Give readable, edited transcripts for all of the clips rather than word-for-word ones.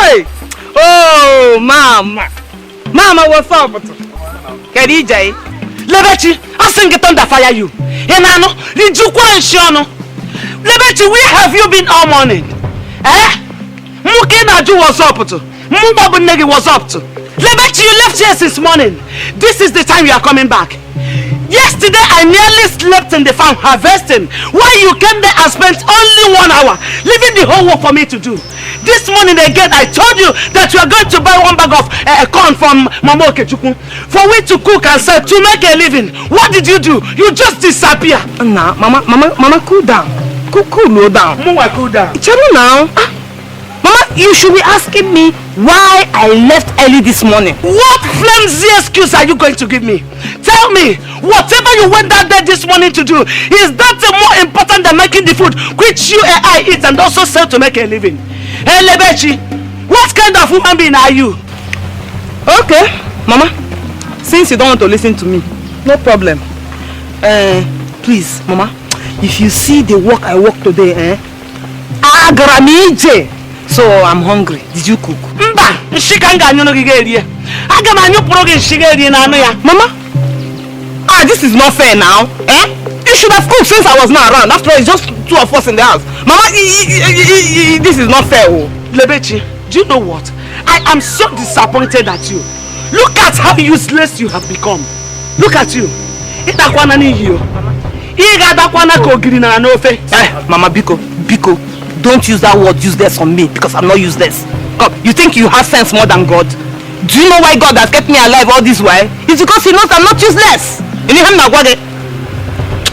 Hey! Oh, Mama. Mama, what's up? Khadija, Lebechi, I sing it under fire you. Enano, did you quite shono? Lebechi, where have you been all morning? Eh? Nwokoye was up to. Mbabunegi was up to. Lebechi, you left here since morning. This is the time you are coming back. Yesterday, I nearly slept in the farm harvesting. While you came there and spent only 1 hour, leaving the whole work for me to do. This morning again, I told you that you are going to buy 1 bag of corn from Mama Okechukwu for we to cook and sell to make a living. What did you do? You just disappear. Nah, Mama, cool down. Cool down. Mama, cool down. Tell me now. Mama, you should be asking me why I left early this morning. What flimsy excuse are you going to give me? Tell me, whatever you went out there this morning to do, is that more important than making the food which you and I eat and also sell to make a living? Hey, Lebechi, what kind of woman being are you? Okay, Mama, since you don't want to listen to me, no problem. Please, Mama, if you see the work I work today, Agramije. So I'm hungry. Did you cook? Mba, shikanga nyono gigerie. Agama anyo poroge shigerie na ano ya. Mama, this is not fair now. You should have cooked since I was not around. After all, it's just 2 of us in the house. Mama, this is not fair. Lebechi, do you know what? I am so disappointed at you. Look at how useless you have become. Look at you. Itakwana ni hiyo. Iga dakwana ko giri na nofe. Mama, Biko. Don't use that word useless on me because I'm not useless. God, you think you have sense more than God? Do you know why God has kept me alive all this while? It's because He knows I'm not useless.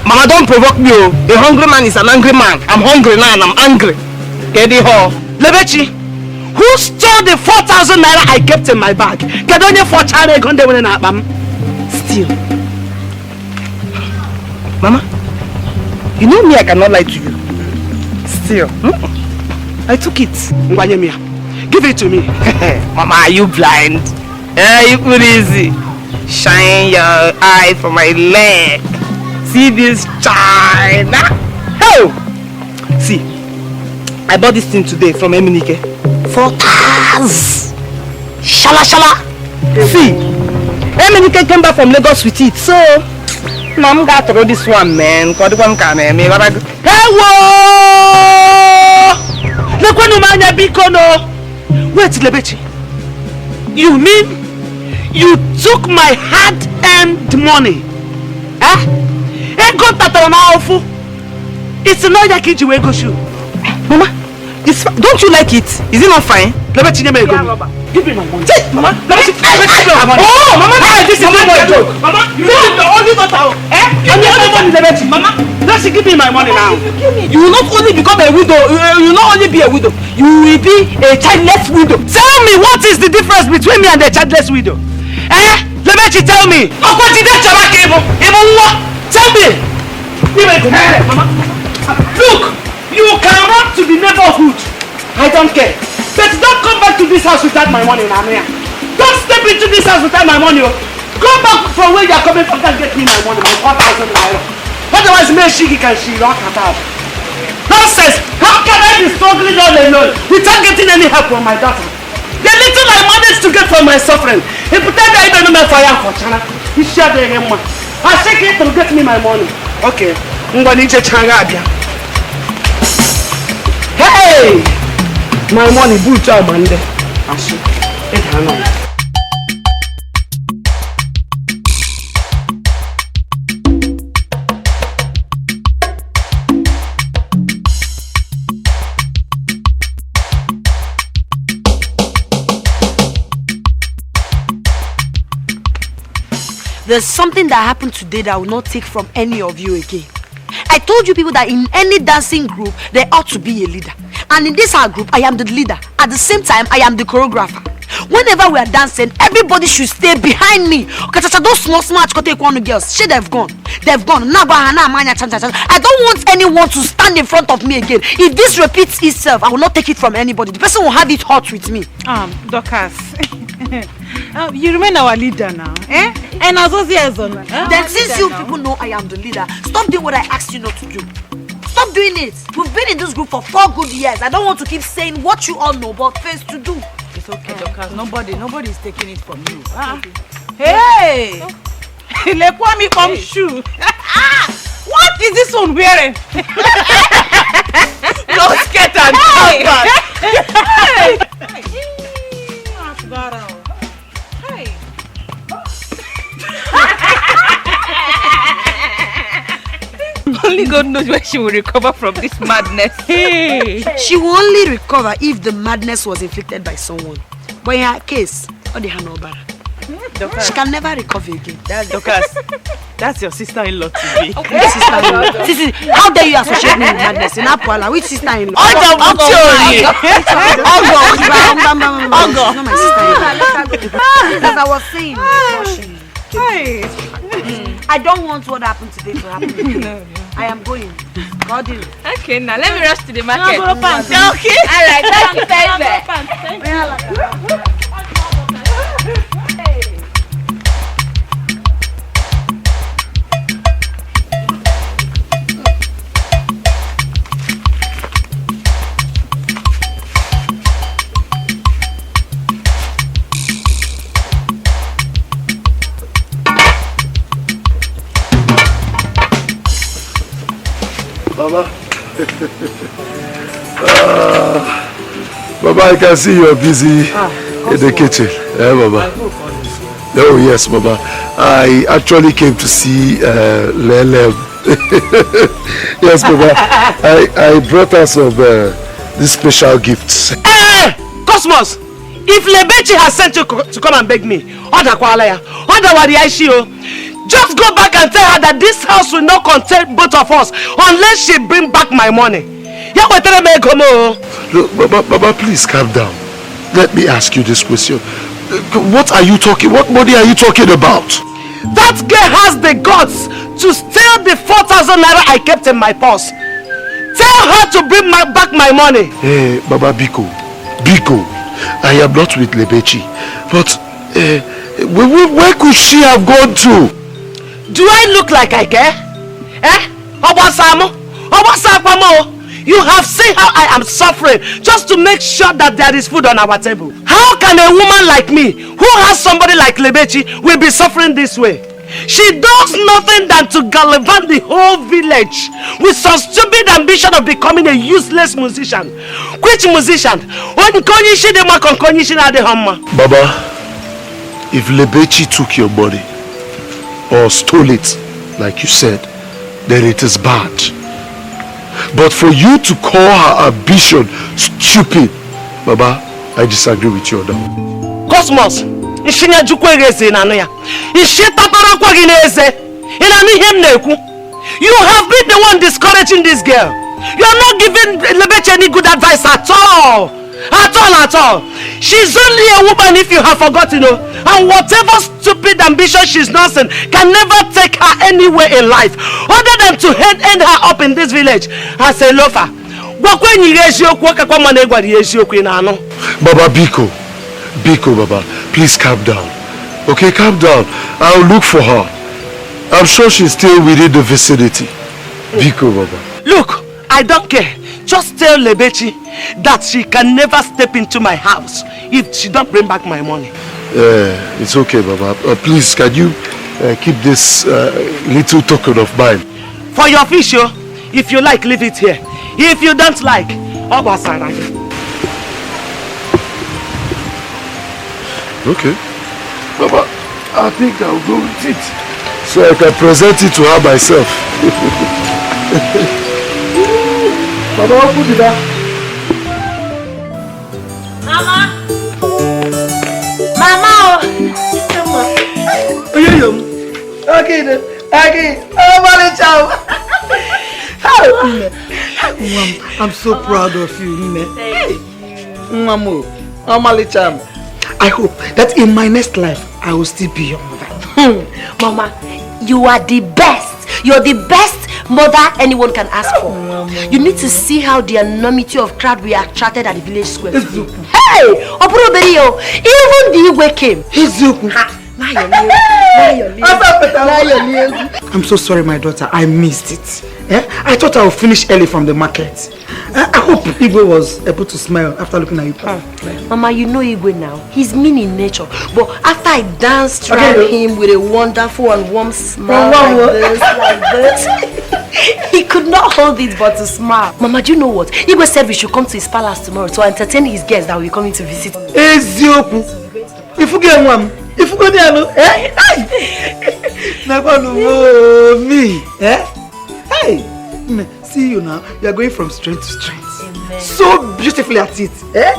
Mama, don't provoke me. A hungry man is an angry man. I'm hungry now and I'm angry. Get it all. Lebechi, who stole the 4,000 naira I kept in my bag? Still. Mama, you know me, I cannot lie to you. Still, I took it. Give it to me. Mama, are you blind? You put easy. Shine your eye for my leg. See this China. Oh! See, I bought this thing today from Eminike. 4,000. Shala. See, Eminike came back from Lagos with it, so Mom got to throw this one, man. Hey, wait, Lebechi. You mean you took my hard-earned money? It's not like you will go shoe. Mama, don't you like it? Is it not fine? Lebechi, give me my money. Mama, Lebechi, oh, Mama, this is not a joke. Mama, you are the only daughter. I'm the only one, Lebechi. Mama, let's give me my money now. You will not only become a widow, you will not only be a widow, you will be a childless widow. Tell me, what is the difference between me and the childless widow? Lebechi, tell me. Tell me. Mama, look, you can run to the neighborhood. I don't care. But don't come back to this house without my money, Namia. Don't step into this house without my money. Go back from where you are coming from and get me my money, my 4,000 naira. Otherwise, she can rock at out. Nonsense! How can I be struggling all alone without getting any help from my daughter? The little I managed to get from my suffering, he put that guy even my fire for China. He shared the money. I shake it to get me my money. Okay. Hey! My money, boot out, man. There's something that happened today that I will not take from any of you again. I told you people that in any dancing group, there ought to be a leader. And in this our group, I am the leader. At the same time, I am the choreographer. Whenever we are dancing, everybody should stay behind me. Okay, those small girls, they've gone. They've gone. I don't want anyone to stand in front of me again. If this repeats itself, I will not take it from anybody. The person will have it hot with me. Dorcas, you remain our leader now, And then since you people know I am the leader, stop doing what I asked you not to do. Stop doing it. We've been in this group for 4 good years. I don't want to keep saying what you all know but face to do. it's okay, Dorcas. Nobody is taking it from you. Hey! Let me come shoe. What is this one wearing? No skirt and top. Hey! Only God knows when she will recover from this madness. She will only recover if the madness was inflicted by someone. But in her case, she can never recover again. That's your sister-in-law to be. Sister, how dare you associate me with madness? In Apuala, which sister-in-law? Ogo. Not my sister-in-law. As I was saying, I don't want what happened today to happen again. No. I am going. God in. Okay, now let me rush to the market. Okay. Alright, thank you, baby. Baba. Baba, I can see you're busy in the kitchen. Baba. Oh, yes, Baba. I actually came to see Lele. Yes, Baba. I brought her some these special gifts. Cosmos! If Lebechi has sent you to come and beg me, just go back and tell her that this house will not contain both of us unless she bring back my money. Look, Baba, please calm down. Let me ask you this question. What are you talking? What money are you talking about? That girl has the guts to steal the 4,000 naira I kept in my purse. Tell her to bring back my money. Hey, Baba Biko, I am not with Lebechi, but where could she have gone to? Do I look like I care? You have seen how I am suffering just to make sure that there is food on our table. How can a woman like me, who has somebody like Lebechi, will be suffering this way? She does nothing than to gallivant the whole village with some stupid ambition of becoming a useless musician. Which musician? Baba, if Lebechi took your money or stole it, like you said, then it is bad. But for you to call her ambition stupid, Baba, I disagree with you on that. Cosmos, you have been the one discouraging this girl. You are not giving Lebechi any good advice at all. At all. She's only a woman if you have forgotten her. And whatever stupid ambition she's nursing can never take her anywhere in life other than to end her up in this village as a loafer. Baba Biko, Baba, please calm down. Okay, calm down. I'll look for her. I'm sure she's still within the vicinity. Biko, Baba. Look, I don't care. Just tell Lebechi that she can never step into my house if she don't bring back my money. It's okay, Baba. Please, can you keep this little token of mine? For your fish, if you like, leave it here. If you don't like, okay. Baba, I think I'll go with it so I can present it to her myself. Baba, open the door. Mama! Okay. I'm so proud of you, Mamu. I hope that in my next life I will still be your mother. Mama, you are the best. You're the best mother anyone can ask for. You need to see how the enormity of crowd we attracted at the village square. Hey! Opuroberio! Even the Iyke came. I'm so sorry, my daughter. I missed it. I thought I would finish early from the market. I hope Igwe was able to smile after looking at you. Mama, you know Igwe now. He's mean in nature. But after I danced around him with a wonderful and warm smile like this, he could not hold it but to smile. Mama, do you know what? Igwe said we should come to his palace tomorrow to entertain his guests that will be coming to visit. Ezioku. If you get one, if you go there, no, me, Hey, see you now. You are going from strength to strength. Amen. So beautifully at it.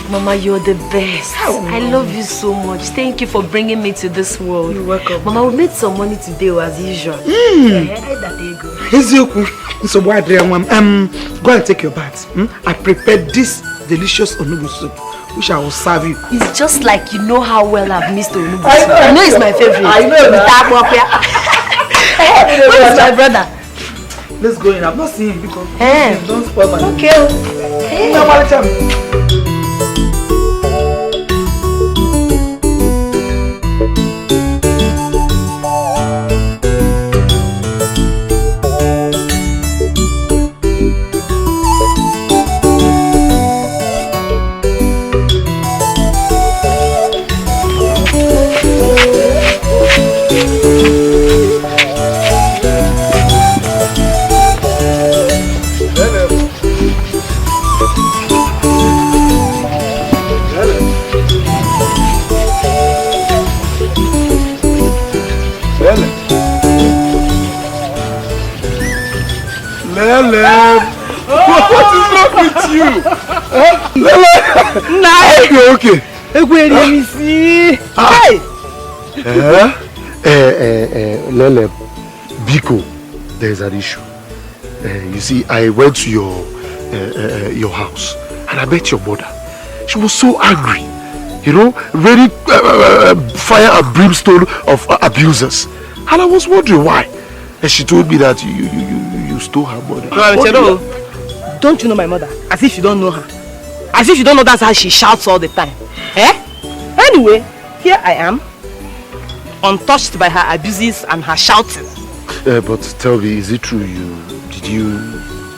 Mama, you're the best. I love you so much. Thank you for bringing me to this world. You're welcome. Mama, we made some money today as usual. So go and take your bath. I prepared this delicious onubu soup, which I will serve you. It's just like you know how well I've missed onubu soup. I know it's my favorite. I know Where's my brother? Let's go in. I've not seen him because don't spoil my What is wrong with you? Okay. Lele, Biko, there is an issue. You see, I went to your house and I met your mother. She was so angry, you know, ready fire and brimstone of abusers. And I was wondering why. And she told me that you stole her money. Don't you know my mother? As if you don't know her. As if you don't know that's how she shouts all the time. Anyway, here I am, untouched by her abuses and her shouting. But tell me, is it true did you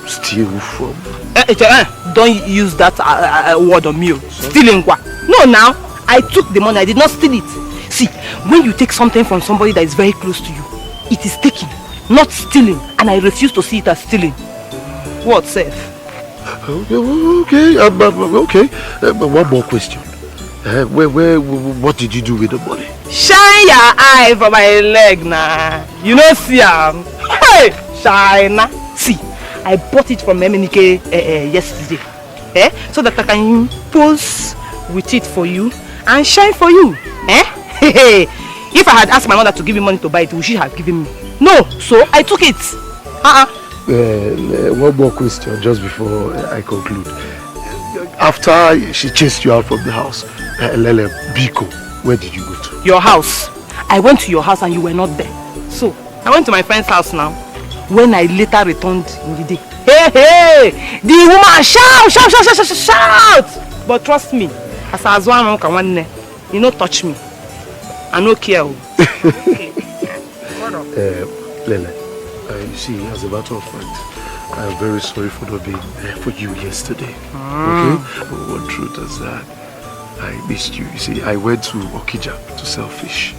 steal from? Don't use that word on me. Stealing what? No, now I took the money. I did not steal it. See, when you take something from somebody that is very close to you, it is taken, not stealing, and I refuse to see it as stealing. What, Seth? Okay. Okay. One more question. What did you do with the money? Shine your eye for my leg now. You know, see, hey, shine. See, I bought it from MNK yesterday. So that I can pose with it for you and shine for you. If I had asked my mother to give me money to buy it, would she have given me? No, so I took it. One more question just before I conclude. After she chased you out from the house, Lele, Biko, where did you go to? Your house. I went to your house and you were not there. So, I went to my friend's house now. When I later returned in the day, hey, the woman shout! But trust me, as I was one, you don't touch me. I don't care. Lele, you see, as a matter of fact, I am very sorry for not being there for you yesterday. Okay? But one truth is that I missed you. You see, I went to Okija to sell fish.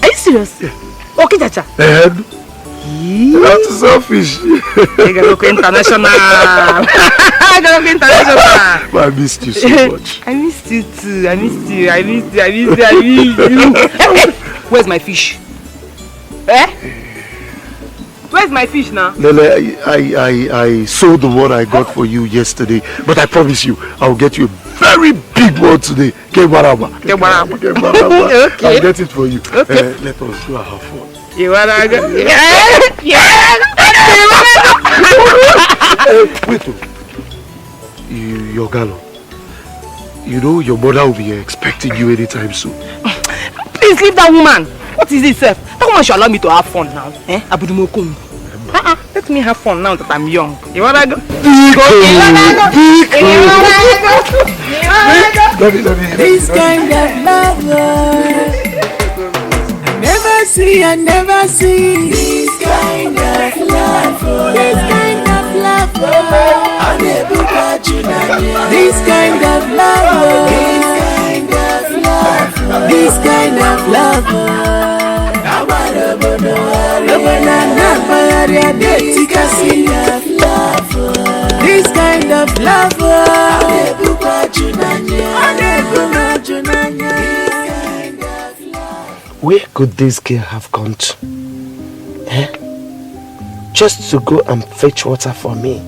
Are you serious? Yeah. Okija? And to sell fish. I gotta go international. I gotta go international. But I missed you so much. I missed you too. I missed you. Where's my fish? Where's my fish now? Lele, I sold the one I got for you yesterday, but I promise you, I'll get you a very big one today. Okay. I'll get it for you. Okay. Let us go and have fun. You wanna go? Wait, your Gallo. You know your mother will be expecting you anytime soon. Please leave that woman. What is it, Seth? That woman should allow me to have fun now. Let me have fun now that I'm young. You wanna go? This kind of love I never see this kind of love. This kind of This kind of love, this kind of love, this kind of love. Where could this girl have gone to? Just to go and fetch water for me.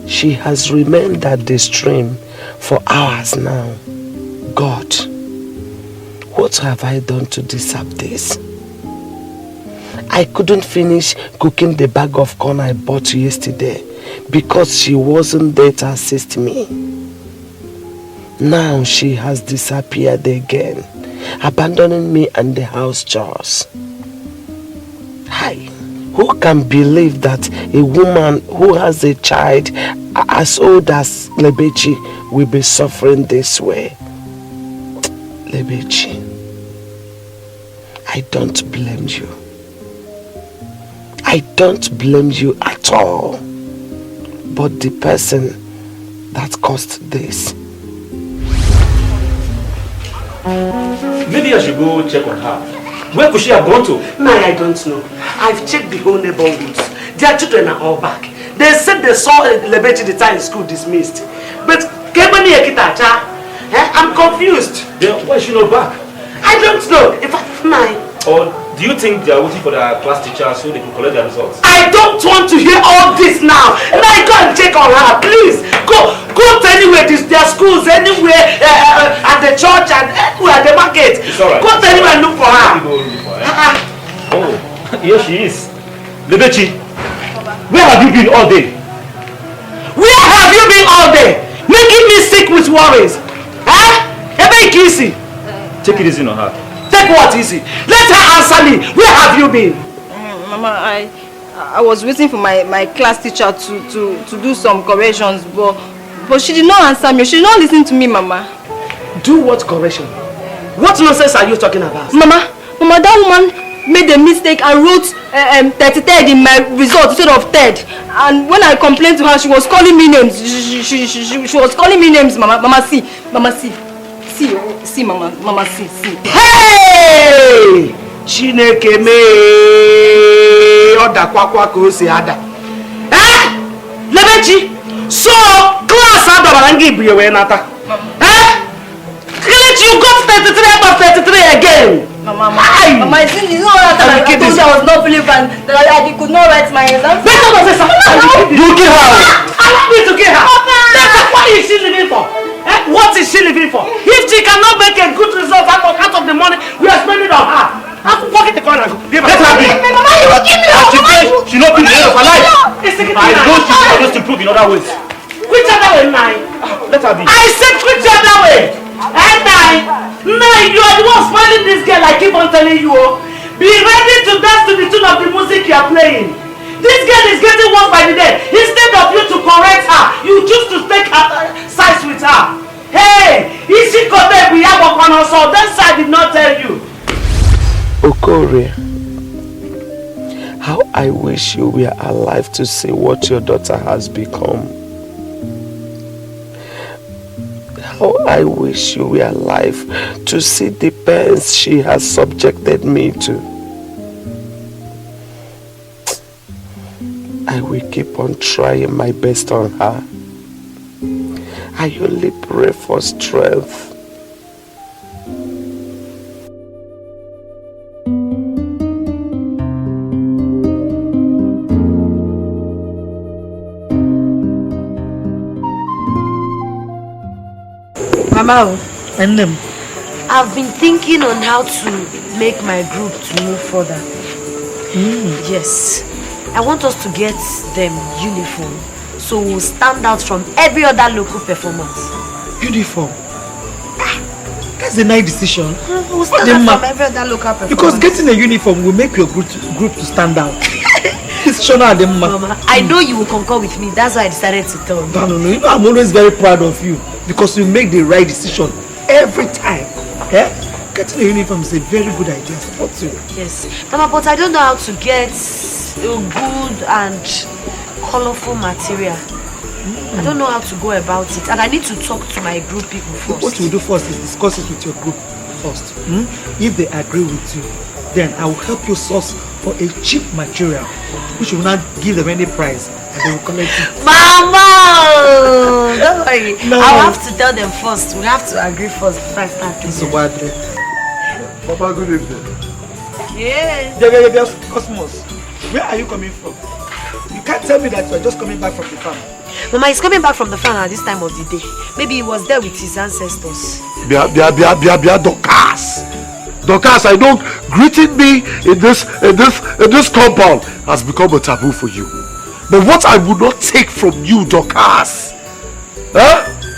She has remained at the stream for hours now. God, what have I done to deserve this? I couldn't finish cooking the bag of corn I bought yesterday because she wasn't there to assist me. Now she has disappeared again, abandoning me and the house chores. Hi. Who can believe that a woman who has a child as old as Lebechi will be suffering this way? Lebechi, I don't blame you. I don't blame you at all. But the person that caused this. Maybe I should go check on her. Where could she have gone to? I don't know. I've checked the whole neighborhoods. Their children are all back. They said they saw Lebechi the time school dismissed. But I'm confused. Then why is she not back? I don't know. In fact, Or do you think they are waiting for their class teacher so they can collect their results? I don't want to hear all this now. Go and check on her, please. Go to anywhere, their schools, anywhere, at the church and anywhere at the market. It's alright. Go to anywhere and look for her. Go look for her. Oh, here she is. Lebechi, where have you been all day? Where have you been all day? Making me sick with worries. Easy. Take it easy on her. Take what easy? Let her answer me. Where have you been? Mama, I was waiting for my class teacher to do some corrections, but she did not answer me. She did not listen to me, Mama. Do what correction? What nonsense are you talking about? Mama, that woman made a mistake and wrote 33rd in my result instead of 3rd. And when I complained to her, she was calling me names. She was calling me names, Mama. Mama, see, Mama, see. Hey! Chineke me oda kwakwa ko si ada. Lebechi, so class adabara ngi biye we nata. Can't you got 33 above 33 again? Mama, it seems you know that I told you I was not feeling fine, that I could not write my exams. You kill her. Allow me to kill her. What is she living for? What is she living for? If she cannot make a good result out of the money we are spending on her, I'll pocket the corner. Let her be. Mama, you will give me up. She's not been the end of her life. I know she's supposed to improve in other ways. Which other way, Nai? Let her be. I said which other way? Nai, you are the one spoiling this girl. I keep on telling you. Be ready to dance to the tune of the music you are playing. This girl is getting worse by the day. Instead of you to correct her, you choose to take sides with her. Hey, is she got there? We have a corner, so that side did not tell you. Okorie, how I wish you were alive to see what your daughter has become. How I wish you were alive to see the pains she has subjected me to. I will keep on trying my best on her. I only pray for strength. Mama, I've been thinking on how to make my group to move further. Yes. I want us to get them uniform so we'll stand out from every other local performance. Uniform? That's a nice decision. We'll stand out from every other local performance. Because getting a uniform will make your group to stand out. Mama, I know you will concur with me. That's why I decided to tell you. No. You know, I'm always very proud of you because you make the right decision every time. Getting a uniform is a very good idea. Support you. Yes. Mama, but I don't know how to get a good and colorful material. I don't know how to go about it, and I need to talk to my group people first. What you do first is discuss it with your group first. If they agree with you, then I will help you source for a cheap material, which will not give them any price, and they will collect it. Mama! Don't worry. No. I'll have to tell them first. We'll have to agree first before I start. So what? Papa, good evening. Yes. Cosmos, where are you coming from? You can't tell me that you are just coming back from the farm. Mama, he's coming back from the farm at this time of the day. Maybe he was there with his ancestors. Dorcas, I know greeting me in this compound has become a taboo for you. But what I would not take from you, Dorcas,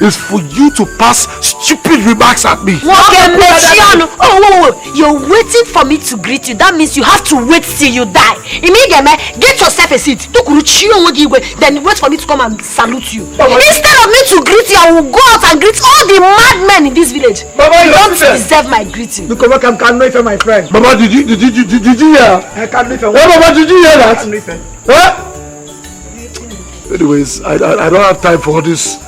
is for you to pass stupid remarks at me. Oh, you're waiting for me to greet you. That means you have to wait till you die. Immediately, get yourself a seat. Then wait for me to come and salute you. Instead of me to greet you, I will go out and greet all the madmen in this village. Mama, you don't deserve my greeting. Look, I can't know if you're my friend. Mama, did you hear? I can't know if you're Mama, did you hear that? Huh? Anyways, I don't have time for this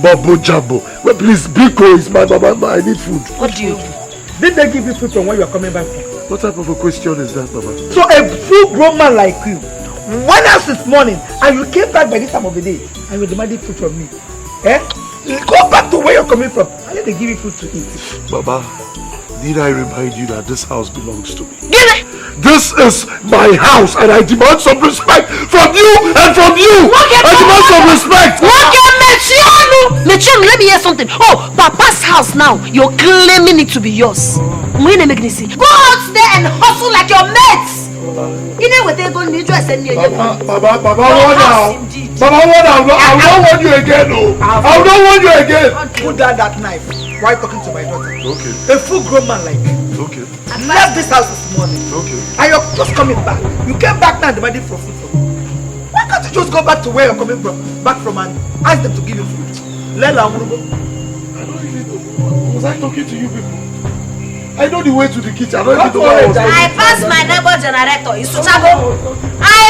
Bubble jumbo. Well, please, Biko is my mama. I need food. What do you do? Did they give you food from where you are coming back from? What type of a question is that, Mama? So a full-grown man like you went out this morning and you came back by this time of the day and you demanded food from me. Go back to where you're coming from and let them give you food to eat. Mama, need I remind you that this house belongs to me? Get it! This is my house and I demand some respect from you and from you! I demand some respect! Mechionu, let me hear something. Oh, Papa's house now. You're claiming it to be yours. Go out there and hustle like your mates. You know what they're going to do? Baba, what now? Baba, what now? I will not want you again, no. I will not want you again. Put down that knife while talking to my daughter. Okay. A full-grown man like you. Okay. I left this house this morning. Okay. And you're just coming back. You came back now and demanding for food from me. Why can't you just go back to where you're coming from, and ask them to give you food? Lela, I don't even know. Was I talking to you people? I know the way to the kitchen. I don't even know why I was I passed my neighbor generator. I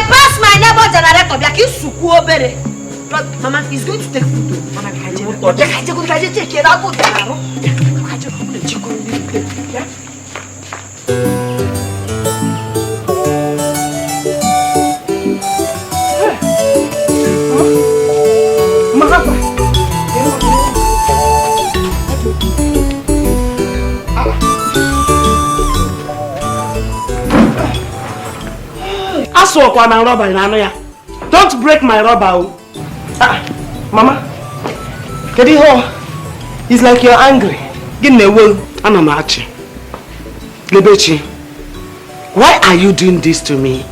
passed my neighbor generator. Mama, he's going to take food. Mama, Don't break my rubber. Mama, it's like you're angry. Give me a will. Anamachi. Lebechi, why are you doing this to me?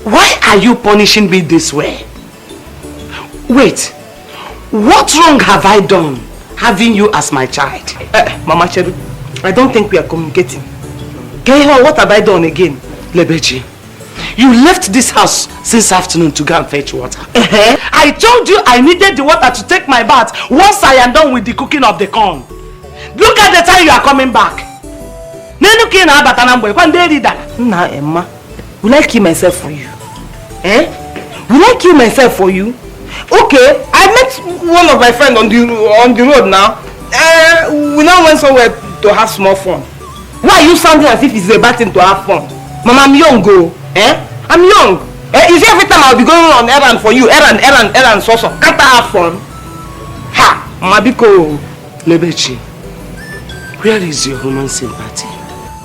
Why are you punishing me this way? Wait, what wrong have I done having you as my child? Mama Cheru, I don't think we are communicating. What have I done again? Lebechi, you left this house since afternoon to go and fetch water. I told you I needed the water to take my bath once I am done with the cooking of the corn. Look at the time you are coming back. Nah, Emma, will I kill myself for you? Will I kill myself for you? Okay, I met one of my friends on the road now. We now went somewhere to have small fun. Why are you sounding as if it's a bad thing to have fun? Mama, I'm young, go. I'm young. Is every time I'll be going on errand for you, errand, so. Can't I have fun? Ha! Mabiko Lebechi, where is your human sympathy?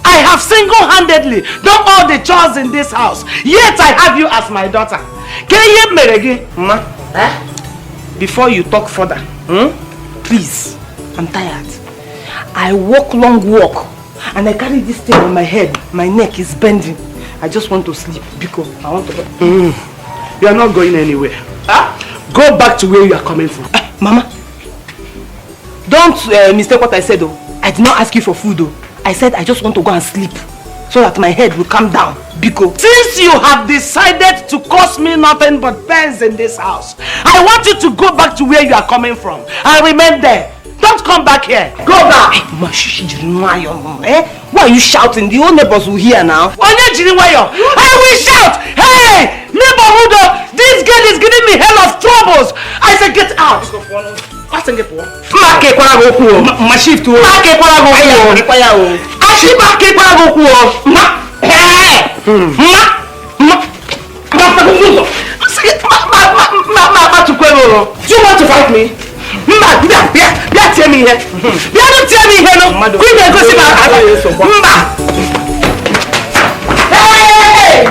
I have single-handedly done all the chores in this house, yet I have you as my daughter. Can you hear me again? Ma, before you talk further, please, I'm tired. I walk long walk and I carry this thing on my head. My neck is bending. I just want to sleep because I want to go. You are not going anywhere. Go back to where you are coming from. Mama, don't mistake what I said though. I did not ask you for food though. I said I just want to go and sleep so that my head will calm down. Because since you have decided to cause me nothing but pains in this house, I want you to go back to where you are coming from and remain there. Don't come back here. Go back. Why are you shouting? The whole neighbors will hear now. I will shout. Hey, Neighborhood, this girl is giving me hell of troubles. I said, get out. My shift. You want to fight me? Tell me here. Don't tell me here, no. Hey!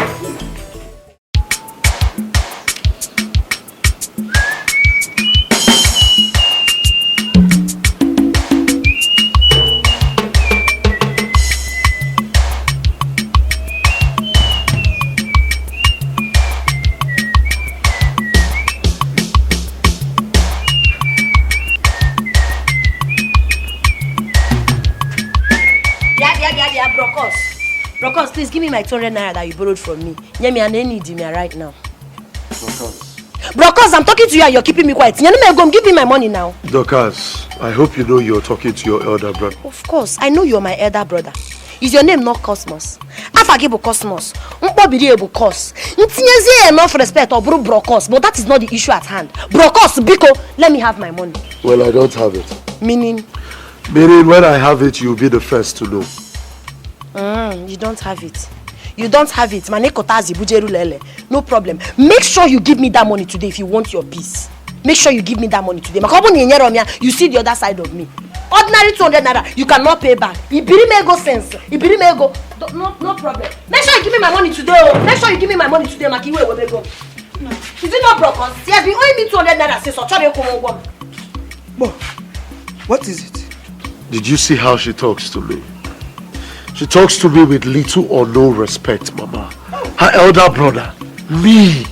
Brokos, please give me my 200 naira that you borrowed from me. Yeah, me and I need me right now. Brokos, I'm talking to you and you're keeping me quiet. Give me my money now. Dorcas, I hope you know you're talking to your elder brother. Of course, I know you're my elder brother. Is your name not Cosmos? Afagebo Cosmos. Mpobiriebo Cos. Ntinyezi enough respect or Brokos, but that is not the issue at hand. Brokos, Biko, let me have my money. Well, I don't have it. Meaning? Meaning, when I have it, you'll be the first to know. You don't have it. You don't have it. No problem. Make sure you give me that money today if you want your peace. Make sure you give me that money today. You see the other side of me. Ordinary 200 naira, you cannot pay back. Ibirime sense. Ibirime no problem. Make sure you give me my money today. Oh. Make sure you give me my money today. Makiwe will go. Is it not broken? Yes, you owe me 200 naira. So try to come on. What is it? Did you see how she talks to me? She talks to me with little or no respect, Mama. Her elder brother, me,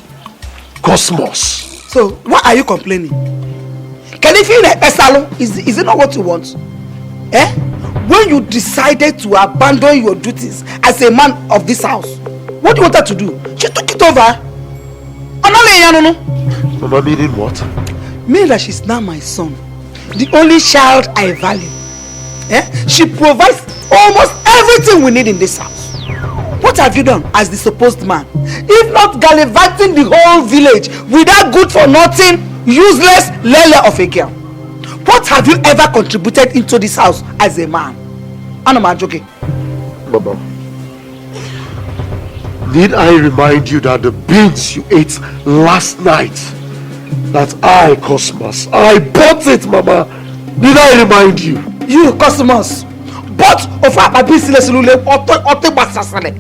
Cosmos. So, why are you complaining? Can you feel that Esalo? Is it not what you want? Eh? When you decided to abandon your duties as a man of this house, what do you want her to do? She took it over. Mama, meaning what? Meaning that she's now my son. The only child I value. Eh? She provides almost everything we need in this house. What have you done as the supposed man? If not gallivanting the whole village with that good for nothing, useless lele of a girl. What have you ever contributed into this house as a man? I'm joking. Baba, need I remind you that the beans you ate last night, that I, Cosmos, I bought it, Mama. Did I remind you? You, Cosmos, but of a business rule or basasale.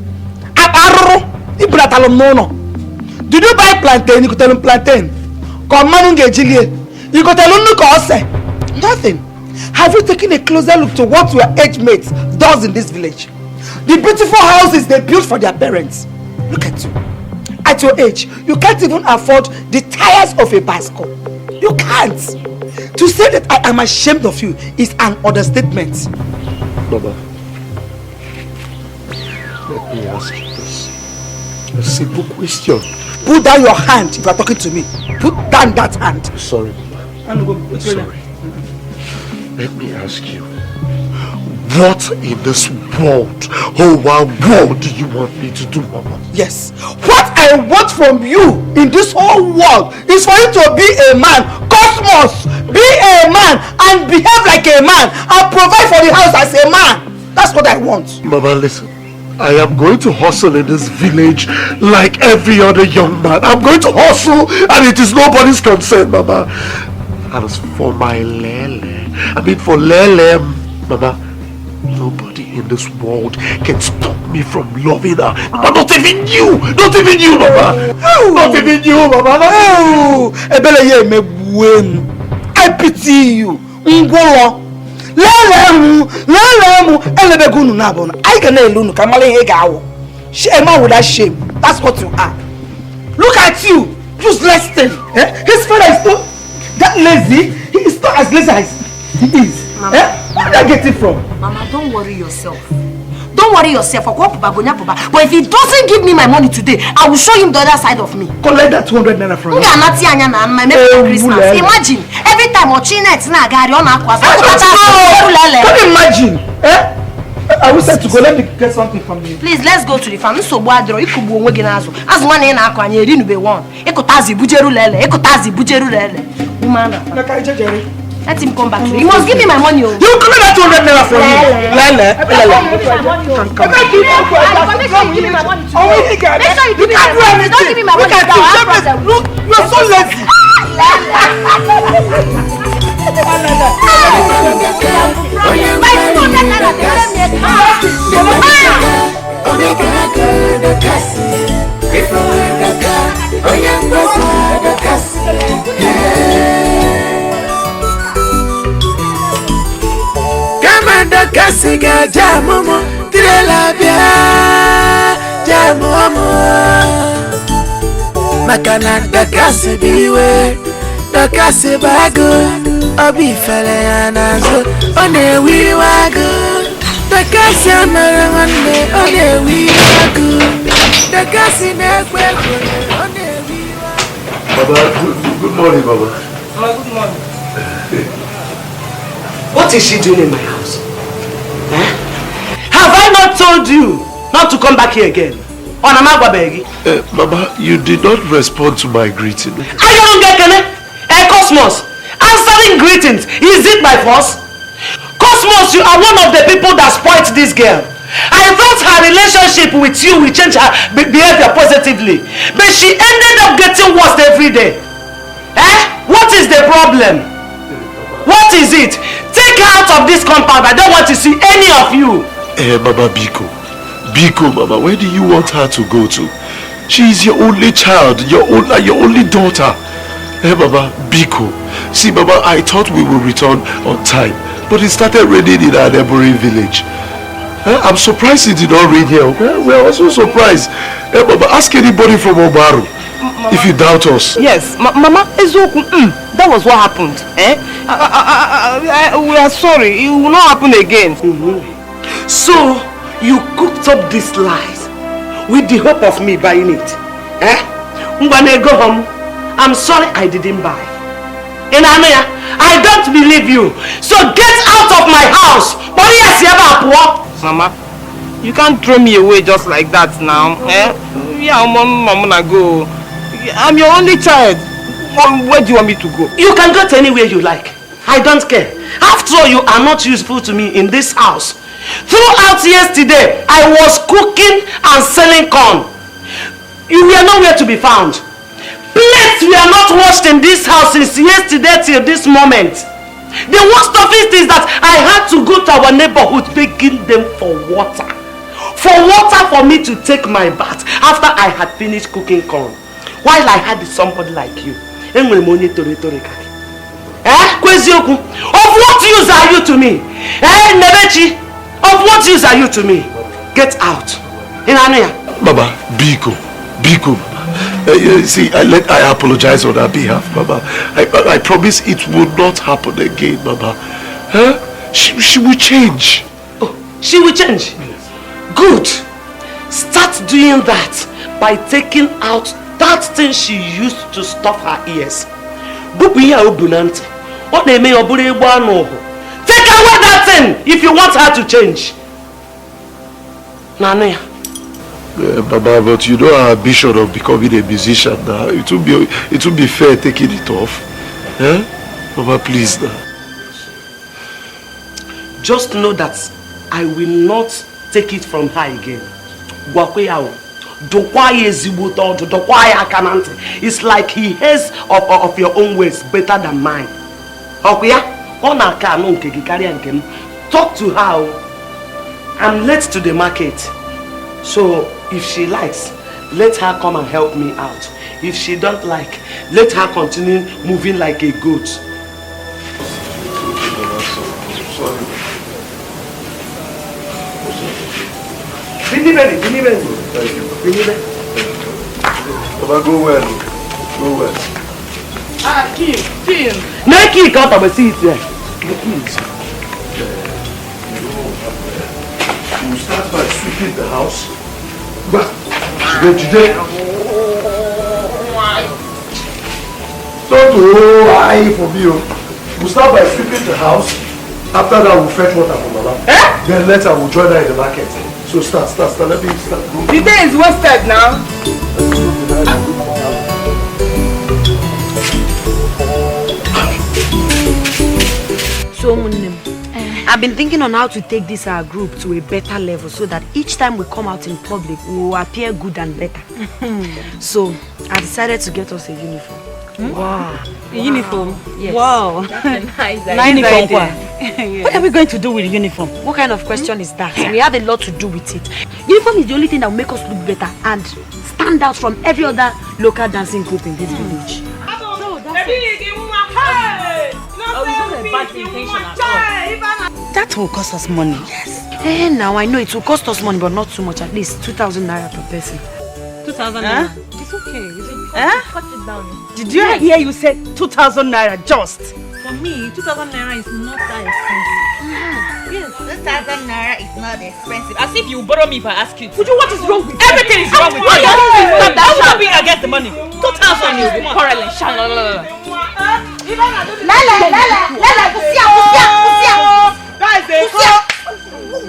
Did you buy plantain? You could tell him plantain. Come on, you could tell him nothing. Have you taken a closer look to what your age mates does in this village? The beautiful houses they built for their parents. Look at you. At your age, you can't even afford the tires of a bicycle. You can't. To say that I am ashamed of you is an understatement. Baba, let me ask you this. A simple question. Put down your hand if you are talking to me. Put down that hand. Sorry, Mama. Sorry. Let me ask you. What in this world, whole wide world, do you want me to do, Mama? Yes. What I want from you in this whole world is for you to be a man. Cosmos, be a man and behave like a man and provide for the house as a man. That's what I want. Mama, listen. I am going to hustle in this village like every other young man. I'm going to hustle and it is nobody's concern, Mama. And as for my for Lele, Mama, nobody in this world can stop me from loving her. Mama, not even you! Not even you, Mama! Not even you, Mama! I pity you. Shame without shame. That's what you are. Look at you, useless thing. His father is not that lazy. He is not as lazy as he is. Mama, where did I get it from? Mama, don't worry yourself. Don't worry yourself. But if he doesn't give me my money today, I will show him the other side of me. Collect that 200 naira from me. Christmas. Imagine every time Can you imagine? I will said to go. Let me get something from you. Please, let's go to the farm. So boadro, ikubu onweginazo. As one in akwa nye rinu be one. Ekotazi bujeru lele. Ekotazi bujeru lele. Umana. Let him come back. You must give me my money. You come back 200 naira from me. Lele. Give me my money. You can't do anything. Don't give me my money. Look, you are so lazy. Kasiga jamumu tirela bia jamumu makana dakasi biwe dakasi bago obi fele anazo one wiwago dakasi amara wanne one wiwago dakasi nekwe one wiwago. Baba, good morning, Baba. Good morning. What is she doing in my house? Have I not told you not to come back here again? Baba, you did not respond to my greeting. I don't get it. Cosmos, answering greetings, is it by force? Cosmos, you are one of the people that spoiled this girl. I thought her relationship with you will change her behavior positively, but she ended up getting worse every day. What is the problem? What is it? Take her out of this compound. I don't want to see any of you. Baba, Biko, Baba, where do you want her to go to? She is your only child, your only daughter. Baba, Biko. See, Baba, I thought we would return on time, but it started raining in our neighboring village. I'm surprised it did not rain here. We're also surprised. Baba, ask anybody from Obaru if you doubt us. Yes, Mama, that was what happened. We are sorry. It will not happen again. So, you cooked up these lies with the hope of me buying it. When I go home, I'm sorry I didn't buy. I don't believe you. So get out of my house. Mama, you can't throw me away just like that now. Yeah, I'm gonna go. I'm your only child. Where do you want me to go? You can go to anywhere you like. I don't care. After all, you are not useful to me in this house. Throughout yesterday, I was cooking and selling corn. You were nowhere to be found. Plates were not washed in this house since yesterday till this moment. The worst of it is that I had to go to our neighborhood begging them for water. For water for me to take my bath after I had finished cooking corn. While I had somebody like you. Of what use are you to me? Nebechi, of what use are you to me? Get out. Baba, Biko. See, I apologize on her behalf, Baba. I promise it will not happen again, Baba. She will change. Oh, she will change? Yes. Good. Start doing that by taking out that thing she used to stop her ears. Take away that thing if you want her to change. Nanoya. Baba, but you know our ambition of becoming a musician now. It will be fair taking it off. Baba, please now. Just know that I will not take it from her again. It's like he hears of your own ways better than mine. Talk to her. I'm late to the market. So if she likes, let her come and help me out. If she don't like, let her continue moving like a goat. Thank you. Baba, go well. Key. No key, come to see it there. The keys. You start by sweeping the house. Don't lie for me. You start by sweeping the house. After that, we'll fetch water from Mama. Then later, we'll join her in the market. So start. Let me start. The day is wasted now. So, I've been thinking on how to take this group to a better level so that each time we come out in public, we will appear good and better. So, I decided to get us a uniform. Wow. A uniform? Yes. Wow. Nice idea. Yeah. What are we going to do with the uniform? What kind of question is that? We have a lot to do with it. Uniform is the only thing that will make us look better and stand out from every other local dancing group in this village. That will cost us money. Yes. Now I know it will cost us money, but not too much. At least 2,000 naira per person. 2,000 naira? It's okay. Cut it down. Did you hear you said 2,000 naira just? For me, 2,000 naira is not that expensive. Yes, 2,000 naira is not expensive. As if you borrow me if I ask you. Fuju, what is wrong with you? Everything is wrong with you. I will not be against the money. 2,000 is quarreling.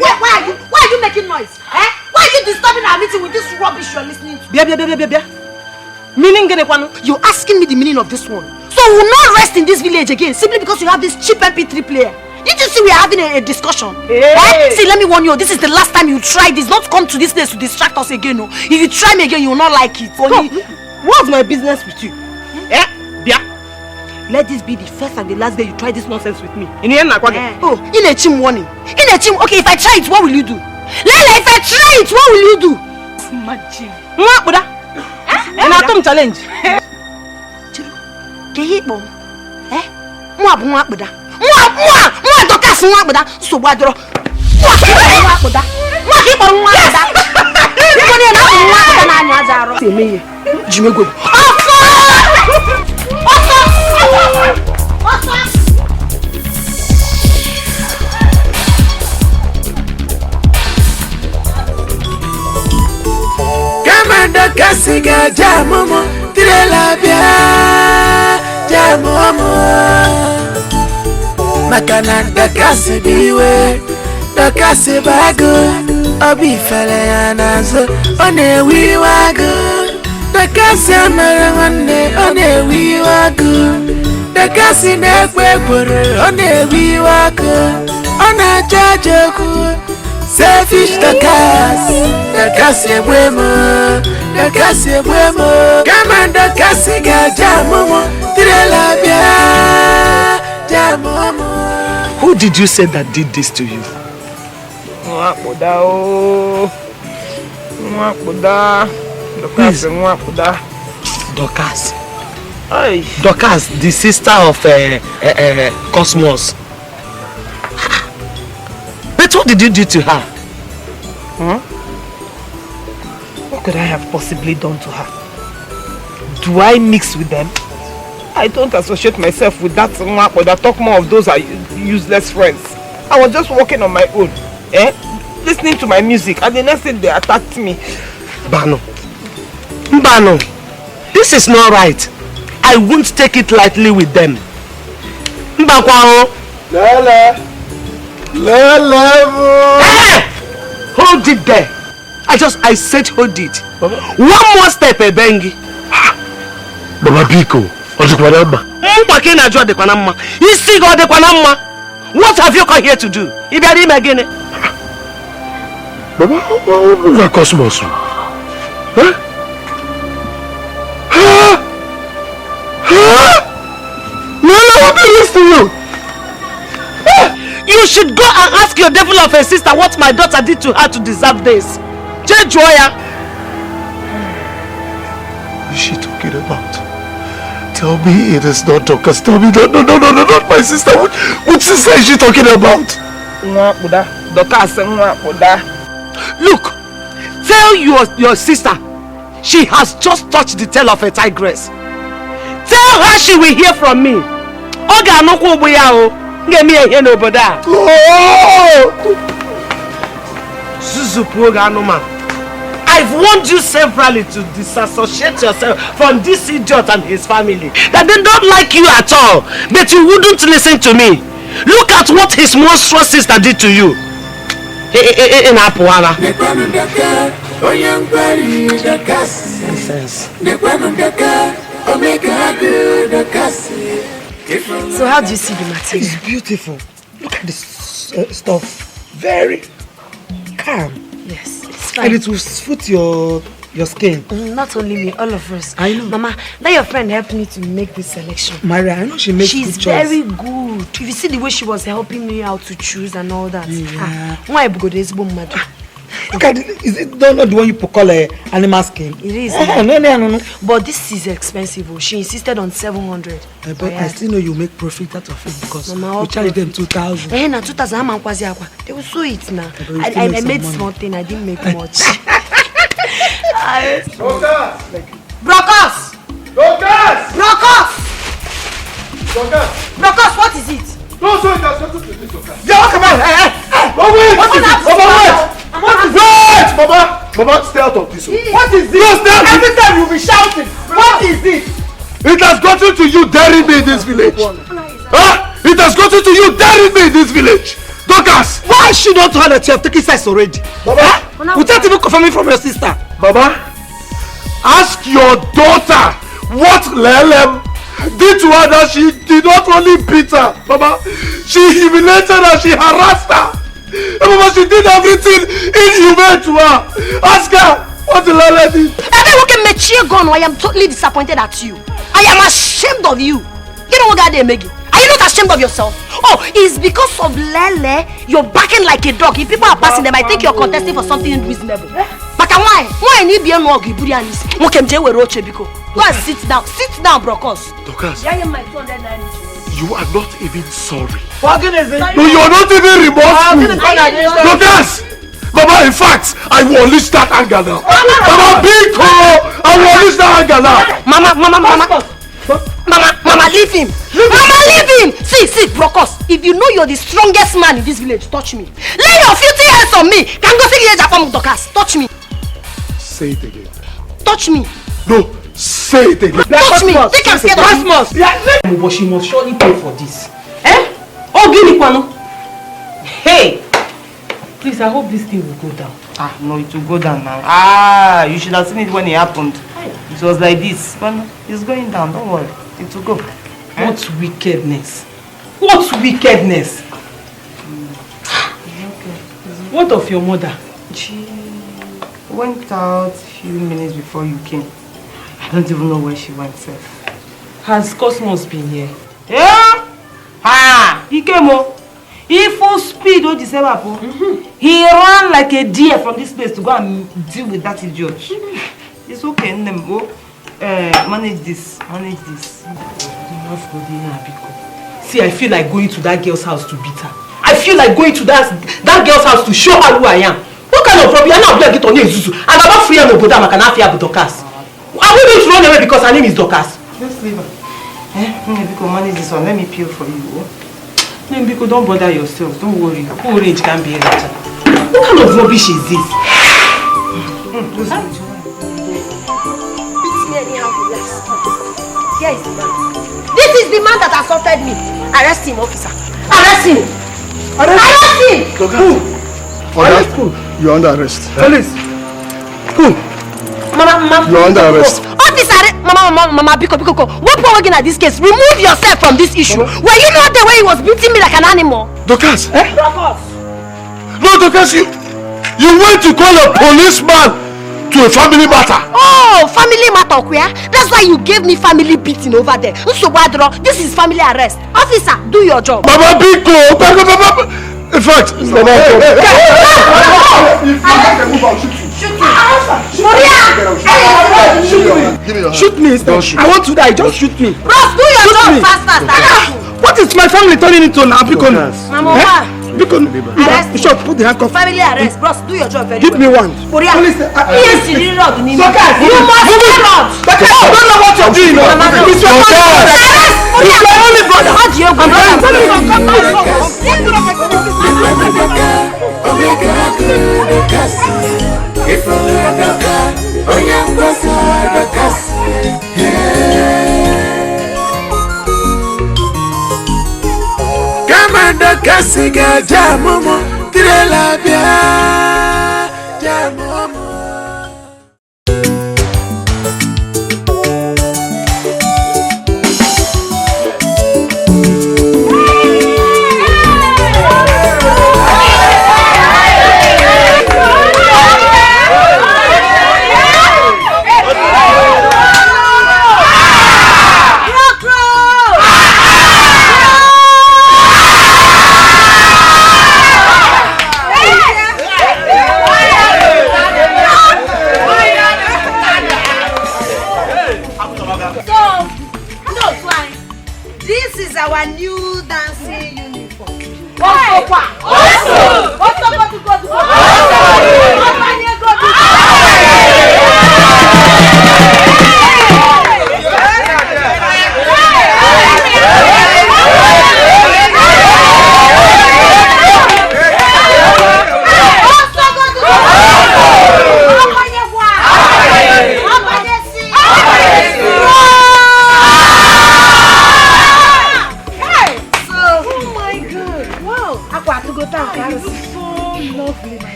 Why are you making noise? Why are you disturbing our meeting with this rubbish you are listening to? Bia. Meaning you're asking me the meaning of this one. So we will not rest in this village again simply because you have this cheap MP3 player. Did you see we are having a discussion? Hey. See, let me warn you, this is the last time you try this. Not come to this place to distract us again. No. If you try me again, you will not like it. What's my business with you? Bia. Let this be the first and the last day you try this nonsense with me. In a chim warning. Okay, if I try it, what will you do? Lele, if I try it, what will you do? Imagine. Challenge. Kehibom. Dokas so badro. Kasiga jamomo tirelabia jamomo makana dakasi biwe dakasi bago obi fele anazo one wiwago dakasi amara wanne one wiwago dakasi nekwegboro one wiwago ona jajoku selfish dakasi ebwemo Kamanda kasiga jamomo tirelabia jamomo. Who did you say that did this to you? Dokas. Dokas, the sister of Cosmos. But what did you do to her? What could I have possibly done to her? Do I mix with them? I don't associate myself with that Nwako that talk more of those are useless friends. I was just walking on my own, listening to my music, and the next thing they attacked me. Mbano, this is not right. I won't take it lightly with them. Mbakwao. Lele. Hey! Hold it there. I said hold it. Baba? One more step, Bengi. Baba Biko, what have you come here to do? Baba, what Cosmos? Huh? No, what is to you? You should go and ask your devil of a sister what my daughter did to her to deserve this. Joya. What is she talking about? Tell me it is not Dokas. Tell me, no, not my sister. What sister is she talking about? Look, tell your sister she has just touched the tail of a tigress. Tell her she will hear from me. Oga no ko boya o. Give me a hand over there. Zuzupu Oga no man. I've warned you severally to disassociate yourself from this idiot and his family. That they don't like you at all. But you wouldn't listen to me. Look at what his monstrous sister did to you. In Apuana. So how do you see the material? It's beautiful. Look at this stuff. Very calm. Yes, it's fine. And it will suit your skin. Not only me, all of us. I know. Mama, that your friend helped me to make this selection. Maria, I know she makes She's good choice. very good. If you see the way she was helping me out to choose and all that. Yeah. Why Ibu go this boom mad? Look at it. Is it not the one you call animal skin? It is. No. But this is expensive. She insisted on 700. But I still know you make profit out of it because Mama, we charge them 2,000. Now 2,000. They will sew it now. I made small thing. I didn't make much. Brokos! Brokos, what is it? No, so it has nothing to do with this. Yeah, come on. Wait! Mama, stay out of this. What is this? Every time you'll be shouting. What is it? It has gotten to you daring me in this village. Huh? It has gotten to you daring me in this village. Dorcas! Why is she not told that you have taken sex already? Baba! Without even confirming from your sister. Baba, ask your daughter what Lelem did to her that she did not only beat her, Baba. She humiliated her, she harassed her. And Baba, she did everything inhumane to her. Ask her what Lelem did. I am totally disappointed at you. I am ashamed of you. You know what God they make? Are you not ashamed of yourself? Oh, it's because of Lele you're barking like a dog. If people are passing them, I think you're contesting for something reasonable. But why? Why need be no Giburianis? Go and sit down. Sit down, Brokos. Dorcas, I am my 209. you are not even sorry. What is it? No, you are not even remorseful. Dorcas! Baba, in fact, I will unleash that anger now. Baba, big call! I will unleash that anger now. Mama, leave him. Mama, leave him. See, Brokos. If you know you're the strongest man in this village, touch me. Lay your filthy hands on me. Can go see the Dorcas. Touch me. Say it again. Touch me. No, say it again. Touch me. Think I'm scared of you. But she must surely pay for this. Oh, give me Kwano. Hey! Please, I hope this thing will go down. No, it will go down now. You should have seen it when it happened. It was like this. But it's going down, don't worry. It will go. What wickedness. What wickedness. What of your mother? She went out a few minutes before you came. I don't even know where she went, sir. Has Cosmos been here? Yeah? He came up. He full speed on December. He ran like a deer from this place to go and deal with that idiot. It's okay, manage this. See, I feel like going to that girl's house to beat her. I feel like going to that girl's house to show her who I am. What kind of problem? I'm not going to get on Zuzu. And I'm not free and Oboda, I can have fear with Dorcas. Are we going to run away because her name is Dorcas? Just leave her. Biko, manage this one. Let me peel for you. Biko, don't bother yourself. Don't worry. Who range can be a letter? What kind of rubbish is this? Yes. This is the man that assaulted me. Arrest him, officer. Arrest him. Arrest him. Who? You're under arrest. Police. Who? Mama. You're under arrest. Officer, Mama, Biko. What point again at this case? Remove yourself from this issue. Were you not the way he was beating me like an animal? Dorcas. No, Dorcas, you went to call a policeman to a family matter. Oh, family matter, where? That's why you gave me family beating over there. This is family arrest. Officer, do your job. Mama, Biko. In fact, if you make a move, I'll shoot you. Shoot me instead. I want to die. Just shoot me. Bros, do your job fast. What is my family turning into now? Because Mama, Bishop, put the handcuff. family arrest. Bros, do your job very Give me one. Police, yes, you must not. I don't know what you're doing. It's your It's your only brother. Come and Dokasiga jamomo tirela bia jamomo. Our new dancing uniform.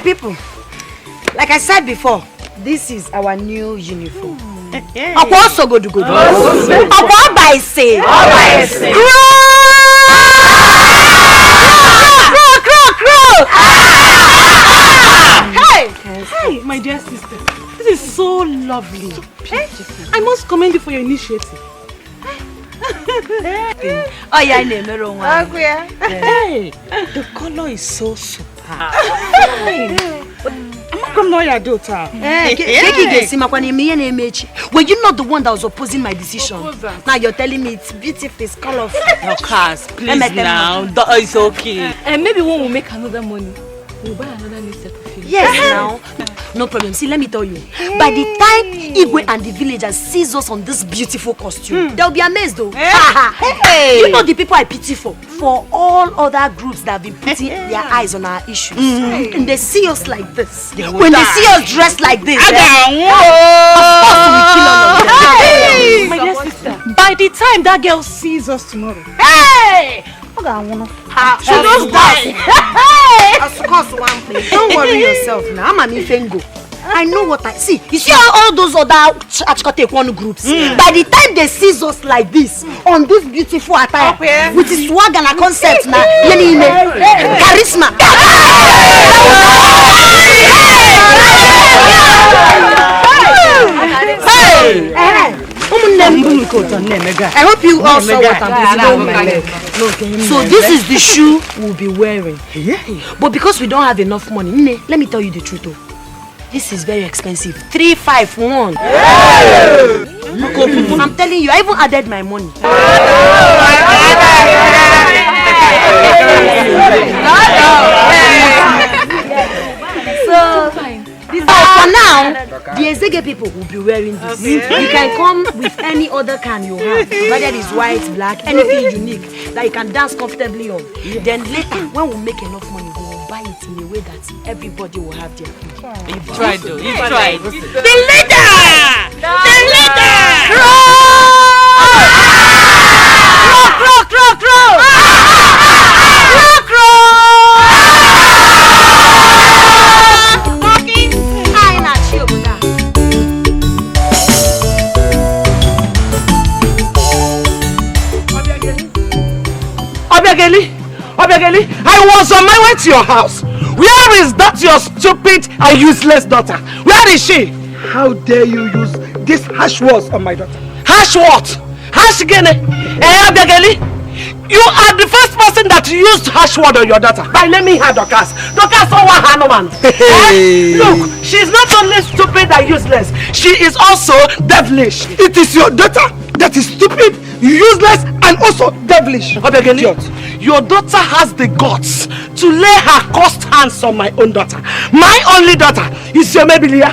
People, like I said before, this is our new uniform. Okwa so good. Okwa by say. Crow. Hey, my dear sister, this is so lovely. So beautiful. I must commend you for your initiative. Oh yeah, I know. Hey, the color is so super. Were you not the one that was opposing my decision? Now you're telling me it's beautiful, it's colorful. No, cars, please now. It's okay. And maybe when we make another money, we'll buy another new set of films. Yes, now. No problem. See, let me tell you. By the time Iyke and the villagers sees us on this beautiful costume, they'll be amazed though. You know the people I pity for all other groups that have been putting their eyes on our issues. And they see us like this. When they see us dressed like this, of course we kill all of them. My dear sister, by the time that girl sees us tomorrow, she just die. Of course, one place. Don't worry yourself now. I'm an Ifengo. I know what I see. You see all those other Achikote groups. By the time they see us like this, on this beautiful attire, with the swag and a concept now, charisma. I hope you all saw what I'm putting on my leg. So this is the shoe we'll be wearing. But because we don't have enough money, let me tell you the truth though. This is very expensive. 351. I'm telling you, I even added my money. For now, the Ezege people will be wearing this. You can come with any other can you have, whether it is white, black, anything unique that you can dance comfortably on. Then later, when we make enough money, we will buy it in a way that everybody will have their food. You've tried though. You've tried. The leader! The leader! Crow! Obiageli, was on my way to your house. Where is that your stupid and useless daughter? Where is she? How dare you use these harsh words on my daughter? Harsh what? Harsh again? You are the first person that used harsh word on your daughter by naming her Dorcas. Dorcas over Hanuman. Look, she's not only stupid and useless, she is also devilish. It is your daughter that is stupid, useless, and also devilish. Your daughter has the guts to lay her cursed hands on my own daughter. My only daughter is your Mebilia.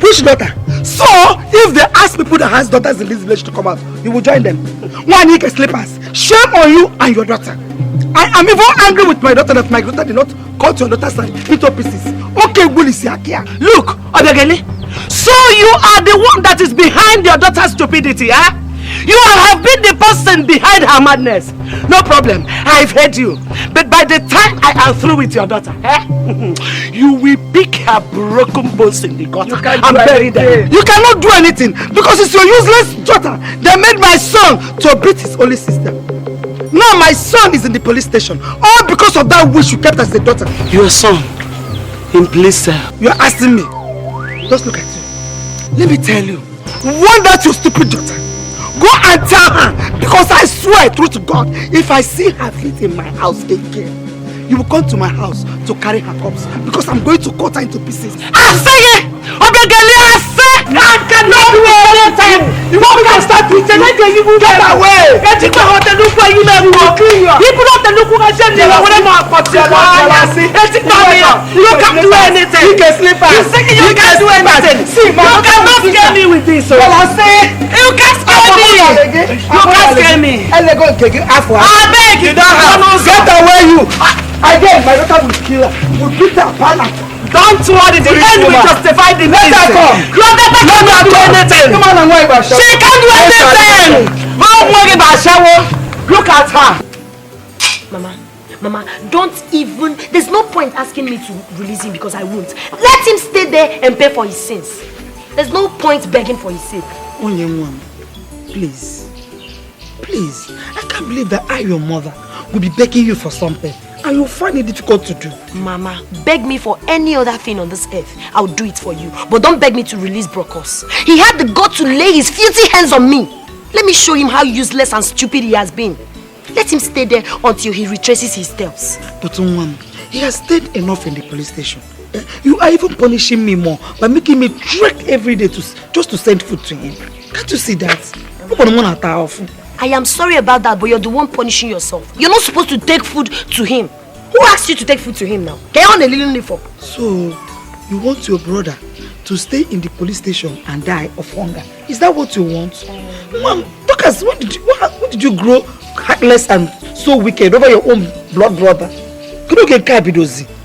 Which daughter? So, if they ask people that has daughters in this village to come out, you will join them. One Iyke slippers. Shame on you and your daughter. I am even angry with my daughter that my daughter did not cut your daughter's son into pieces. Okay, look, Obegeli, so you are the one that is behind your daughter's stupidity, eh? You have been the person behind her madness. No problem, I've heard you. But by the time I am through with your daughter, you will pick her broken bones in the gutter and bury them. You cannot do anything because it's your useless daughter that made my son to beat his only sister. Now my son is in the police station, all because of that wish you kept as a daughter. Your son in police cell? You are asking me. Just look at you. Let me tell you, warn that your stupid daughter. Go and tell her, because I swear true to God, if I see her feet in my house again, you will come to my house to carry her corpse, because I'm going to cut her into pieces. I say it! Obegeli, I say! I cannot do anything! You won't start preaching. Get away! People don't look where you know. People don't look where you know. You can't do anything. You can't do anything. You cannot scare me with this. Well, I say, you can't scare me. You can't scare me. I beg you, get away, you. Again, my daughter will kill her. Will beat her apart. Don't worry, the end will justify the means. Your daughter cannot do anything. She can't do anything. Don't worry about Shawo. Look at her. Mama, don't even. There's no point asking me to release him because I won't. Let him stay there and pay for his sins. There's no point begging for his sake. Onyemwam, please. Please. I can't believe that I, your mother, will be begging you for something. And you'll find it difficult to do. Mama, beg me for any other thing on this earth. I'll do it for you. But don't beg me to release Brokos. He had the gut to lay his filthy hands on me. Let me show him how useless and stupid he has been. Let him stay there until he retraces his steps. But Mom, he has stayed enough in the police station. You are even punishing me more by making me trek every day just to send food to him. Can't you see that? I am sorry about that, but you're the one punishing yourself. You're not supposed to take food to him. Who asked you to take food to him now? So, you want your brother to stay in the police station and die of hunger? Is that what you want? Mom, Dorcas, when did you grow heartless and so wicked over your own blood brother?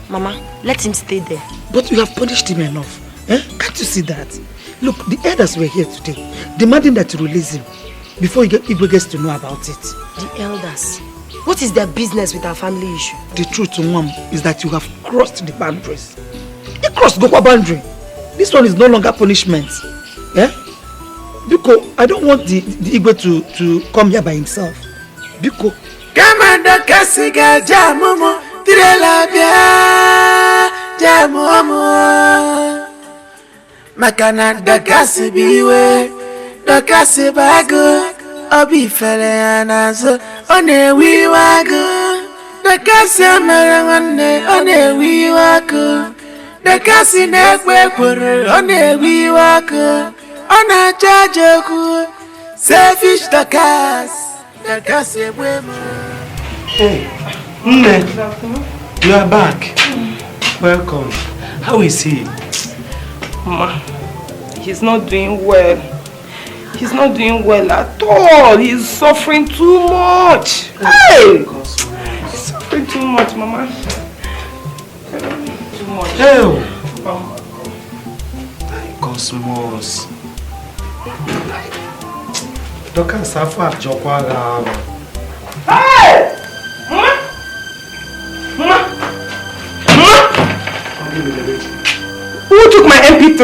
Mama, let him stay there. But you have punished him enough. Can't you see that? Look, the elders were here today, demanding that you release him before Ibu gets to know about it. The elders? What is their business with our family issue? The truth, Mom, is that you have crossed the boundaries. You crossed the boundary. This one is no longer punishment. Because I don't want the Igwe to come here by himself. Because Kamanda kasiga jamumo tirelabia jamumo makana dakasi biwe dakasi bago obi fere anazo onewi wago dakasi amarangane onewi wago dakasi nekwe kwere onewi wago ona chajoku selfish dakasi. Hey, Nne, you are back. Welcome. How is he? Mama, he's not doing well. He's not doing well at all. He's suffering too much. Hey! He's suffering too much, Mama. Too much. Hey! Cosmos. Doka safa jokwa ga. Hey! Mama! Mama! Mama! Who took my MP3?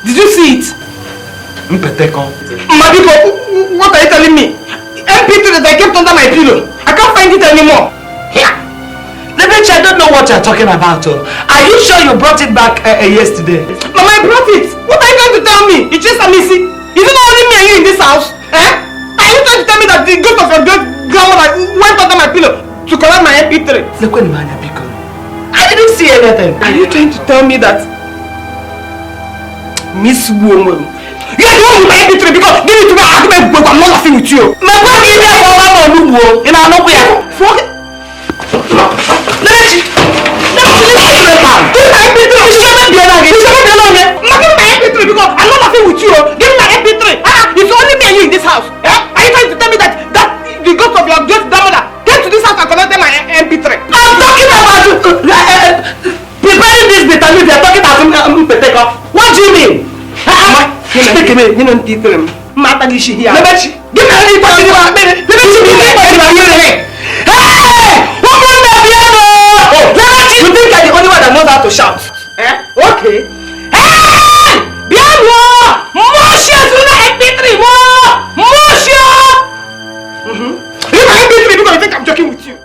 Did you see it? Mpeteko. Madiko, what are you telling me? MP3 that I kept under my pillow. I can't find it anymore. Here. Lebechi, I don't know what you're talking about. Are you sure you brought it back yesterday? Mama, I brought it. What are you trying to tell me? It's just a missy. Is it not only me and you in this house? Eh? Are you trying to tell me that the ghost of your grandmother went under my pillow to collect my MP3? I didn't see anything. Are you trying to tell me that Miss Woman, you are the one with my MP3 because give it to me, I'm not laughing with you. My God, you there for one more in our nowhere. Because I'm not laughing with you. Give me my MP3. It's only me and you in this house. Yeah? Are you trying to tell me that the ghost of your great grandmother came to this house and collected my MP3? I'm talking about preparing this bit and you're talking about what do you mean? Give me give me MP3. Matalishi here. Lebechi, give me MP3. Hey! Open the piano! Lebechi! You think I'm the only one that knows how to shout? Okay. Hey! Piano! Moshe Zuna MP3! Moshe! Give my MP3 because you think I'm joking with you.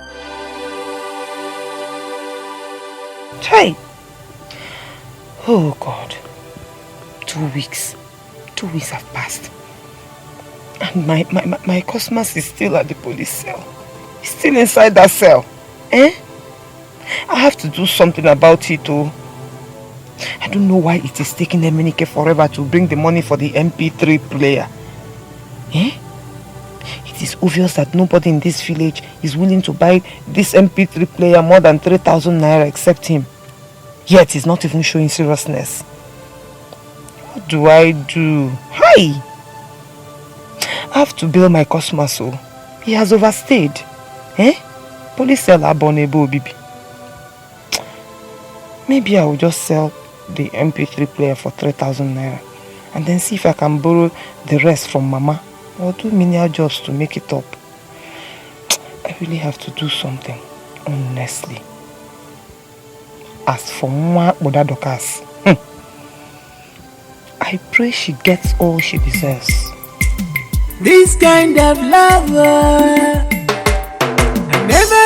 Hey. Oh God. 2 weeks. 2 weeks have passed. And my Cosmas is still at the police cell. He's still inside that cell. I have to do something about it too. I don't know why it is taking Emenike forever to bring the money for the MP3 player. It is obvious that nobody in this village is willing to buy this MP3 player more than 3,000 naira except him. Yet he's not even showing seriousness. What do I do? Hi! I have to bill my Cosmas, so he has overstayed. Police cell abonebo bibi. Maybe I will just sell the MP3 player for 3,000 naira and then see if I can borrow the rest from Mama or do menial jobs to make it up. I really have to do something, honestly. As for Mwa Dokas, I pray she gets all she deserves. This kind of lover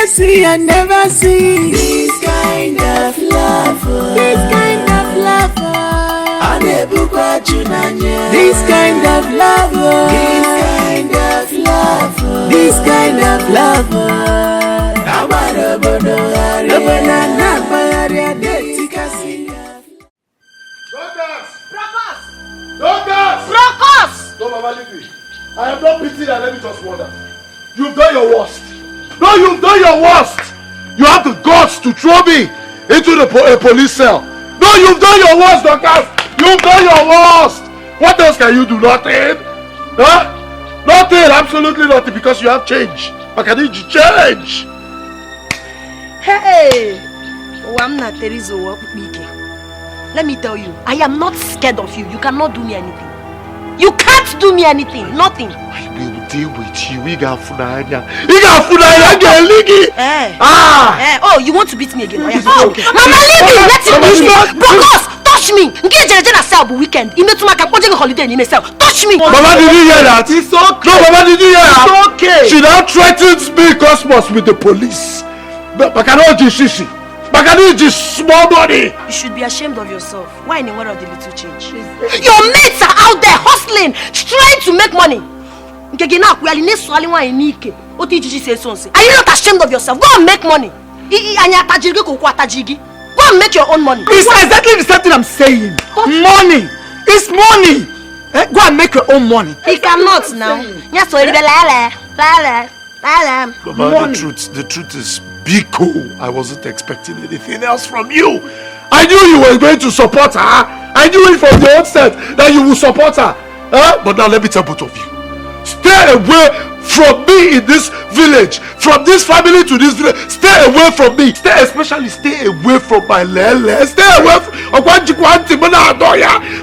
I never see this kind of lover. This kind of lover. This kind of lover. This kind of lover. No, Mama, leave me. I am not pitied and let me just wonder. You've done your worst. No, you've done your worst. You have the guts to throw me into the police cell. No, you've done your worst, Dorcas. You've done your worst. What else can you do? Nothing? Huh? Nothing, absolutely nothing, because you have change. But can you change? Hey! Let me tell you, I am not scared of you. You cannot do me anything. You can't do me anything. Nothing. We will deal with you. We got Funanya. Oh, you want to beat me again? Oh, okay. Mama, leave me. Let him beat me. Brokos, touch me. Weekend. Holiday in touch me. Mama, did you hear that? It's okay. No, Mama, did you hear that? It's okay. She now threatens me, Cosmos, with the police. But I cannot do shishi. But I need this small money. You should be ashamed of yourself. Why in the world of the little change? Your mates are out there hustling, trying to make money. Are you not ashamed of yourself? Go and make money. Go and make your own money. It's exactly the same thing I'm saying. Money. It's money. Go and make your own money. He cannot now. Mama, the truth is Biko. I wasn't expecting anything else from you. I knew you were going to support her. I knew it from the onset that you would support her. But now let me tell both of you. Stay away from me in this village. From this family to this village. Stay away from me. Stay away from my Lele. Stay away from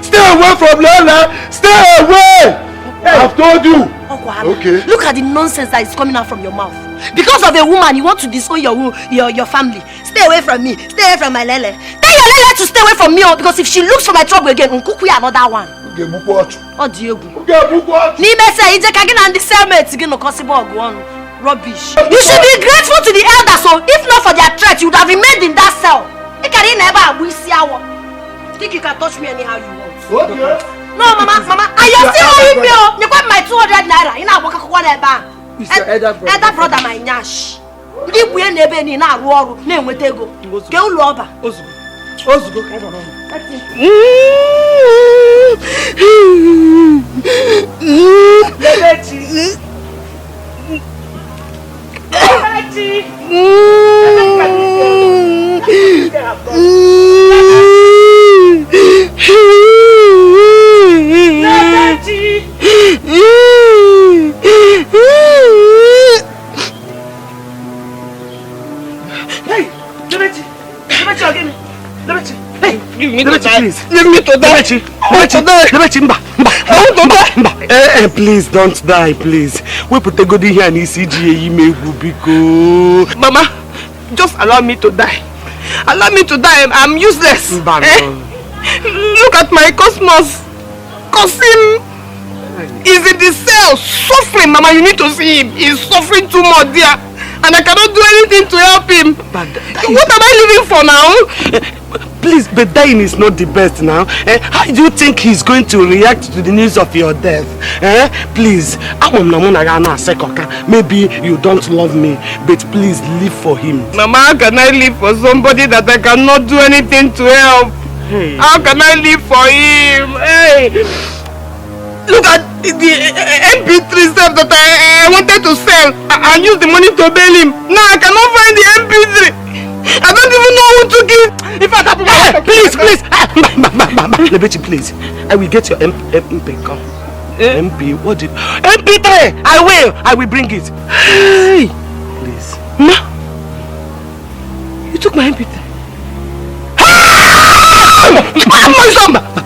Stay away from Lele. Stay away. I've told you. Okay. Look at the nonsense that is coming out from your mouth. Because of a woman, you want to disown your family. Stay away from me. Stay away from my Lele. Tell your Lele to stay away from me, because if she looks for my trouble again, another one. Oh, Diego. Rubbish. You should be grateful to the elders, so if not for their threat, you would have remained in that cell. You can never think you can touch me anyhow you want. Okay. No, Mama, I am still owing me. You got my 200 naira. You know what I want. It's your elder brother, my nyash. You can't never ni na ruoru. Ne mwetego. Ke ulu oba. Ozugo. Give me to die. Leave me to die. Please don't die, please. We put a good here and ECG Mama, just allow me to die. Allow me to die. I'm useless. Look at my Cosmos. Cousin is in the cell suffering. Mama, you need to see him. He's suffering too much there. And I cannot do anything to help him. What am I living for now? Please, but dying is not the best now. How do you think he's going to react to the news of your death? Please, maybe you don't love me, but please live for him. Mama, how can I live for somebody that I cannot do anything to help? Hey. How can I live for him? Hey, look at the MP3 stuff that I wanted to sell and use the money to bail him. Now I cannot find the MP3. I don't even know who took it. If I happen, please. Lebechi, please. I will get your MP. Come. MP, what did MP3? I will bring it. Hey, please. Ma, you took my MP3.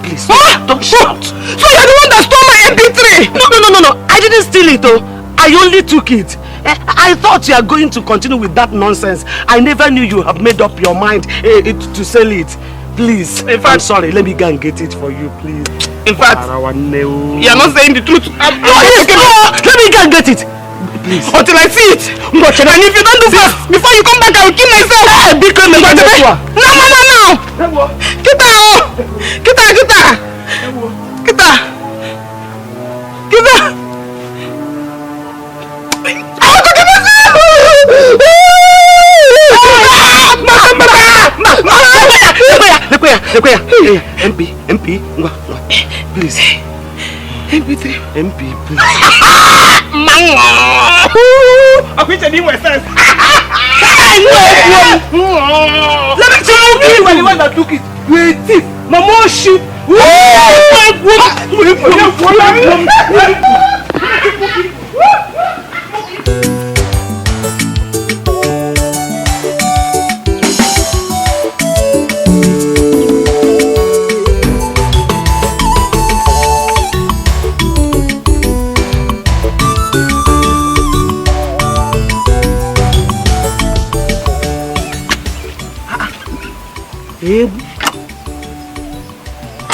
Please, don't shout. So you're the one that stole my MP3? No. I didn't steal it, though. I only took it. I thought you are going to continue with that nonsense. I never knew you have made up your mind to sell it. Please, I'm sorry. Let me go and get it for you, please. In fact, you are not saying the truth. Let me go and get it. Please. Until I see it. And if you don't do fast, before you come back, I will kill myself. No. MP, please. MP3. MP, please. I quit the new sense. Let me tell you, you are the one that took it. You are a thief. Mama, shoot.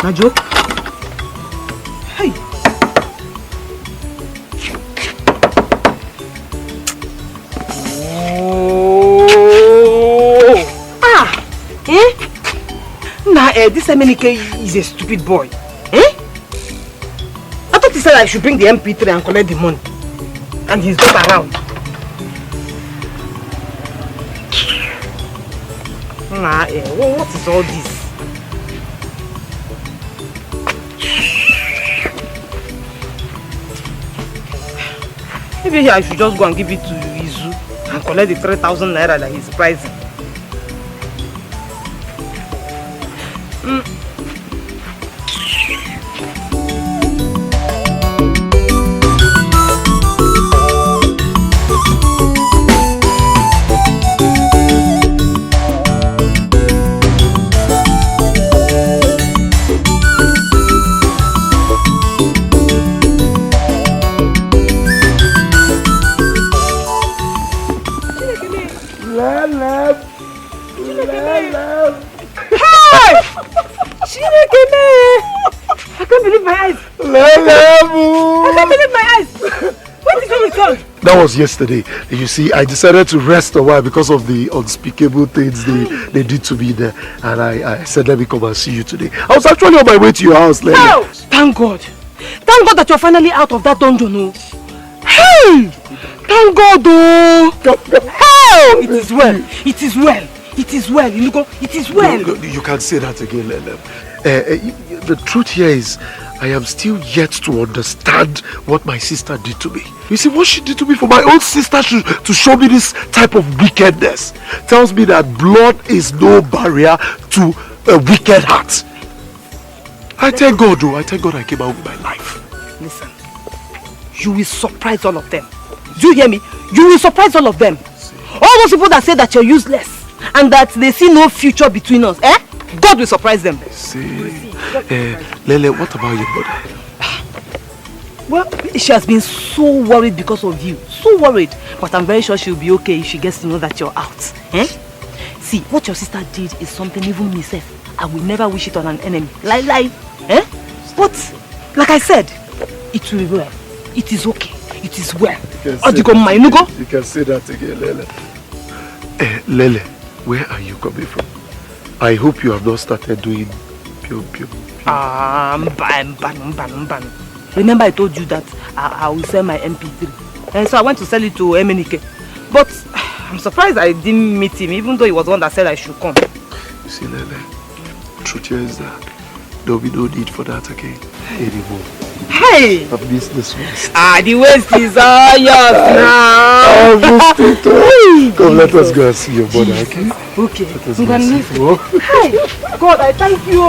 Najo? Hey! Oh! Nah, this Emenike is a stupid boy. I thought he said I should bring the MP3 and collect the money. And he's not around. Nah, what is all this? Maybe I should just go and give it to Izu and collect the 3,000 naira that he's pricing. That was yesterday. You see, I decided to rest a while because of the unspeakable things they did to me there. And I said, let me come and see you today. I was actually on my way to your house, Lele. Oh, thank God. Thank God that you're finally out of that dungeon. Oh. Hey! Thank God, oh! Hey! It is well. It is well. It is well. It is well. No, you can't say that again, Lele. The truth here is, I am still yet to understand what my sister did to me. You see, what she did to me for my own sister to show me this type of wickedness tells me that blood is no barrier to a wicked heart. I thank God, though. I thank God I came out with my life. Listen, you will surprise all of them. Do you hear me? You will surprise all of them. All those people that say that you're useless and that they see no future between us, God will surprise them. See, Lele, what about your mother? Well, she has been so worried because of you. So worried. But I'm very sure she'll be okay if she gets to know that you're out. See, what your sister did is something even myself, I will never wish it on an enemy. Lie. But, like I said, it will be well. It is okay. It is well. You can say that again, Lele. Lele, where are you coming from? I hope you have not started doing pew. Remember I told you that I will sell my MP3. And so I went to sell it to MNK. But I'm surprised I didn't meet him, even though he was the one that said I should come. You see, Lele, truth here is that there will be no need for that again anymore. Hey! I've missed this one. The waste is all yours now. I've missed it all. Come, let us go and see your mother, okay? Okay. Let us go and see you. Hey! God, I thank you.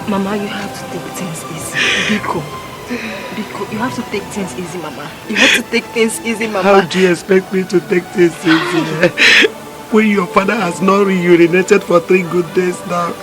Mama, you have to take things easy. Biko, you have to take things easy, Mama. You have to take things easy, Mama. How do you expect me to take things easy? When your father has not urinated for 3 good days now.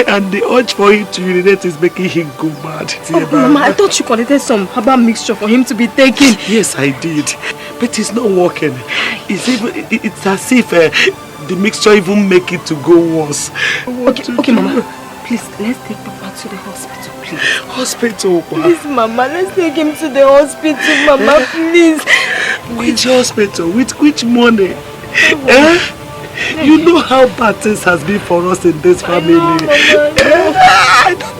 And the urge for him to urinate is making him go mad. Mama, I thought you collected some herbal mixture for him to be taking. Yes, I did. But it's not working. It's as if the mixture even make it to go worse. Okay, Mama. Please, let's take Papa to the hospital, please. Hospital? Please, Mama, let's take him to the hospital, Mama, please. Which hospital? With which money? You know how bad things has been for us in this family. I don't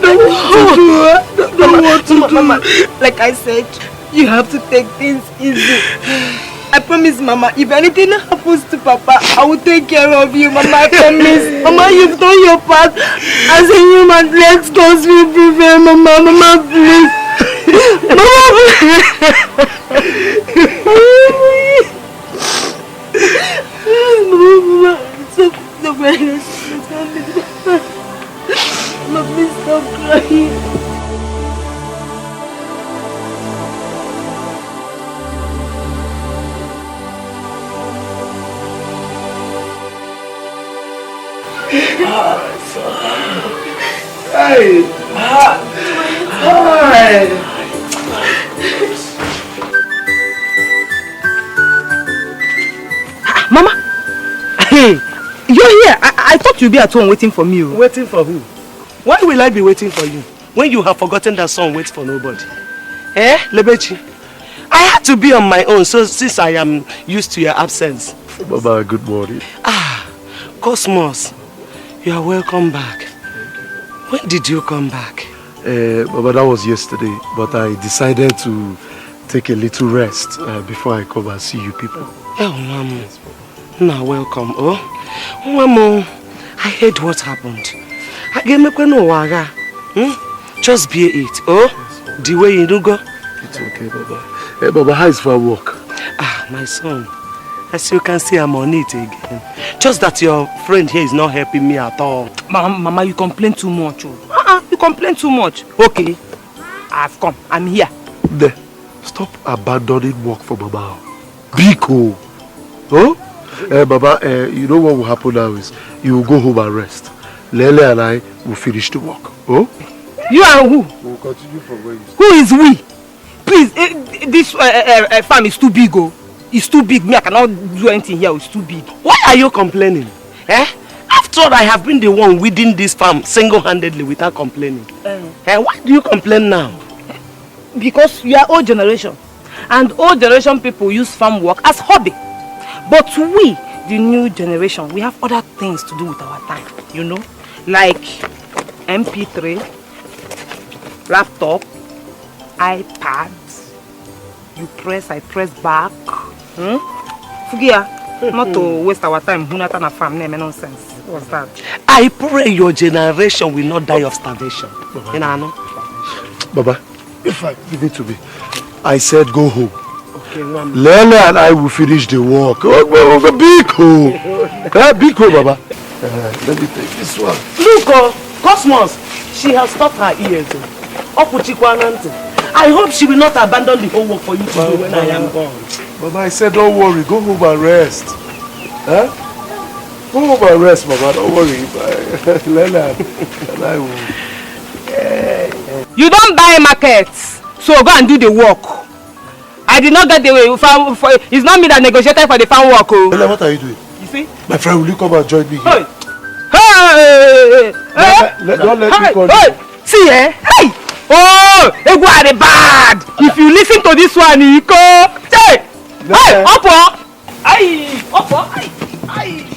know what to do. Mama, like I said, you have to take things easy. I promise, Mama, if anything happens to Papa, I will take care of you, Mama, I promise. Mama, you've done your part. As a human, let's go sweet prevail, Mama, please. Mama, please. Mama, stop crying. Mama, please stop crying. Hey! Hi! Mama! Hey! You're here! I thought you'd be at home waiting for me. Waiting for who? Why will I be waiting for you when you have forgotten that song waits for nobody? Eh, Lebechi? I had to be on my own since I am used to your absence. Baba, good morning. Ah, Cosmos, you are welcome back. When did you come back? Baba, that was yesterday, but I decided to take a little rest before I come and see you people. Oh, Mama. Now, welcome. Oh, Mama, I heard what happened. Just be it. Oh, the way you do go. It's okay, Baba. Hey, Baba, how is for work? Ah, my son. As you can see, I'm on it again. Just that your friend here is not helping me at all. Mama, you complain too much. Oh. You complain too much. Okay, I've come. I'm here. There. Stop abandoning work for Baba. Biko. Oh? Baba, you know what will happen now is you will go home and rest. Lele and I will finish the work. Oh? You and who? We'll continue from where you start. Who is we? Please, this farm is too big. Oh. It's too big. Me, I cannot do anything here. It's too big. Why are you complaining? Eh? After all, I have been the one weeding this farm single-handedly without complaining. Why do you complain now? Because you are old generation. And old generation people use farm work as hobby. But we, the new generation, we have other things to do with our time. You know? Like MP3, laptop, iPads. You press, I press back. Fugia, not to waste our time. Farm name nonsense. What's that? I pray your generation will not die of starvation. Baba, if I give it to me, I said go home. Okay, Mama. Lele and I will finish the work. Biko. Biko, Baba. Let me take this one. Look, Cosmos, she has stopped her ears. I hope she will not abandon the whole work for you to do when I am gone. Baba, I said don't worry, go home and rest. Huh? Go home and rest, Baba, don't worry. Lele and I will. You don't buy markets, so go and do the work. I did not get the way. It's not me that negotiated for the farm work. Lele, what are you doing? You see? My friend, will you come and join me here? Hey! Don't let me call you. See, eh? Hey! Oh, they go at the bad. If you listen to this one, Iyke. Hey! Hey! Up! Ay! Up! Ay!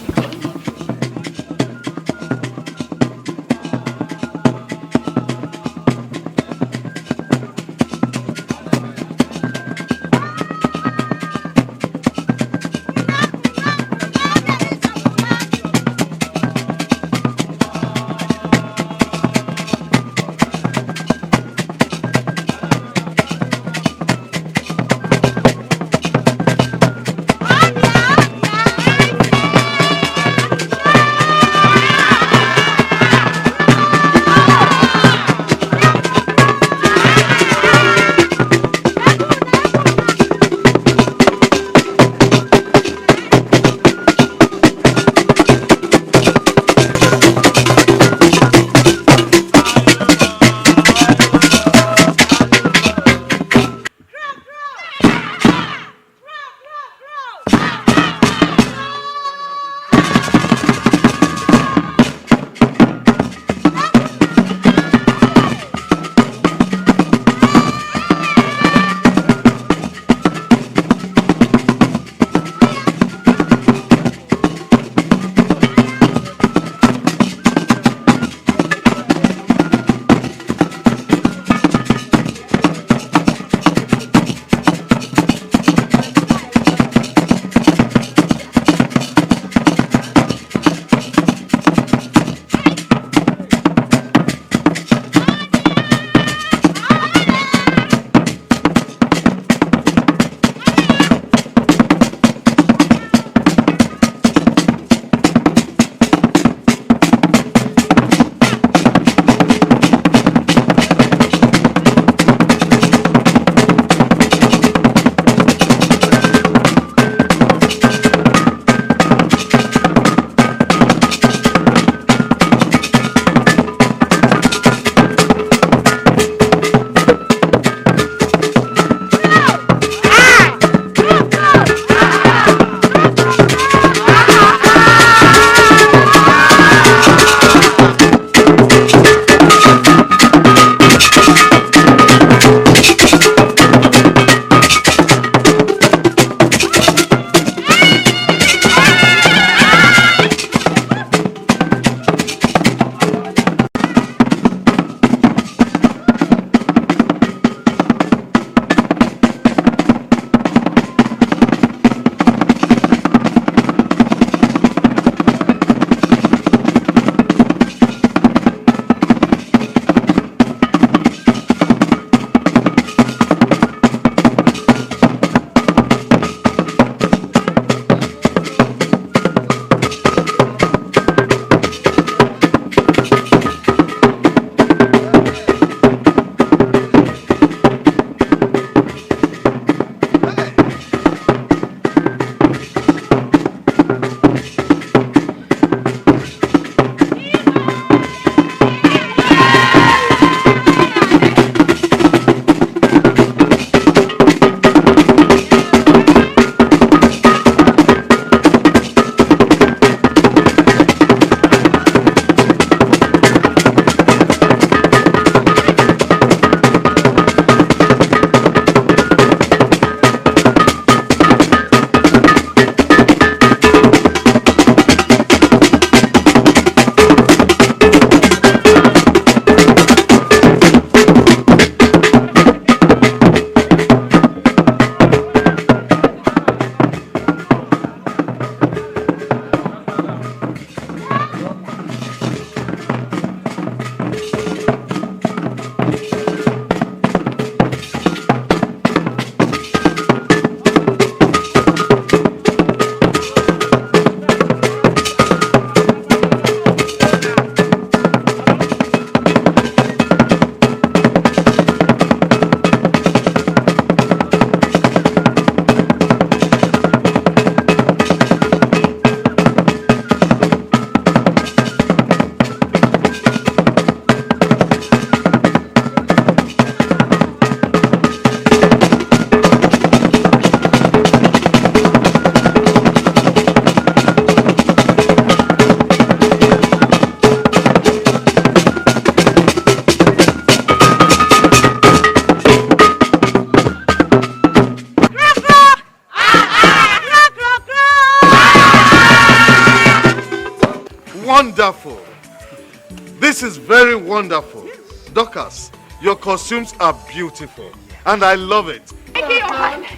wonderful. Dorcas, your costumes are beautiful. And I love it. Thank you, Your Highness.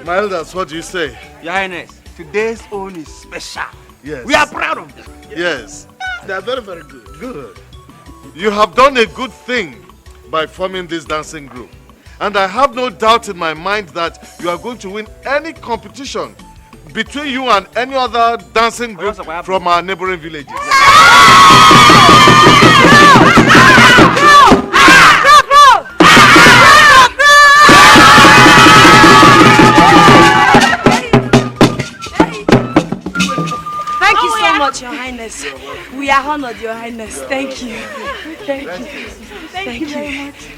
My elders, what do you say? Your Highness, today's own is special. Yes. We are proud of them. Yes. They are very, very good. Good. You have done a good thing by forming this dancing group. And I have no doubt in my mind that you are going to win any competition between you and any other dancing group from our neighboring villages. Thank you so much, Your Highness. We are honored, Your Highness. Thank you. Thank you. Thank you very much.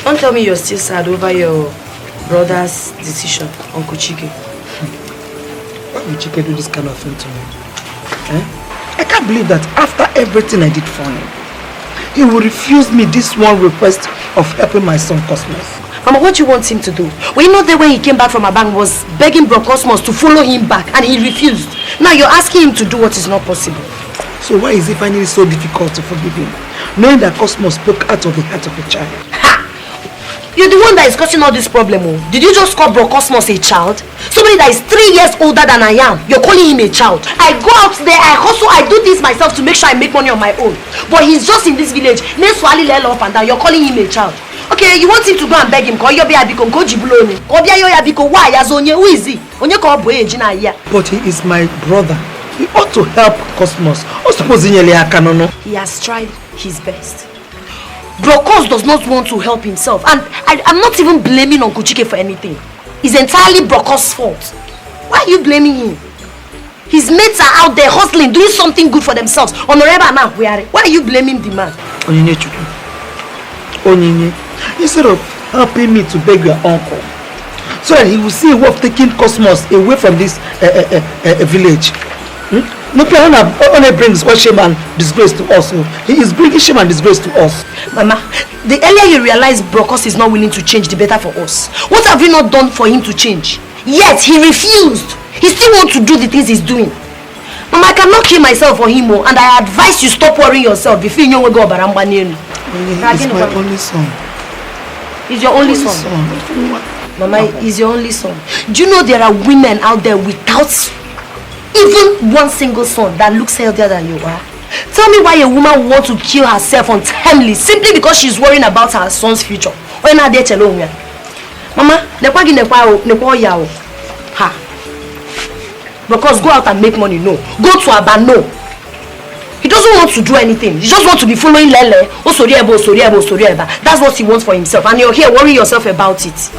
Don't tell me you're still sad over your brother's decision, Uncle Chike. Why would Chike do this kind of thing to me? I can't believe that after everything I did for him, he will refuse me this one request of helping my son Cosmos. Mama, what do you want him to do? Were you not there when he came back from a bank was begging Bro Cosmos to follow him back and he refused? Now you're asking him to do what is not possible. So why is it finally so difficult to forgive him? Knowing that Cosmos spoke out of the heart of a child. Ha! You're the one that is causing all this problem. Oh. Did you just call Bro Cosmos a child? Somebody that is 3 years older than I am. You're calling him a child. I go out there, I hustle, I do this myself to make sure I make money on my own. But he's just in this village. Up and down. You're calling him a child. Okay, you want him to go and beg him? Who is he? But he is my brother. He ought to help Cosmos. He has tried his best. Bro Cos does not want to help himself. And I'm not even blaming Uncle Chike for anything. It's entirely Bro Cos' fault. Why are you blaming him? His mates are out there hustling, doing something good for themselves. Why are you blaming the man? Onyinye, instead of helping me to beg your uncle, so that he will see a way of taking Cosmos away from this village. No only brings shame and disgrace to us. He is bringing shame and disgrace to us. Mama, the earlier you realize Bro Cos is not willing to change, the better for us. What have you not done for him to change? Yet he refused. He still wants to do the things he's doing. Mama, I cannot kill myself for him, and I advise you stop worrying yourself before you go baramba. He's my only son. He's your only son. Mama, he's your only son. Do you know there are women out there without even one single son that looks healthier than you are? Tell me why a woman would want to kill herself untimely simply because she's worrying about her son's future. Mama, because go out and make money, no. Go to Aba, no. He doesn't want to do anything. He just wants to be following Lele. That's what he wants for himself. And you're here worrying yourself about it.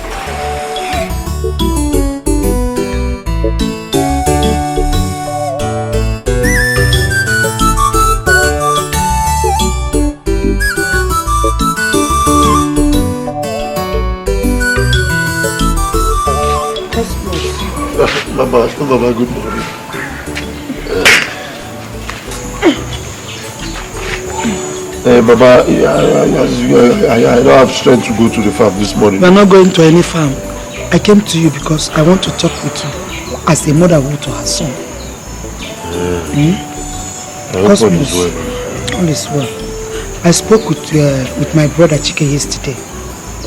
Baba, good morning. Baba, I don't have strength to go to the farm this morning. We are not going to any farm. I came to you because I want to talk with you as a mother would to her son. Cosmos, all is well. I spoke with my brother Chike yesterday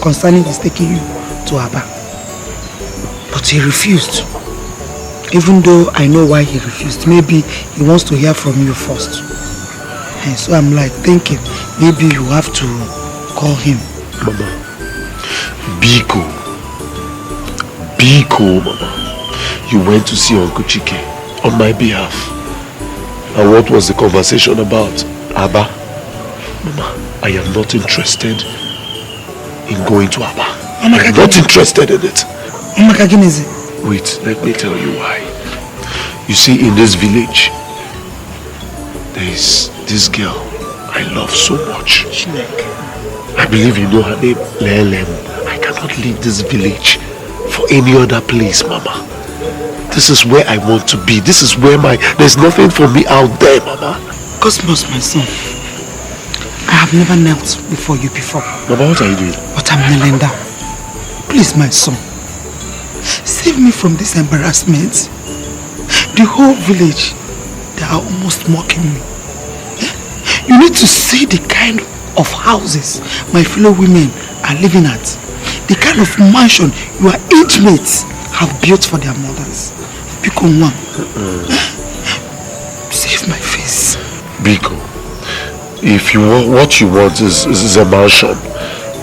concerning his taking you to Aba. But he refused. Even though I know why he refused. Maybe he wants to hear from you first. And so I'm like thinking, maybe you have to call him. Mama, Biko, Mama. You went to see Uncle Chike on my behalf. And what was the conversation about? Abba? Mama, I am not interested in going to Abba. I'm not interested in it. Wait, let me tell you why. You see, in this village, there is this girl I love so much. I believe you know her name, Lelem. I cannot leave this village for any other place, Mama. This is where I want to be. This is where there's nothing for me out there, Mama. Cosmos, my son, I have never knelt before you before. Mama, what are you doing? But I'm kneeling down. Please, my son, save me from this embarrassment. The whole village, they are almost mocking me. You need to see the kind of houses my fellow women are living at. The kind of mansion your age mates have built for their mothers. Biko one. Save my face. Biko, if you want, what you want is a mansion.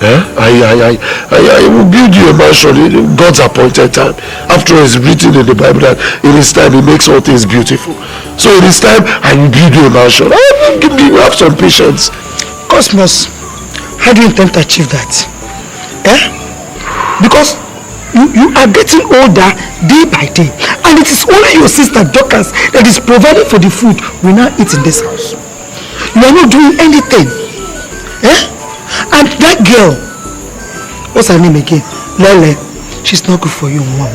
I will build you a mansion in God's appointed time. After all, it's written in the Bible that in His time He makes all things beautiful. So in His time, I will build you a mansion. Give me, have some patience. Cosmos, how do you intend to achieve that? Because you are getting older day by day, and it is only your sister Dorcas that is providing for the food we now eat in this house. You are not doing anything. And that girl, what's her name again? Lele, she's not good for you, Mom.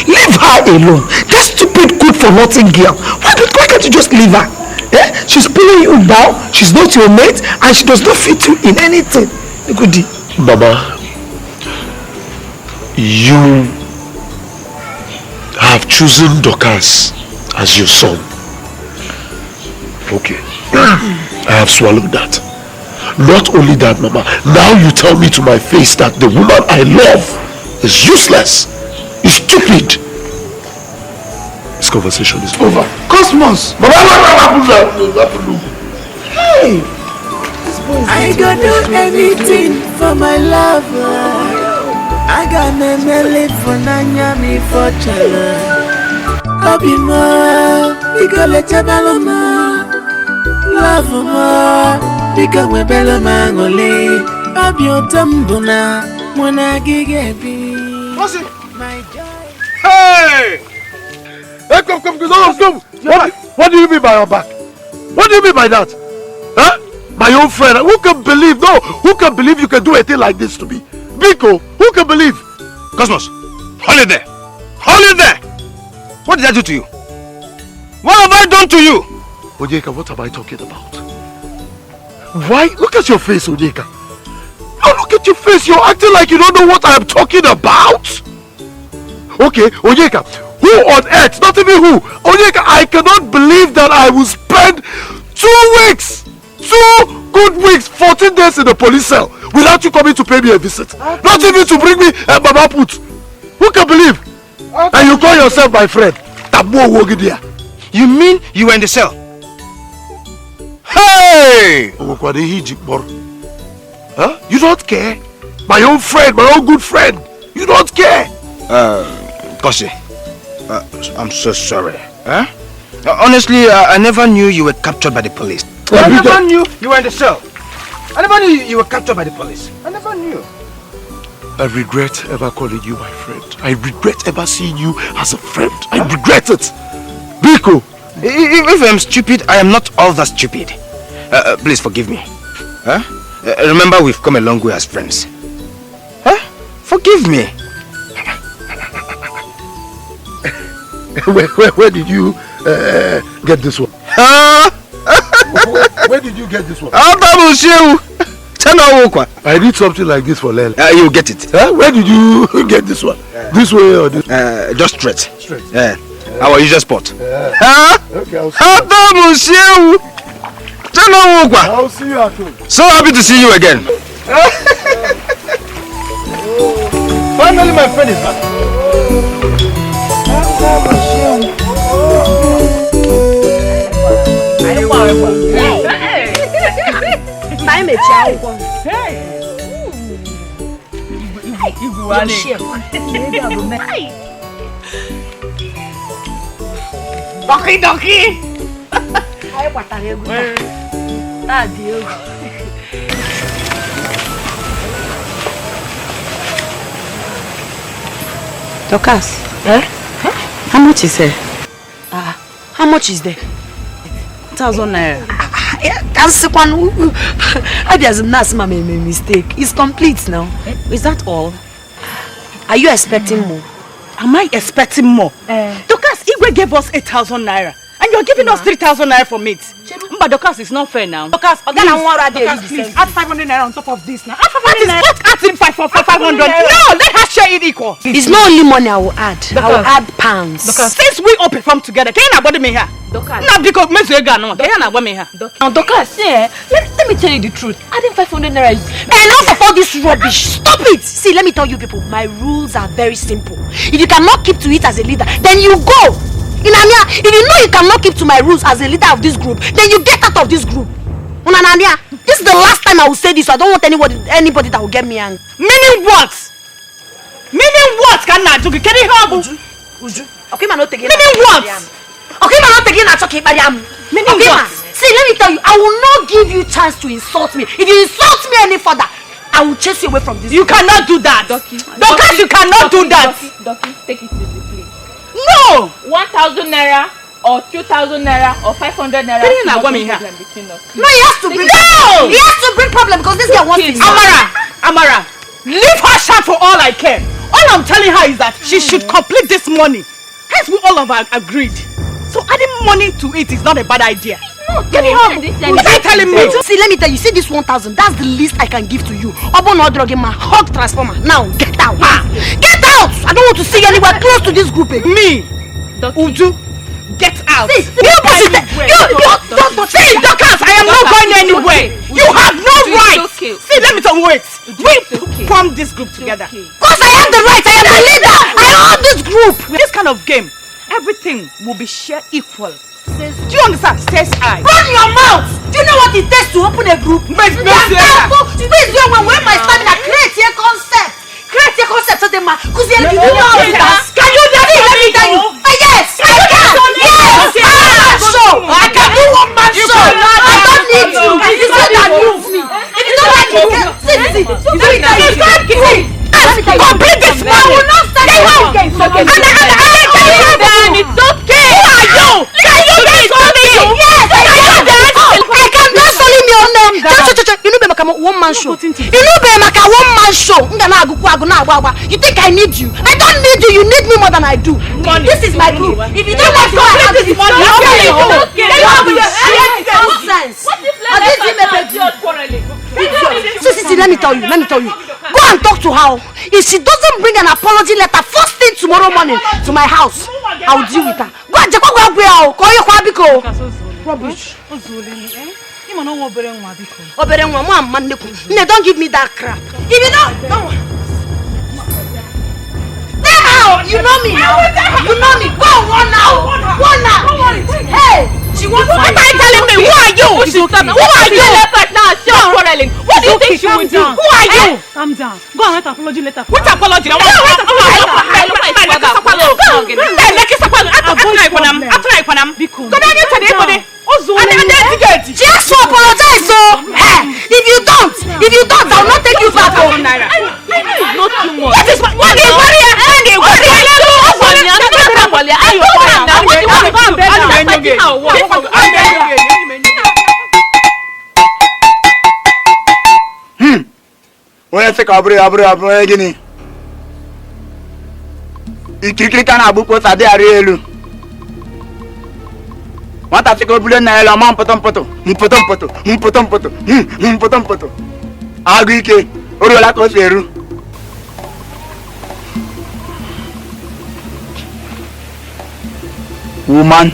Leave her alone. That stupid good for nothing girl. Why can't you just leave her? She's pulling you down, she's not your mate, and she does not fit you in anything. Goody. Mama, you have chosen Dorcas as your son. Okay. I have swallowed that. Not only that, Mama, now you tell me to my face that the woman I love is useless, is stupid. This conversation is over. Cosmos! Hey! I gonna do anything for my lover. I gonna live for Nanyami for Chala. Obima, Bigole Chabaloma, love more. Because we're better mangoli, Abio Tambuna, Monagigi. My joy. Hey! Hey, come. What do you mean by your back? What do you mean by that? Huh? My own friend, who can believe? No, who can believe you can do a thing like this to me? Biko, who can believe? Cosmos, hold it there. Hold it there. What did I do to you? What have I done to you? Onyeka, what am I talking about? Why? Look at your face, Onyeka. Oh, look at your face. You're acting like you don't know what I'm talking about. Okay, Onyeka, who on earth? Not even who. Onyeka, I cannot believe that I will spend 2 weeks, 2 good weeks, 14 days in the police cell without you coming to pay me a visit. Not even to bring me a Baba Put. Who can believe? And you call yourself my friend. You mean you were in the cell? Hey! Huh? You don't care? My own friend, my own good friend. You don't care? Kosi, I'm so sorry. Huh? Honestly, I never knew you were captured by the police. I never knew you were in the cell. I never knew you were captured by the police. I never knew. I regret ever calling you my friend. I regret ever seeing you as a friend. I regret it. Biko! If I'm stupid, I am not all that stupid. Please forgive me. Huh? Remember, we've come a long way as friends. Huh? Forgive me. Where did you get this one? Where did you get this one? I need something like this for Lele. You'll get it. Huh? Where did you get this one? This way or this way? Just straight. Straight. Our usual spot. Okay, I'll see you at home. So happy to see you again. Finally, my friend is back. Donkey. Dorcas. Eh? How much is there? How much is there? 1,000 naira. That's one. I just not my mistake. It's complete now. Is that all? Are you expecting more? Am I expecting more? Dorcas, Iyke gave us 8,000 naira. And you're giving us 3,000 naira for meat. But Dorcas, it's not fair now. Dorcas, please, add 500 naira on top of this now. Add 500 naira. Not adding 500. No, let her share it equal. It's not only money I will add. I will add pounds. Dorcas, since we all perform together, can you not bother me here? Dorcas. No, because me say no. Can you not bother me here? Now, Dorcas, let me tell you the truth. Adding 500 naira is... Enough of all this rubbish. Stop it. See, let me tell you people, my rules are very simple. If you cannot keep to it as a leader, then you go. Inania, if you know you cannot keep to my rules as a leader of this group, then you get out of this group. Unanania, this is the last time I will say this, so I don't want anybody that will get me angry. Meaning what? Meaning what? Can you help? Okay, man, not taking. Meaning what? Okay, man, not taking a chocolate. Meaning what? See, let me tell you, I will not give you chance to insult me. If you insult me any further, I will chase you away from this. You cannot do that. Dorcas, you cannot do that. Doki, take it easy, please. No! 1,000 naira or 2,000 naira or 500 naira. Can you not want me here? No, he has to bring. No! He has to bring problem because this guy wants to. Amara, leave her shot for all I care. All I'm telling her is that she should complete this money. Hence, we all of us agreed. So adding money to it is not a bad idea. Can you help? What are you telling me? See, let me tell you. See this 1,000. That's the least I can give to you. Obo no drug my hug transformer. Now get out. Get out! I don't want to see you anywhere close to this group. Me, Uju, get out. See, See, Dorcas, I am not going anywhere. You have no right. See, let me tell you. Wait. We formed this group together. Because I have the right. I am the leader. I own this group. This kind of game, everything will be shared equal. Do you understand? Says I. Run your mouth! Do you know what it takes to open a group? Please, when my stamina create a concept. Create a concept so they can you know how it is. Can you let me tell you? Yes, I can. Yes, I can do one man show. I don't need you. It's not that moves me. If you don't like it, see. Complete this money. I will not stand again. It's okay. It's okay. Who are you? Can you dance for me? Yes, I can dance. I can dance only me on them. You know, Bemaka one man show. You know, Bemaka one man show. You think I need you? I don't need you. You need me more than I do. This is my group. If you don't want to go, I have this money. Nonsense. See, let me tell you. Go and talk to her. If she doesn't bring an apology letter first thing tomorrow morning to my house, I'll deal with her. Go and check out. Call your Kwabiko. Rubbish. Don't give me that crap. If you don't. You know me now. You know me. Go on now. Hey, she wants. What are you telling me? Who are you? Who are you? What do you think she will do? Who are you? Calm down. Go and write an apology letter. What apology? She has to apologize, so if you don't, I'll not take you back home. Not too much. What is what is Onye sị ka abụrụ gịnị? Ikirikiri ka na-agbụkwa ose adịghị arị elu. Nwata sị ka o bulie nna ya elu ọma mpụtụ. Agụ ike, o ruola ka o si eru. Woman,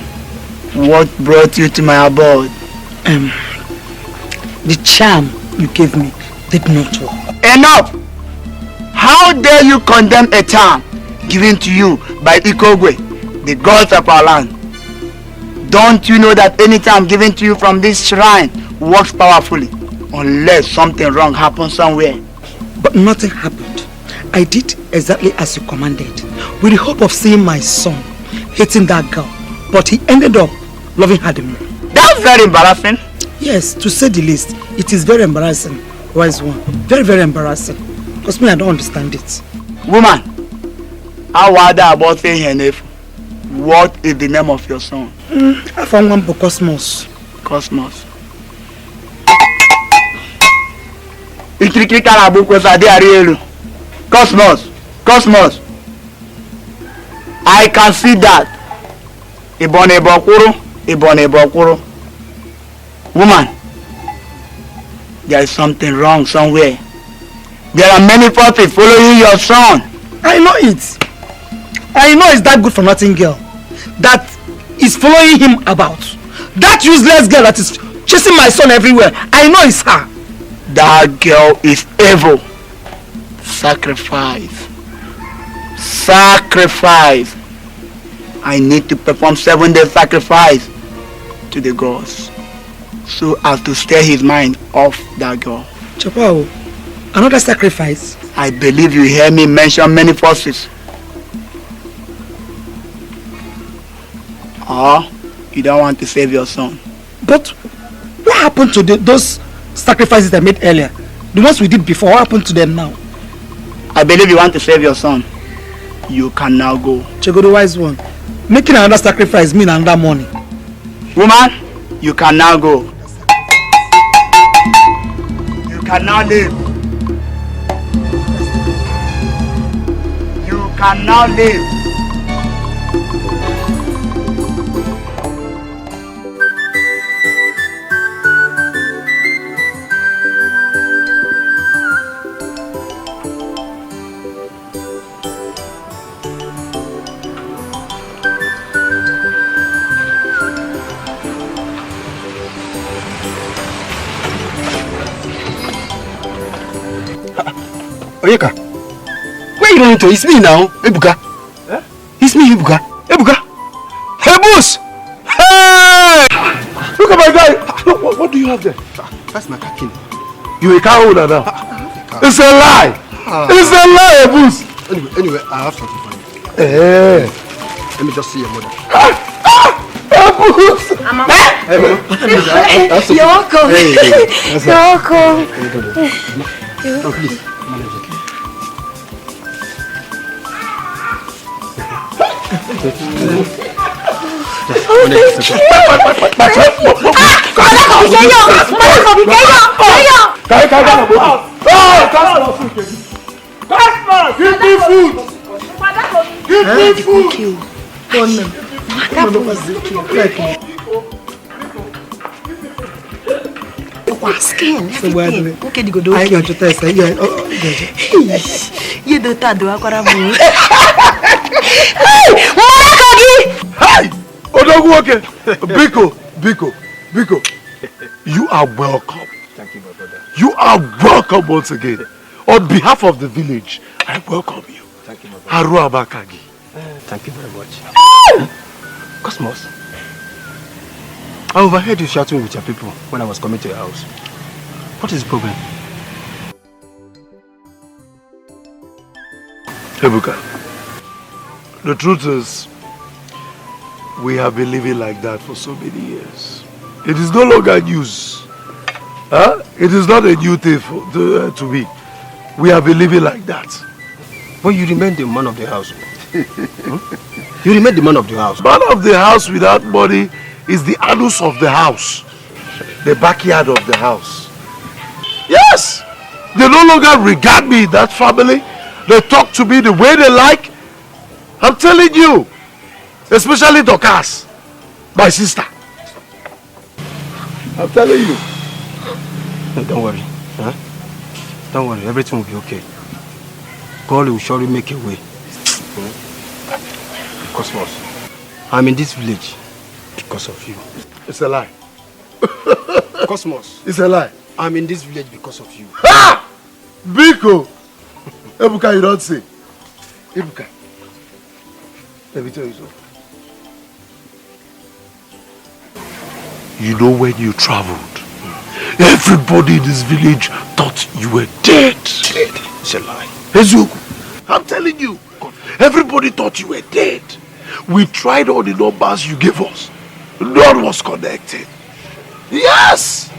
what brought you to my abode? The charm you gave me did not work. Enough! How dare you condemn a charm given to you by Iyke, the gods of our land? Don't you know that any charm given to you from this shrine works powerfully? unless something wrong happens somewhere. But nothing happened. I did exactly as you commanded, with the hope of seeing my son hating that girl. But he ended up loving her the more. That's very embarrassing. Yes, to say the least, it is very embarrassing, wise one. Very, very embarrassing. Because me, I don't understand it. Woman, how are they about saying her name? What is the name of your son? I found one for Cosmos. Cosmos. Cosmos. Cosmos. I can see that. Woman, there is something wrong somewhere. There are many forces following your son. I know it. I know it's that good for nothing girl that is following him about. That useless girl that is chasing my son everywhere. I know it's her. That girl is evil. Sacrifice. Sacrifice. I need to perform 7-day sacrifice to the gods so as to steer his mind off that girl. Chapao, another sacrifice? I believe you hear me mention many forces. Or you don't want to save your son. But what happened to those sacrifices I made earlier? The ones we did before, what happened to them now? I believe you want to save your son. You can now go. Chego the wise one. Making another sacrifice mean another money. Woman, you can now go. You can now leave. You can now leave. Iyke, where you going to? It's me now, Ebuka. Eh? It's me, Ebuka. Ebuka. Hey, boss! Hey! Look at my guy. What do you have there? That's my car key. You a car owner now? It's a lie. It's a lie, boss. Anyway, I have something for you. Hey. Let me just see your mother. You're welcome. You're welcome. Oh, please. Give me food. Give me food. Skin, everything. Okay, you go do it. You do that, do I? Hey! Nwokoye! Biko. You are welcome. Thank you, my brother. You are welcome once again. On behalf of the village, I welcome you. Thank you, my brother. Thank you very much. Cosmos, I overheard you shouting with your people when I was coming to your house. What is the problem? Ebuka, the truth is, we have been living like that for so many years. It is no longer news. Huh? It is not a new thing to me. We have been living like that. But you remain the man of the house. You remain the man of the house. Man of the house without money is the anus of the house. The backyard of the house. Yes! They no longer regard me in that family. They talk to me the way they like. I'm telling you. Especially Dorcas, my sister. I'm telling you. No, don't worry. Huh? Don't worry, everything will be okay. God will surely make a way. Cosmos, I'm in this village because of you. It's a lie. Cosmos, it's a lie. I'm in this village because of you. Ha! Biko! Ebuka, you don't say. Ebuka, let me tell you something. You know when you traveled, Everybody in this village thought you were dead. Dead? It's a lie. Ezuku, I'm telling you, everybody thought you were dead. We tried all the numbers you gave us. None was connected. Yes!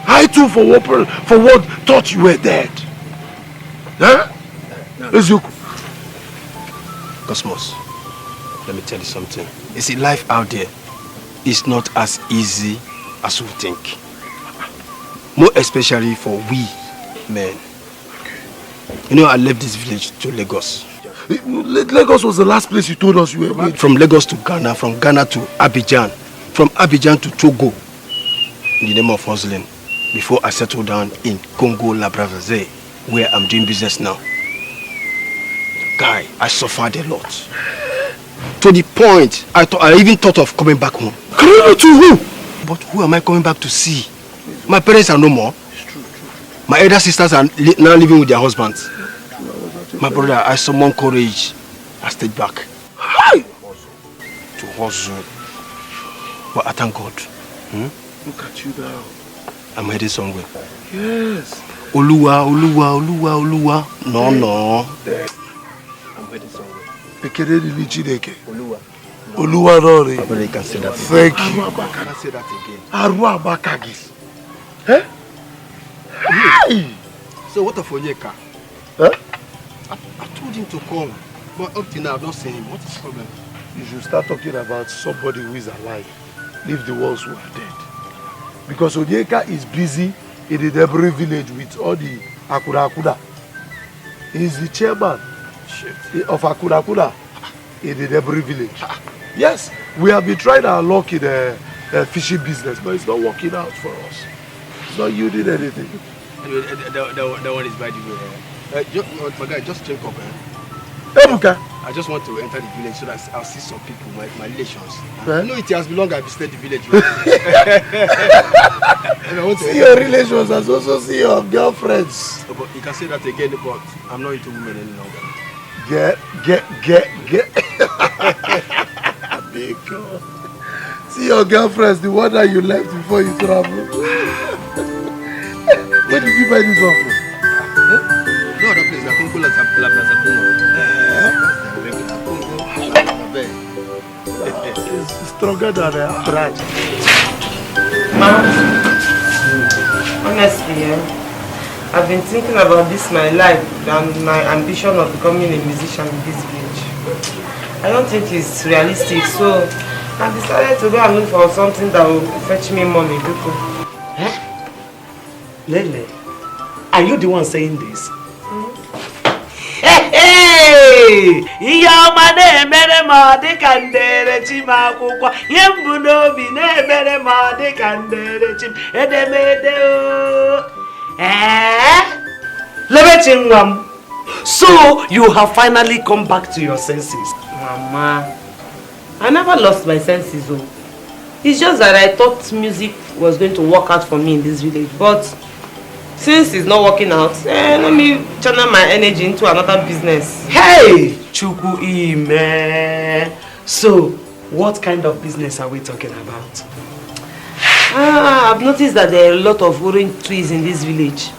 I too, for what thought you were dead. Huh? Ezuku. Cosmos, let me tell you something. You see, life out there is not as easy as we think. More especially for we men. You know, I left this village to Lagos. Lagos was the last place you told us you were. From Lagos to Ghana, from Ghana to Abidjan, from Abidjan to Togo, in the name of hustling, before I settled down in Congo, Brazzaville, where I'm doing business now. Guy, I suffered a lot. To the point, I even thought of coming back home. Coming to who? But who am I coming back to see? My parents are no more. My elder sisters are now living with their husbands. My brother, I summoned courage. I stayed back. Hi! To hustle. But I thank God. Look at you now. I'm heading somewhere. Yes. Oluwa. No. I'm heading somewhere. Oluwa Nori. My brother, you can say that again. Thank you. I can say that again. Aruabakagis. Eh? Hey! So what of Onyeka? Huh? I told him to come, but up till now I've not seen him. What is the problem? You should start talking about somebody who is alive. Leave the ones who are dead. Because Onyeka is busy in the Debris village with all the Akura. He's the chairman of Akura in the Debris village. Yes, we have been trying our luck in the fishing business, but it's not working out for us. It's not yielding anything. Anyway, that one is by the way. My guy, just check up. Ebuka. I just want to enter the village so that I'll see some people, my relations. Huh? I know it has been long I visited the village. See your relations and also see your girlfriends. But you can say that again, but I'm not into women any longer. Get. Big God. See your girlfriends, the one that you left before you travel. Where did you buy this one from? No other place. I can't call it It's stronger than a brand. Mom, honestly, I've been thinking about this my life and my ambition of becoming a musician in this village. I don't think it's realistic, so I decided to go and look for something that will fetch me money. Eh? Lele, are you the one saying this? Hey! Iyoma na-emere ma dịka ndere chim akwụkwọ ihe mbụ n'obi na-emere ma dịka ndere chim edemede o. Lebechi nwa m. So you have finally come back to your senses. Mama, I never lost my senses. Oh. It's just that I thought music was going to work out for me in this village, but since it's not working out, let me channel my energy into another business. Hey! Chukwu ime. So, what kind of business are we talking about? I've noticed that there are a lot of orange trees in this village,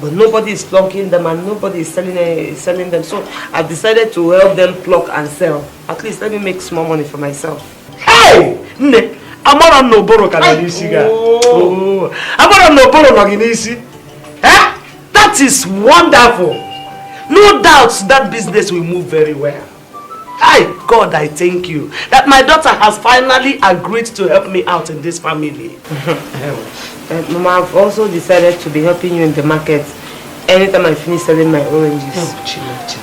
but nobody is plucking them and nobody is selling them. So I've decided to help them pluck and sell. At least let me make small money for myself. Hey! Nne, amara no boro kanisi ga. Oh, amara no boro maginisi. That is wonderful. No doubt that business will move very well. God, I thank you that my daughter has finally agreed to help me out in this family. Mama, I've also decided to be helping you in the market anytime I finish selling my oranges.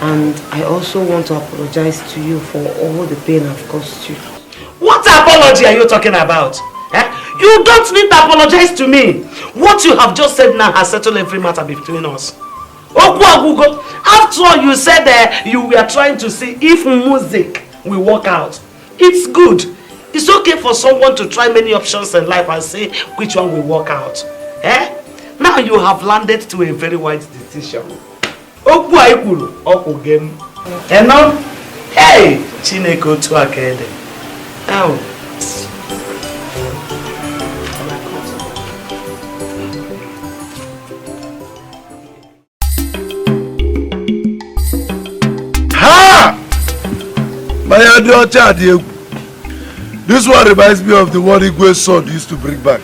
And I also want to apologize to you for all the pain I've caused you. What apology are you talking about? You don't need to apologize to me. What you have just said now has settled every matter between us. After all, you said you were trying to see if music will work out. It's good. It's okay for someone to try many options in life and say which one will work out. Now you have landed to a very wise decision. Hey, Chineke to akede. This one reminds me of the one Iyke's son used to bring back.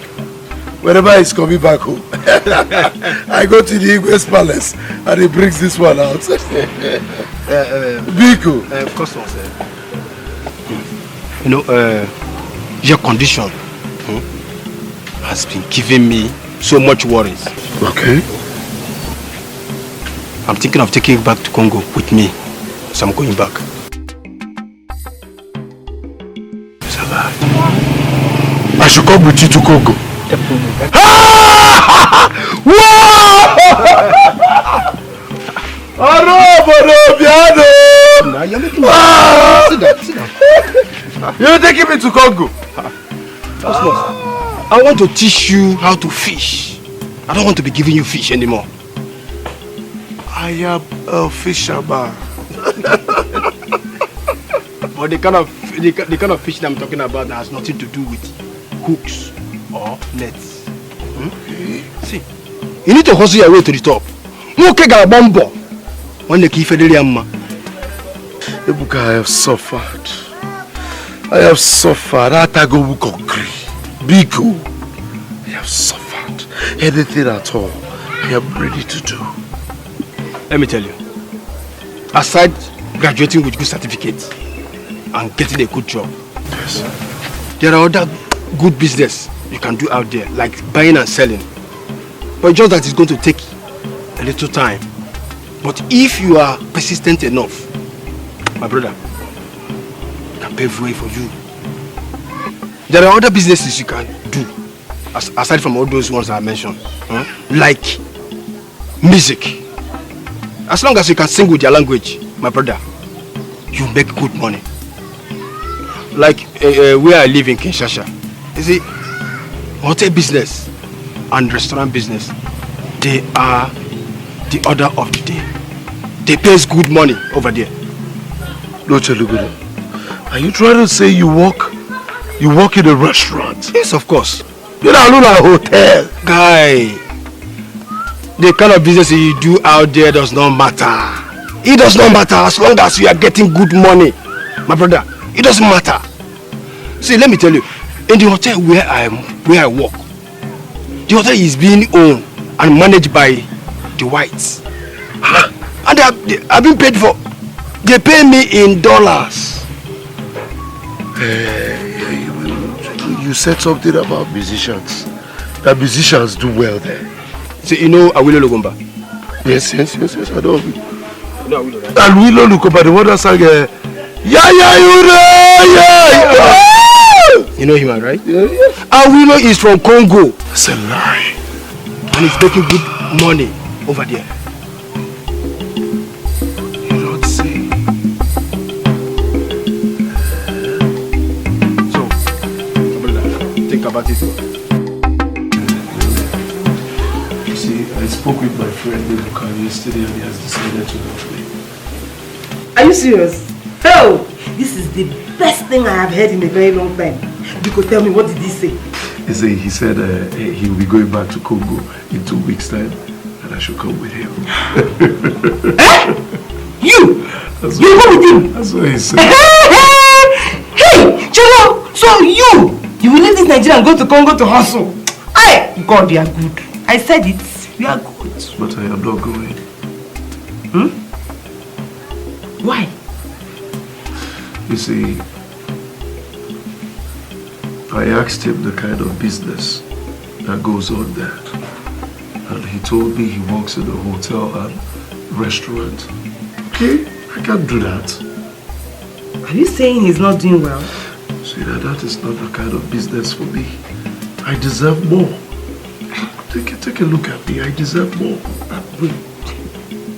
Whenever he's coming back home, I go to the Iyke's palace and he brings this one out. Biko. Customers, you know, your condition has been giving me so much worries. Okay. I'm thinking of taking you back to Congo with me, so I'm going back. I should come with you to Congo. You're taking me to Congo. I want to teach you how to fish. I don't want to be giving you fish anymore. I am a fisherman. But the kind of fish that I'm talking about that has nothing to do with hooks or nets. See, you need to hustle your way to the top. Ebuka, I have suffered. I have suffered. Atago concrete. Biko. I have suffered. Anything at all, I am ready to do. Let me tell you. Aside graduating with good certificates and getting a good job, yes, there are other good business you can do out there, like buying and selling. But just that it's going to take a little time. But if you are persistent enough, my brother, I can pave way for you. There are other businesses you can do, aside from all those ones I mentioned, like music. As long as you can sing with your language, my brother, you make good money. Like where I live in Kinshasa, you see, hotel business and restaurant business, they are the order of the day. They pay good money over there. Are you trying to say you work in a restaurant? Yes, of course. You're not in a hotel. Guy, the kind of business you do out there does not matter. It does not matter as long as you are getting good money. My brother, it doesn't matter. See, let me tell you, in the hotel where I work, the hotel is being owned and managed by the whites. And they have been paid for. They pay me in dollars. You said something about musicians. That musicians do well there. So you know Awilo Lugumba? Yes, I know. No, Awilo, right? Awilo Lugumba, the one that sang You know him, right? Yeah. Awilo is from Congo. That's a lie. And he's making good money over there. You don't say. So, think about it. You see, I spoke with my friend Nwokoye yesterday and he has decided to help me. Are you serious? Oh, this is the best thing I have heard in a very long time. You could tell me, what did he say? He said he will be going back to Congo in 2 weeks' time and I should come with him. You go with him? That's what he said. Hey, Chelo, so you will leave this Nigeria and go to Congo to hustle? God, you are good. I said it, you are good. But I am not going. Why? You see, I asked him the kind of business that goes on there. And he told me he works in a hotel and restaurant. Okay, I can't do that. Are you saying he's not doing well? See, that is not the kind of business for me. I deserve more. Take a look at me. I deserve more. Wait.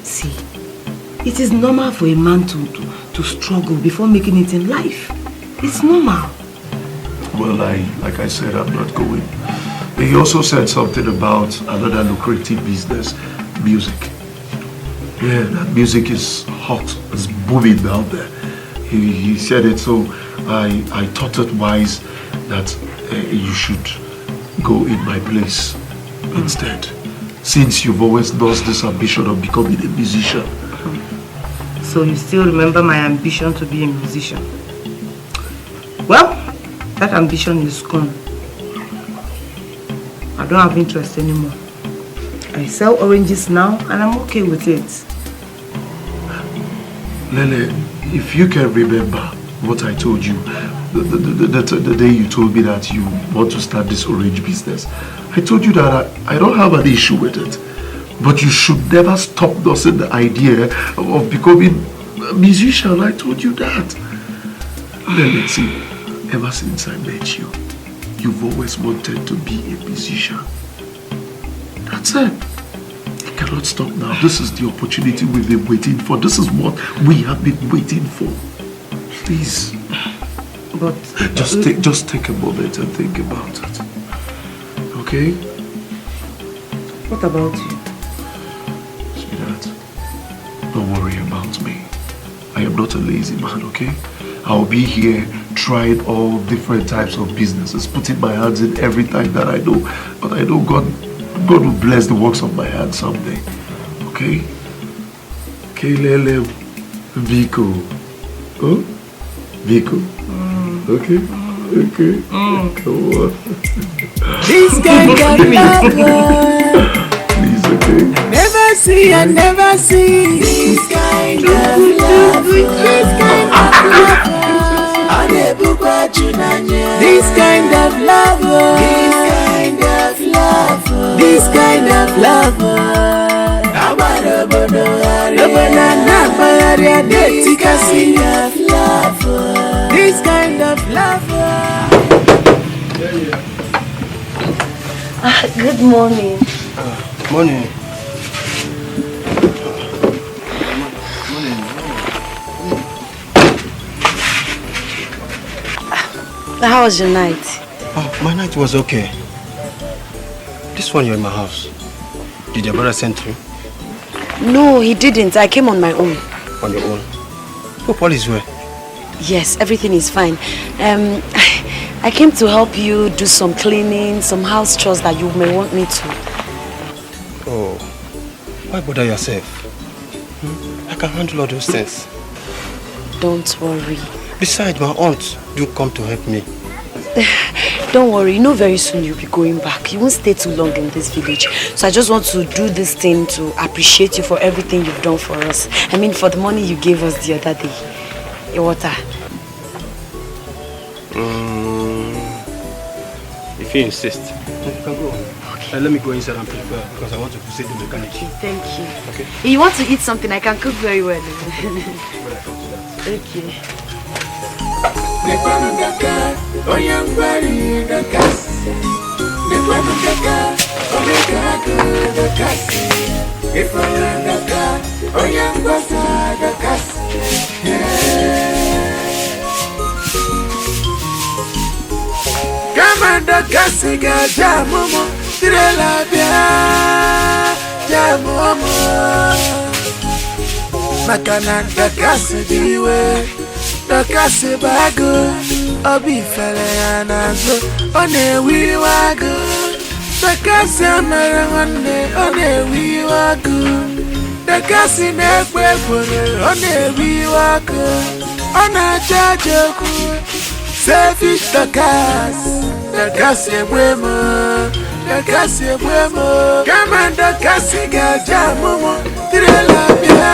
See, it is normal for a man to struggle before making it in life. It's normal. Well, like I said, I'm not going. He also said something about another lucrative business, music. Yeah, that music is hot. It's booming out there. He said it, so I thought it wise that you should go in my place instead. Since you've always lost this ambition of becoming a musician. So you still remember my ambition to be a musician? Well, that ambition is gone. I don't have interest anymore. I sell oranges now and I'm okay with it. Lele, if you can remember what I told you the day you told me that you want to start this orange business, I told you that I don't have an issue with it. But you should never stop nursing the idea of becoming a musician. I told you that. Lele, see, ever since I met you, you've always wanted to be a musician. That's it. You cannot stop now. This is the opportunity we've been waiting for. This is what we have been waiting for. Please. But just take a moment and think about it. Okay? What about you? Sweetheart, don't worry about me. I am not a lazy man, okay? I'll be here trying all different types of businesses, putting my hands in every time that I know. But I know God will bless the works of my hands someday. Okay? Okay, Lele, Viko. Oh? Viko. Okay? Okay. Come on. This kind of love. Please, okay? I never see this kind of love. This kind of love. This kind of love. This kind of love. This kind of love. Good morning. Morning. How was your night? Oh, my night was okay. This one, you're in my house. Did your brother send you? No, he didn't. I came on my own. On your own? Hope all is well. Yes, everything is fine. I came to help you do some cleaning, some house chores that you may want me to. Oh, why bother yourself? I can handle all those things. Don't worry. Besides, my aunt do come to help me. Don't worry, you know very soon you'll be going back. You won't stay too long in this village. So I just want to do this thing to appreciate you for everything you've done for us. I mean, for the money you gave us the other day. Your water. If you insist. You can go. Okay. Let me go inside and prepare because I want to visit the mechanic. Okay, thank you. Okay. If you want to eat something, I can cook very well. When I come to that. Okay. Kamanda kasiga jamumo tirela bia jamumo makana dakasi diwe dakasi bago obi fele anazo one wiwago dakasi amara one one wiwago dakasi nekwebore one wiwago ona jajoku selfish dakasi ebwemo kama dakasi ga jamumo tirela bia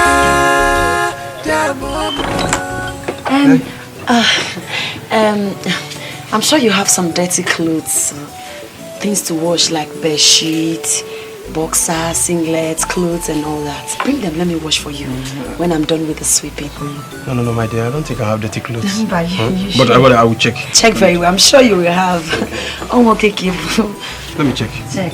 jamumo. I'm sure you have some dirty clothes, things to wash like bed sheet, boxers, singlets, clothes and all that. Bring them, let me wash for you when I'm done with the sweeping. No, my dear, I don't think I have dirty clothes. But But I will check. Check very well, I'm sure you will have. Oh, okay, let me check. Check.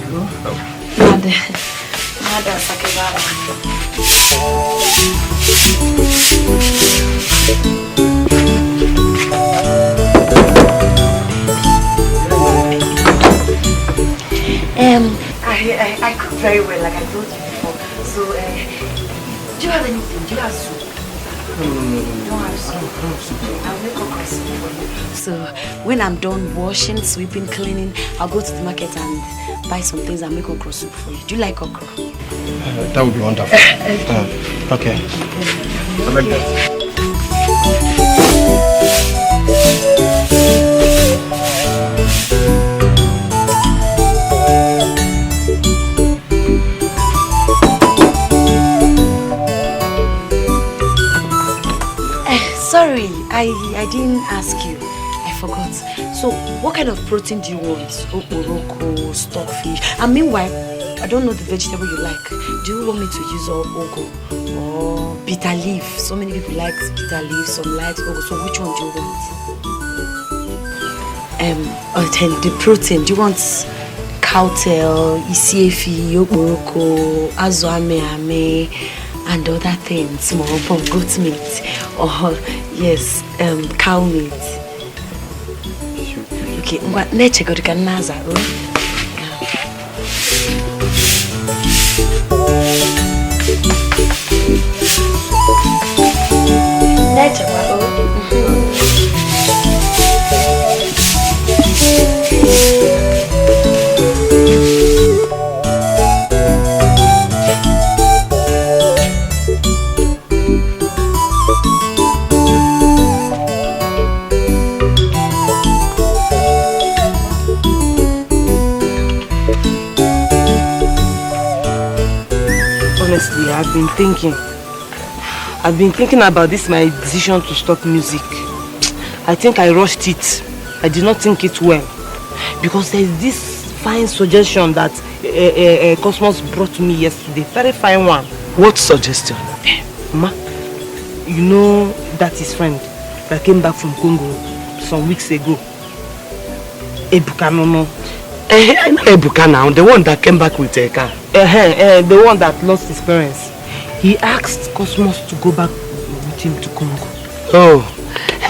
I cook very well, like I told you before. So, do you have anything? Do you have soup? I'll make okra soup for you. So when I'm done washing, sweeping, cleaning, I'll go to the market and buy some things and make okra soup for you. Do you like okra? That would be wonderful. Okay. I like that. Sorry, I didn't ask you. I forgot. So, what kind of protein do you want? Okporoko, stockfish? And meanwhile, I don't know the vegetable you like. Do you want me to use ogo or bitter leaf? So many people like bitter leaf, some like ogo. So, which one do you want? The protein. Do you want cowtail, isiefi, okporoko, azu ame, and other things, small from goat meat, or yes, cow meat. Okay, let's check out the naza. Let's check out. Honestly, I've been thinking about this, my decision to stop music. I think I rushed it. I did not think it well. Because there is this fine suggestion that Cosmos brought me yesterday. Very fine one. What suggestion? Ma, you know that his friend that came back from Congo some weeks ago. Ebuka no. I know Ebuka now, the one that came back with a car. The one that lost his parents. He asked Cosmos to go back with him to Congo. Oh,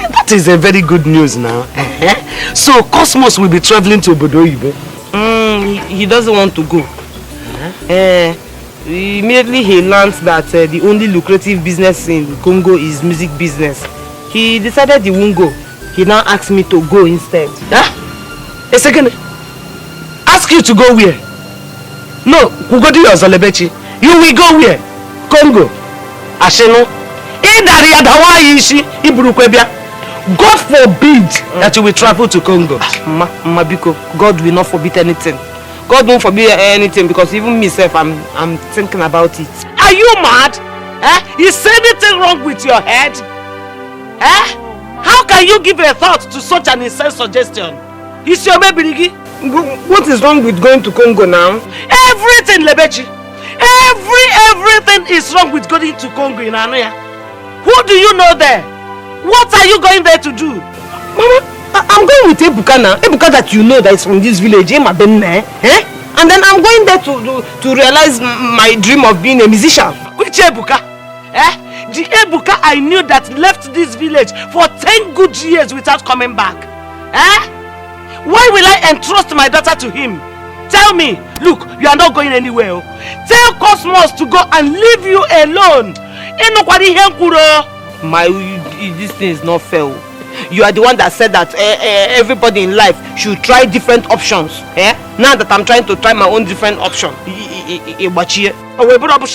that is a very good news now. So Cosmos will be traveling to Obodo Oyibo. He doesn't want to go. Immediately he learned that the only lucrative business in Congo is music business. He decided he won't go. He now asked me to go instead. A second. Ask you to go where? No, you go do your Zalebechi. You will go where? Congo. Asheno. God forbid that you will travel to Congo. Mabiko, God will not forbid anything. God won't forbid anything because even myself, I'm thinking about it. Are you mad? Is anything wrong with your head? How can you give a thought to such an insane suggestion? Is your baby? What is wrong with going to Congo now? Everything, Lebechi. Everything is wrong with going to Congo in Anoya. Who do you know there? What are you going there to do? Mama, I'm going with Ebuka now. Ebuka that you know that is from this village, and then I'm going there to realize my dream of being a musician. Which Ebuka? The Ebuka I knew that left this village for 10 good years without coming back. Why will I entrust my daughter to him? Tell me, look, you are not going anywhere. Tell Cosmos to go and leave you alone. This thing is not fair. You are the one that said that everybody in life should try different options. Now that I'm trying to try my own different option.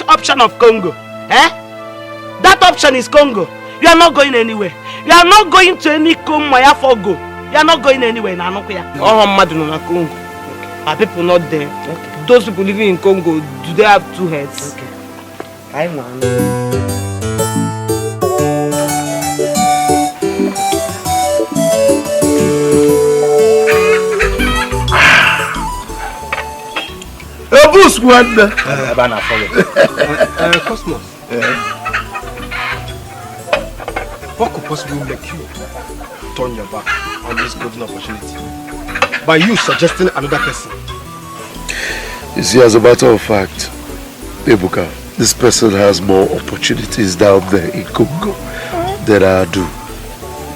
Option of Congo. That option is Congo. You are not going anywhere. You are not going to any Congo. You are not going anywhere in Anokuya. Are people not there? Okay. Those people living in Congo, do they have two heads? Okay. I know. Cosmos. What could possibly make you turn your back on this golden opportunity by you suggesting another person? You see, as a matter of fact, Ebuka, this person has more opportunities down there in Congo than I do.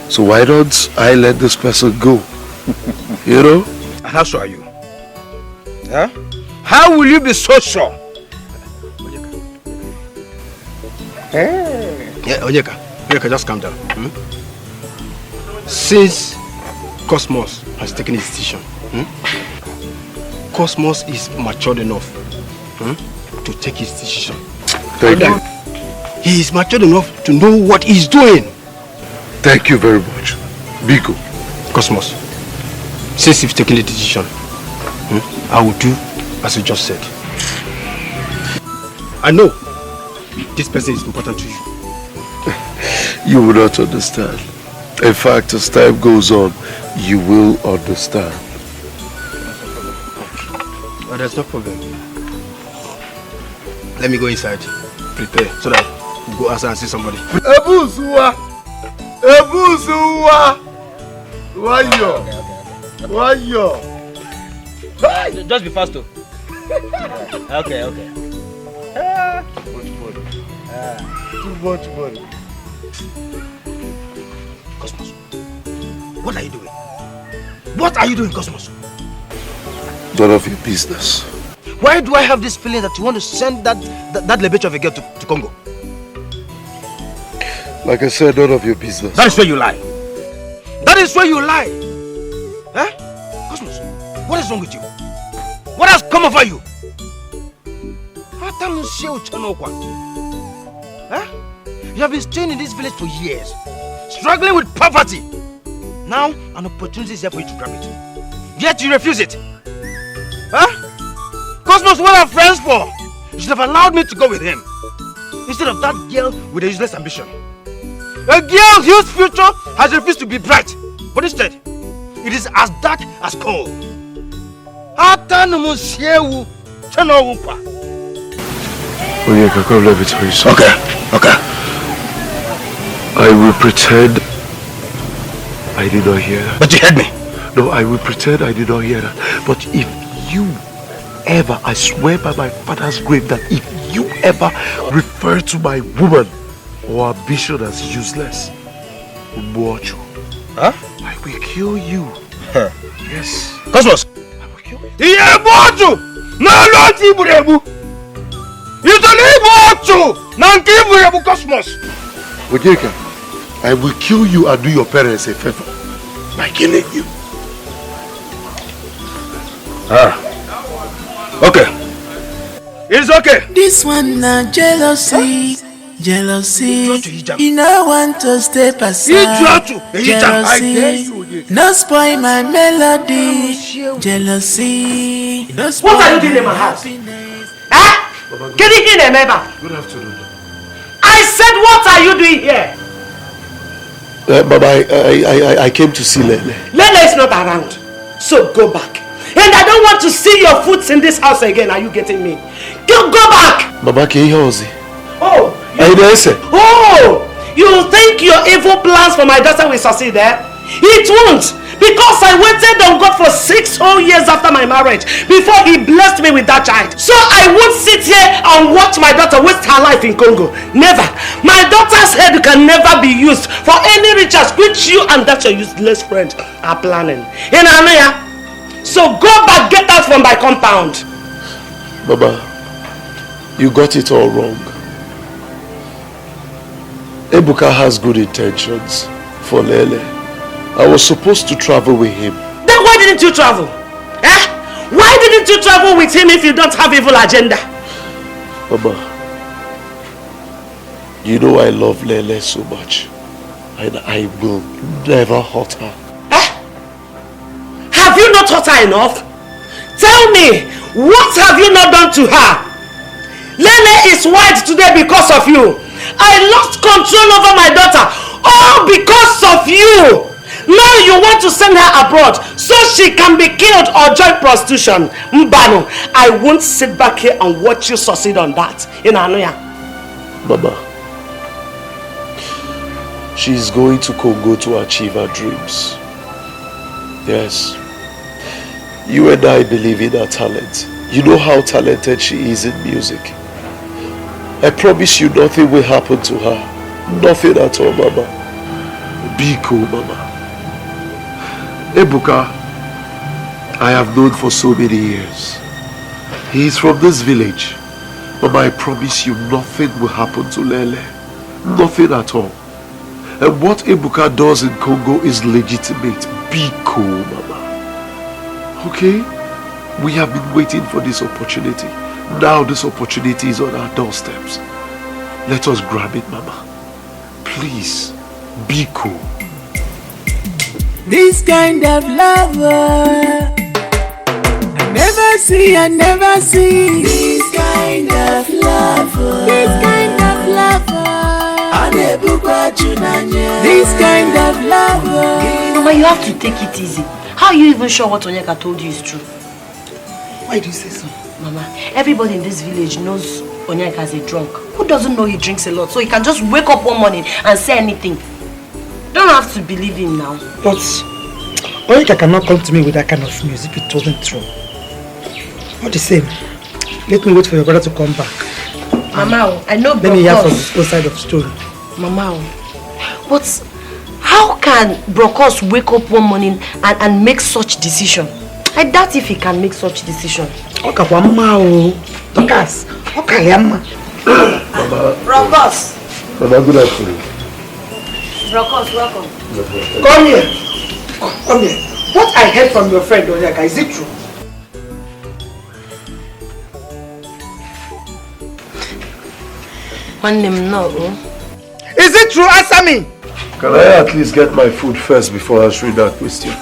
So why don't I let this person go? You know? And how sure are you? Huh? How will you be so sure? Yeah, Onyeka, Iyke, just calm down. Since Cosmos has taken his decision, Cosmos is matured enough to take his decision. Thank you. He is matured enough to know what he's doing. Thank you very much. Biko. Cosmos, since you've taken the decision, I will do as you just said. I know this person is important to you. You will not understand. In fact, as time goes on, you will understand. Oh, there's no problem. Let me go inside, prepare, so that we'll go outside and see somebody. Ebuzuwa! Ebuzuwa! Wayo! Wayo! Just be fast, though. Okay. Too much money. Cosmos, what are you doing? What are you doing, Cosmos? None of your business. Why do I have this feeling that you want to send that lebeche of a girl to Congo? Like I said, none of your business. That is where you lie. That is where you lie. Eh? Cosmos, what is wrong with you? What has come over you? Eh? You have been staying in this village for years, struggling with poverty. Now, an opportunity is here for you to grab it. Yet you refuse it. Huh? Cosmos, what are friends for? You should have allowed me to go with him, instead of that girl with a useless ambition. A girl whose future has refused to be bright, but instead, it is as dark as coal. Iyke, come let me tell you something. Okay. I will pretend I did not hear that. But you heard me. No, I will pretend I did not hear that. But if you ever, I swear by my father's grave, that if you ever refer to my woman or ambition as useless, Mbocho, huh? I will kill you. Yes. Cosmos. I will kill you. Cosmos. Iyke, I will kill you and do your parents a favor by killing you. Okay. It's okay. This one na jealousy. Jealousy. You know want to step aside. Jealousy. No spoil my melody. Jealousy. What are you doing in my house? Get it in, remember? Good afternoon. I said, what are you doing here? Baba, I came to see Lele. Lele is not around, so go back. And I don't want to see your foot in this house again. Are you getting me? Go back. Baba, can you hear? Oh, you think your evil plans for my daughter will succeed there? It won't. Because I waited on God for 6 whole years after my marriage before he blessed me with that child. So I won't sit here and watch my daughter waste her life in Congo. Never. My daughter's head can never be used for any riches which you and that your useless friend are planning. In Anaya. So go back, get out from my compound. Baba, you got it all wrong. Ebuka has good intentions for Lele. I was supposed to travel with him. Then why didn't you travel? Why didn't you travel with him if you don't have evil agenda? Mama, you know I love Lele so much. And I will never hurt her. Have you not hurt her enough? Tell me, what have you not done to her? Lele is white today because of you. I lost control over my daughter, all because of you. Now you want to send her abroad so she can be killed or join prostitution. Mbano, I won't sit back here and watch you succeed on that. In Anoya. Mama, she is going to Congo to achieve her dreams. Yes. You and I believe in her talent. You know how talented she is in music. I promise you nothing will happen to her. Nothing at all, Mama. Be cool, Mama. Ebuka, I have known for so many years. He is from this village. Mama, I promise you nothing will happen to Lele. Nothing at all. And what Ebuka does in Congo is legitimate. Be cool, Mama. Okay? We have been waiting for this opportunity. Now this opportunity is on our doorsteps. Let us grab it, Mama. Please, be cool. This kind of lover I never see this kind of lover. This kind of lover. Mama, you have to take it easy. How are you even sure what Onyeka told you is true? Why do you say so? Mama, everybody in this village knows Onyeka is a drunk. Who doesn't know he drinks a lot? So he can just wake up one morning and say anything. You don't have to believe him now. But Onyeka cannot come to me with that kind of news if it wasn't true. All the same, let me wait for your brother to come back. Mama, I know. Let me hear from the side of the story. Mama, but how can Brokos wake up one morning and make such decision? I doubt if he can make such decision. Okay, Mama, Brokos, Mama, good afternoon. Brokos, welcome. Come here. Come here. What I heard from your friend Onyeka, is it true? One name no. Is it true? Answer me. Can I at least get my food first before answering that question?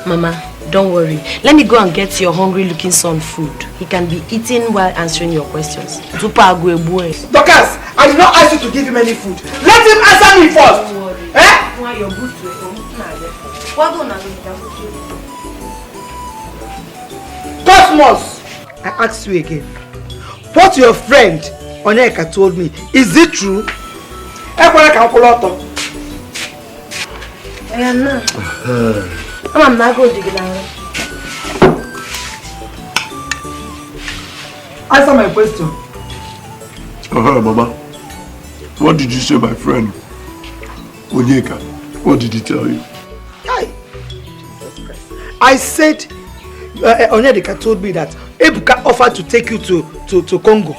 Mama, don't worry. Let me go and get your hungry-looking son food. He can be eating while answering your questions. Dorcas, I did not ask you to give him any food. Let him answer me first. Don't worry. Eh? Why you're good to Cosmos, I ask you again. What your friend Onyeka told me, is it true? I'm not going to get out. Answer my question. Mama. What did you say, my friend Onyeka? What did he tell you? I said Onyeka told me that Ebuka offered to take you to Congo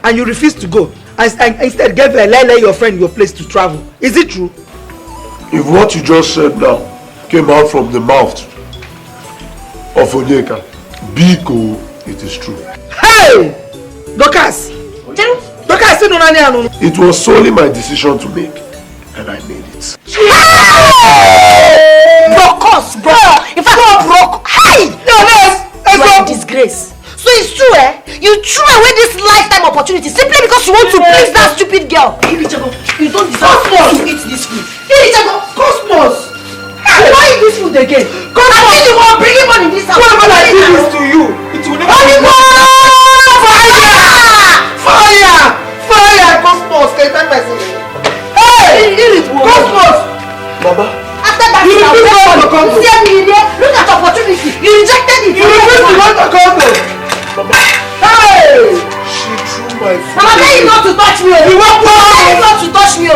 and you refused to go and instead gave Lele, your friend, your place to travel. Is it true? If what you just said now came out from the mouth of Onyeka, Biko, it is true. Hey! Dorcas! Dorcas, it was solely my decision to make, and I made it. Brokos, bro! In fact, you're broke. Hey! You are a disgrace. So it's true, eh? You threw away this lifetime opportunity simply because you want to please that stupid girl. You don't deserve to eat this food. Cosmos! Why eat this food again? Cosmos! I think you want bringing money in this house. Whatever I give this to you, it will never be Fire! Cosmos! Hey! Cosmos! Baba. After that, you look at opportunity. You rejected it. You refused to go to Congo. Mama. Hey! She threw my food. Mama, tell you not to touch me. You want not to touch me.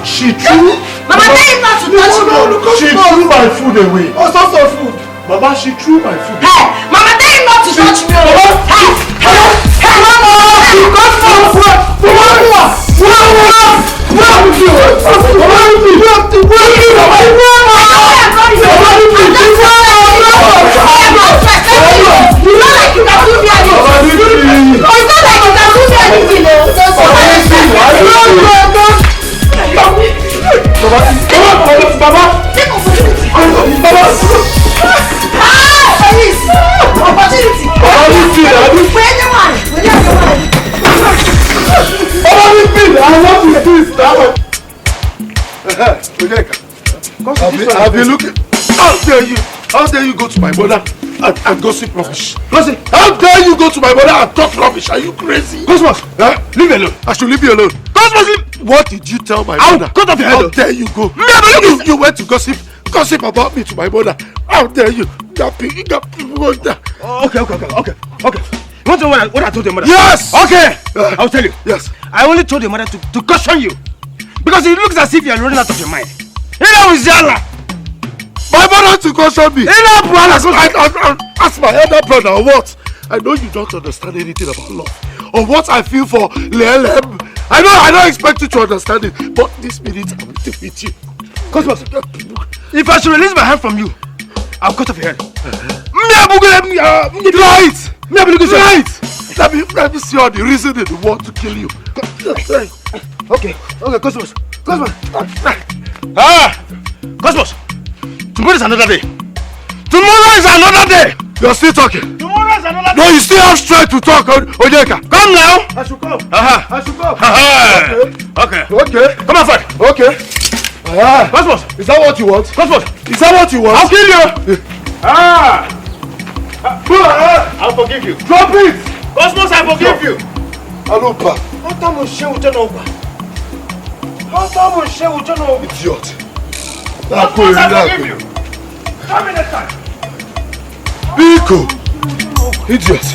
She threw. Mama, tell you not to touch me. She threw my food away. Oh, so food. Mama, she threw my food. Hey, Mama, tell you not to touch me. Have you looked? How dare you go to my mother and gossip rubbish? How dare you go to my mother and talk rubbish? Are you crazy? Cosmos, leave me alone. I should leave you alone. Cosmos, leave. What did you tell my mother? Cut off your head. How dare you go? You went to gossip about me to my mother. How dare you? Okay. You want to know what I told your mother? Yes! Okay! I'll tell you. Yes. I only told your mother to caution you. Because it looks as if you are running out of your mind. My mother to caution me. Ask my elder brother or what? I know you don't understand anything about love. Or what I feel for Lelem I don't expect you to understand it, but this minute I will defeat you. Cosmos, if I should release my hand from you, I'll cut off your head. Right! Let me see all the reason they want to kill you. Okay, Cosmos. Cosmos, tomorrow is another day. Tomorrow is another day. You're still talking. Tomorrow is another day. No, you still have strength to talk, Onyeka. Come now. I should come. I should come. Okay. Come on, Fred. Okay. Cosmos, is that what you want? Cosmos, is that what you want? I'll kill you. I'll forgive you. Drop it. Cosmos, I forgive you. Alupa. Idiot. Cosmos, I forgive you. Come in next time. Biko. Idiot.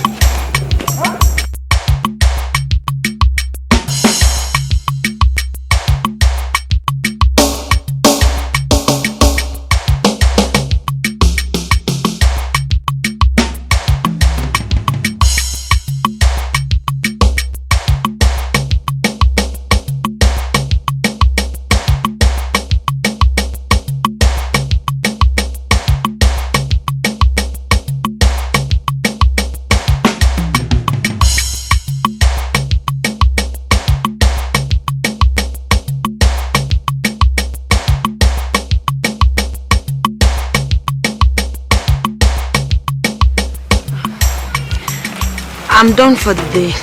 I'm done for the day.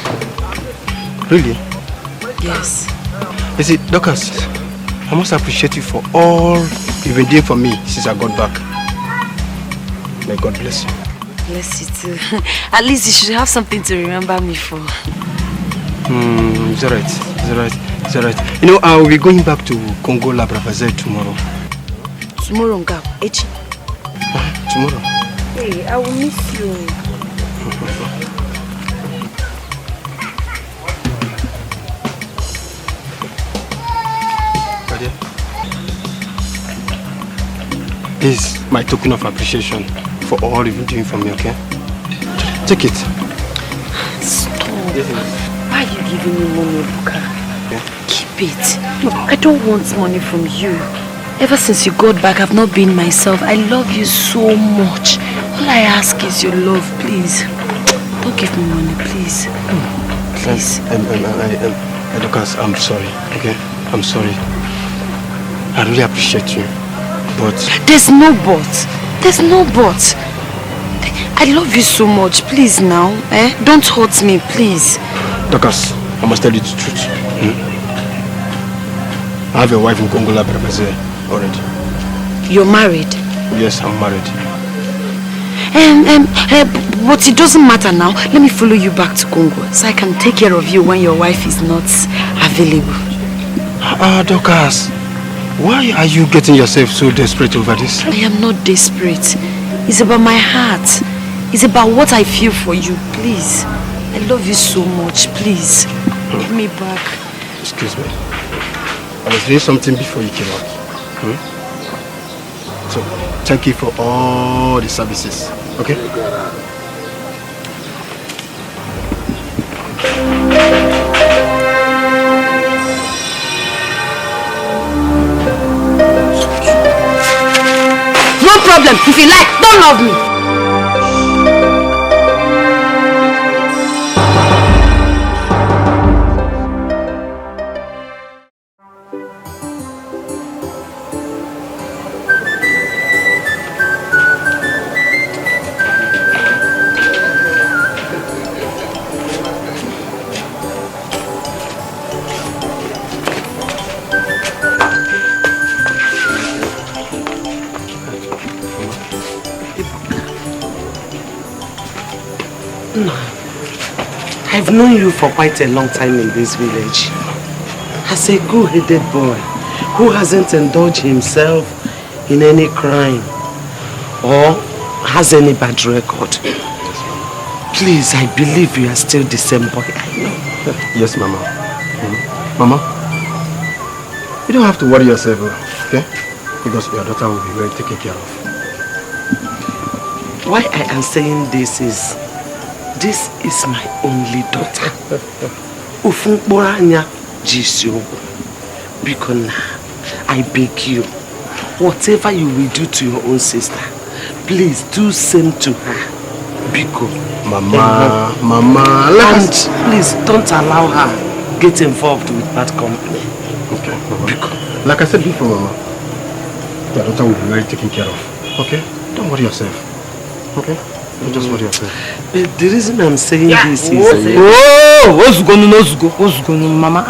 Really? Yes. You see, Dorcas, I must appreciate you for all you've been doing for me since I got back. May God bless you. Bless you too. At least you should have something to remember me for. It's alright. You know, I will be going back to Congo La Brazzaville tomorrow. Tomorrow, Ngab. Echi. Tomorrow. Hey, I will miss you. This is my token of appreciation for all you've been doing for me, okay? Take it. Stop. Why are you giving me money, Buka? Yeah. Keep it. Look, I don't want money from you. Ever since you got back, I've not been myself. I love you so much. All I ask is your love, please. Don't give me money, please. Please. Lucas, I'm sorry, okay? I'm sorry. I really appreciate you. But there's no but. There's no but. I love you so much. Please now. Don't hurt me, please. Dorcas, I must tell you the truth. I have a wife in Congo La Brazzaville already. You're married? Yes, I'm married. But it doesn't matter now. Let me follow you back to Congo so I can take care of you when your wife is not available. Dorcas. Why are you getting yourself so desperate over this? I am not desperate. It's about my heart. It's about what I feel for you. Please. I love you so much. Please. Give me back. Excuse me. I was doing something before you came out. So, thank you for all the services. Okay? No problem. If you like, don't love me. I've known you for quite a long time in this village. As a good-headed boy who hasn't indulged himself in any crime or has any bad record. Please, I believe you are still the same boy I know. Yes, Mama. Mama, you don't have to worry yourself, okay? Because your daughter will be well taken care of. Why I am saying this is my only daughter. Ufunboranya, Because I beg you, whatever you will do to your own sister, please do same to her. Biko. Mama, and please don't allow her get involved with bad company. Okay, Mama. Biko. Like I said before, Mama, your daughter will be very taken care of. Okay? Don't worry yourself. Okay? Don't just worry yourself. But the reason I'm saying this is... Mama.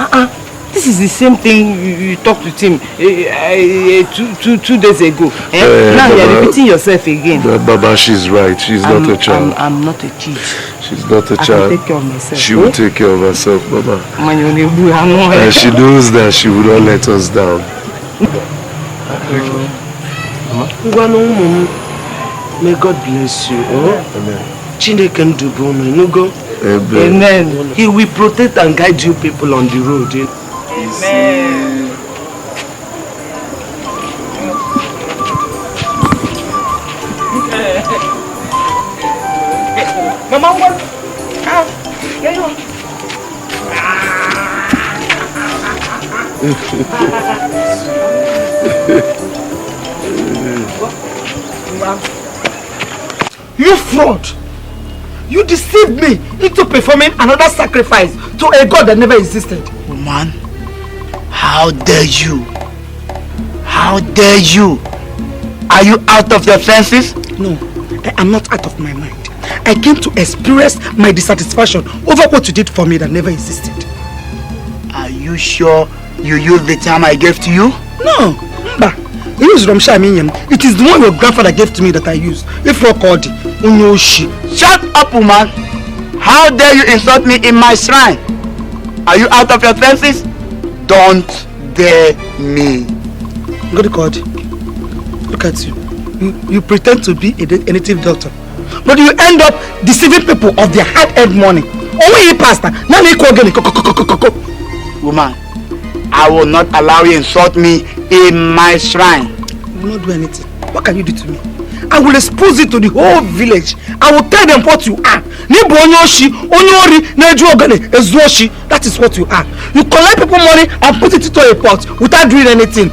This is the same thing you talked with him 2 days ago. Now you're repeating yourself again. Baba, she's right. She's not a child. I'm not a kid. She's not a child. I can take care of myself. She will take care of herself, Baba. And she knows that she will not let us down. May God bless you. Amen. Amen. He will protect and guide you people on the road. Amen. Mama, what? You fraud! You deceived me into performing another sacrifice to a God that never existed. Woman, how dare you? How dare you? Are you out of your senses? No, I am not out of my mind. I came to express my dissatisfaction over what you did for me that never existed. Are you sure you used the time I gave to you? No, Mba. It is the one your grandfather gave to me that I use. If you called Unyoshi. Shut up, woman! How dare you insult me in my shrine? Are you out of your senses? Don't dare me. God, look at you. You pretend to be a native doctor, but you end up deceiving people of their hard-earned money. Only pastor. Woman, I will not allow you to insult me in my shrine. You will not do anything. What can you do to me? I will expose you to the whole village. I will tell them what you are. That is what you are. You collect people money and put it into a pot without doing anything.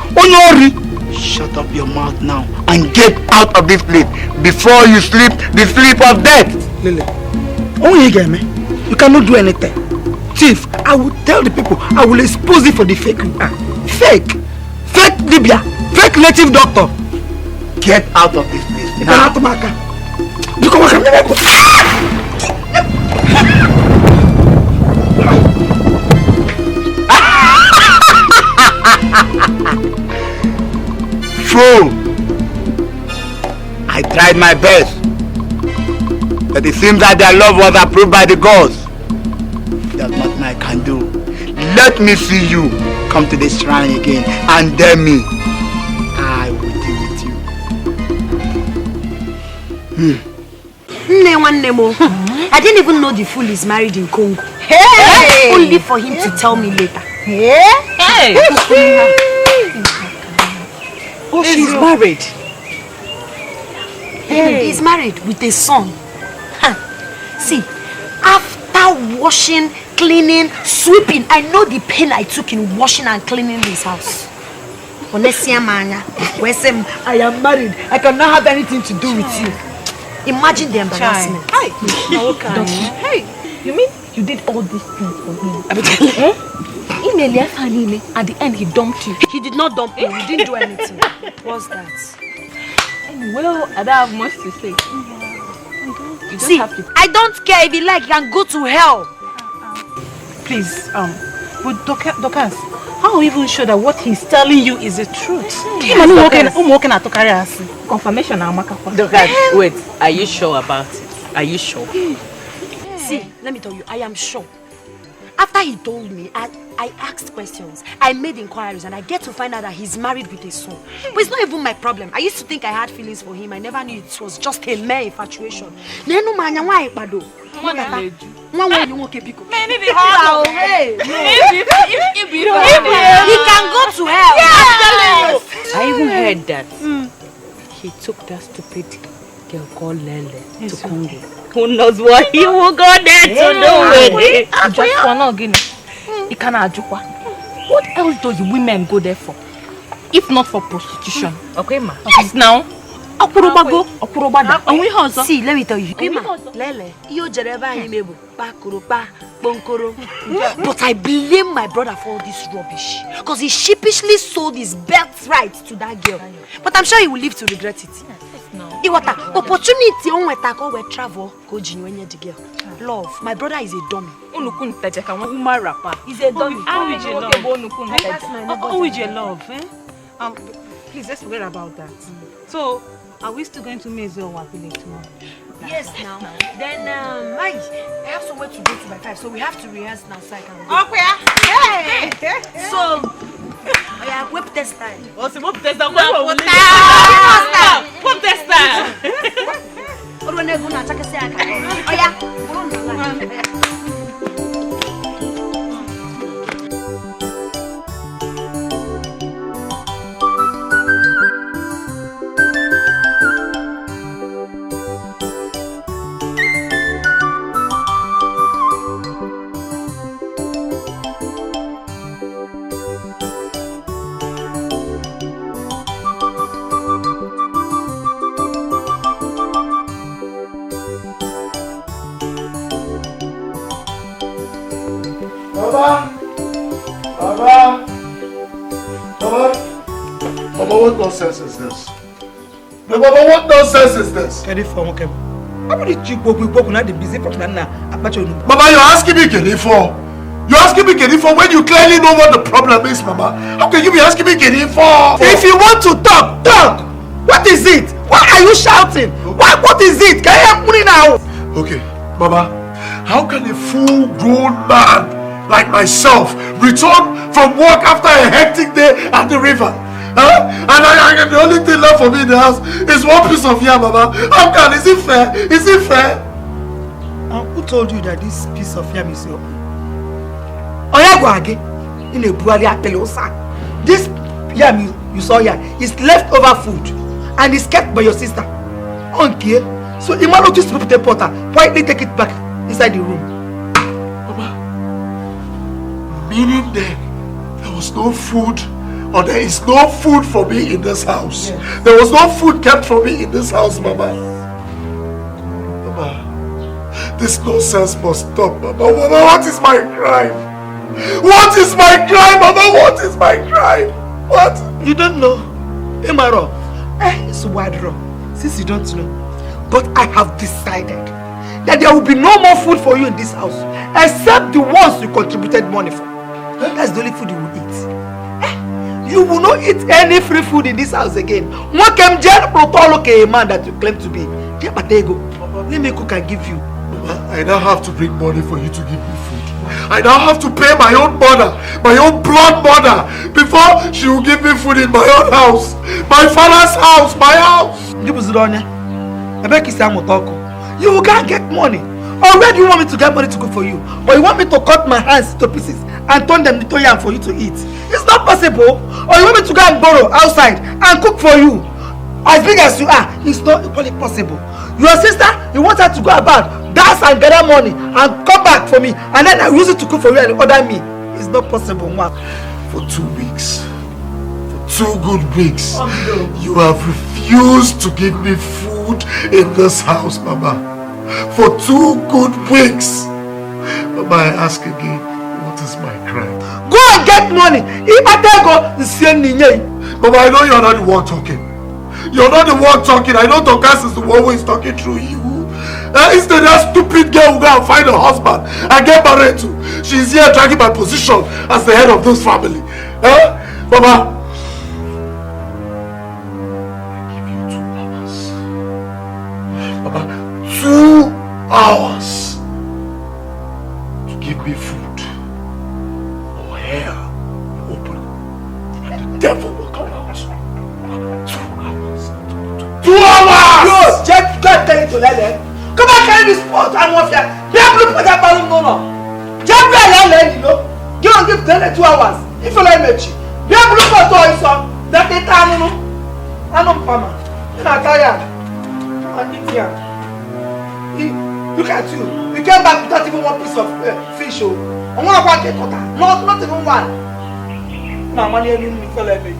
Shut up your mouth now and get out of this place before you sleep the sleep of death. Lily, you cannot do anything. Chief, I will tell the people, I will expose you for the fake you are. Fake Libya, fake native doctor. Get out of this place. Fool! I tried my best, but it seems that their love was approved by the gods. There's nothing I can do. Let me see you come to this shrine again and dare me. I will deal with you. I didn't even know the fool is married in Congo. Hey! Only for him to tell me later. Hey! Oh, she's married. Hey. He's married with a son. See, after washing, cleaning, sweeping, I know the pain I took in washing and cleaning this house. I am married. I cannot have anything to do with you. Imagine the embarrassment. Hey, you mean you did all these things for him? At the end, he dumped you. He did not dump me. He didn't do anything. What's that? Well, I don't have much to say. You See, have to. I don't care if you like. You can go to hell. Please, but Dokas, how are we even sure that what he's telling you is the truth? Confirmation. Dokas, wait. Are you sure about it? Are you sure? See, let me tell you, I am sure. After he told me, I asked questions, I made inquiries, and I get to find out that he's married with a son. But it's not even my problem. I used to think I had feelings for him. I never knew it was just a mere infatuation. He can go to hell. I even heard that he took that stupid girl called Lele to Congo. Who knows what he will go there to do with it? Just for no guinea. He cannot do what. What else do the women go there for? If not for prostitution. Okay, ma. Yes, now. See, let me tell you. Lele, you but I blame my brother for all this rubbish. Because he sheepishly sold his birthright to that girl. But I'm sure he will live to regret it. Opportunity on where travel go genuine the girl. Love, my brother is a dummy. He's a dummy. How is your love? Please, let's forget about that. So, are we still going to Mezo or Wapile tomorrow? Yes, now. Then, I have somewhere to go to by 5, so we have to rehearse now so I can go. Hey! So, I whip this time. What's whip this time? Whip this time! Baba, what nonsense is this? Baba, what nonsense is this? Baba, you're asking me Kenny for? You're asking me Kenny for when you clearly know what the problem is, Mama. How can you be asking me Kenny for? If you want to talk, talk! What is it? Why are you shouting? What is it? Can you help me now? Okay, Baba, how can a full-grown man like myself return from work after a hectic day at the river? Huh? And the only thing left for me in the house is one piece of yam, Baba. How can? Is it fair? Is it fair? Who told you that this piece of yam is your own? Oyagwage in a buari atelosa. This yam you saw here is leftover food and is kept by your sister. Okay, so Imano just put the potter. Quietly take it back inside the room. Baba, meaning there was no food, or there is no food for me in this house. Yes. There was no food kept for me in this house, Mama. Mama, this nonsense must stop, Mama. Mama, what is my crime? What is my crime, Mama? What is my crime? What? You don't know? Imaro, it's wrong. Since you don't know. But I have decided that there will be no more food for you in this house, except the ones you contributed money for. That's the only food you will eat. You will not eat any free food in this house again. What can a man that you claim to be? Let me cook and give you. I now have to bring money for you to give me food. I now have to pay my own mother, my own blood mother, before she will give me food in my own house. My father's house, my house. You will can't get money. Or where do you want me to get money to cook for you? Or you want me to cut my hands to pieces and turn them into yam for you to eat? It's not possible. Or you want me to go and borrow outside and cook for you? As big as you are, it's not equally possible. Your sister, you want her to go about, dance and gather money and come back for me, and then I use it to cook for you and order me. It's not possible, Mark. For 2 weeks, for 2 good weeks, you have refused to give me food in this house, Mama. For 2 good weeks. Mama, I ask again, what is my crime? Go and get money. Mama, I know you're not the one talking. You're not the one talking. I know Tokas is the one who is talking through you. Instead, that stupid girl will go and find a husband and get married to. She's here dragging my position as the head of this family. Mama, I give you 2 hours. Mama, 2 hours to give me food. Or hell will open and the devil will come out. 2 hours! Yo, just tell it to Lele. Come and carry this pot and one fly. Be able to put that balloon no. Just be Lele, you know. Give Lele 2 hours. If you like me, be able to put toys on. That they time, no. I'm not farmer. You're not tired. And eat here. Look at you. You came back without even one piece of fish. I'm going to get water. Not even one. Now, money and me fell away.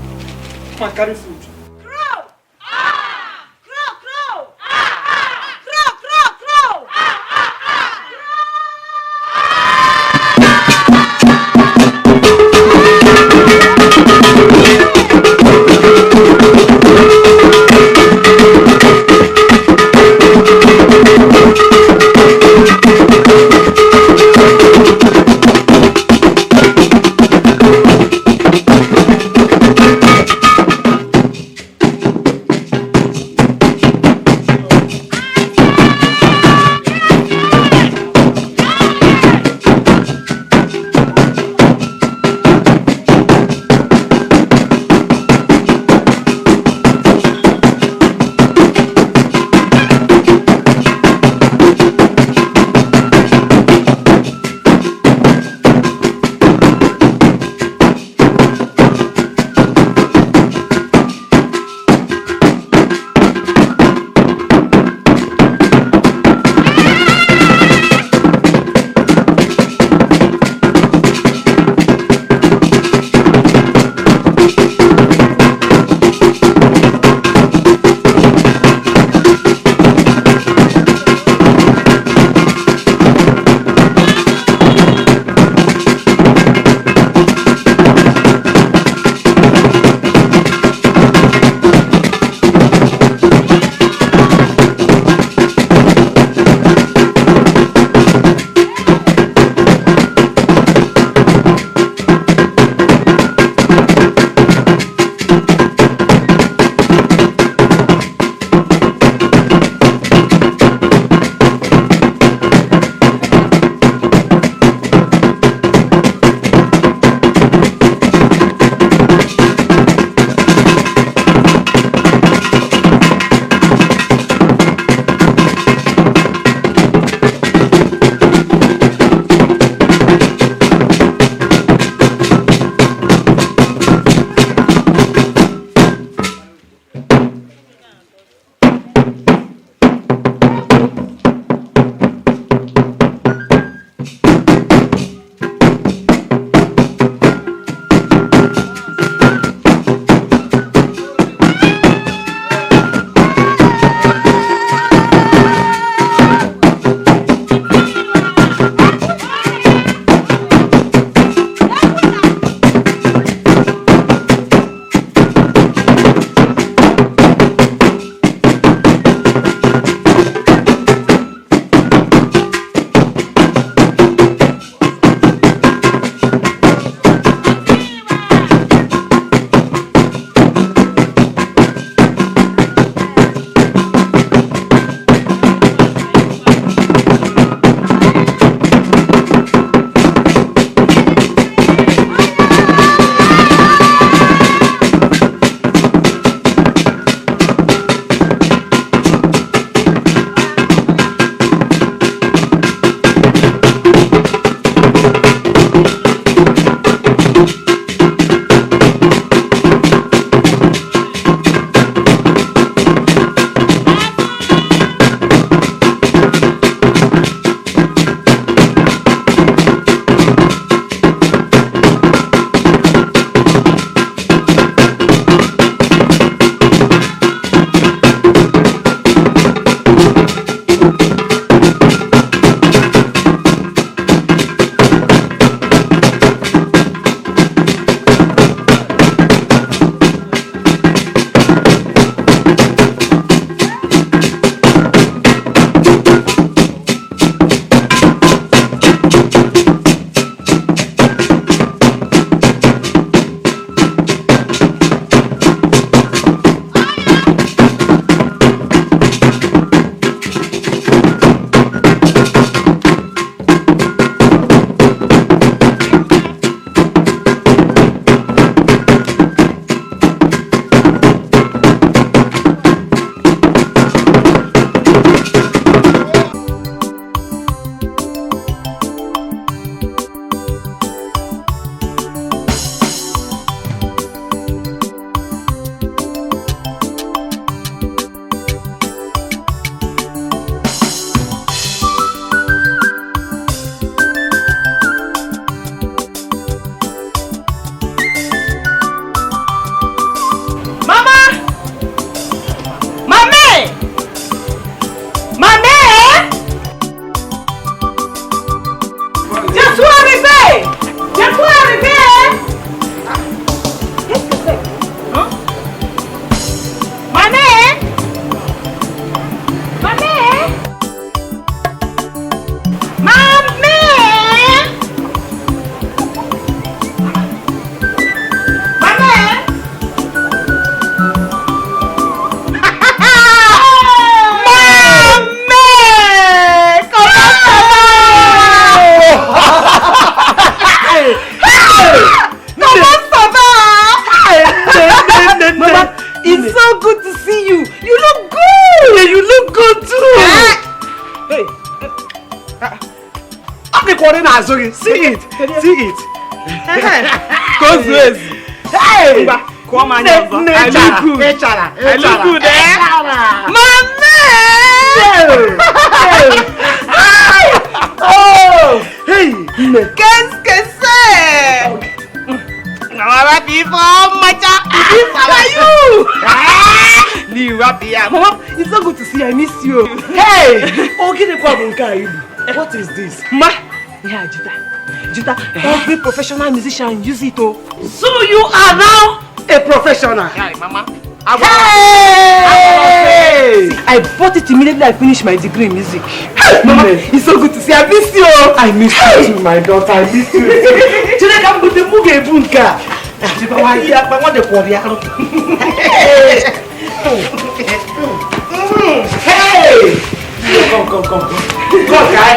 I carry food. Crow! Ah! Crow, crow! Ah! Crow, crow, crow! sorry. See it. Cause Hey! come on, I look good. I look good, eh? Oh! Hey! Qu'est-ce que c'est? Mama, it's so good to see you. I miss you. Hey! What is this? Ma, yeah, Jita, every professional musician use it. Oh. So you are now a professional? Yeah, Mama. Hey! I bought it immediately I finished my degree in music. Mama, it's so good to see you. I miss you. I miss you too, my daughter. I miss you. Today come with the movie bunka. I want the body. Hey! Come. Come, guy.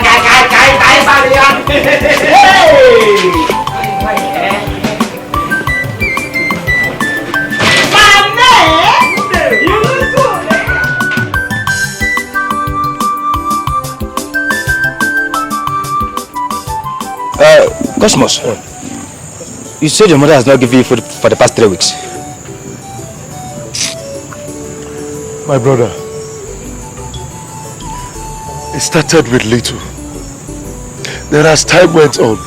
Cosmos, you said your mother has not given you food for the past 3 weeks. My brother, it started with little. Then as time went on,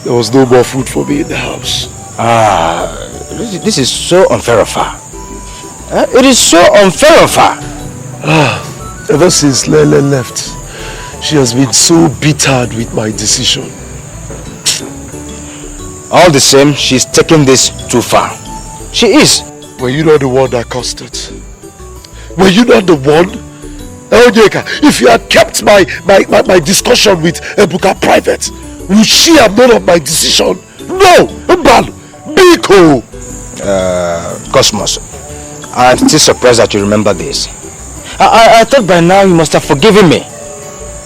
there was no more food for me in the house. This is so unfair of her. It is so unfair of her. Ever since Lele left, she has been so bittered with my decision. All the same, she's taking this too far. She is. Were you not the one that caused it? Were you not the one? Iyke, if you had kept my discussion with Ebuka private, would she have known of my decision? No! Biko! Cosmos, I'm still surprised that you remember this. I thought by now you must have forgiven me.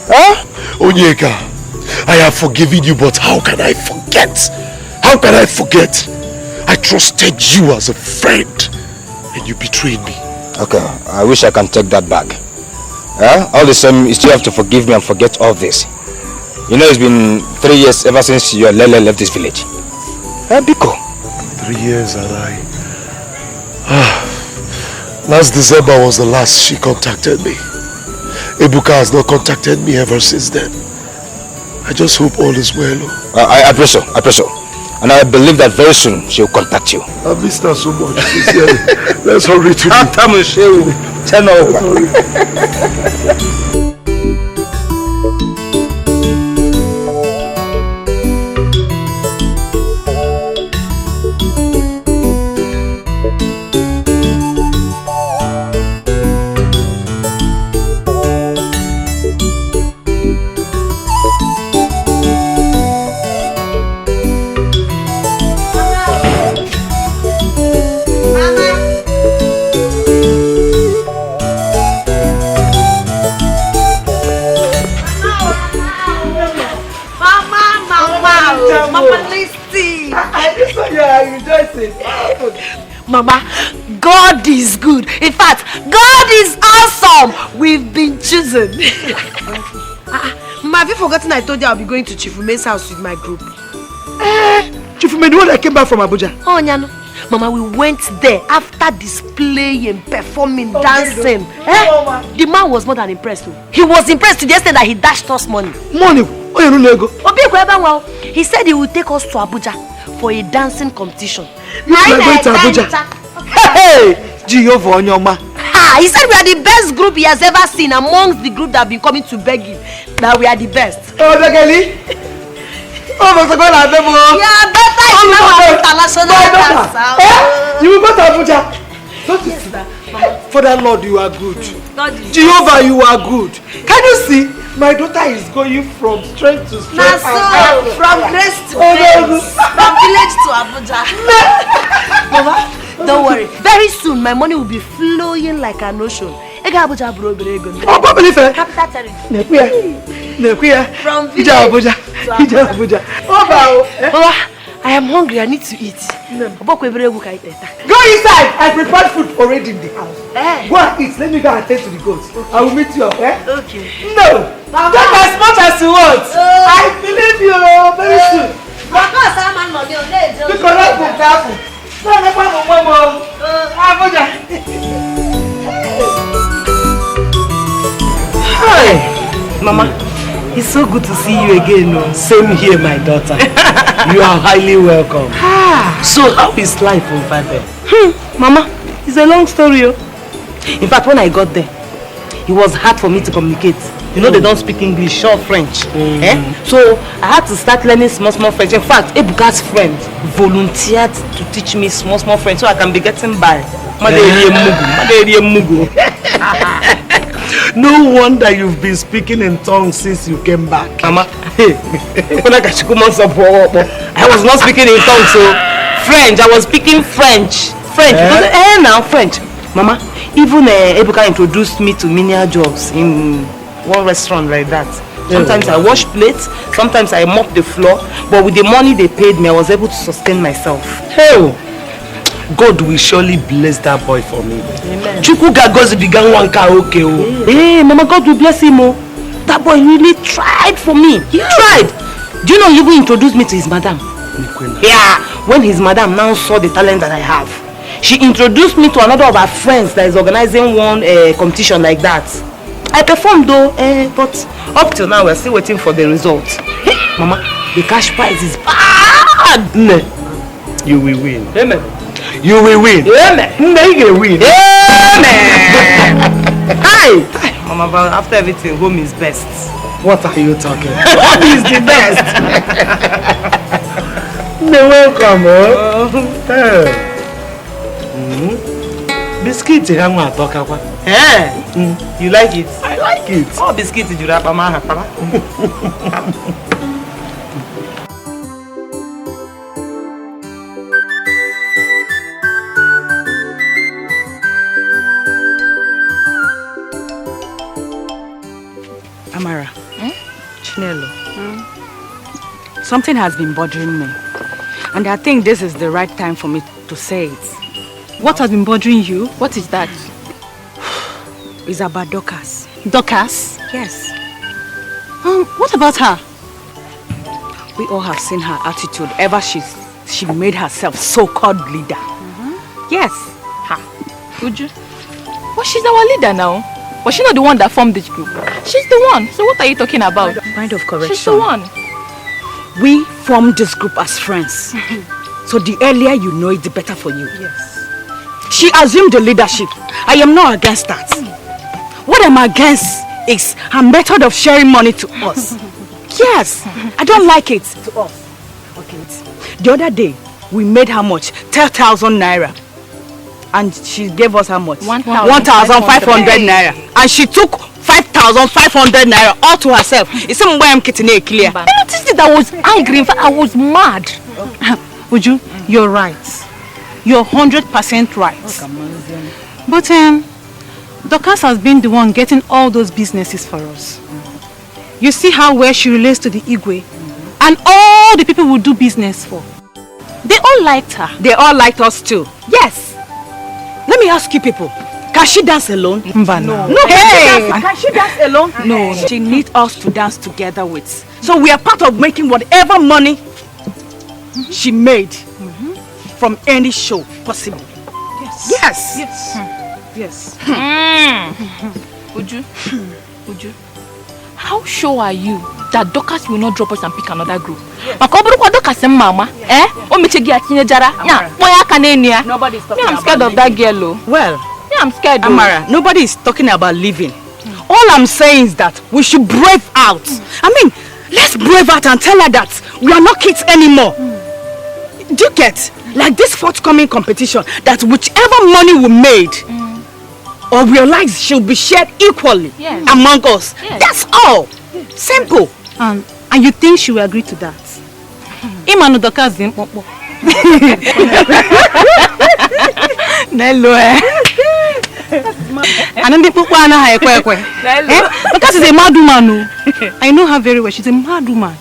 Huh? Iyke, I have forgiven you, but how can I forget? How can I forget? I trusted you as a friend and you betrayed me. Okay, I wish I can take that back. All the same, you still have to forgive me and forget all this. You know, it's been 3 years ever since your Lele left this village. Biko. 3 years and last December was the last she contacted me. Ebuka has not contacted me ever since then. I just hope all is well. I pray so. And I believe that very soon she will contact you. I missed her so much, sincerely. Let's hurry to Mama, God is good. In fact, God is awesome. We've been chosen. Mama, have you forgotten I told you I'll be going to Chifume's house with my group? Chifume, the one that came back from Abuja. Oh, Nyano. Mama, we went there after displaying, performing, dancing. The man was more than impressed. He was impressed to the extent that he dashed us money. Money? Oh, you don't know. He said he would take us to Abuja for a dancing competition. You are going to Abuja? Hey! Jehovah on your ma. He said we are the best group he has ever seen amongst the group that have been coming to beg him. That we are the best. Oh, Begeli? Oh, Mr. God, yeah, better if you have international dance. You will go to Abuja. Father Lord, you are good. Jehovah, you are good. Can you see? My daughter is going from strength to strength. From grace to grace. From village to Abuja. Mama, don't worry. Very soon, my money will be flowing like an ocean. Abuja, bro, capital territory. From village to Abuja. Mama, I am hungry. I need to eat. Go inside. I prepared food already in the house. Go and eat. Let me go and attend to the goats. I will meet you up. Okay. No. Take as much as you want. I believe you very soon. You correct me, careful. Hi, Mama. It's so good to see you again. No? Same here, my daughter. You are highly welcome. So, how is life over there? Mama, it's a long story. In fact, when I got there, it was hard for me to communicate. You know, they don't speak English or French. So, I had to start learning small French. In fact, Ebuka's friend volunteered to teach me small French so I can be getting by. No wonder you've been speaking in tongues since you came back. Mama, I was not speaking in tongues, so French. I was speaking French. Because, now French. Mama, even Ebuka introduced me to menial jobs in one restaurant like that. Sometimes I wash plates, sometimes I mop the floor, but with the money they paid me, I was able to sustain myself. Hey, God will surely bless that boy for me. Amen. Chukuga goes began one karaoke. Hey, Mama, God will bless him. That boy really tried for me. He tried. Do you know he even introduced me to his madam? Yeah, when his madam now saw the talent that I have, she introduced me to another of her friends that is organizing one competition like that. I performed though, but up till now we're still waiting for the result. Mama, the cash prize is bad. You will win. Amen. You will win. Amen. You will win. Amen. Hi. Mama, but after everything, home is best. What are you talking about? Home is the best. You're welcome. Biscuit, you like it? I like it. Oh, biscuit, you wrap Amara. Chinelo. Something has been bothering me. And I think this is the right time for me to say it. What has been bothering you? What is that? It's about Dorcas. Dorcas? Yes. What about her? We all have seen her attitude ever she made herself so-called leader. Yes. Would you? Well, she's our leader now. Was she not the one that formed this group? She's the one. So what are you talking about? Point of correction. She's the one. We formed this group as friends. So the earlier you know it, the better for you. Yes. She assumed the leadership. I am not against that. What I'm against is her method of sharing money to us. Yes, I don't like it. To us. Okay. The other day, we made how much? 10,000 naira. And she gave us how much? 1,500 naira. And she took 5,500 naira all to herself. It's some way I'm getting it clear. I noticed that I was angry. In fact, I was mad. Uju, you're right. You're 100% right. But Dorcas has been the one getting all those businesses for us. You see how well she relates to the Iyke and all the people we do business for. They all liked her. They all liked us too. Yes. Let me ask you people. Can she dance alone? No. Hey! Can she dance alone? No. She needs us to dance together with. So we are part of making whatever money she made from any show possible. Yes. Yes. Uju, how sure are you that Dorcas will not drop us and pick another group? Nobody's I'm scared of that girl. Well, I'm scared. Amara, nobody is talking about leaving. All I'm saying is that we should brave out. I mean, let's brave out and tell her that we are not kids anymore. Do you get? Like this forthcoming competition, that whichever money we made or realize she'll be shared equally among us. Yes. That's all. Simple. And you think she will agree to that? Imanu Dorcas Popo. Nello Dorcas is a mad woman. I know her very well. She's a mad woman.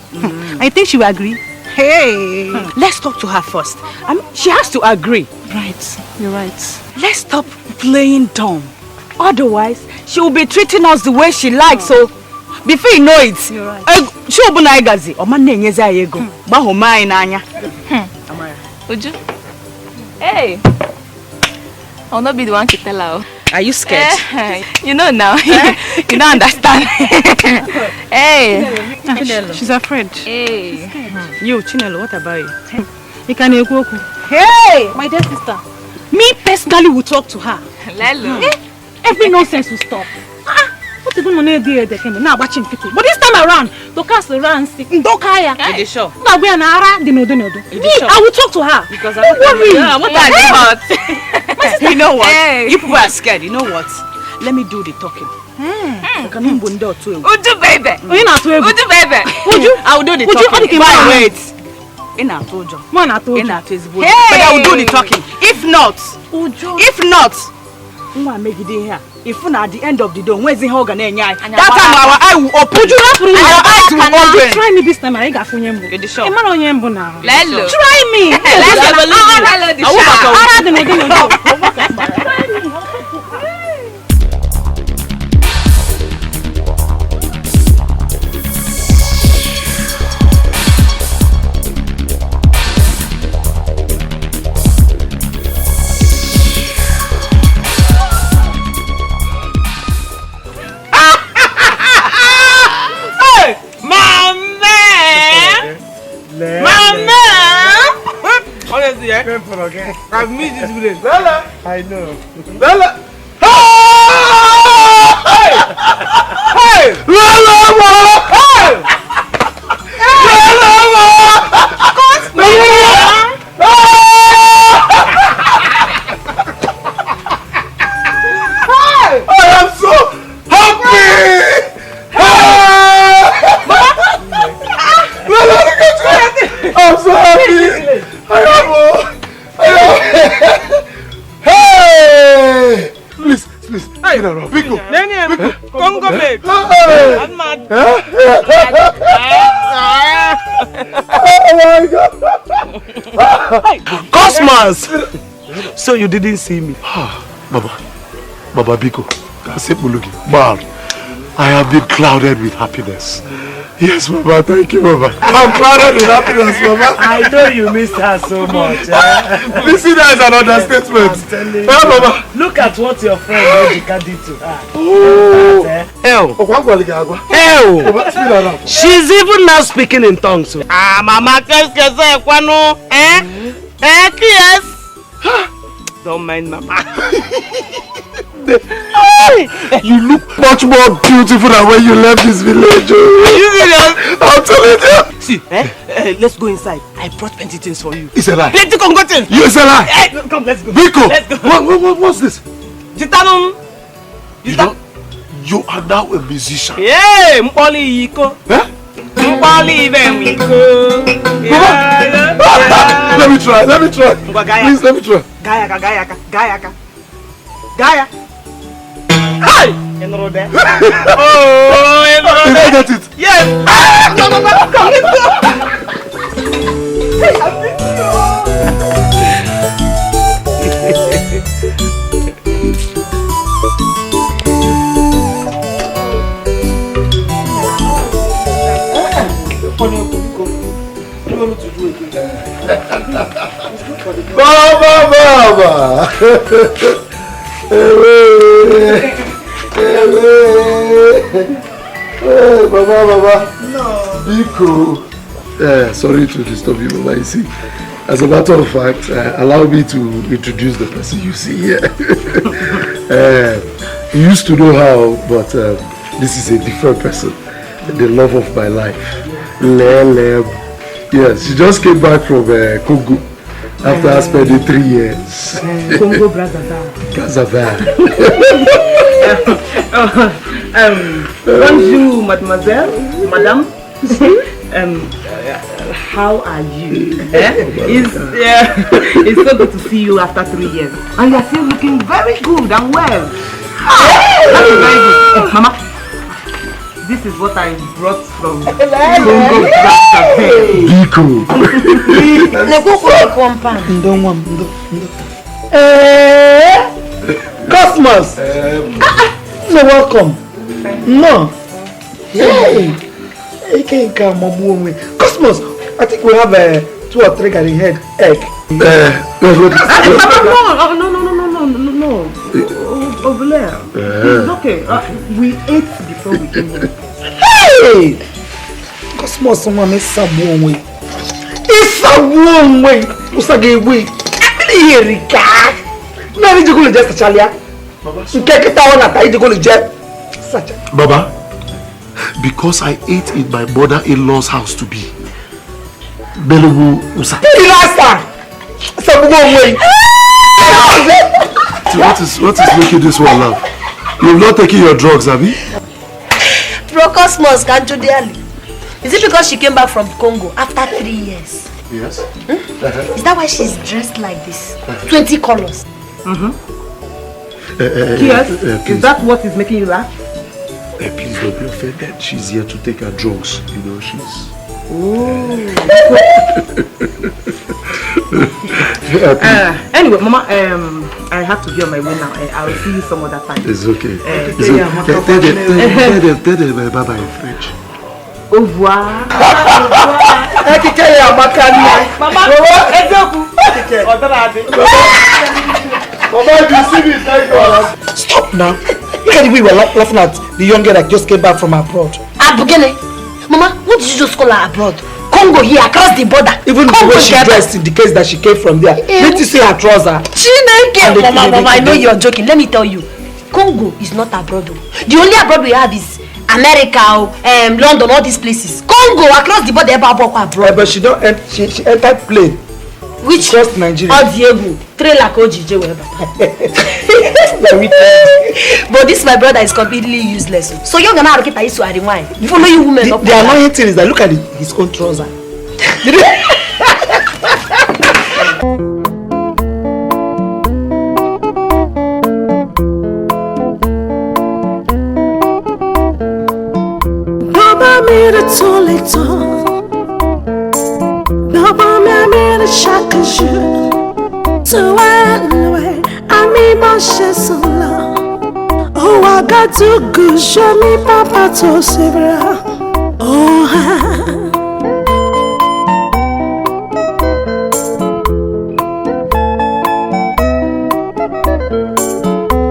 I think she will agree. Hey, let's talk to her first. I mean, she has to agree. Right, you're right. Let's stop playing dumb. Otherwise, she will be treating us the way she likes. So, Before you know it, you're right. Show Buna Igazi, or man names I go. Bahoma in Anya. Would you? Hey, I'll not be the one to tell her. Are you scared? You know now. You don't understand. Hey. She's afraid. Hey. You, Chinelo, what about you? You can go. Hey, my dear sister. Me personally will talk to her. Lelo. Every nonsense will stop. What even money there they came now watching people. But this time around, Dokas around sick. Ndokaya. Are you sure? Now we are Nara. They know. Me, I will talk to her. Because don't worry. What are you about? You know what? Hey. You people are scared. You know what? Let me do the talking. Udu baby. Udu baby. I will do the talking. Wait. In our told you. But I will do the talking. If not, if at the end of the day, where's the Ghanaian? That time our eye will open. Our eyes will open. Try me this time. I got for you. You sure? Try me. Honestly, I've missed this village. Lala! I know. Lala! Hey! Hey! Lala! Hey! Lala! I am so happy! I'm so happy! Hey! Please. Hey! Biko! Congo babe! I'm mad! Oh my God! Cosmos! So you didn't see me? Baba Biko, man, I have been clouded with happiness. Yes, Baba, thank you, Baba. I'm clouded with happiness, Baba. I know you missed her so much. Listen, that is an understatement. I'm telling you. Baba. Look at what your friend Iyke did to her. She's even now speaking in tongues. Mama, yes. Don't mind Mama. You look much more beautiful than when you left this village. You serious? I'm telling you. See, let's go inside. I brought plenty things for you. It's a lie. Plenty Congo things. It's a lie. Hey, come, let's go. Biko, let's go. What's this? Jitanum. You are now a musician. Yeah, Mpoli Iyke. Mpoli Iyke. Let me try. Please, let me try. Gaya. Hey! You know that? Oh, you know that? Did I get it? Yes! Come, let's go! Hey, I'm Baba! Baba. No. Biko. Sorry to disturb you, Baba. You see, as a matter of fact, allow me to introduce the person you see here. You used to know how, but this is a different person. The love of my life. Lele. Yes, she just came back from Congo. After spending 3 years. Congo Brazzaville. Bonjour, mademoiselle, madame. How are you? It's so good to see you after 3 years. And you are still looking very good and well. That is very good. Mama, this is what I brought from Congo Brazzaville. Cosmos! You're welcome. No. Hey! Iyke come on, Cosmos, I think we have 2 or 3 Ghanaian head egg. No. Over there. It's okay. We ate before we came here. Hey! Cosmos, someone is some way. It's a warm way. What's a gay way? Here, Rika. No, I need to go to just Chalia. You can't get down at I need to go to Jet. Baba, because I ate in my mother-in-law's house to be. Belugu Usa. It's a warm way. What is making this one laugh? You've not taken your drugs, have you? Bro Cosmos, can't you dearly? Is it because she came back from Congo after 3 years? Yes. Is that why she's dressed like this? 20 colors. Yes. Is that what is making you laugh? Please don't be offended. She's here to take her drugs. You know, she's... Anyway, Mama, I have to be on my way now. I'll see you some other time. It's okay. Tell them bye-bye in French. Au revoir. Stop now. Look at the way we were laughing at the young girl that just came back from abroad. Abugene. Mama, what did you just call her abroad? Congo here, across the border. Even the way she dressed indicates that she came from there. Need to see her trouser. Mama, I know you're joking. Let me tell you. Congo is not abroad. The only abroad we have is America, London, all these places. Congo, across the border, abroad. But she don't. She entered plane. Which? Crossed Nigeria. Oh, Diego. Trailer Koji, But this my brother is completely useless. So you're gonna get used to wine. Follow you women. The annoying thing is that look at his own trouser. Baba made it too late. Baba made it shaka you. To anyway, I mean my shesala. Oh, I got to go show me Papa to Sibra. Oh,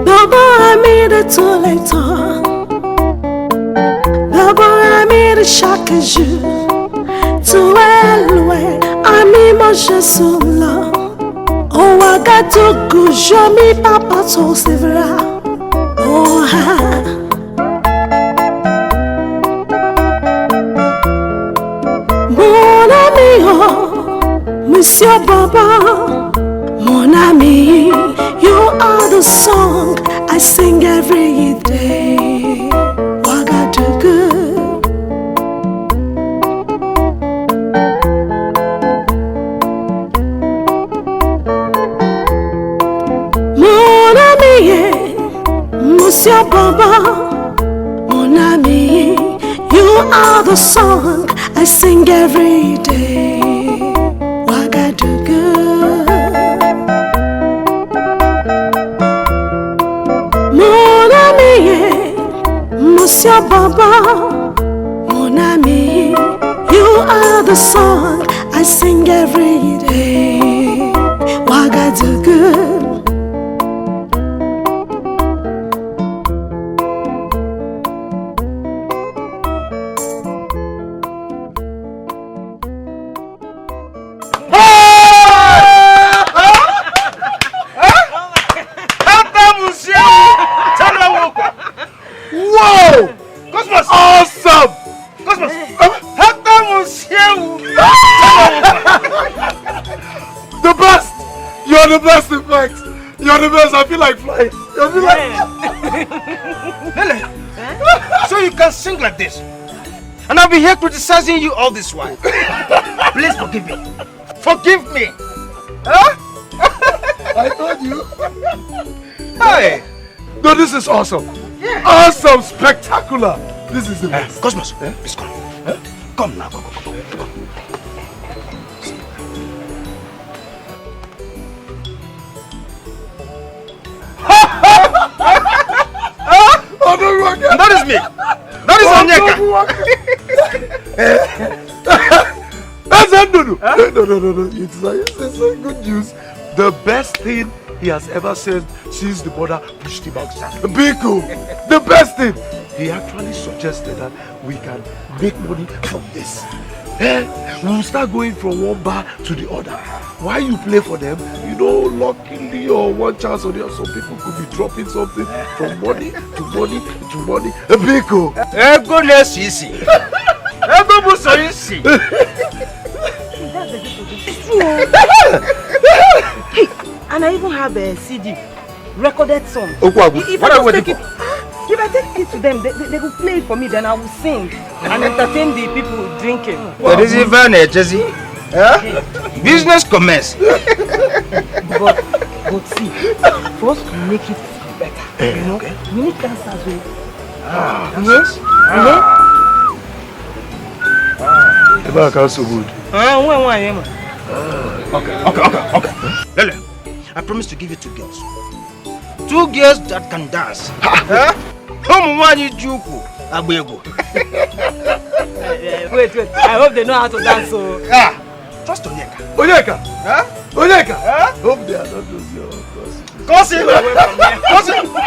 Baba, I made it too late. Baba, I made a shock as you. To anyway, I mean my shesala. Oh, I got to go show me Papa to Sibra. Oh, mon ami, oh, Monsieur Baba, mon ami, you are the song I sing every day. Ouagadougou. Monsieur Baba, mon ami, you are the song I sing every day. Ouagadougou. Mon ami, Monsieur Baba, mon ami, you are the song I sing every day. Ouagadougou. You're the best, in fact. You're the best. I feel like flying. I feel like... Lele, so you can sing like this, and I'll be here criticizing you all this while. Please forgive me. Forgive me. Huh? I told you. Hey. No, this is awesome. Yeah. Awesome, spectacular. This is the best. Cosmos, please come. Come now, come. Oh, no, that is me. That is Onyeka. Huh? No. It's good news. The best thing he has ever said since the mother pushed him outside. Biko, the best thing. He actually suggested that we can make money from this. We'll start going from one bar to the other. While you play for them, you know, luckily or one chance or the other, some people could be dropping something from money to money to money. Biko. Goodness, easy. Go so easy. Hey, and I even have a CD, recorded song. If I take it to them, they will play it for me, then I will sing and entertain the people drinking. That is even Jesse. Business commerce. but see, for us to make it better, you know, we need dancers. Yes? The back so good. Okay. Lele, I promise to give you 2 girls. 2 girls that can dance. Wait, I hope they know how to dance. So. Trust Onyeka. Onyeka? Hope they are not those your Cousin,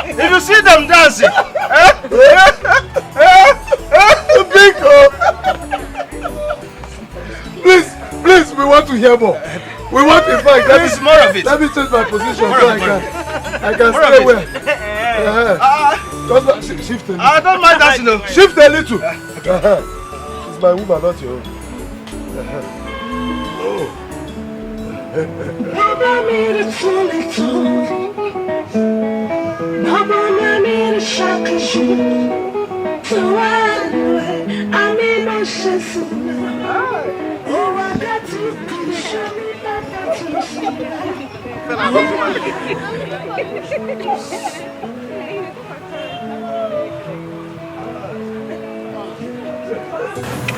if you see them dancing, Please, we want to hear more. We want, in fact, there is more of it. Let me change my position more so I can stay well. Shift a little. I don't mind dancing though. Shift a little. It's my woman, not your own.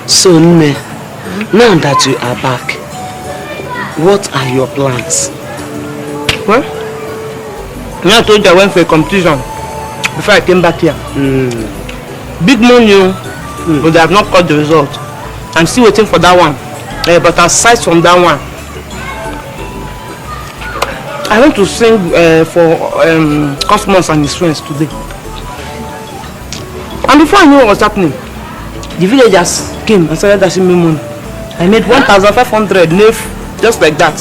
So, Nme, now that you are back, what are your plans? Well, I told you I went for a competition before I came back here. Big money, but they have not got the result. I'm still waiting for that one. But aside from that one, I went to sing for Cosmos and his friends today. And before I knew what was happening, the villagers came and started dashing me money. I made 1,500 just like that.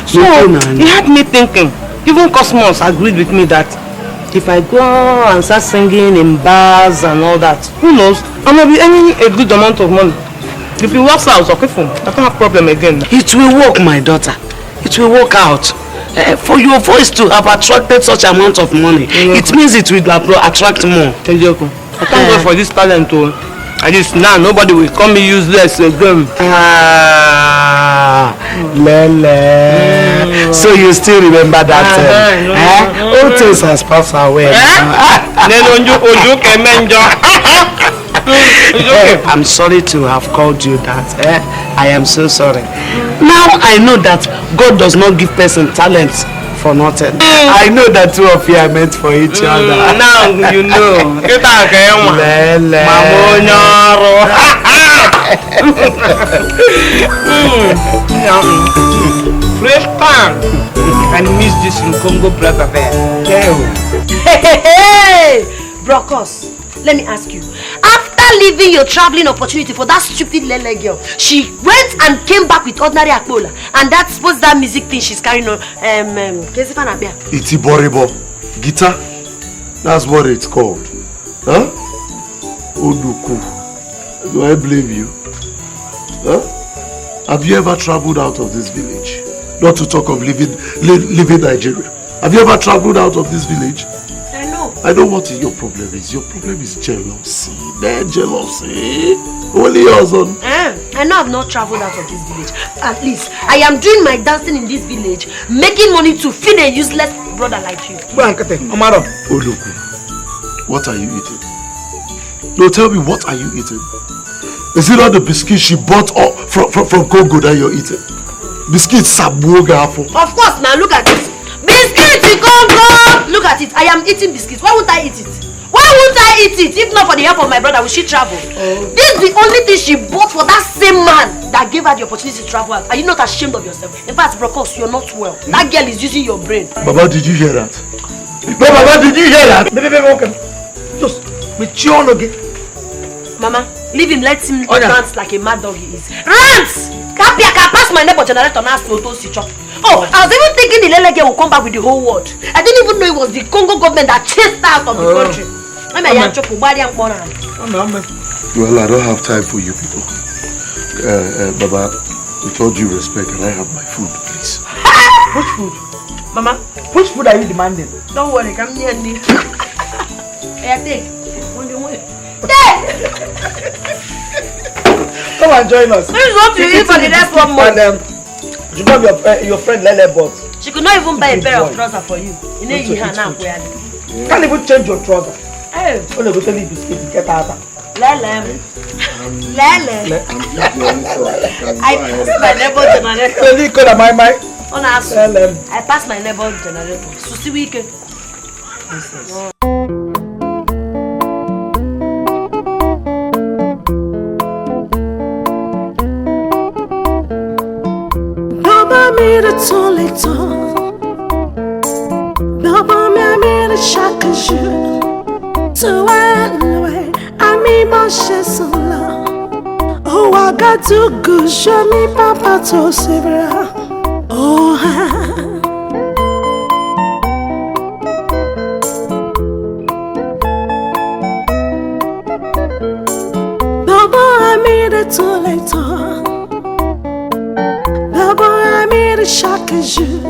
So it had me thinking. Even Cosmos agreed with me that if I go and start singing in bars and all that, who knows, I might be earning a good amount of money. If it works out, okay, I don't have problem again. It will work, my daughter. It will work out. For your voice to have attracted such amount of money, it means it will attract more. I thank God for this talent too. At least now nobody will call me useless again. Lele. So you still remember that? All things has passed away. I'm sorry to have called you that. I am so sorry. Now I know that God does not give person talents for nothing. I know that two of you are meant for each other. Now you know. Fresh pan. I miss this in Congo brother there. Hey, Brokos, let me ask you. After leaving your traveling opportunity for that stupid Lele girl, she went and came back with ordinary Akbola, and that's what's that music thing she's carrying on. Itiboribo guitar. That's what it's called. Huh? Oduku. Do I blame you? Huh? Have you ever traveled out of this village? Not to talk of leaving Nigeria. Have you ever traveled out of this village? I know what your problem is. Your problem is jealousy. Bad jealousy. Only yours on. I know I've not traveled out of this village. At least I am doing my dancing in this village, making money to feed a useless brother like you. Oluku, what are you eating? No, tell me, what are you eating? Is it not the biscuit she bought from Congo that you're eating? Biscuit Sabuoga. Of course, now look at it. Biscuits in Congo! Look at it. I am eating biscuits. Why won't I eat it? Why Wouldn't I eat it? If not for the help of my brother, will she travel? This is the only thing she bought for that same man that gave her the opportunity to travel out. Are you not ashamed of yourself? In fact, Brokos, you're not well. That girl is using your brain. Baba, did you hear that? No, Baba, did you hear that? Baby, okay. Just, with you again. Mama, leave him, let him dance like a mad dog he is. Rants! Happy, I can pass my neighbor generator and ask to switch off. Oh, I was even thinking the Lele girl will come back with the whole world. I didn't even know it was the Congo government that chased her out of the country. Well, I don't have time for you people. Baba, with all due respect, can I have my food, please? Which food? Mama, which food are you demanding? Don't worry, come near me. Hey, take. Come and join us. This is what you eat for the next 1 month. And you know your friend Lele bought. She could not even buy a pair of trousers for you. You know you can't even change your trousers. Hey. Only go tell you biscuit, get out. Lele. Lele. I passed my neighbor generator. I passed my neighbor generator. So see weekend. Baba me chaque jour. To anyway, I mean my chesula. Oh, I got to go show me Papa to Sibra. Oh, Baba, I made it too late. Baba, I made it chaque jour.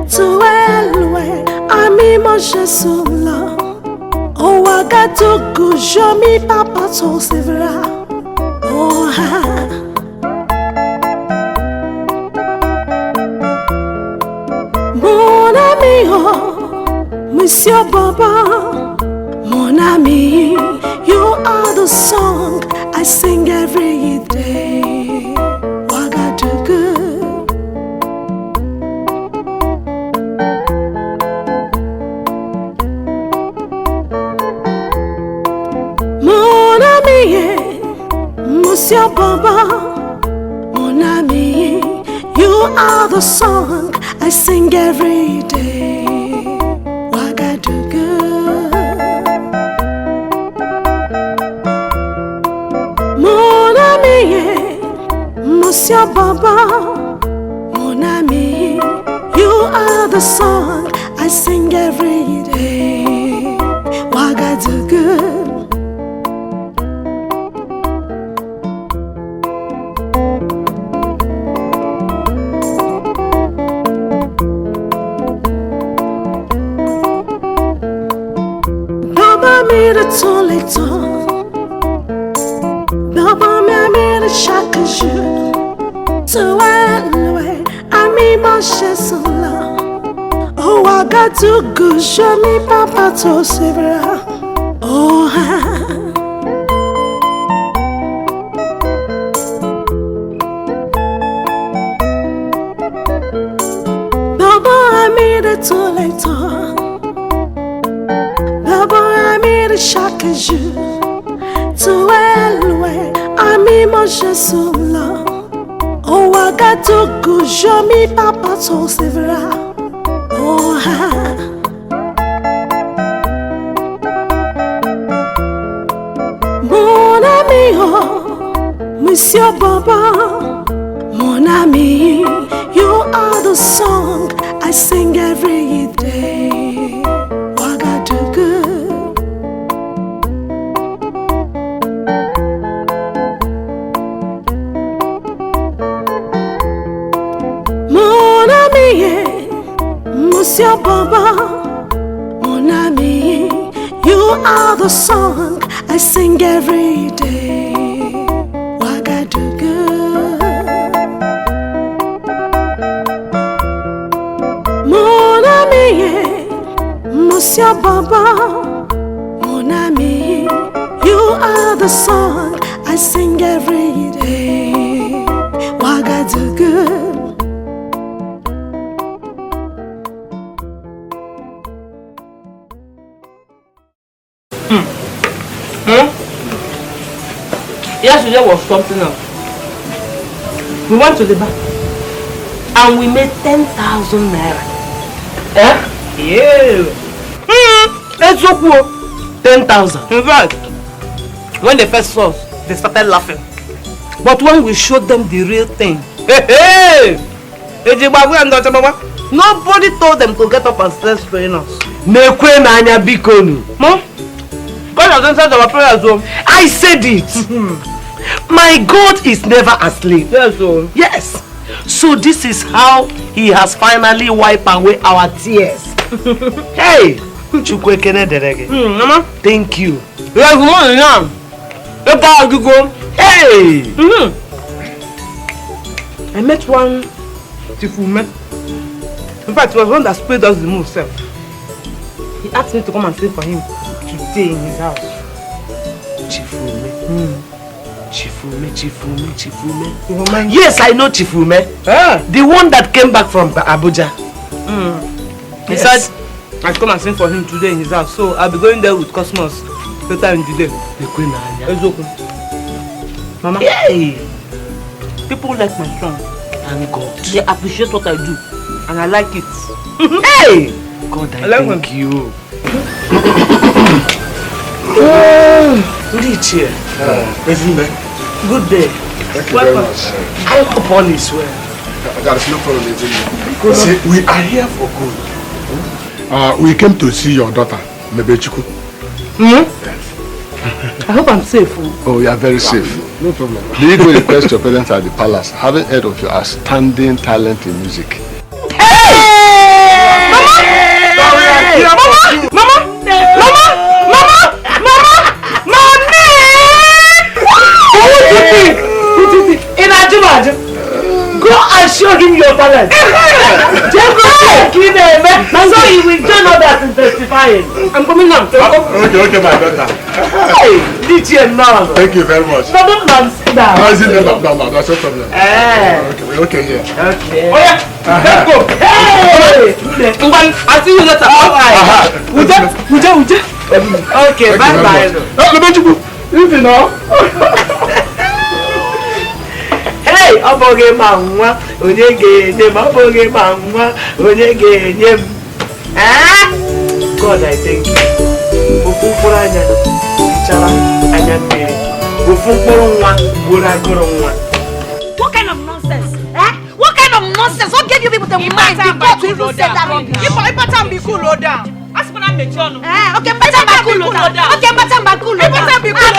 To anyway, I mean my chesula. Oh, I got to go show me Papa to Sibra. Oh, mon ami, oh, Monsieur Baba, mon ami, you are the song I sing every day. Ouagadougou. Monsieur Baba, mon ami, you are the song I sing every day. Ouagadougou. Mon ami, Monsieur Baba, mon ami, you are the song I sing every day. Ouagadougou. Tout le temps, Baba m'a mis chaque jour. To anyway, I mean my chesula. Oh, I got to go show me Papa to Sibra. Oh, Baba, I made it too late. Chaque jour, to anyway, I mean my chesula. Oh, I got to go show me Papa to Sibra. Oh, mon ami, oh, Monsieur Baba, mon ami, you are the song I sing every day. Ouagadougou. Monsieur Baba, mon ami, you are the song I sing every day. Ouagadougou. Mon ami, Monsieur Baba, mon ami, you are the song I sing every day. Ouagadougou. Yesterday was something else. We went to the bar and we made 10,000 naira. Yeah. That's so cool. 10,000. In fact, when they first saw us, they started laughing. But when we showed them the real thing, nobody told them to get up and start spraying us. God has answered our prayers. I said it. My God is never asleep. Yes. So this is how he has finally wiped away our tears. Hey, Mama, thank you. Hey. I met one Tifume. In fact, it was one that sprayed us the move self. He asked me to come and stay for him today in his house. Chifume. Yes, I know Chifume. The one that came back from Abuja. He said I come and sing for him today in his house. So I'll be going there with Cosmos later in the day. Mama. Yay! People like my song. Thank God. They appreciate what I do. And I like it. Hey! God, I thank you. Good day. Thank you very much. I hope all is well. There is no problem. See, we are here for good. We came to see your daughter, Mebechuku. Yes. I hope I'm safe. Oh, you are very safe. No problem. Do you go request your parents at the palace? Haven't heard of your outstanding talent in music. Go and show him your talent. So he will join others in testifying. I'm coming now. Okay, my daughter. Hey, DJ now. Thank you very much. No, don't sit down. No, that's no problem. Okay, yeah. Okay. Oh yeah, let's go. Hey! I'll see you later. Okay, bye. You know. Hey, aboge manwa, onyege nyem, aboge manwa, onyege nyem. God, I thank you. Ofukuru anya, chara anya mmiri. Ofukuru nwa, buragoro nwa. What kind of nonsense? What kind of nonsense? What gave you people the mind to even say that? You better be cool down. Ask for that Mechono. Okay, better be cool down. Okay, better be cool down. Better be cool down.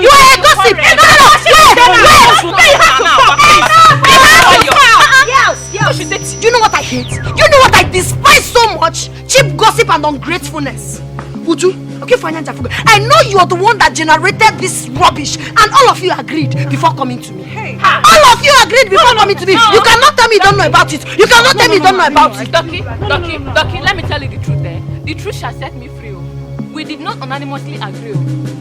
You are a gossip. You know what I hate? You know what I despise so much? Cheap gossip and ungratefulness. Would you? Okay, fine. I know you are the one that generated this rubbish, and all of you agreed before coming to me. All of you agreed before coming to me. You cannot tell me you don't know about it. You cannot tell me you don't know about it. Ducky, let me tell you the truth there. The truth shall set me free. We did not unanimously agree.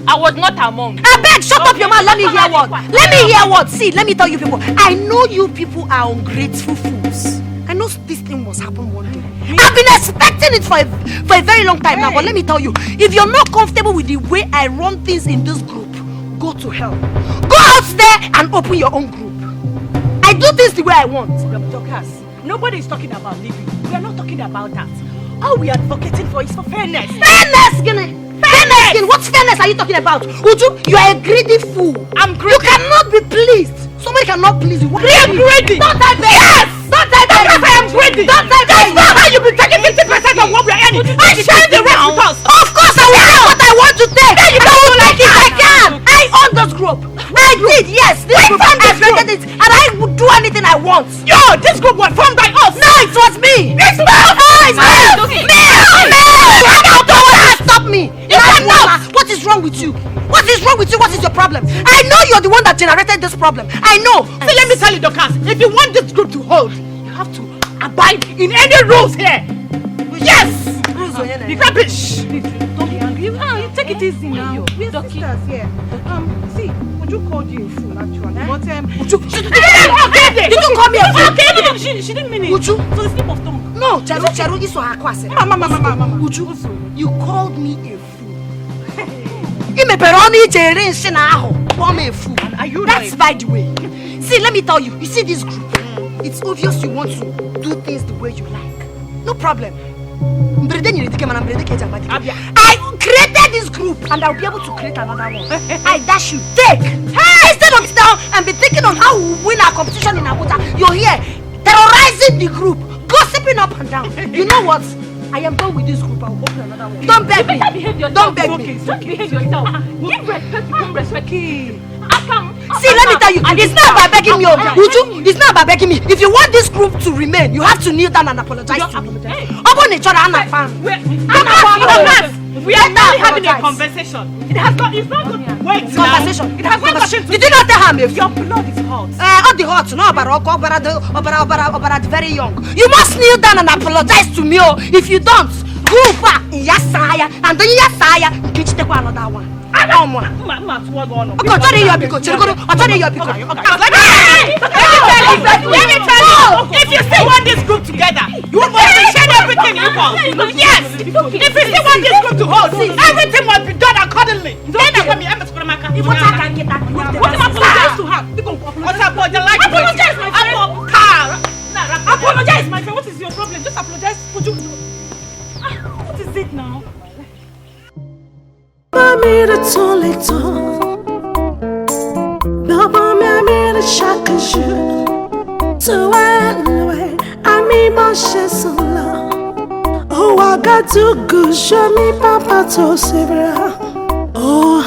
I was not among. I beg, shut up your mouth. Let me hear what. Let me hear what. See, let me tell you people. I know you people are ungrateful fools. I know this thing must happen one day. I've been expecting it for a very long time now. But let me tell you, if you're not comfortable with the way I run things in this group, go to hell. Go out there and open your own group. I do things the way I want. Doctors, nobody is talking about living. We are not talking about that. All we are advocating for is for fairness. Fairness, Guinea. Fairness, Guinea. What fairness are you talking about? Uju, you are a greedy fool. I'm greedy. You cannot be pleased. Somebody cannot please you. I am greedy. Don't die there. Yes. Don't die there. Yes, I am greedy. Don't die there. That's not how you be taking 50% of what we are earning. I share the rest with us. Of course I will take what I want to take. I will like it. I can. I own this group. I did, yes. This group. I created it, and I would do anything I want. Yo, this group was formed by us. No, it was me. It's me. Stop me. What is wrong with you? What is wrong with you? What is your problem? I know you're the one that generated this problem. I know. See, let me tell you, Dorcas, if you want this group to hold, you have to abide in any rules here. Yes. Rules. Rubbish. Don't be angry. You take it easy now. We're sisters here. See, Uju called you a fool actually. But Uju, did you call me a fool? Okay, she didn't mean it. Uju, so the slip of tongue. No, Charu is so aquase. Mama. Uju, you called me a fool. Ime peroni jere sinaho. Call me a fool. Are you right? That's by the way. See, let me tell you. You see this group? It's obvious you want to do things the way you like. No problem. I created this group and I'll be able to create another one. I dash you. Take! Hey! Instead of sit down and be thinking on how we win our competition in Abuja, you're here terrorizing the group, gossiping up and down. You know what? I am done with this group. I'll open another one. Don't beg me. Don't beg me. Don't behave yourself. Give respect to whom respect. See, let me tell you, it's not about begging me, Uju. It's not about begging me. If you want this group to remain, you have to kneel down and apologize to me. Open each other and a fan. We are now having a conversation. It's not good. Wait, conversation. It has not gotten to. Did you not tell her, your blood is hot. Not the hot, no, about the very young. You must kneel down and apologize to me. If you don't, go back in Yasaya and then Yasaya, kitchen take another one. Let me tell you, if you still want this group together, you must share everything equal. Yes, if you still want this group to hold, everything must be done accordingly. Then I come here, what am I apologize to her? Apologize, my friend. Apologize, my friend. What is your problem? Just apologize. What is it now? Mamira tolito, Baba mamira shakaju, to anyway, ami mashe sala. Oh, I got to go show me Papa to Sibra. Oh,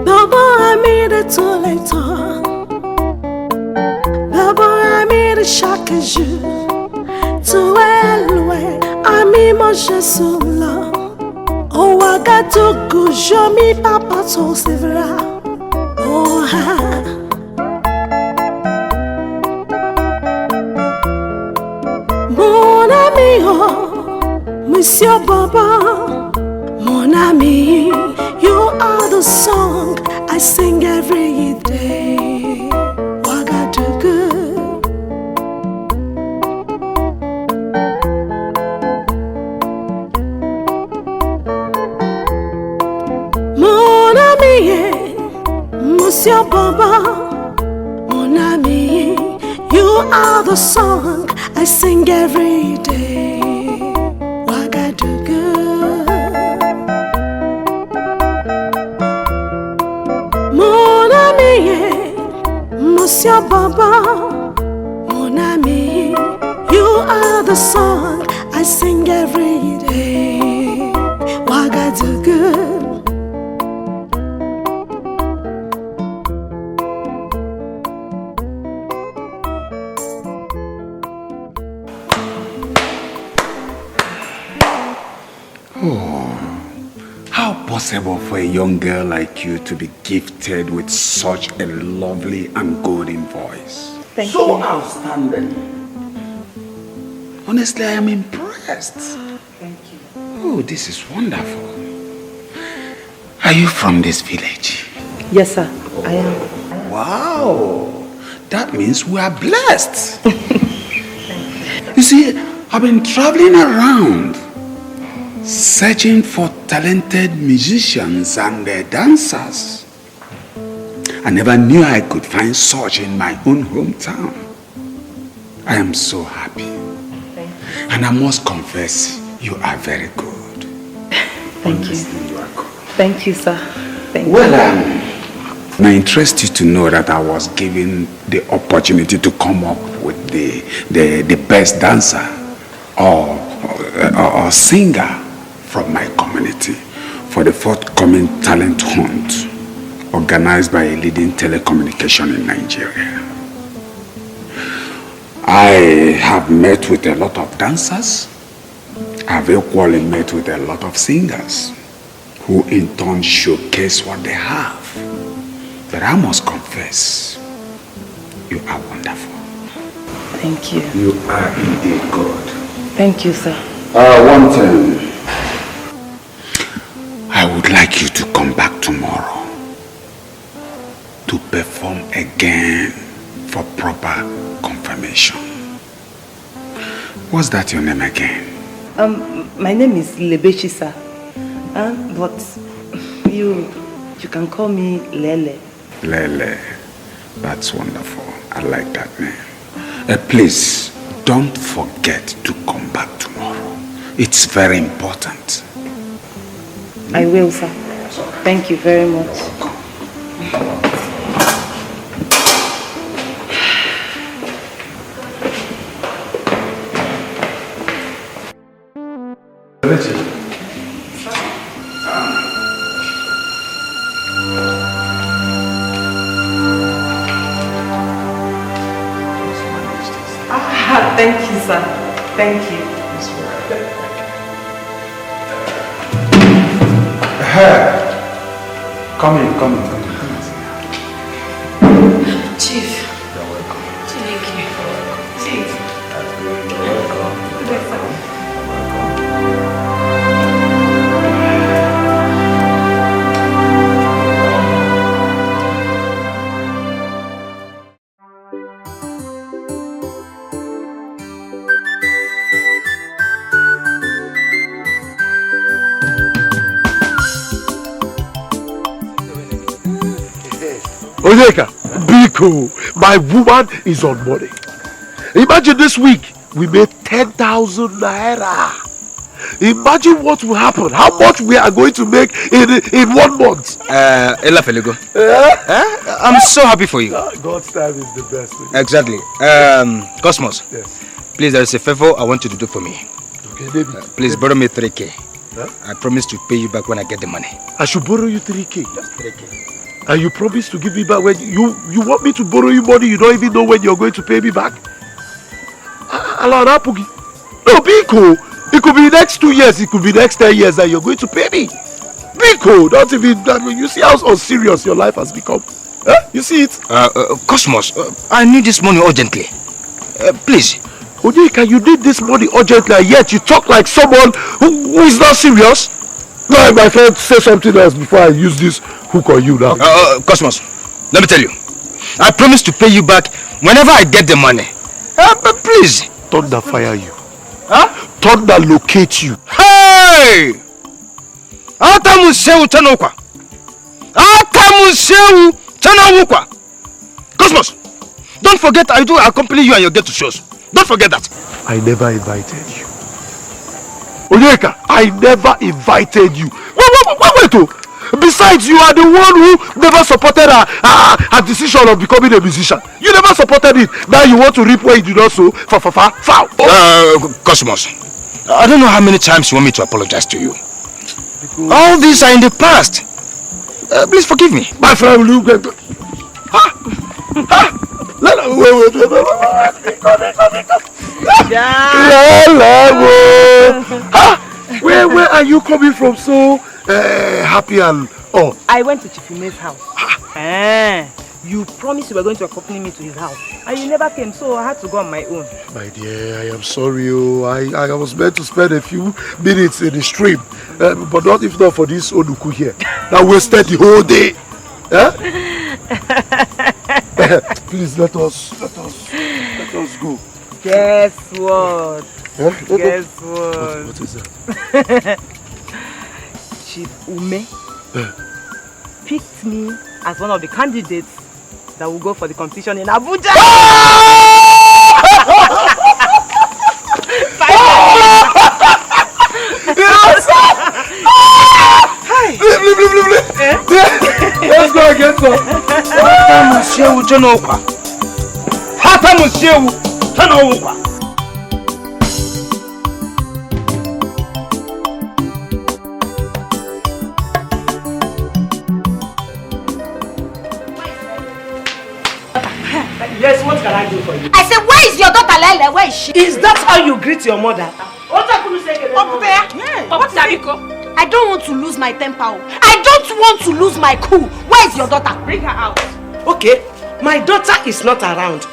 Baba mamira tolito. Chaque jour, tu es loin, ami mon Jésus là. Oh, I got to go, je mi papa to sevra. Oh, mon ami, oh, Monsieur Baba, mon ami, you are the song I sing every day. I got to go. Monsieur Baba, mon ami, you are the song I sing every day. Wagadugu. Mon ami, Monsieur Baba, mon ami, you are the song I sing every day. Wagadugu. Possible for a young girl like you to be gifted with such a lovely and golden voice. Thank you. So outstanding. Honestly, I am impressed. Thank you. Oh, this is wonderful. Are you from this village? Yes, sir. I am. Wow. That means we are blessed. You see, I've been traveling around searching for talented musicians and dancers. I never knew I could find such in my own hometown. I am so happy. And I must confess, you are very good. Thank Honestly, you are good. Thank you, sir. Thank you. I interest you to know that I was given the opportunity to come up with the best dancer or singer from my community for the forthcoming talent hunt organized by a leading telecommunication in Nigeria. I have met with a lot of dancers. I have equally met with a lot of singers who in turn showcase what they have. But I must confess, you are wonderful. Thank you. You are indeed good. Thank you, sir. One thing. I would like you to come back tomorrow to perform again for proper confirmation. What's that your name again? My name is Lebechi, sir. But you can call me Lele. Lele. That's wonderful. I like that name. Please, don't forget to come back tomorrow. It's very important. I will, sir. Thank you very much. Thank you, sir. Thank you. Come in. Chief. You're welcome. Thank you. Chief. That's good. You're welcome. Iyke, Biko, my woman is on money. Imagine this week, we made 10,000 naira. Imagine what will happen, how much we are going to make in 1 month. Ella Felego. I'm so happy for you. God's time is the best. Exactly. Cosmos. Yes. Please, there is a favor I want you to do for me. Okay, David. Please borrow me 3K. Huh? I promise to pay you back when I get the money. I should borrow you 3K. Just 3K. And you promise to give me back when you want me to borrow you money, you don't even know when you're going to pay me back? No, Biko, it could be the next 2 years, it could be the next 10 years that you're going to pay me. Biko, don't even, you see how unserious your life has become. Huh? You see it? Cosmos, I need this money urgently. Please. Iyke, you need this money urgently, and yet you talk like someone who is not serious. No, my friend, say something else before I use this hook on you now. Cosmos, let me tell you. I promise to pay you back whenever I get the money. But please. Thunder fire you. Huh? Thunder locate you. Hey! Cosmos, don't forget I do accompany you and your get to shows. Don't forget that. I never invited you. Iyke, I never invited you. Wait. Besides, you are the one who never supported her decision of becoming a musician. You never supported it. Now you want to reap where you did not sow. Foul. Cosmos, I don't know how many times you want me to apologize to you. All these are in the past. Please forgive me. My friend, will you get... Where are you coming from so happy and oh? I went to Chifume's house. You promised you were going to accompany me to his house, and you never came, so I had to go on my own. My dear, I am sorry. I was meant to spend a few minutes in the stream, but not if not for this Onuku here. That wasted the whole day. Please let us go. Guess what? Guess what? What is that? Chief Ume picked me as one of the candidates that will go for the competition in Abuja. Let's go and get some. Yes, what can I do for you? I said, where is your daughter Lele? Where is she? Is that how you greet your mother? I don't want to lose my temper. I don't want to lose my cool. Where is your daughter? Bring her out. Okay, my daughter is not around.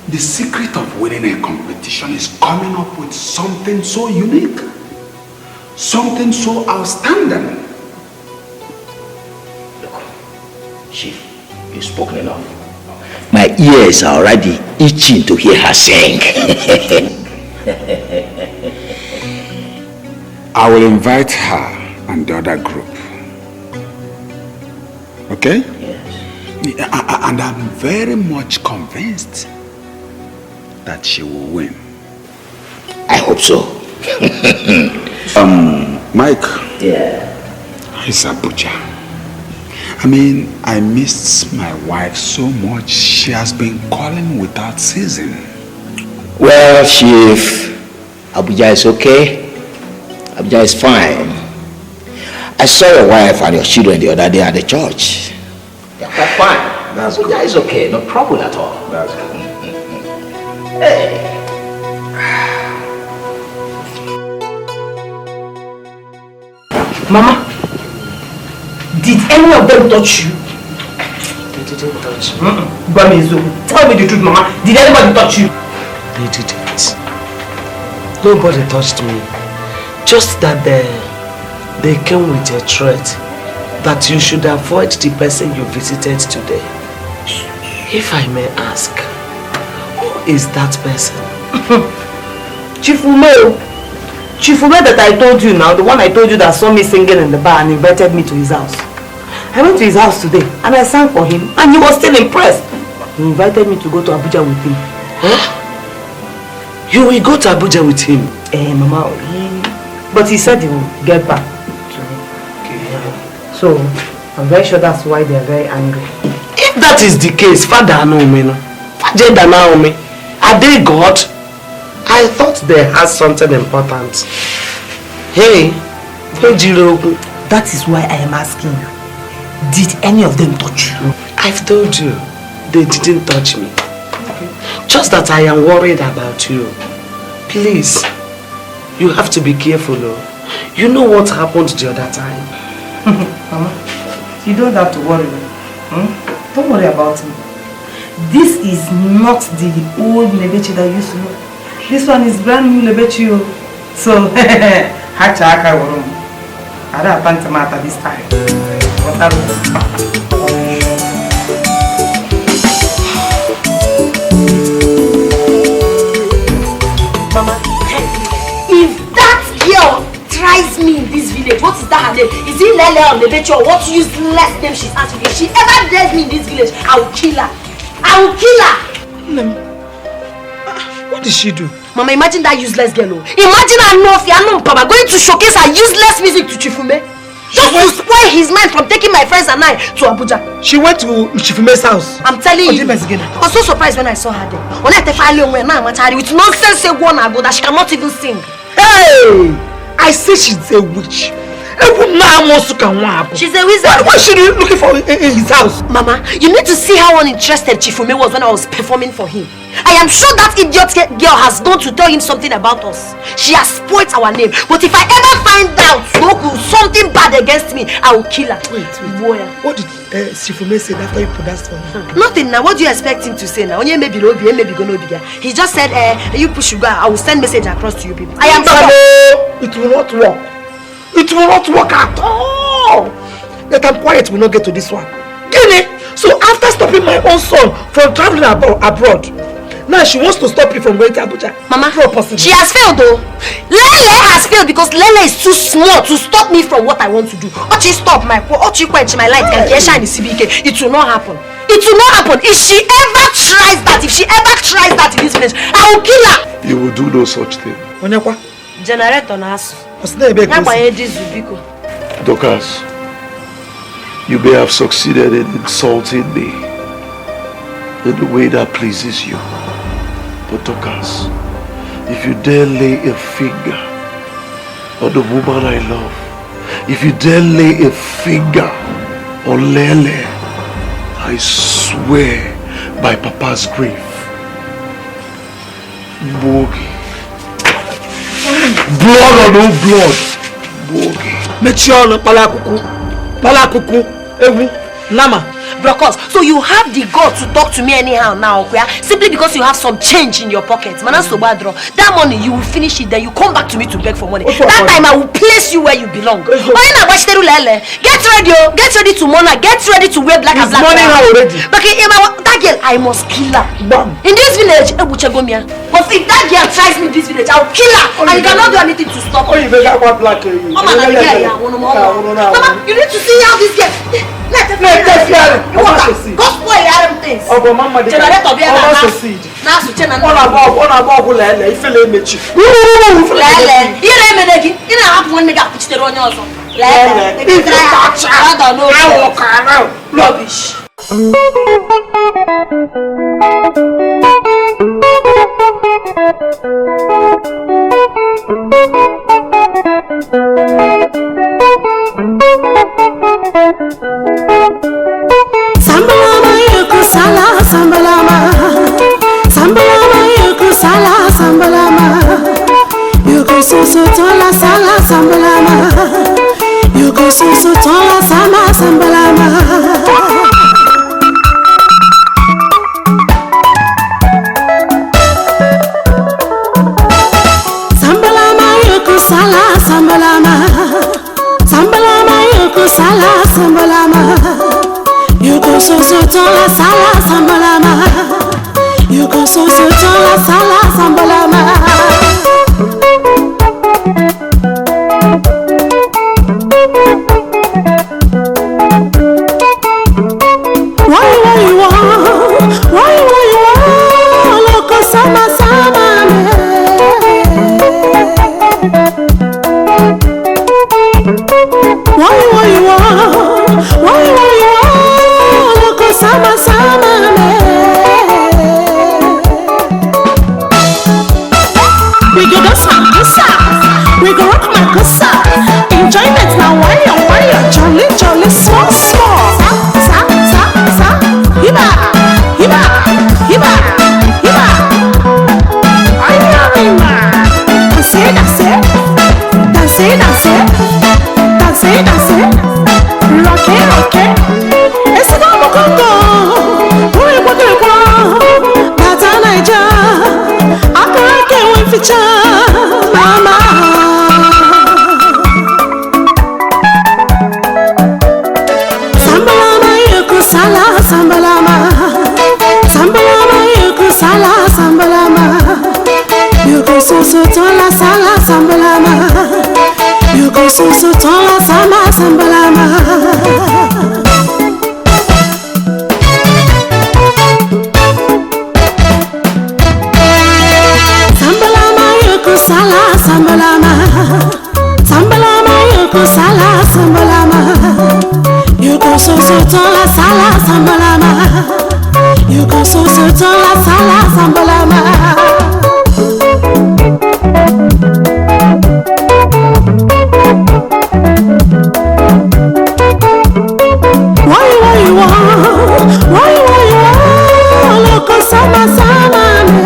The secret of winning a competition is coming up with something so unique, something so outstanding. Look, Chief, you've spoken enough. My ears are already itching to hear her sing. I will invite her and the other group. Okay? Yes. And I'm very much convinced that she will win. I hope so. Mike. Yeah. It's Abuja. I mean, I missed my wife so much. She has been calling without ceasing. Well, Chief, Abuja is okay. Abuja is fine. I saw your wife and your children the other day at the church. They're quite fine. That's good. Abuja is okay. No problem at all. That's good. Hey. Mama, did any of them touch you? They didn't touch me. Tell me the truth, Mama. Did anybody touch you? They didn't. Nobody touched me. Just that they came with a threat that you should avoid the person you visited today. If I may ask, who is that person? Chief Ume that I told you now, the one I told you that saw me singing in the bar and invited me to his house. I went to his house today and I sang for him and he was still impressed. He invited me to go to Abuja with him. Huh? You will go to Abuja with him? Mama, but he said he will get back to me. Okay. So, I'm very sure that's why they are very angry. If that is the case, Father Naomi, are they God? I thought they had something important. Hey, that is why I am asking you. Did any of them touch you? I've told you, they didn't touch me. Okay. Just that I am worried about you. Please, you have to be careful. You know what happened the other time. Mama, you don't have to worry. Don't worry about me. This is not the old Lebechi that used to know. This one is brand new Lebechi. So, Hachaka Worum. I don't have to matter this time. Mama, if that girl tries me in this village, what is that her name? Is it Lele or Lebechi or what useless name she's asking? If she ever dares me in this village, I will kill her. I will kill her. What did she do? Mama, imagine that useless girl. Imagine her Papa going to showcase her useless music to Chifume. Just to spoil his mind from taking my friends and I to Abuja. She went to Chifume's house. I'm telling you. I was so surprised when I saw her there. When I with nonsense that she cannot even sing. Hey! I say she's a witch. She's a wizard. Why is she looking for in his house? Mama, you need to see how uninterested Chifume was when I was performing for him. I am sure that idiot girl has gone to tell him something about us. She has spoiled our name. But if I ever find out something bad against me, I will kill her. Wait. What did Chifume say after you put that song? Nothing now. What do you expect him to say now? He just said, you push sugar, I will send message across to you people. I am sure. It will not work. It will not work at all. Let them quiet will not get to this one. Guinea. So after stopping my own son from traveling abroad, now she wants to stop you from going to Abuja. Mama, she has failed though. Lele has failed because Lele is too small to stop me from what I want to do. Ochi stop my light and shine the CBK. It will not happen. It will not happen. If she ever tries that in this village, I will kill her. You will do no such thing. Generator Nasu. Dorcas, you may have succeeded in insulting me in the way that pleases you. But Dorcas, if you dare lay a finger on the woman I love, if you dare lay a finger on Lele, I swear by Papa's grave, Bogi. Blood or no blood, Bogi. Make sure Palakuku, Ewu, Nama. Brokos, so you have the gall to talk to me anyhow now, simply because you have some change in your pocket. That money, you will finish it, then you come back to me to beg for money. That time I will place you where you belong. Get ready to Mona, get ready to wear black and black. Money already. But that girl, I must kill her. In this village, but if that girl tries me in this village, I'll kill her. And you cannot do anything to stop her. Mama, you need to see how this girl. Let us see. Go spoil your things. Oh, but Mama, the generator be now succeed. Now to change. On above, Lele, if you me cheap. Lele, you have one nigga put the on also. Lele, I don't know. I walk around. Rubbish. Sambalama yuku sala sambalama, sambalama yuku sala sambalama, yuku susu tola sala sambalama, yuku susu tola sama sambalama. Sala sambalama, sambalama yuko sala sambalama, yuko soso tola sala sambalama, yuko soso tola sala sambalama. Why you want? Loko sama sama me. Why you want? Loko sama sama me. We go dance makosa, we go rock makosa. Enjoyment now, why jolly, small. Sa, hiba. Danse, rock. Esse como Congo, oi, Bata Naija, akara ke we feature, mama. Sambalama yuku sala sambalama, yuku sala sambalama, yuku susu tola sala sambalama. You go so tall, sama sambalama. Sambalama, you go sala sambalama. Sambalama, you go sala sambalama. You go so tall, sala sambalama. You go so tall, sala sambalama. Why you want? Loko sama me.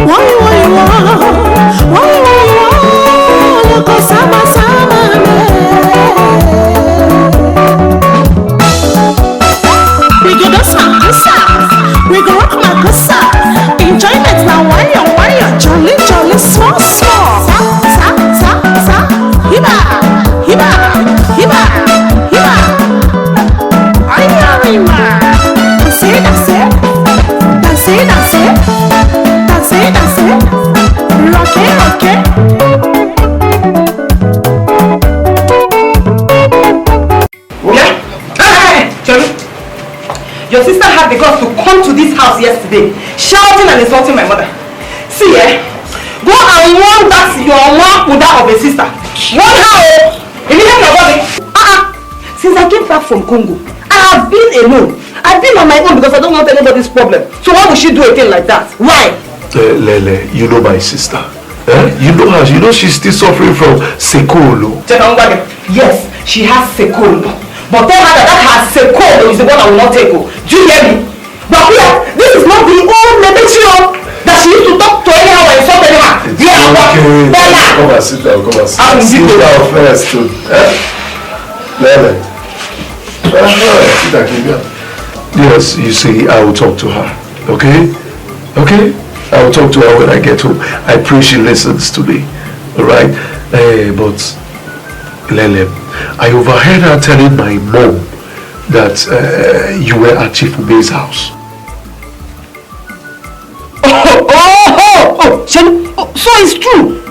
Why you want? Loko sama me. We go dance makosa, we go rock makosa. Enjoyment now, why you jolly, small. Sa, hiba. Danse, rock. Your sister had the guts to come to this house yesterday, shouting and insulting my mother. See, go and warn that your mom of a sister. Warn her, immediately about it. Since I came back from Congo, I have been alone. I've been on my own because I don't want anybody's problem. So why would she do a thing like that? Why? Lele, you know my sister. You know her. You know she's still suffering from sekolo. Yes, she has sekolo. But tell her that her sekolo is the one I will not take. Do you hear me? But here, this is not the old Metro that she used to talk to anyhow and insult anyhow. Okay, come and sit down, come and sit down. Sit down first. Lele. Sit down, keep down. Yes, you see, I will talk to her. Okay? Okay? I will talk to her when I get home. I pray she listens to me. Alright? But Lele, I overheard her telling my mom that you were at Chief Ube's house. So it's true.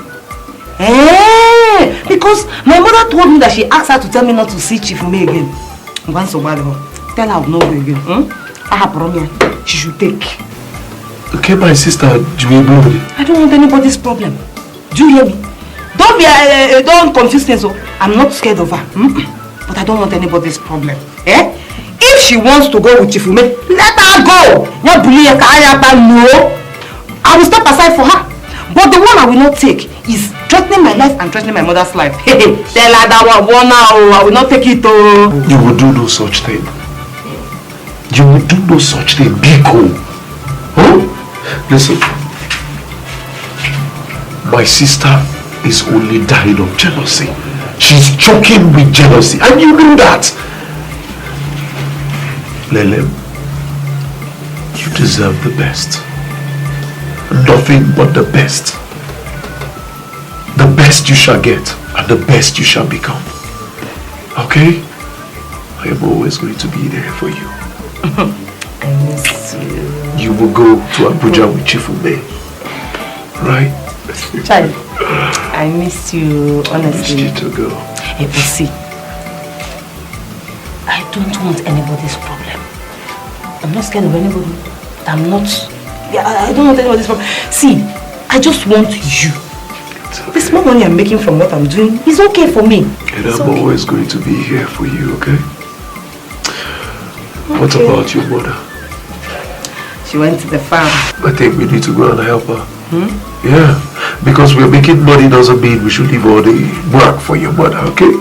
Because my mother told me that she asked her to tell me not to see Chief Ube again. Once a while, tell her I will not go again. I have promised she should take. Okay, my sister, Juibu. I don't want anybody's problem. Do you hear me? Don't confuse things. I'm not scared of her. But I don't want anybody's problem. If she wants to go with Chief Ube, let her go. No, I will step aside for her. But the one I will not take is threatening my life and threatening my mother's life. Tell her that one now. I will not take it. You will do no such thing. You will do no such thing. Be cool. Huh? Listen. My sister is only dying of jealousy. She's choking with jealousy. And you know that. Lele, you deserve the best. Nothing but the best. The best you shall get and the best you shall become. Okay? I am always going to be there for you. I miss you. You will go to Abuja with Chief Ube. Right? Child, I miss you, honestly. I miss you to go. Hey, but see, I don't want anybody's problem. I'm not scared of anybody. I'm not... I don't want anybody's problem. See, I just want you. The small money I'm making from what I'm doing is okay for me. And I'm always going to be here for you, okay? What about your mother? She went to the farm. I think we need to go and help her. Yeah, because we're making money doesn't mean we should leave all the work for your mother, okay?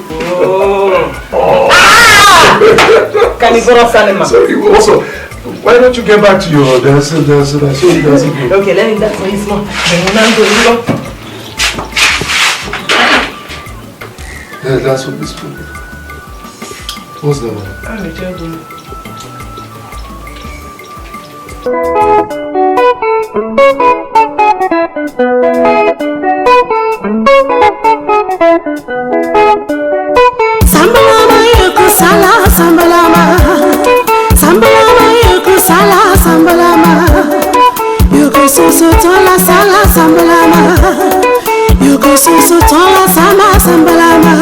Can you go off, Salima? Sorry, also, why don't you get back to your dancing? I saw you dancing. Okay, let me dance for you small. Yeah, that's what this food. What's that one? I'm a child. Sambalama yuko sala sambalama, sambalama yuko sala sambalama, yuko susu tola sala sambalama, yuko susu tola sama sambalama.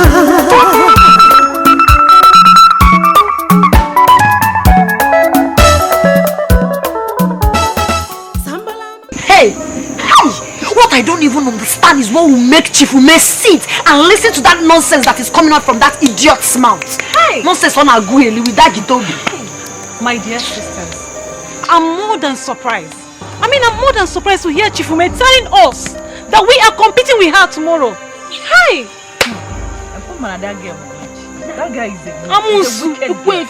What I don't even understand is what will make Chief Ume sit and listen to that nonsense that is coming out from that idiot's mouth. Nonsense on Agueli with that Gitobi. My dear sisters, I'm more than surprised. I'm more than surprised to hear Chief Ume telling us that we are competing with her tomorrow. Hi! That guy is a Wait,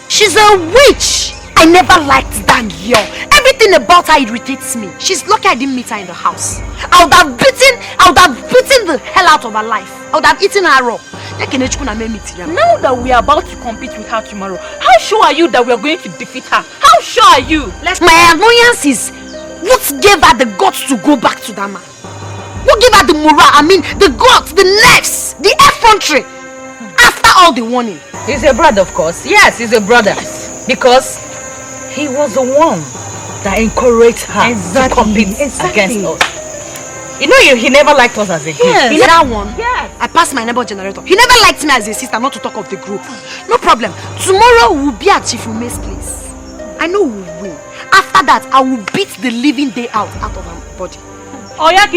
she's a witch. I never liked that girl. Everything about her irritates me. She's lucky I didn't meet her in the house. I would have beaten the hell out of her life. I would have eaten her raw. Now that we are about to compete with her tomorrow, how sure are you that we are going to defeat her? How sure are you? My annoyance is what gave her the guts to go back to that man? What gave her the morale? The guts, the nerves, the effrontery. After all the warning. He's a brother, of course. Yes, he's a brother. Because he was the one that encouraged her to compete against us. You know, he never liked us as a group. Yes. That one? Yes. I passed my neighbor generator. He never liked me as a sister, not to talk of the group. No problem. Tomorrow we'll be at Chief Ume's place. I know we will win. After that, I will beat the living day out of her body. Oh, yeah, my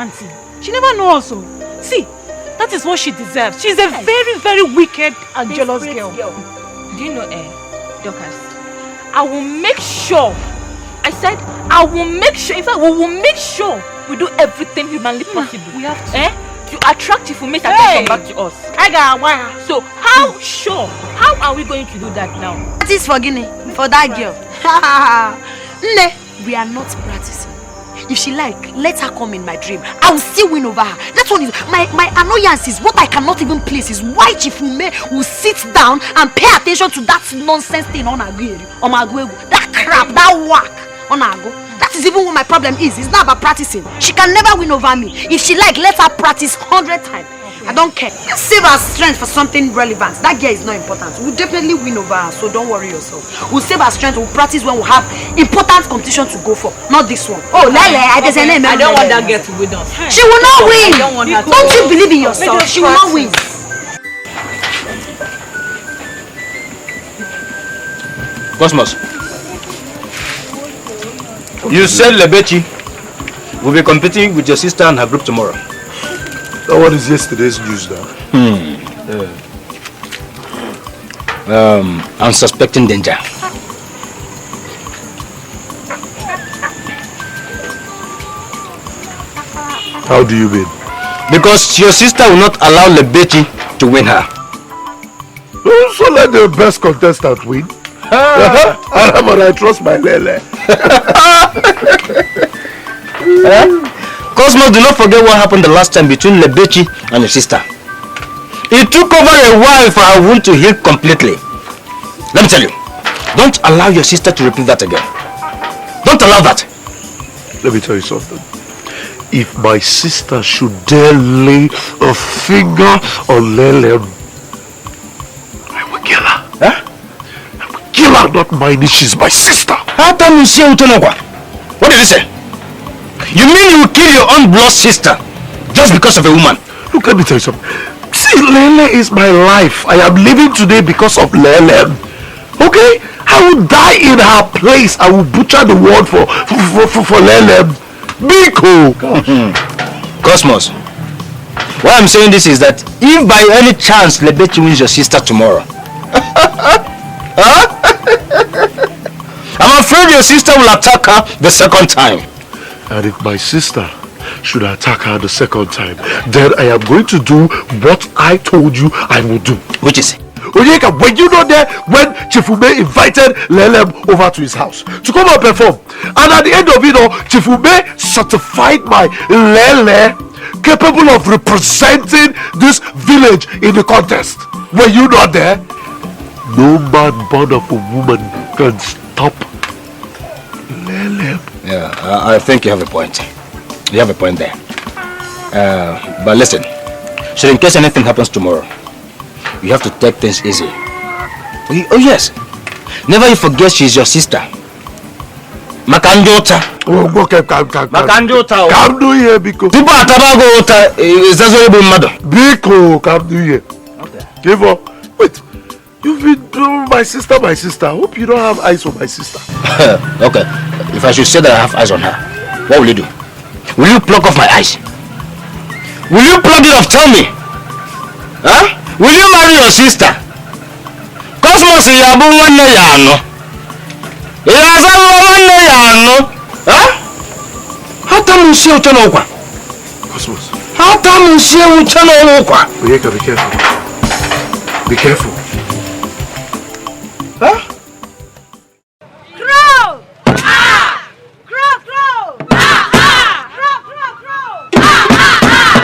sister. She never knows so. See, that is what she deserves. She's a very, very wicked and jealous girl. Do you know, Dorcas? I will make sure. I said, I will make sure. In fact, we will make sure we do everything humanly possible. We have to attract Chief Ume's attention back to us. So, how are we going to do that now? That is for Guinea, for that girl. We are not practicing. If she like, let her come in my dream. I will still win over her. That one is my annoyance is what I cannot even place is why Chifume will sit down and pay attention to that nonsense thing on Agwe. That crap, that whack on Ago. That is even what my problem is. It's not about practicing. She can never win over me. If she like, let her practice 100 times. I don't care. Let's save our strength for something relevant. That girl is not important. We'll definitely win over her, so don't worry yourself. We'll save our strength. We'll practice when we have important competition to go for. Not this one. Oh, Lele, I don't want that girl to win us. She will not win. Don't you believe in yourself? She will not win. Cosmos, you said Lebechi will be competing with your sister and her group tomorrow. What is yesterday's news now? I'm suspecting danger. How do you mean? Because your sister will not allow Lebechi to win her. So let the best contestant win. But I trust my Lele. Cosmos, do not forget what happened the last time between Lebechi and your sister. It took over a while for her wound to heal completely. Let me tell you, don't allow your sister to repeat that again. Don't allow that. Let me tell you something. If my sister should dare lay a finger on Lele, I will kill her. Huh? I will kill her, not mind if she's my sister. What did you say? You mean you will kill your own blood sister just because of a woman? Look, let me tell you something. See, Lele is my life. I am living today because of Lele. Okay? I will die in her place. I will butcher the word for Lele. Biko! Cosmos, why I'm saying this is that if by any chance Lebechi wins your sister tomorrow, I'm afraid your sister will attack her the second time. And if my sister should attack her the second time, then I am going to do what I told you I would do. Which is? Onyeka, were you not there when Chifume invited Lelem over to his house to come and perform? And at the end of it all, Chifume certified my Lele capable of representing this village in the contest. Were you not there? No man born of a woman can stop Lelem. Yeah, I think you have a point. You have a point there. But listen, so in case anything happens tomorrow, you have to take things easy. Oh yes, never you forget she's your sister. Makanjota. Oh, okay, Makanjota. Come do here, Biko. People at Tabago is that's what you mother. Biko, come do here. Okay. Give up. Wait, you've been doing my sister. Hope you don't have eyes on my sister. Okay, if I should say that I have eyes on her, what will you do? Will you pluck off my eyes? Will you pluck it off? Tell me. Huh? Will you marry your sister? Cosmos yabu nwanne ya ano. Yaza nwanne ya ano. Huh? Hata musie uchana ukwa. Cosmos. Hata musie uchana ukwa. Iyke, be careful. Be careful. Huh? Crow! Ah! Crow, crow! Ah, ah! Crow, crow, crow! Ah, ah,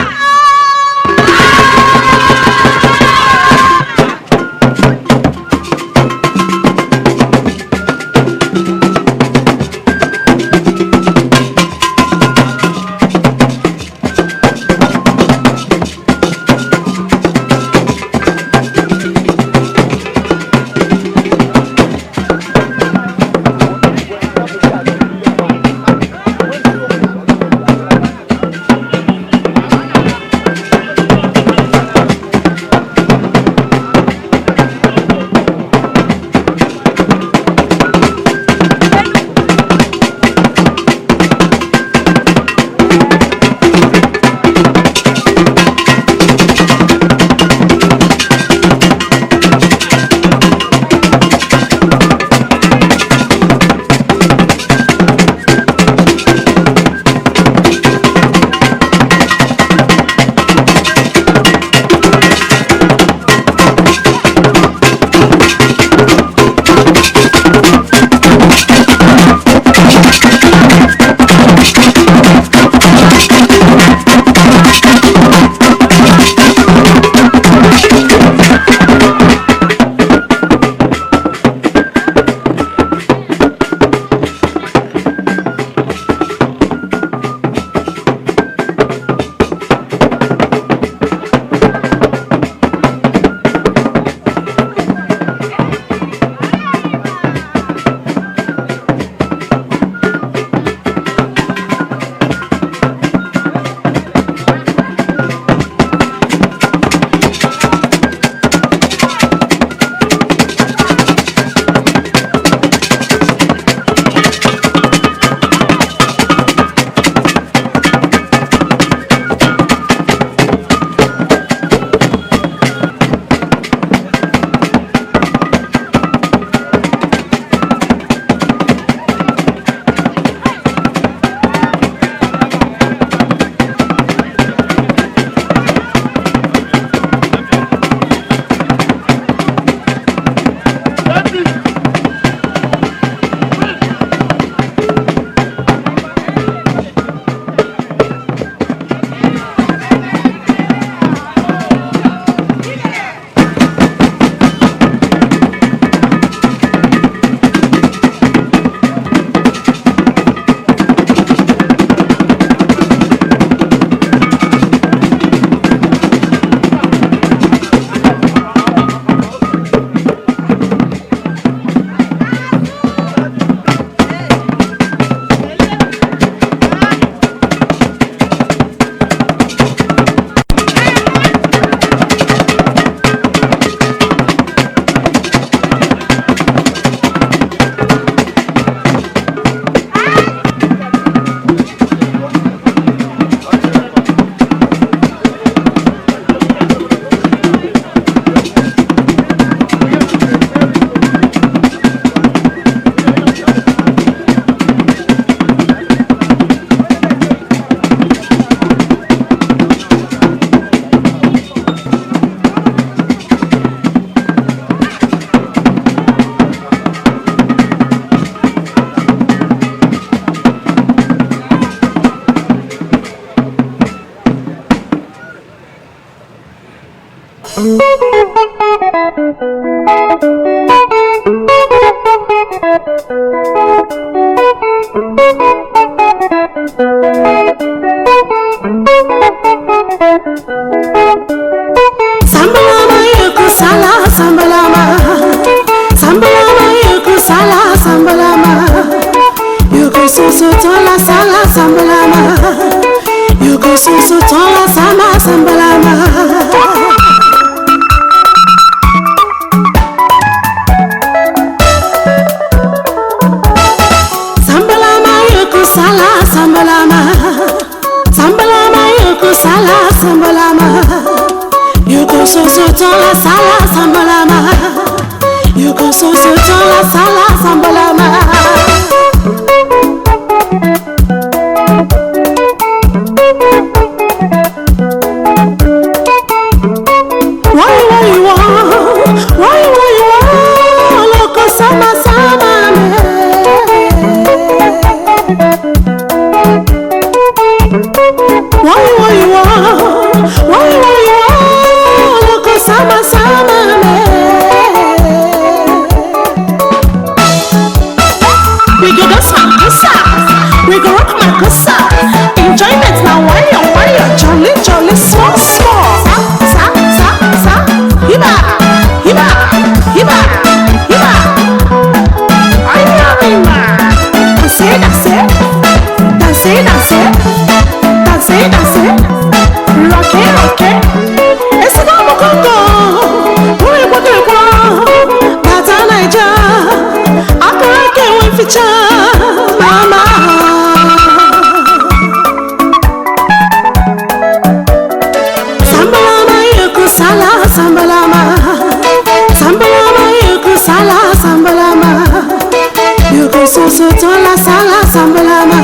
Sambalama yuku sala sambalama. Sambalama yuku sala sambalama. Yuku susu tola sala sambalama. Yuku susu tola sama sambalama. Sambalama yuku sala sambalama. Sambalama yuku sala sambalama. Yuku susu tola sala sambalama. Yuku susu tola sala sambalama. Why you want? Loco sama sama me. Why you want? Loco sama sama me. We go gosa, we go rock my gosa. Enjoyment now, why you jolly, small. Sa, hiba. Dance. Rock. It's a Congo. That's a Niger. I can't wait for mama. Sambalama yuku sala sambalama. Sambalama yuku sala sambalama. Yuku susu tola sala sambalama.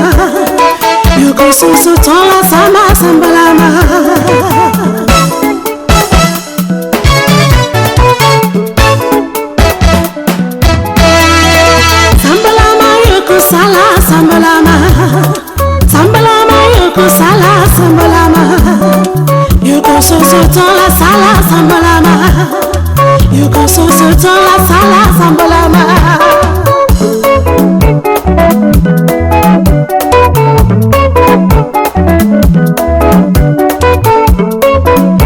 Yuku susu tola sama sambalama. Sambalama yuku sala sambalama. Sambalama yuku sala sambalama. Yuku susu tola sala sambalama. Yuku susu tola sala sambalama.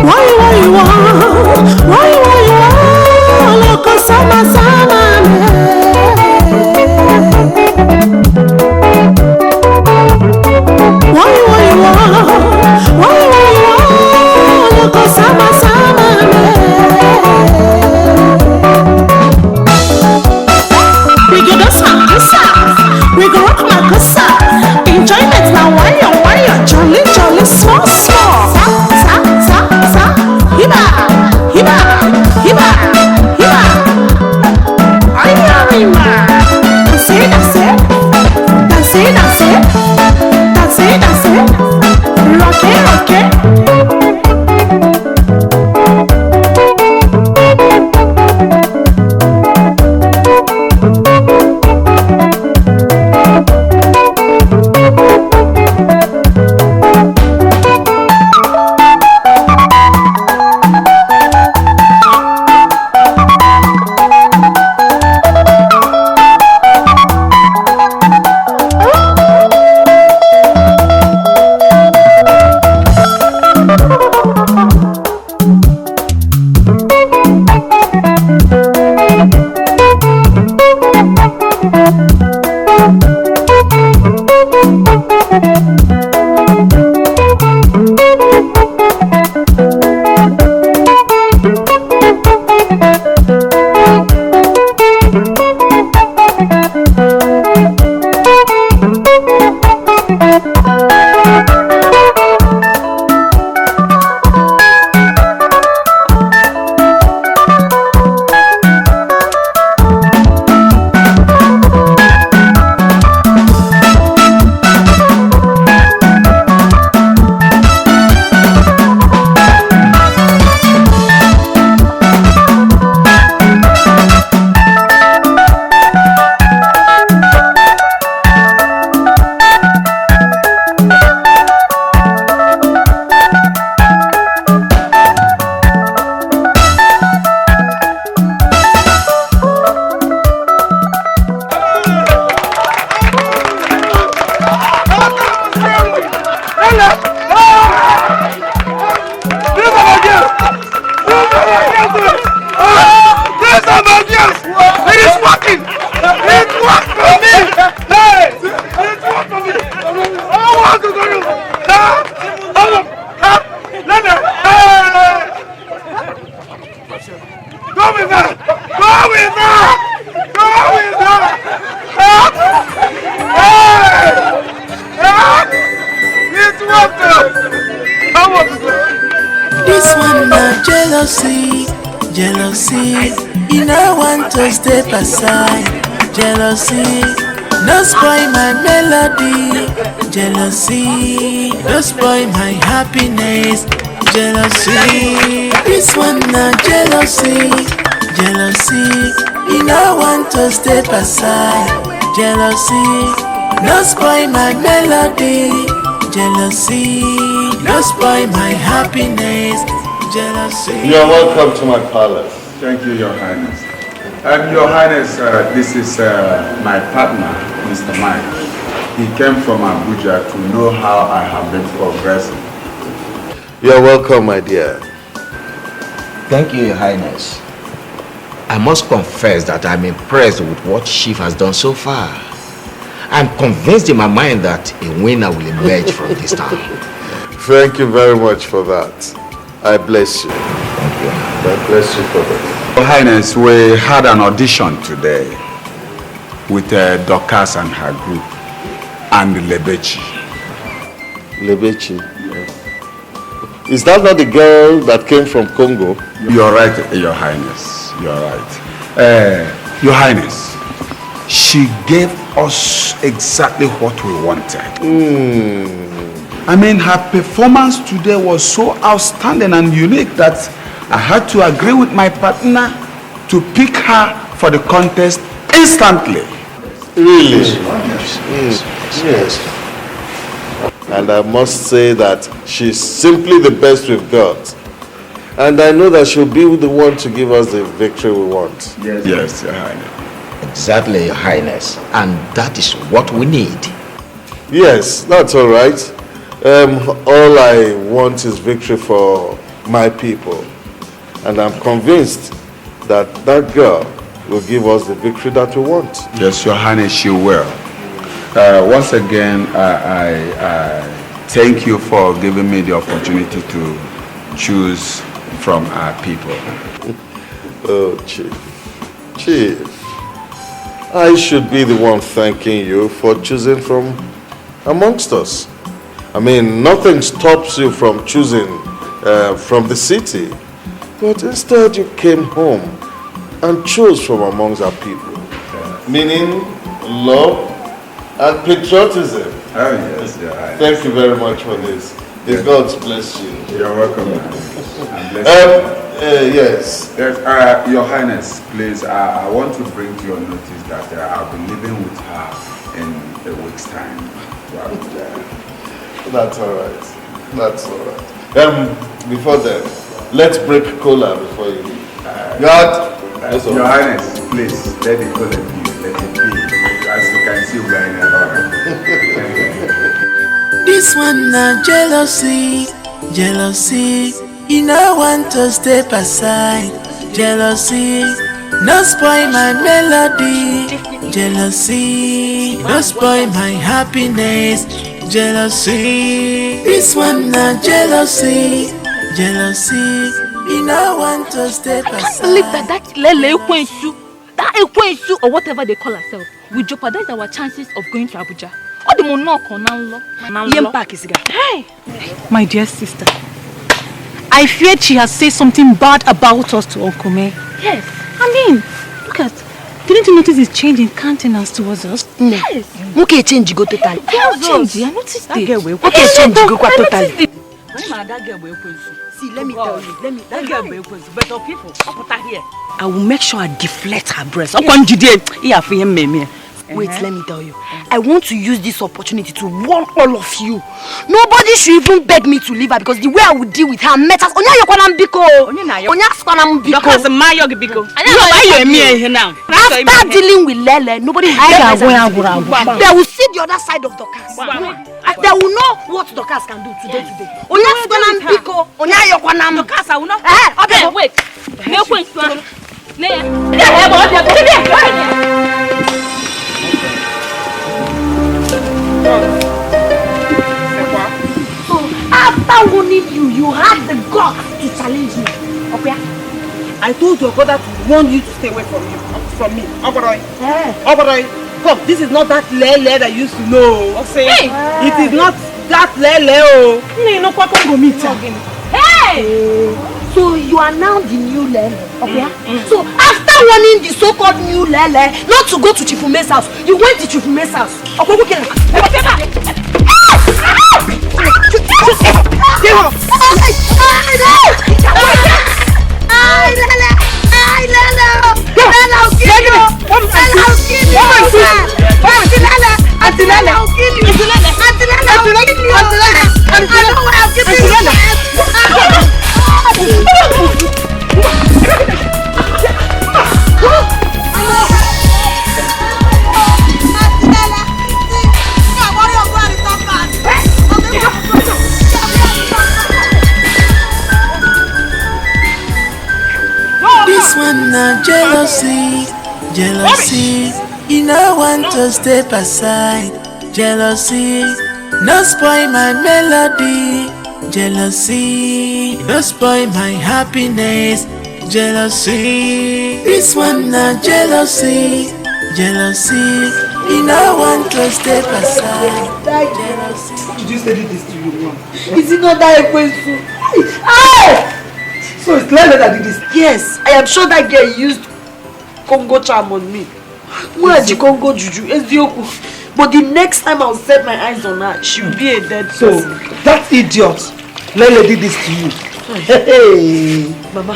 Why you want? Loco sama sama me. Why you want? Loco sama sama me. This one na jealousy, jealousy. You know want to step aside, jealousy. No spoil my melody, jealousy. No spoil my happiness, jealousy. This one na jealousy, jealousy. You know want to step aside, jealousy. No spoil my melody, jealousy. No spoil my happiness, jealousy. You are welcome to my palace. Thank you, Your Highness. Your Highness, this is my partner, Mr. Mike. He came from Abuja to know how I have been progressing. You are welcome, my dear. Thank you, Your Highness. I must confess that I'm impressed with what Chief has done so far. I'm convinced in my mind that a winner will emerge from this town. Thank you very much for that. I bless you. Thank you. God bless you for that. Your Highness, we had an audition today with Dorcas and her group and Lebechi. Lebechi? Yes. Is that not the girl that came from Congo? You're right, Your Highness. You're right. Your Highness, she gave us exactly what we wanted. I mean, her performance today was so outstanding and unique that I had to agree with my partner to pick her for the contest instantly. Really? Yes. And I must say that she's simply the best we've got. And I know that she'll be the one to give us the victory we want. Yes, Your Highness. Exactly, Your Highness. And that is what we need. Yes, that's all right. All I want is victory for my people. And I'm convinced that that girl will give us the victory that we want. Yes, Your Highness, she will. Once again, I thank you for giving me the opportunity to choose from our people. Oh, Chief. Chief, I should be the one thanking you for choosing from amongst us. I mean, nothing stops you from choosing from the city. But instead you came home and chose from amongst our people. Meaning love and patriotism. Oh yes, yeah. Thank you very much for this. May God bless you. You're welcome. Yes. Yes, Your Highness, please, I want to bring to your notice that I'll be living with her in a week's time. That's all right. That's all right. Before then, let's break cola before you leave. God! Your Highness, please, let it go, let it be. As you can see, we're in a hurry. This one na jealousy, jealousy. You know want to step aside, jealousy. No spoil my melody, jealousy. No spoil my happiness, jealousy. This one na jealousy, jealousy. You know want to step aside. I can't believe that Lele Ekwensu, or whatever they call herself, will jeopardize our chances of going to Abuja. Hey, my dear sister, I feared she has said something bad about us to Okome. Yes. I mean, look at, didn't you notice his change in countenance towards us? Yes. Okay, change go totally. I noticed it. Okay, change go totally. See, let me tell you, better people, here. I will make sure I deflect her breast. Wait, let me tell you. I want to use this opportunity to warn all of you. Nobody should even beg me to leave her because the way I would deal with her matters. Onya yokwana mbiko. Onya skwana mbiko. After dealing with Lele, nobody will get me. They will see the other side of Dorcas. They will know what Dorcas can do today. Onya skwana mbiko. Onya yokwana mbiko. Dorcas, I will not. Okay, wait. So after warning you, you had the guts to challenge me. Okay? I told your brother to warn you to stay away from me. Oberoi. Oberoi. Come, this is not that Lele that you used to know. Okay? Hey. It is not that Lele. No Congo meet. Hey! So you are now the new Lele, okay? So after warning the so-called new Lele not to go to Chifume's house, you went to Chifume's house. Okay, okay. This one na jealousy, jealousy. You no want to step aside. Jealousy, no spoil my melody. Jealousy, no spoil my happiness. Jealousy, this one na jealousy, jealousy. You no want to step aside. Jealousy. Did you say this to you? Is it not that Ekwensu? So it's Lele that did this? Yes, I am sure that girl used Congo charm on me. Where's the Congo juju? But the next time I'll set my eyes on her, she'll be a dead person. So that idiot, Lele did this to you. Hey, Mama,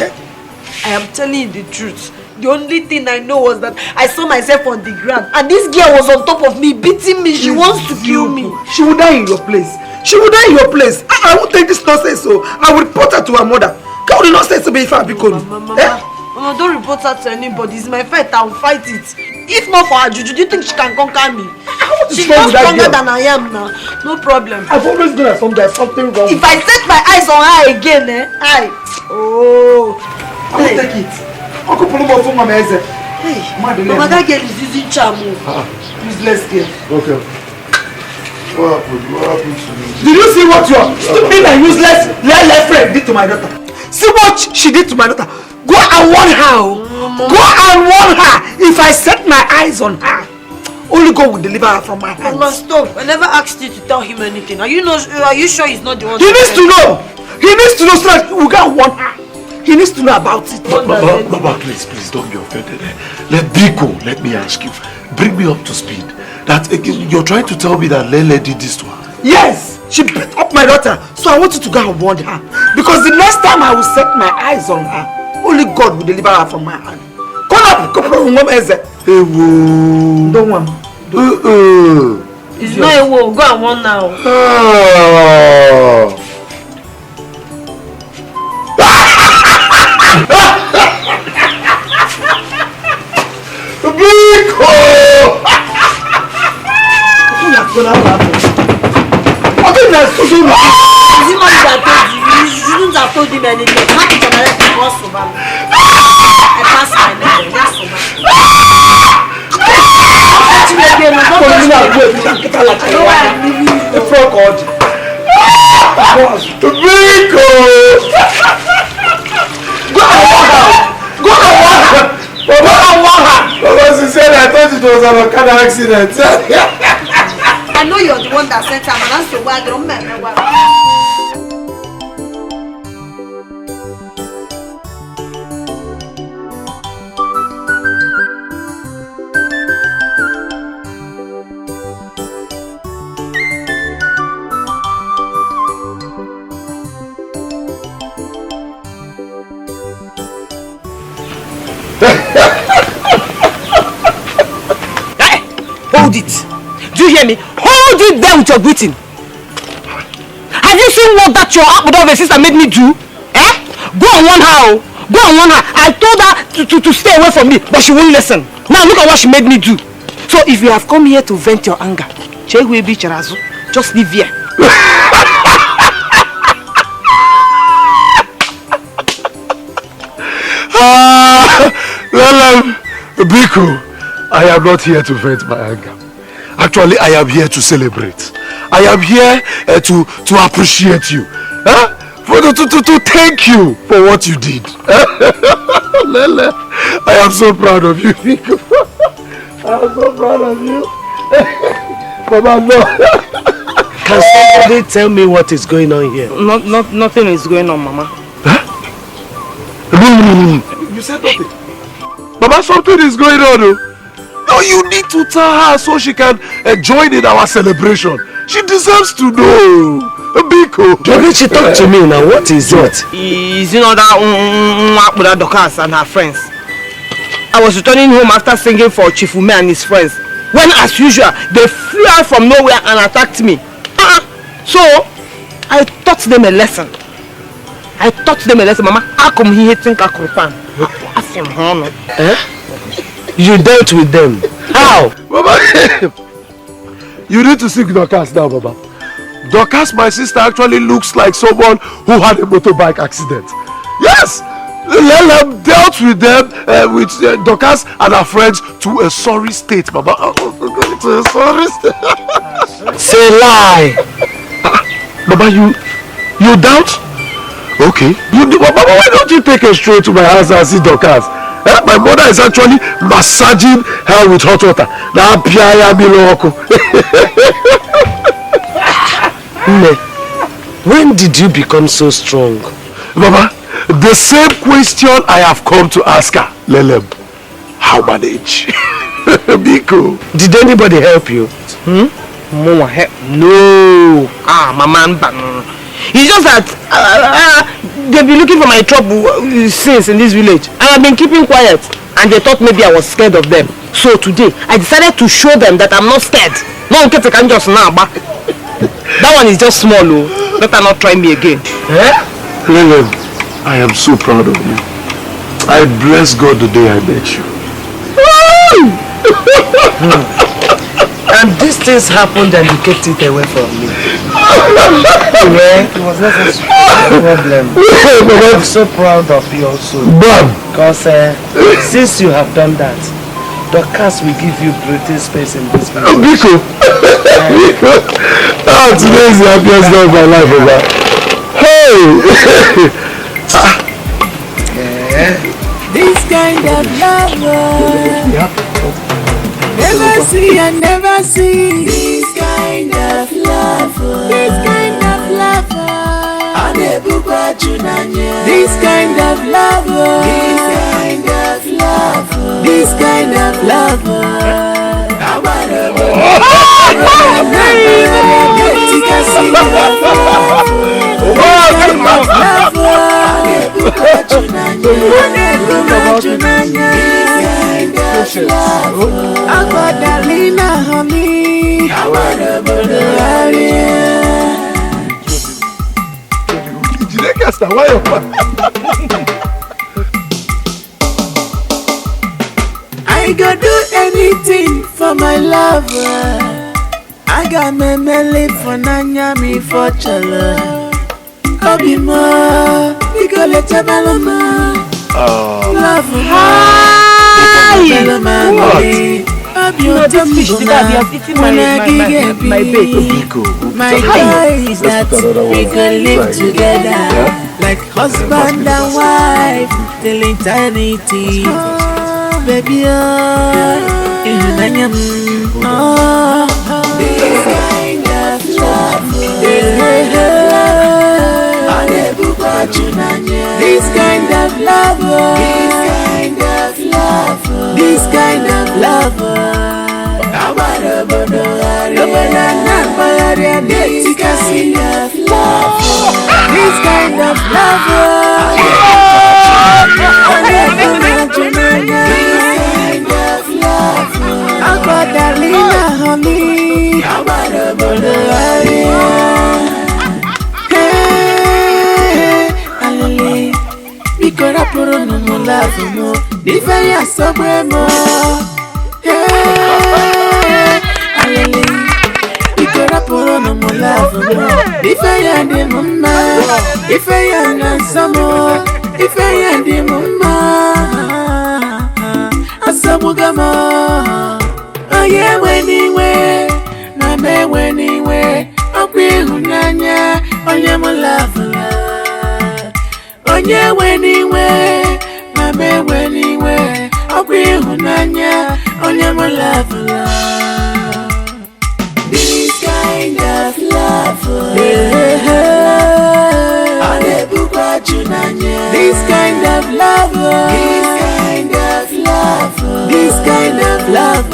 I am telling you the truth. The only thing I know was that I saw myself on the ground and this girl was on top of me, beating me. She wants to kill me. She will die in your place. She will die in your place. I won't take this nonsense, so I will report her to her mother. How the nonsense to be if I be called? Mama, don't report her to anybody. It's my fight. I'll fight it. If not for her juju, do you think she can conquer me? She's not stronger than I am now. No problem. I've always known that there's something wrong. If I set my eyes on her again, I will take it. Uncle Pulubo from Mama Eze. Hey, Mama, that girl is using charm. Useless girl. Okay. What happened to me? Did you see what your stupid and useless left friend did to my daughter? See what she did to my daughter. Go and warn her. Go and warn her. If I set my eyes on her, only God will deliver her from my hands. Mama, stop. I never asked you to tell him anything. Are you sure he's not the one? He needs to know. He needs to know so that we can warn her. He needs to know about it. Baba, please, don't be offended. Let me ask you. Bring me up to speed. That you're trying to tell me that Lele did this to her? Yes, she beat up my daughter. So I want you to go and warn her. Because the next time I will set my eyes on her, only God will deliver her from my hand. Come up, Mama Eze. Hey, whoa. Don't want. It's not a war. Go and warn now. You shouldn't have told him anything. How did you let him cross over me? I passed my name. That's over. I thought it was an accident. I know you're the one that sent her, man. So why don't remember? Hold it. Do you hear me? Hold it there with your greeting. Have you seen what that your Akbudo sister made me do? Eh? Go and warn her. Go and warn her. I told her to stay away from me, but she won't listen. Now look at what she made me do. So if you have come here to vent your anger, just leave here. Biko, I am not here to vent my anger. Actually, I am here to celebrate. I am here to appreciate you. Huh? To thank you for what you did. Lele, I am so proud of you, Biko. I am so proud of you. Mama, no. Can somebody tell me what is going on here? Nothing is going on, Mama. Huh? You said nothing. Mama, something is going on. No, you need to tell her so she can join in our celebration. She deserves to know. Biko. She talk to me now. What is it? Is you know that Dorcas and her friends? I was returning home after singing for Chifume and his friends. When, as usual, they flew out from nowhere and attacked me. So, I taught them a lesson. Mama. How come he think I could pan? You dealt with them. How? Mama, you need to seek Dorcas now, Baba. Dorcas, my sister, actually looks like someone who had a motorbike accident. Yes! Lelem dealt with them, with Dorcas and her friends to a sorry state, Baba. To a sorry state. Say lie. Baba, you doubt? Okay. Baba, why don't you take her straight to my house and see Dorcas? My mother is actually massaging her with hot water. Now, when did you become so strong? Baba, the same question I have come to ask her. Lelem, how manage? Biko. Did anybody help you? Mama, no. Mama, it's just that they've been looking for my trouble since in this village. And I've been keeping quiet. And they thought maybe I was scared of them. So today, I decided to show them that I'm not scared. No one can just now back. That one is just small, oh. Better not try me again. Lelem, I am so proud of you. I bless God the day I met you. And these things happened and you kept it away from me. It was not a problem. I'm so proud of you also. Because since you have done that, Dorcas will give you breathing space in this village. Biko! Biko! Today is the happiest day of my life, Oba. Hey! This kind of love, never see and never see. This kind of love, this kind of love, this kind of love, this kind of love, this kind of love. I go do anything for my lover. I got my melody for Nanya, me for Chala. Obima, we go let Malama. Love this fish today, we have eaten my bacon. My joy is that we can live together like husband and wife till eternity. Baby, this kind of love, this kind of love, this kind of love, this kind of love. This kind of love, this kind of love, this kind of love.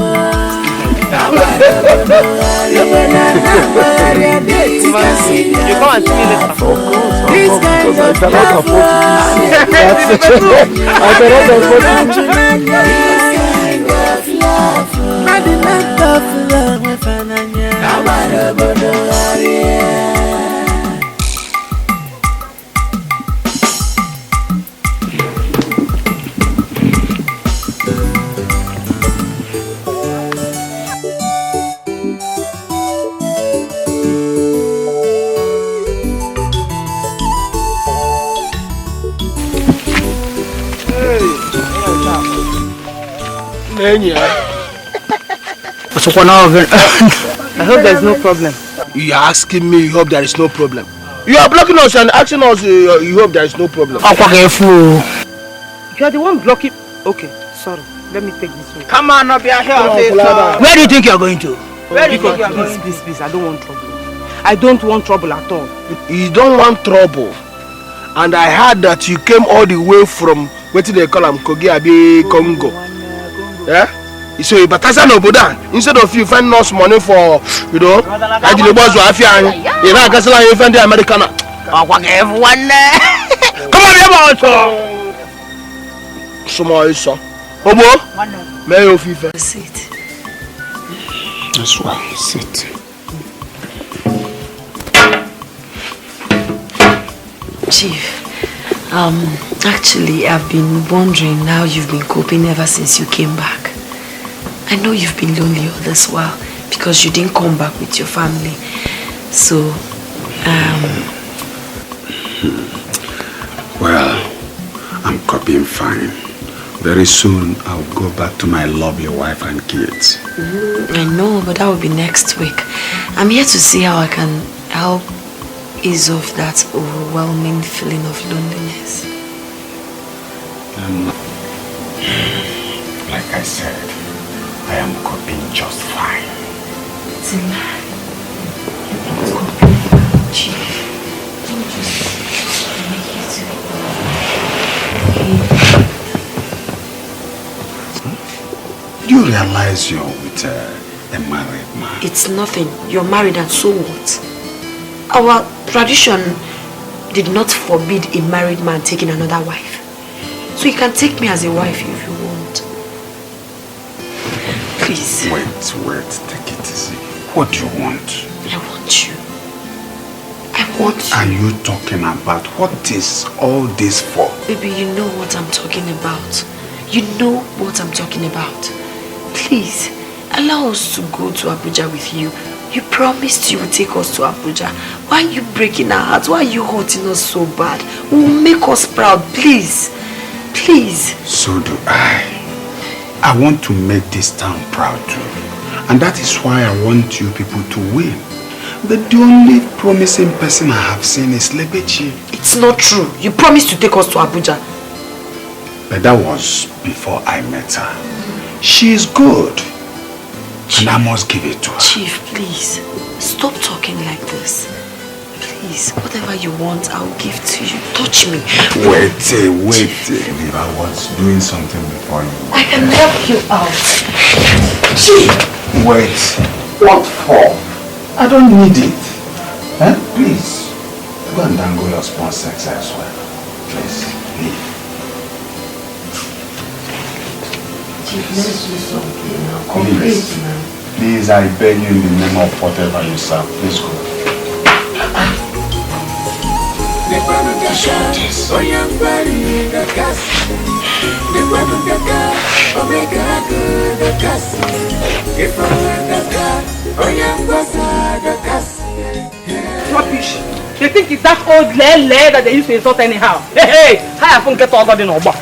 You come and see me later. This kind of love, I hope there is no problem. You are asking me, you hope there is no problem. You are blocking us and asking us, you hope there is no problem. You are the one blocking. Okay, sorry. Let me take this way. Come on, up here. Where do you think you are going to? Where do you think you are going? Please, I don't want trouble. I don't want trouble at all. You don't want trouble. And I heard that you came all the way from, what do they call them, Kogi, Congo. Yeah? So you batasan oboda instead of you find us money for, you know, I did boss afia you know gasala you find the American. Come on here also. Small so. Obo. May you feel sit. That's why sit. Chief, actually I've been wondering how you've been coping ever since you came back. I know you've been lonely all this while because you didn't come back with your family. So, Well, I'm coping fine. Very soon I'll go back to my lovely wife and kids. I know, but that will be next week. I'm here to see how I can help ease off that overwhelming feeling of loneliness. Like I said, I am coping just fine. It's a lie. You're not coping, Chief. Don't just make it. Do you realize you're with a married man? It's nothing. You're married and so what? Our tradition did not forbid a married man taking another wife. So you can take me as a wife if you want. Please. Wait, take it easy. What do you want? I want you. I want you. Are you talking about? What is all this for? Baby, you know what I'm talking about. You know what I'm talking about. Please, allow us to go to Abuja with you. You promised you would take us to Abuja. Why are you breaking our hearts? Why are you hurting us so bad? We will make us proud, please. Please. So do I. I want to make this town proud too. And that is why I want you people to win. But the only promising person I have seen is Lebechi. It's not true. You promised to take us to Abuja. But that was before I met her. She is good. Chief, and I must give it to her. Chief, please. Stop talking like this. Please, whatever you want, I'll give to you. Touch me. Wait. If I was doing something before you. I can help you out. Chief! Wait. What for? I don't need it. Eh? Please. Go and dangle your small sex elsewhere. Please, leave. Chief, let's do something now. Cooperate now. Please, I beg you in the name of whatever you serve. Please go. Rubbish. They think it's that old lele that they used to insult anyhow. Hey, I haven't get all that in Oba.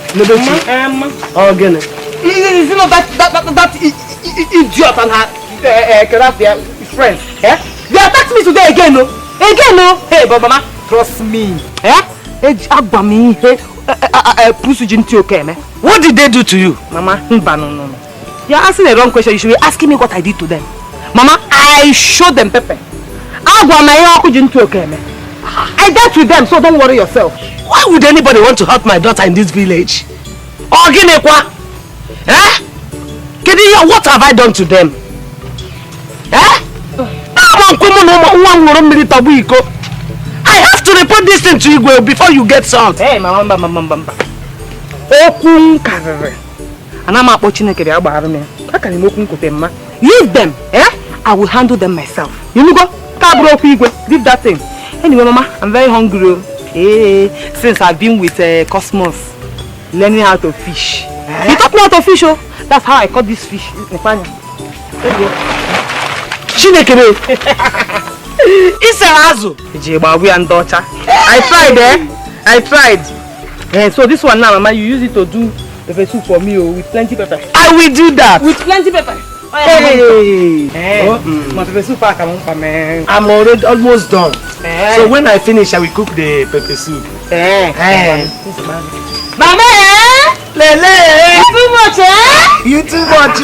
Again. Is it not that idiot and her friends? Yeah? They attacked me today again, no? Again, no? Hey, but mama, trust me. Yeah? What did they do to you? Mama, no. You're asking the wrong question. You should be asking me what I did to them. Mama, I showed them pepper. I dealt with them, so don't worry yourself. Why would anybody want to hurt my daughter in this village? Oh, Ginekwa? Eh? What have I done to them? Eh? I have to report this thing to Igwe before you get salt. Hey, mama. Leave them, eh? I will handle them myself. You go, leave that thing. Anyway, mama, I'm very hungry. Hey, since I've been with Cosmos, learning how to fish. You taught me how to fish, oh? That's how I caught this fish. Chinekere. It's a hazo. I tried, eh? I tried. So this one now, mama, you use it to do pepper soup for me, with plenty pepper. I will do that. With plenty pepper. Hey! I'm already almost done. So when I finish, I will cook the pepper soup. Mama, Lele! You too much, You too much,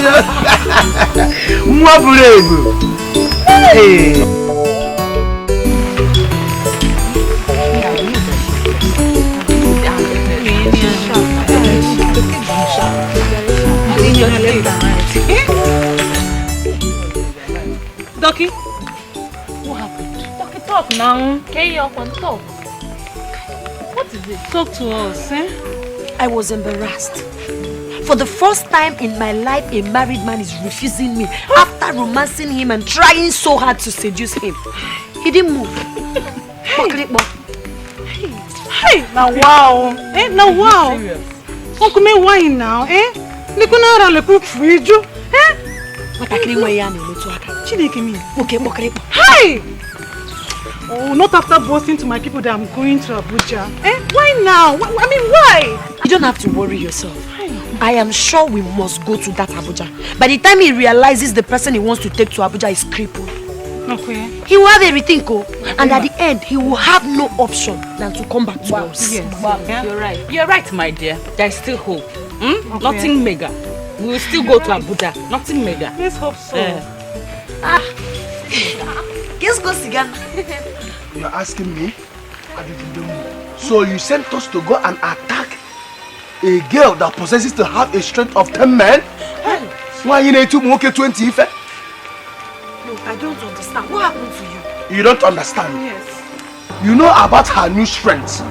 Mwa brave. Hey! Ducky, what happened? Ducky, talk now. Carry up and talk. What is it? Talk to us, eh? I was embarrassed. For the first time in my life, a married man is refusing me after romancing him and trying so hard to seduce him. He didn't move. Hey, now wow. Eh, now wow. Uncle, me why now, eh? Nikuna le cook for you, eh? What I can't wait to Hey! Oh, not after boasting to my people that I'm going to Abuja. Eh? Why now? I mean, why? You don't have to worry yourself. I am sure we must go to that Abuja. By the time he realizes the person he wants to take to Abuja is crippled, okay, he will have everything, and at the end, he will have no option than to come back to us. Yes. Wow. Yeah? You're right. You're right, my dear. There is still hope. Okay. Nothing mega. We will still go to Abuja. Nothing mega. Let's hope so. Let's go, Sigana. You're asking me? I didn't know. So you sent us to go and attack a girl that possesses to have a strength of 10 men? Why you need to make 20 if? No, I don't understand. What happened to you? You don't understand? Yes. You know about her new strength.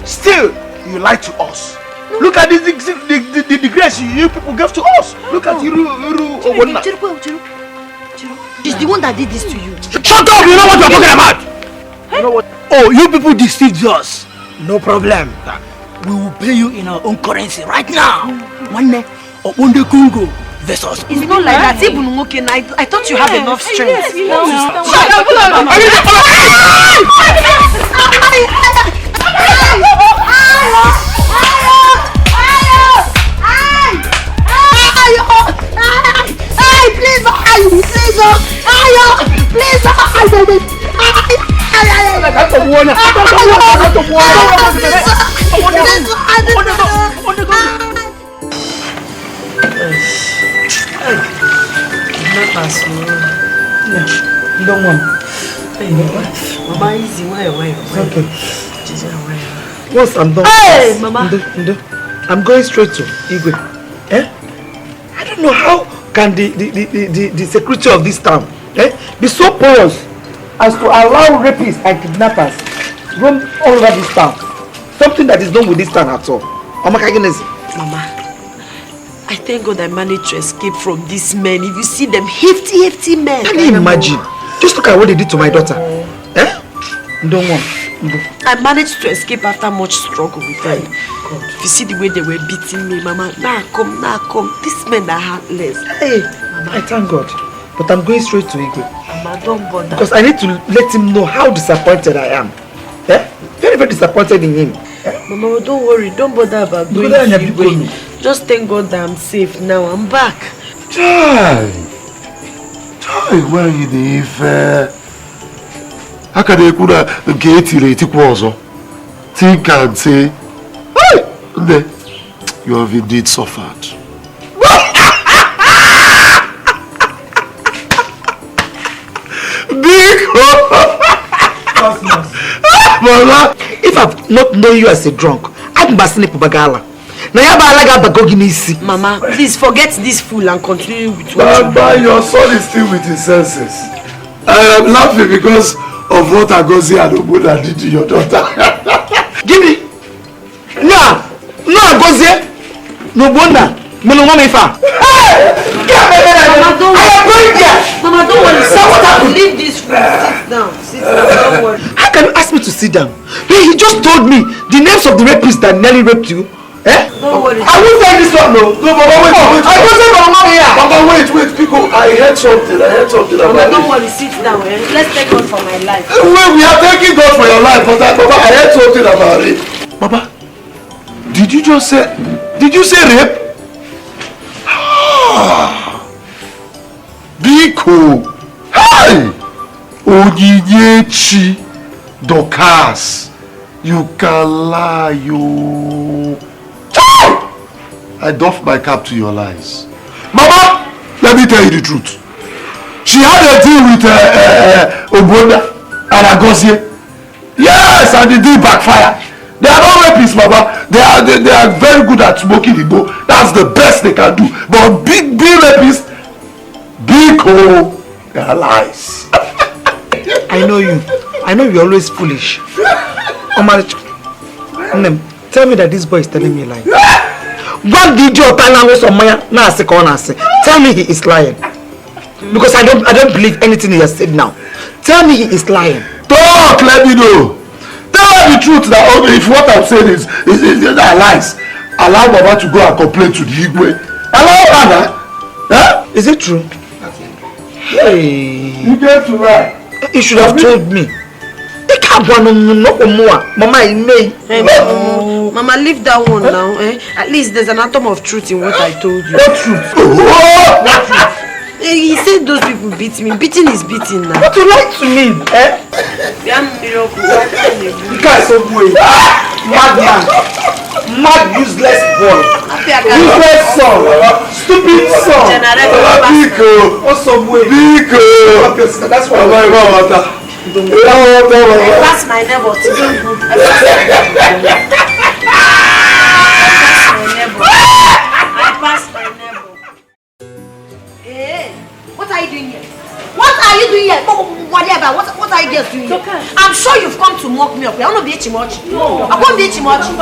Still, you lied to us. No. Look at the grace you people gave to us. Look at you. She's the one that did this to you. Shut up! You know what you're talking about? You know what? Oh, you people deceived us. No problem. We will pay you in our own currency right now. One day, Opunde Kungo versus. It's not like that. Even Nwokoye, I thought you have enough strength. You don't want. Mama, easy. Why? Okay. Once I'm done. Hey, Mama. I'm going straight to Igwe. Eh? I don't know how can the security of this town be so porous as to allow rapists and kidnappers roam all over this town. Something that is done with this town at all. Mama, I thank God I managed to escape from these men. If you see them, hefty men. Can you imagine? Just look at what they did to my daughter. Eh? Don't want. I managed to escape after much struggle with them. God. If you see the way they were beating me, Mama, now come. These men are heartless. Hey, Mama. I thank God. But I'm going straight to Iyke. Mama, don't bother. Because I need to let him know how disappointed I am. Eh? Very, very disappointed in him. Eh? Mama, don't worry. Don't bother about going to Iyke. Just thank God that I'm safe now. I'm back. Why are you there? How can they put a gate in it? Think and say, hey, you have indeed suffered. Big Mama, if I've not known you as a drunk, I'm Basini Pubagala. Mama, please forget this fool and continue with what Baba, your son is still with his senses. I am laughing because of what Agozi and Obuda did to your daughter. Give me. No, Agozi. No Bunda. Mama, don't worry. Leave this fool. Sit down. Don't worry. How can you ask me to sit down? Hey, he just told me the names of the rapists that nearly raped you. Eh? Don't worry. I won't say this one, no. No, Baba, wait. I don't say Mama here. Baba, wait, people. I heard something about Mama, don't it. worry. Sit down. Eh? Let's take God for my life. Well, we are thanking God for your life, but Baba, I heard something about it. Baba, did you say rape? Biko. Hi! Ogiyechi Dokas. You can lie, you. I doff my cap to your lies. Mama, let me tell you the truth. She had a deal with Obonda and Agozie. Yes, and the deal backfired. They are not rapists, Mama. They are very good at smoking Igbo. That's the best they can do. But big rapists, big hole, they are lies. I know you. I know you're always foolish. Tell me that this boy is telling me lies. What did you tell me he is lying? Because I don't believe anything he has said now. Tell me he is lying. Talk, let me know. Tell her the truth that if what I'm saying is lies, allow Baba to go and complain to the Igwe. Allow her. Huh? Is it true? Hey. You get to lie. You should have told me. Mama, Mama, leave that one now. Eh? At least there's an atom of truth in what I told you. What truth? What truth? He said those people beat me. Beating is beating now. But you lied to me, eh? You guys are so weird. Madman. Mad, useless boy. Useless son. Stupid son. Also weird. That's why I pass my neighbor to do good. I pass my neighbor. Hey, what are you doing here? What are you doing here? Whatever. What are you guys doing here? I'm sure you've come to mock me up. I want to be Chimochi. I want to be Chimochi.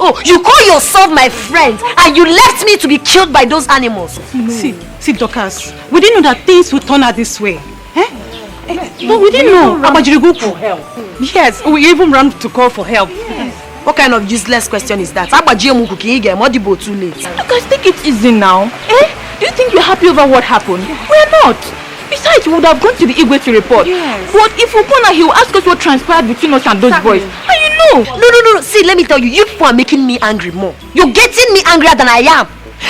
Oh, you call yourself my friend and you left me to be killed by those animals. See, Dorcas, we didn't know that things would turn out this way. Eh? But we didn't know about you go for help. Yes, we even ran to call for help. Yes. What kind of useless question is that? Too late. Dorcas, take it easy now. Eh? Do you think you're happy over what happened? We're not. Besides, we would have gone to the Igwe to report. Yes. But if we go, he will ask us what transpired between us and those boys. And you know. No. See, let me tell you, you people are making me angry more. You're getting me angrier than I am.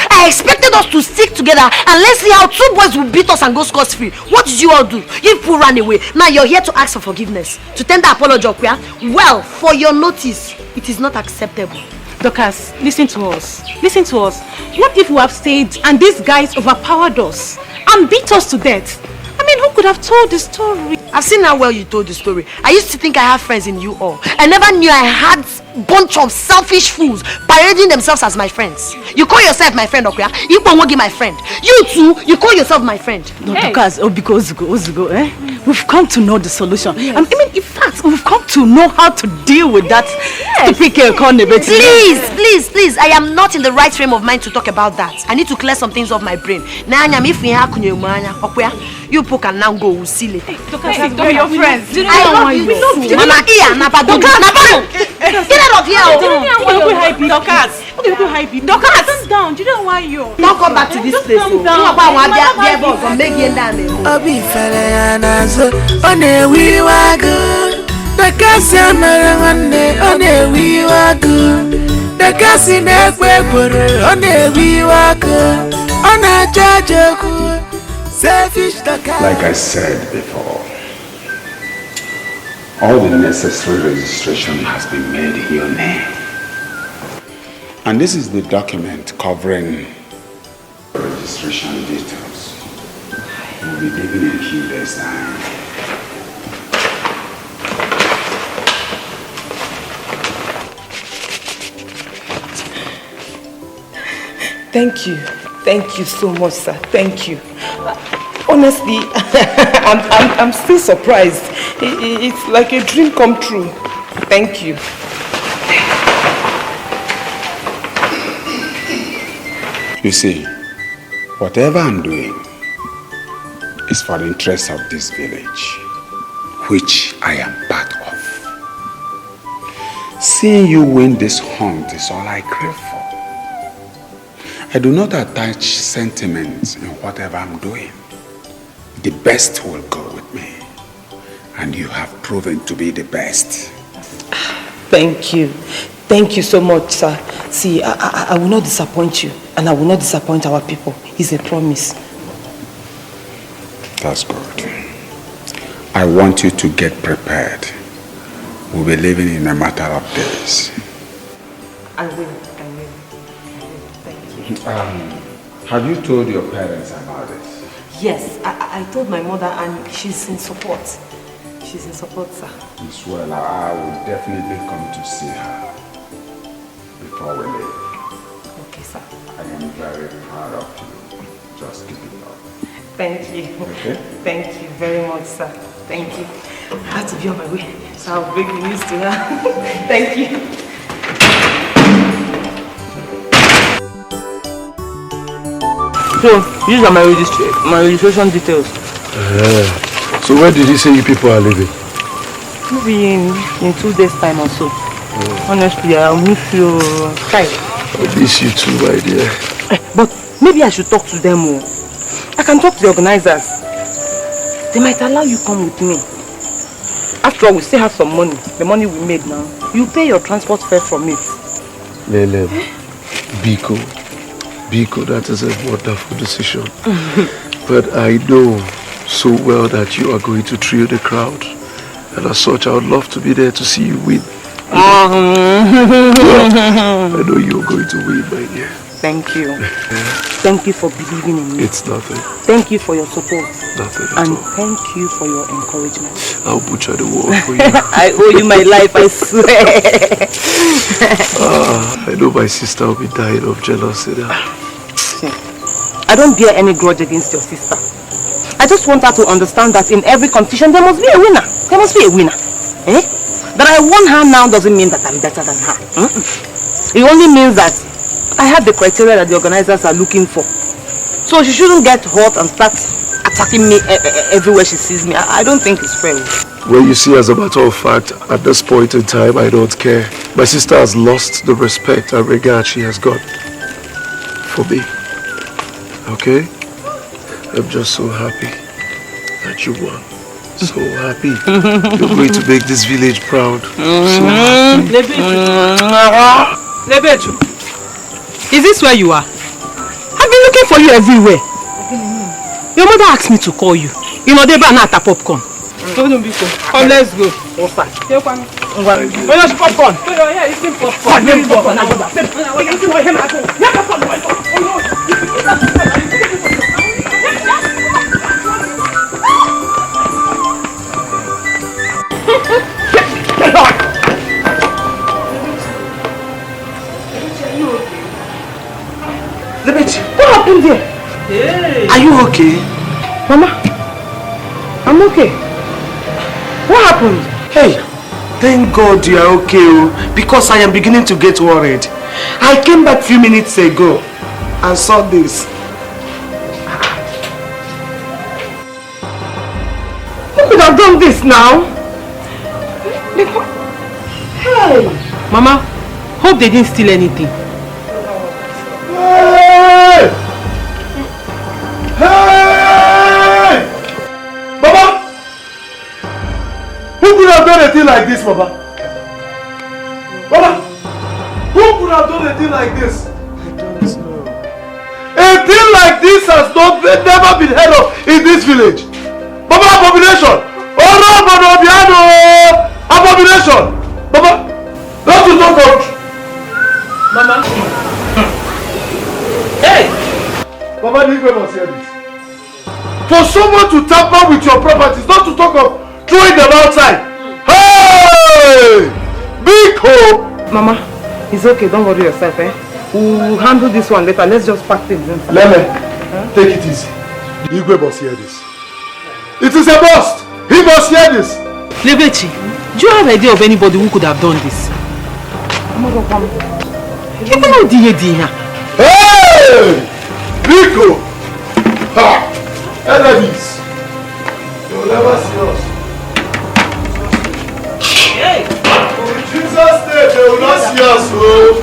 I expected us to stick together and let's see how two boys will beat us and go scot-free. What did you all do? You people ran away. Now you're here to ask for forgiveness, to tender apology. Well, for your notice, it is not acceptable. Dorcas, listen to us. Listen to us. What if we have stayed and these guys overpowered us and beat us to death? I mean, who could have told the story? I've seen how well you told the story. I used to think I have friends in you all. I never knew I had a bunch of selfish fools parading themselves as my friends. You call yourself my friend, Okuya. You won't give my friend. You too, you call yourself my friend. No, hey. Because Ozugo, eh? We've come to know the solution. Yes. I mean, in fact, we've come to know how to deal with that stupid girl called Nebeti. Please. I am not in the right frame of mind to talk about that. I need to clear some things off my brain. You people can now go. We'll see later. We're your friends. I love you. Mama, Get out of here. Dorcas, calm down. You don't want you. Don't come back to this place. Like I said before, all the necessary registration has been made in your name. And this is the document covering registration details. We'll be leaving in a few days' time. Thank you. Thank you so much, sir. Thank you. Honestly, I'm still surprised. It's like a dream come true. Thank you. You see, whatever I'm doing is for the interest of this village, which I am part of. Seeing you win this hunt is all I crave for. I do not attach sentiments in whatever I'm doing. The best will go with me. And you have proven to be the best. Thank you. Thank you so much, sir. See, I will not disappoint you. And I will not disappoint our people. It's a promise. That's good. I want you to get prepared. We'll be leaving in a matter of days. I will. Thank you. Have you told your parents about it? Yes, I told my mother and she's in support. She's in support, sir. Miss Well, I will definitely come to see her before we leave. Okay, sir. I am very proud of you. Just keep it up. Thank you. Okay? Thank you very much, sir. Thank you. I have to be on my way, so I'll bring the news to her. Thank you. So, these are my registration details. So where did you say you people are living? Maybe in 2 days time or so. Honestly, I'll miss you. I miss you too, my dear. But maybe I should talk to them more. I can talk to the organizers. They might allow you come with me. After all, we still have some money. The money we made now. You pay your transport fare from it. Lele, Biko, that is a wonderful decision. But I know so well that you are going to thrill the crowd. And as such, I would love to be there to see you win. Well, I know you're going to win, my dear. Thank you. Thank you for believing in me. It's nothing. Thank you for your support. Nothing at and all. Thank you for your encouragement. I'll butcher the word for you. I owe you my life, I swear. I know my sister will be dying of jealousy now. I don't bear any grudge against your sister. I just want her to understand that in every competition there must be a winner. There must be a winner. Eh? That I won her now doesn't mean that I'm better than her. It only means that I have the criteria that the organizers are looking for. So she shouldn't get hot and start attacking me everywhere she sees me. I don't think it's fair. Well, you see, as a matter of fact, at this point in time, I don't care. My sister has lost the respect and regard she has got for me. Okay? I'm just so happy that you won. So happy. You're going to make this village proud. So happy. Lebetu, is this where you are? I've been looking for you everywhere. Your mother asked me to call you. You know, they ban at a popcorn. Come, let's go. What's that? Where's popcorn? Yeah, it's popcorn. What happened there? Hey. Are you okay? Mama, I'm okay. What happened? Hey, thank God you are okay, because I am beginning to get worried. I came back a few minutes ago and saw this. Who could have done this now? Hey! Mama, hope they didn't steal anything. Hey! Hey! Baba! Who could have done a thing like this, Baba? Baba! Who could have done a thing like this? I don't know. A thing like this has never been heard of in this village. Baba, abomination! Oh no, abomination! Baba, don't you talk of... Mama. Hey! Baba, the Igwe must hear this. For someone to tamper with your properties, not to talk of throwing them outside. Hey! Big hole! Mama, it's okay, don't worry yourself, eh? We'll handle this one later. Let's just pack things inside. Lele, take it easy. Igwe must hear this. It is a must! He must hear this! Lebechi, do you have an idea of anybody who could have done this? Hey! Rico! Ha! Enemies! They will never see us. Hey! In Jesus' name, they will not see us, oh!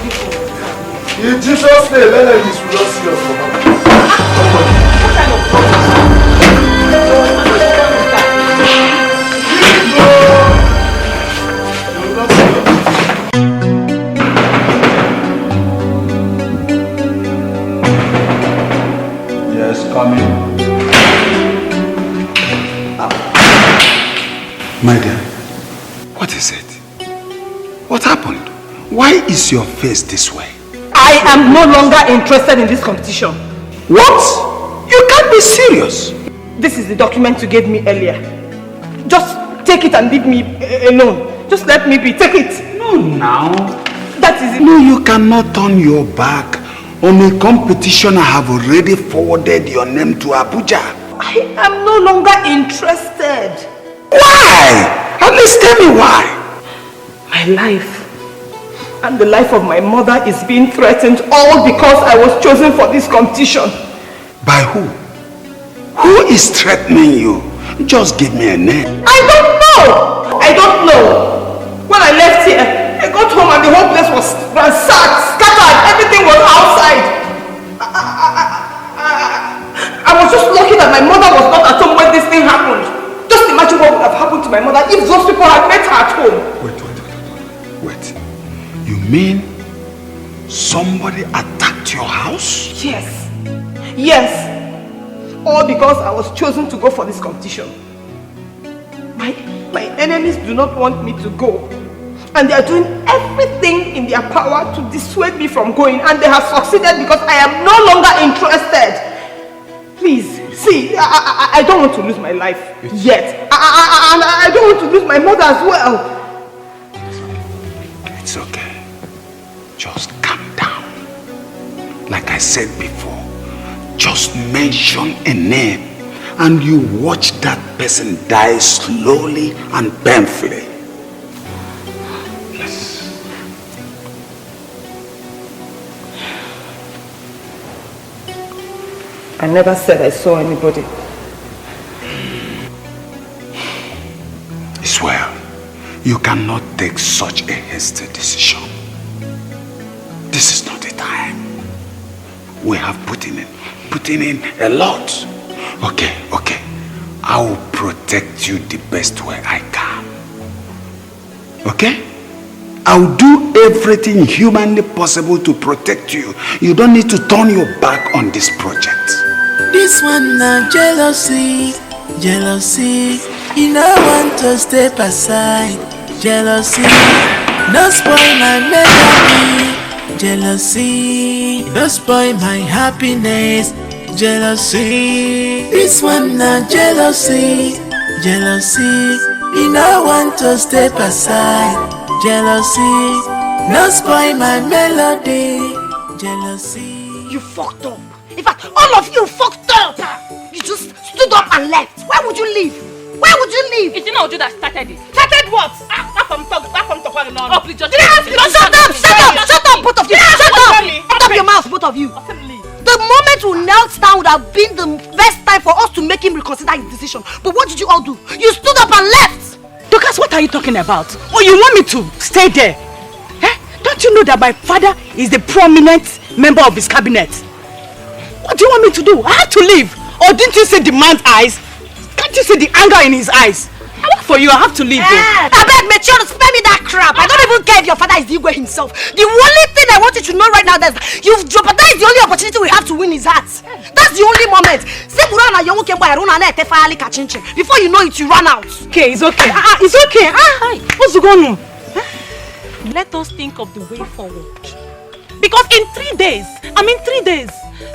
In Jesus' name, enemies will not see us. What kind of problem? Yes, come in. My dear, what is it? What happened? Why is your face this way? I am no longer interested in this competition. What? You can't be serious. This is the document you gave me earlier. Just take it and leave me alone. Just let me be. Take it. No, now. That is it. No, you cannot turn your back on a competition. I have already forwarded your name to Abuja. I am no longer interested. Why? At least tell me why. My life and the life of my mother is being threatened, all because I was chosen for this competition. By who? Who is threatening you? Just give me a name. I don't know. I don't know. When I left here, I got home and the whole place was ransacked, scattered. Everything was outside. I was just lucky that my mother was not at home when this thing happened. Just imagine what would have happened to my mother if those people had met her at home. Wait. You mean somebody attacked your house? Yes. Yes. All because I was chosen to go for this competition. My enemies do not want me to go. And they are doing everything in their power to dissuade me from going. And they have succeeded because I am no longer interested. Please, see, I don't want to lose my life yet. And I don't want to lose my mother as well. It's okay. Just calm down. Like I said before, just mention a name and you watch that person die slowly and painfully. Yes. I never said I saw anybody. It's well. You cannot take such a hasty decision. This is not the time. We have put in a lot. Okay. I will protect you the best way I can. Okay? I'll do everything humanly possible to protect you. You don't need to turn your back on this project. This one now jealousy. You know want to step aside. Jealousy, don't spoil my melody. Jealousy, don't spoil my happiness. Jealousy, this one now jealousy. You know want to step aside. Jealousy, don't spoil my melody. Jealousy. You fucked up. In fact, all of you fucked up. You just stood up and left. Why would you leave? Why would you leave? It's not you that started it. Started what? Stop, Oh, please just... Did I ask you? Shut up, both of you. Shut up your mouth, both of you. The moment we knelt down would have been the best time for us to make him reconsider his decision. But what did you all do? You stood up and left. Dorcas, what are you talking about? Oh, you want me to stay there? Don't you know that my father is the prominent member of his cabinet? What do you want me to do? I have to leave. Or didn't you see the man's eyes? Can't you see the anger in his eyes? I work for you, I have to leave. I beg, Michel, spare me that crap. I don't even care if your father is the Iyke himself. The only thing I want you to know right now is that you've jeopardized the only opportunity we have to win his heart. That's the only moment. Before you know it, you run out. Okay, it's okay. It's okay. What's going on? Let us think of the way forward. Because in 3 days,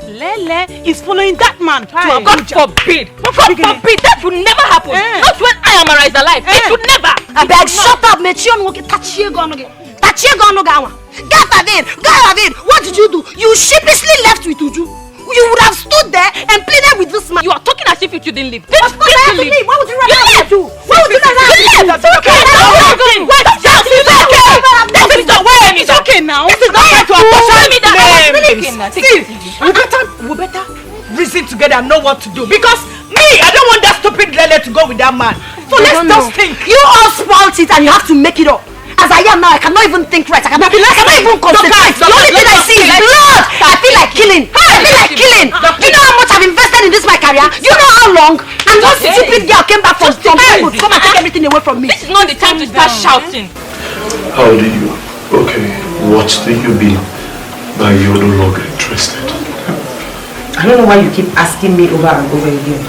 Lele is following that man to Abuja. God forbid. God forbid. That will never happen. Not when I am alive. It will never. I beg, shut up, Michel. What did you do? You sheepishly left with Uju. You would have stood there and pleaded with this man. You are talking as if you didn't leave. Of course I have to leave. Why would you rather have to? Why would you rather have to? It's okay. It's okay now. This is not right to apologize me that. See, we better reason together and know what to do. Because me, I don't want that stupid Lele to go with that man. So let's just think. You all spoiled it and you have to make it up. As I am now, I cannot even think right. I cannot even concentrate. The only thing I see is blood. I feel like killing. You know how much I've invested in this my career? You know how long? And one stupid girl came back from school to come and take everything away from me. This is not the time to start shouting. How do you? Okay, what do you mean by you're no longer interested? I don't know why you keep asking me over and over again.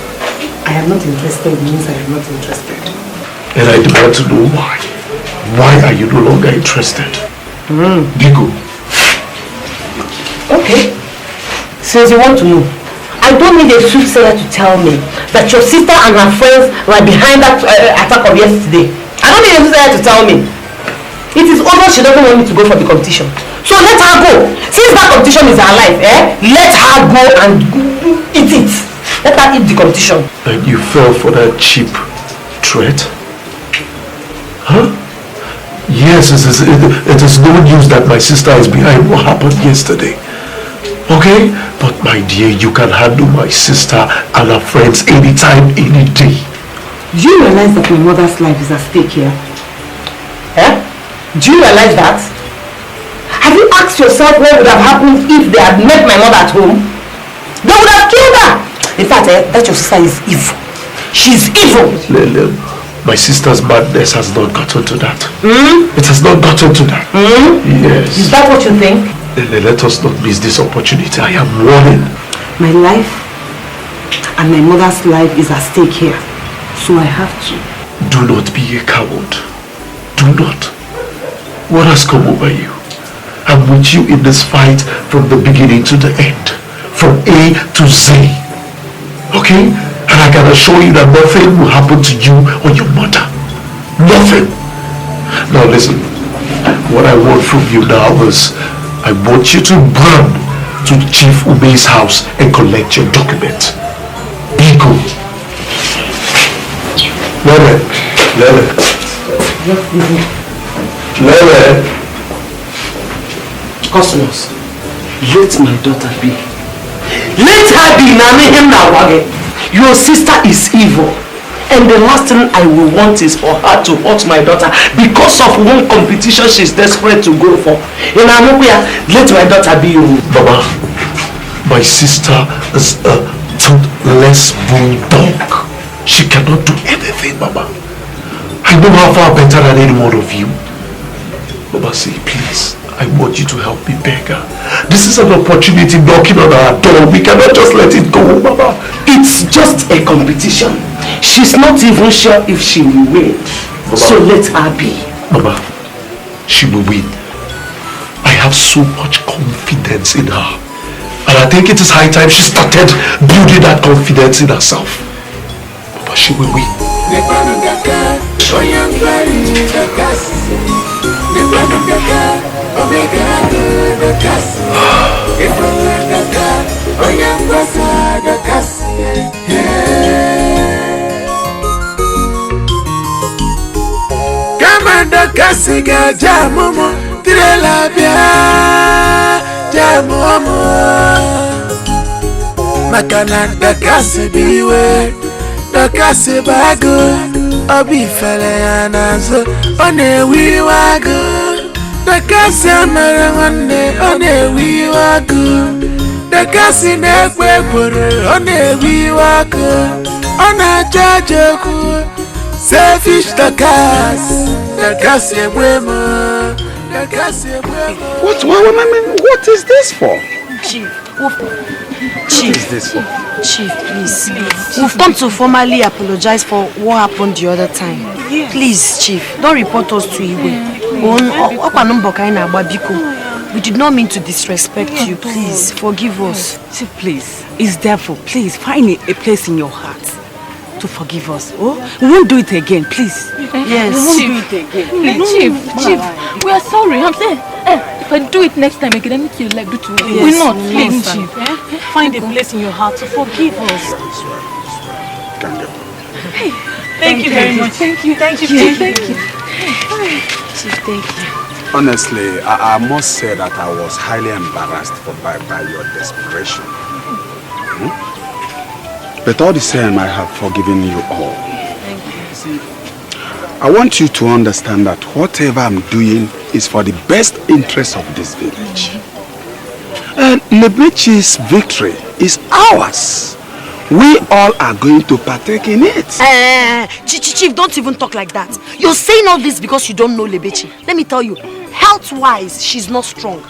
I am not interested means I am not interested. And I demand to know why. Why are you no longer interested? Bigo. Okay. Since you want to know, I don't need a soothsayer to tell me that your sister and her friends were behind that attack of yesterday. I don't need a soothsayer to tell me. It is over, she doesn't want me to go for the competition. So let her go. Since that competition is her life, let her go and eat it. Let her eat the competition. And you fell for that cheap threat? Huh? Yes, it is no news that my sister is behind what happened yesterday. Okay? But my dear, you can handle my sister and her friends anytime, any day. Do you realize that my mother's life is at stake here? Do you realize that? Have you asked yourself what would have happened if they had met my mother at home? They would have killed her! In fact, that your sister is evil. She's evil! Lele, my sister's madness has not gotten to that. It has not gotten to that. Yes. Is that what you think? Let us not miss this opportunity. I am warning. My life and my mother's life is at stake here. So I have to. Do not be a coward. Do not. What has come over you? I'm with you in this fight from the beginning to the end. From A to Z. Okay? And I can assure you that nothing will happen to you or your mother. Nothing. Now listen. What I want from you now is I want you to run to Chief Ube's house and collect your document. Bigo. Lele. Customers, let my daughter be. Let her be. Your sister is evil. And the last thing I will want is for her to hurt my daughter because of one competition she's desperate to go for. In Nwokoye, let my daughter be. Baba, my sister is a toothless bulldog. She cannot do anything, Baba. I know her far better than any one of you. Baba, say, please, I want you to help me beg her. This is an opportunity knocking on our door. We cannot just let it go, Baba. It's just a competition. She's not even sure if she will win. Baba, so let her be. Baba, she will win. I have so much confidence in her. And I think it is high time she started building that confidence in herself. Baba, she will win. Kamanda kasiga jamumu tirela bia jamumu makana dakasi biwe dakasi bagu obi fele anazo onewi wagu dakasi amara nwanne onewi wagu dakasi nekwe kwere onewi wagu onajajoku selfish dakasi ebwemo dakasi ebwemo. What is this for? Chief, What is this for? Chief, please. We've come to formally apologize for what happened the other time. Yes. Please, Chief, don't report us to Iyke. We did not mean to disrespect you. Please, forgive us. Chief, please. It's therefore, please find a place in your heart to forgive us. Oh, we won't do it again, please. Yes, we won't do it again. Chief, we are sorry. I'm saying, If I do it next time again, anything you like do to me. Yes, We're not, please, please. Chief. Find a place in your heart to forgive us. Hey, thank you very much. Thank you. Thank you, Chief. Chief. Thank you. Chief, thank you. Honestly, I must say that I was highly embarrassed by your desperation. But all the same, I have forgiven you all. Thank you. I want you to understand that whatever I'm doing is for the best interest of this village. And Lebechi's victory is ours. We all are going to partake in it. Chief, don't even talk like that. You're saying all this because you don't know Lebechi. Let me tell you, health-wise, she's not strong.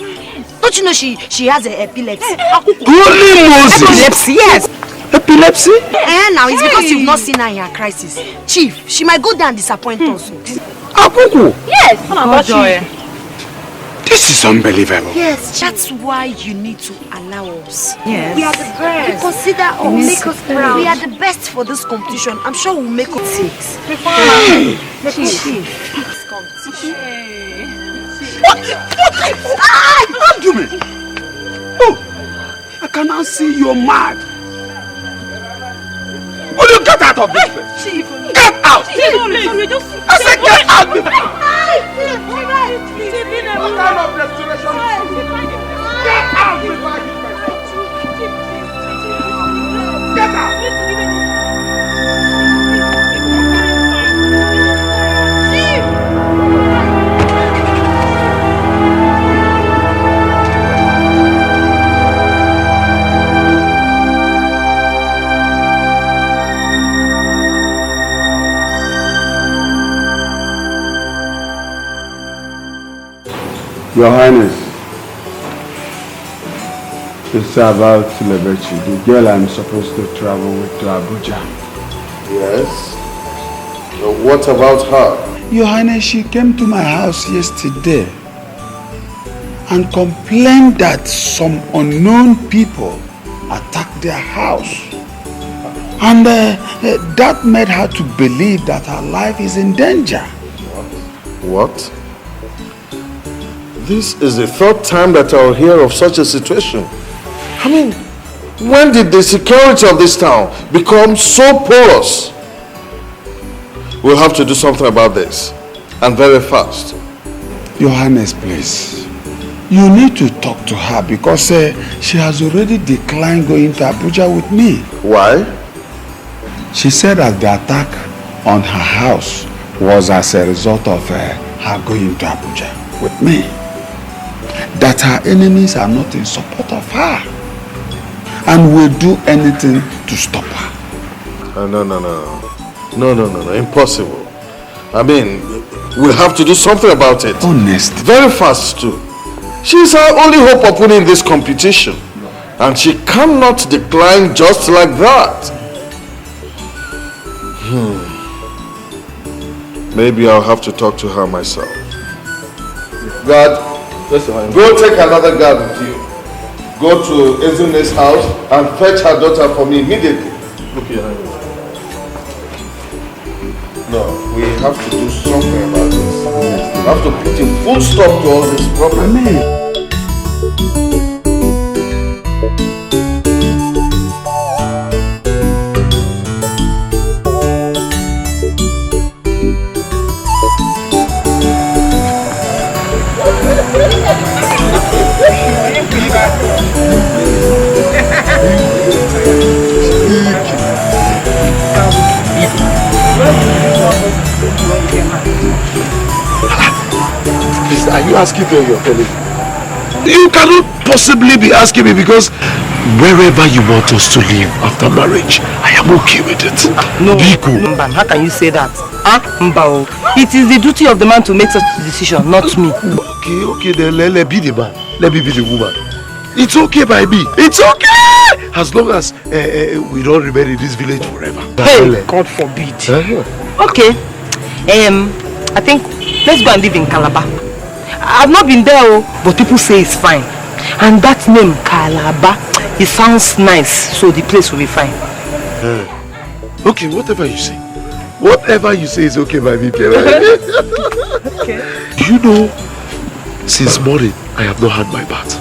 Don't you know she has epilepsy? Holy Moses! Epilepsy, yes. Epilepsy? Now it's because you've not seen her in her crisis. Chief, she might go there and disappoint us. Akuku? Yes. This is unbelievable. Yes, that's why you need to allow us. Yes. We are the best. Consider us. Make us proud. We are the best for this competition. I'm sure we'll make it 6. Chief. This competition. What do you mean? Oh, I can now see you're mad. Will you get out of this place? Chief. Get out! Chief, please. I said get out! What kind of restoration? Get out before I hit myself! Get out! Your Highness, it's about Lebechi, the girl I'm supposed to travel with to Abuja. Yes? So what about her? Your Highness, she came to my house yesterday and complained that some unknown people attacked their house. And that made her to believe that her life is in danger. What? This is the 3rd time that I'll hear of such a situation. I mean, when did the security of this town become so porous? We'll have to do something about this, and very fast. Your Highness, please. You need to talk to her because she has already declined going to Abuja with me. Why? She said that the attack on her house was as a result of her going to Abuja with me. That her enemies are not in support of her and will do anything to stop her. No, impossible. I mean, we'll have to do something about it. Honest. Very fast too. She's our only hope of winning this competition. And she cannot decline just like that. Maybe I'll have to talk to her myself. God, go take another guard with you. Go to Ezune's house and fetch her daughter for me immediately. Look here. No, we have to do something about this. We have to put a full stop to all this problem. Please, are you asking me or you're telling me? You cannot possibly be asking me because wherever you want us to live after marriage, I am okay with it. No, Mba, how can you say that? Mba, it is the duty of the man to make such a decision, not me. Okay, then let be the man. Let me be the woman. It's okay by me. It's okay! As long as we don't remain in this village forever. Hey, God forbid. Okay, I think let's go and live in Calabar. I've not been there, but people say it's fine. And that name, Calabar, it sounds nice, so the place will be fine. Okay, whatever you say. Whatever you say is okay by me, Pierre. Okay. You know, since morning, I have not had my bath.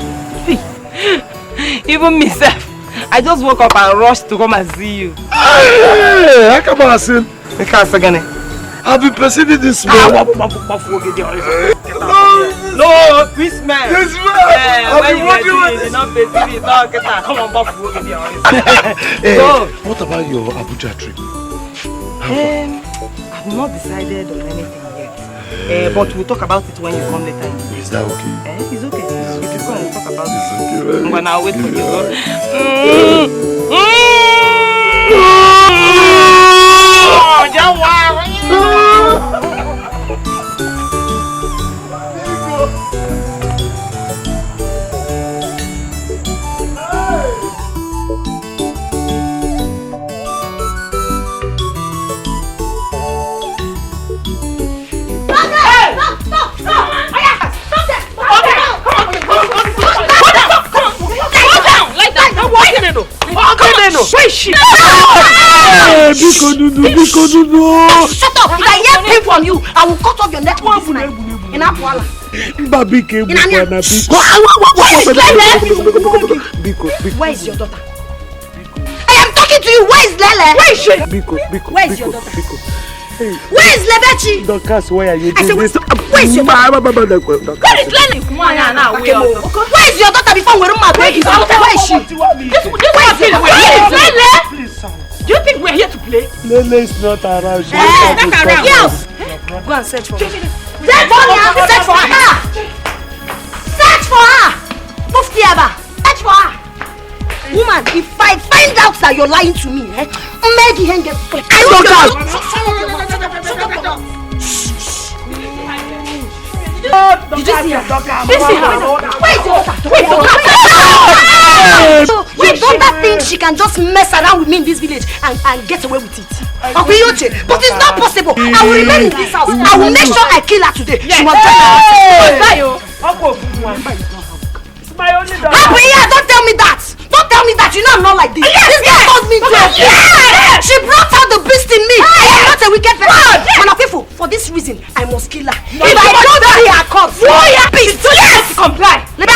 Even myself, I just woke up and rushed to come and see you. Hey, I come and see. I've been perceiving this smell. No, this smell. This smell. When you were doing it, not perceiving it. Come on, Hey, what about your Abuja trip? I've not decided on anything yet. But we'll talk about it when you come later. Is that okay? It's okay. If you come, we'll talk about it. It's okay. I'm gonna wait for you. Where is she? Shut up! If I hear pain from you, I will cut off your neck with this knife. In Apuala. Where is your daughter? I am talking to you. Where is Lele? Where is she? Where is your daughter? Where is Lebechi? Dorcas, where are you? I said, where is your daughter? Where is Lele? Where is your daughter before we run my baby? Where is she? Where is Lele? Do you think we're here to play? Lele is not around. She's not around. Yes. Go and search for her. Search for her. Search for her. Search for her. Mufti Aba. Search for her. Woman, if I find out that you're lying to me, maybe hang it. Did you see her? Where is your daughter? Your daughter thinks she can just mess around with me in this village and get away with it. But it's not possible. I will remain in this house. I will make sure I kill her today. She must die. Don't tell me that. Don't tell me that. You know I'm not like this. This girl caused me to. She brought out the beast in me. I am not a wicked person. For this reason, I must kill her. If I don't see her corpse, beast. Yes, comply. Let me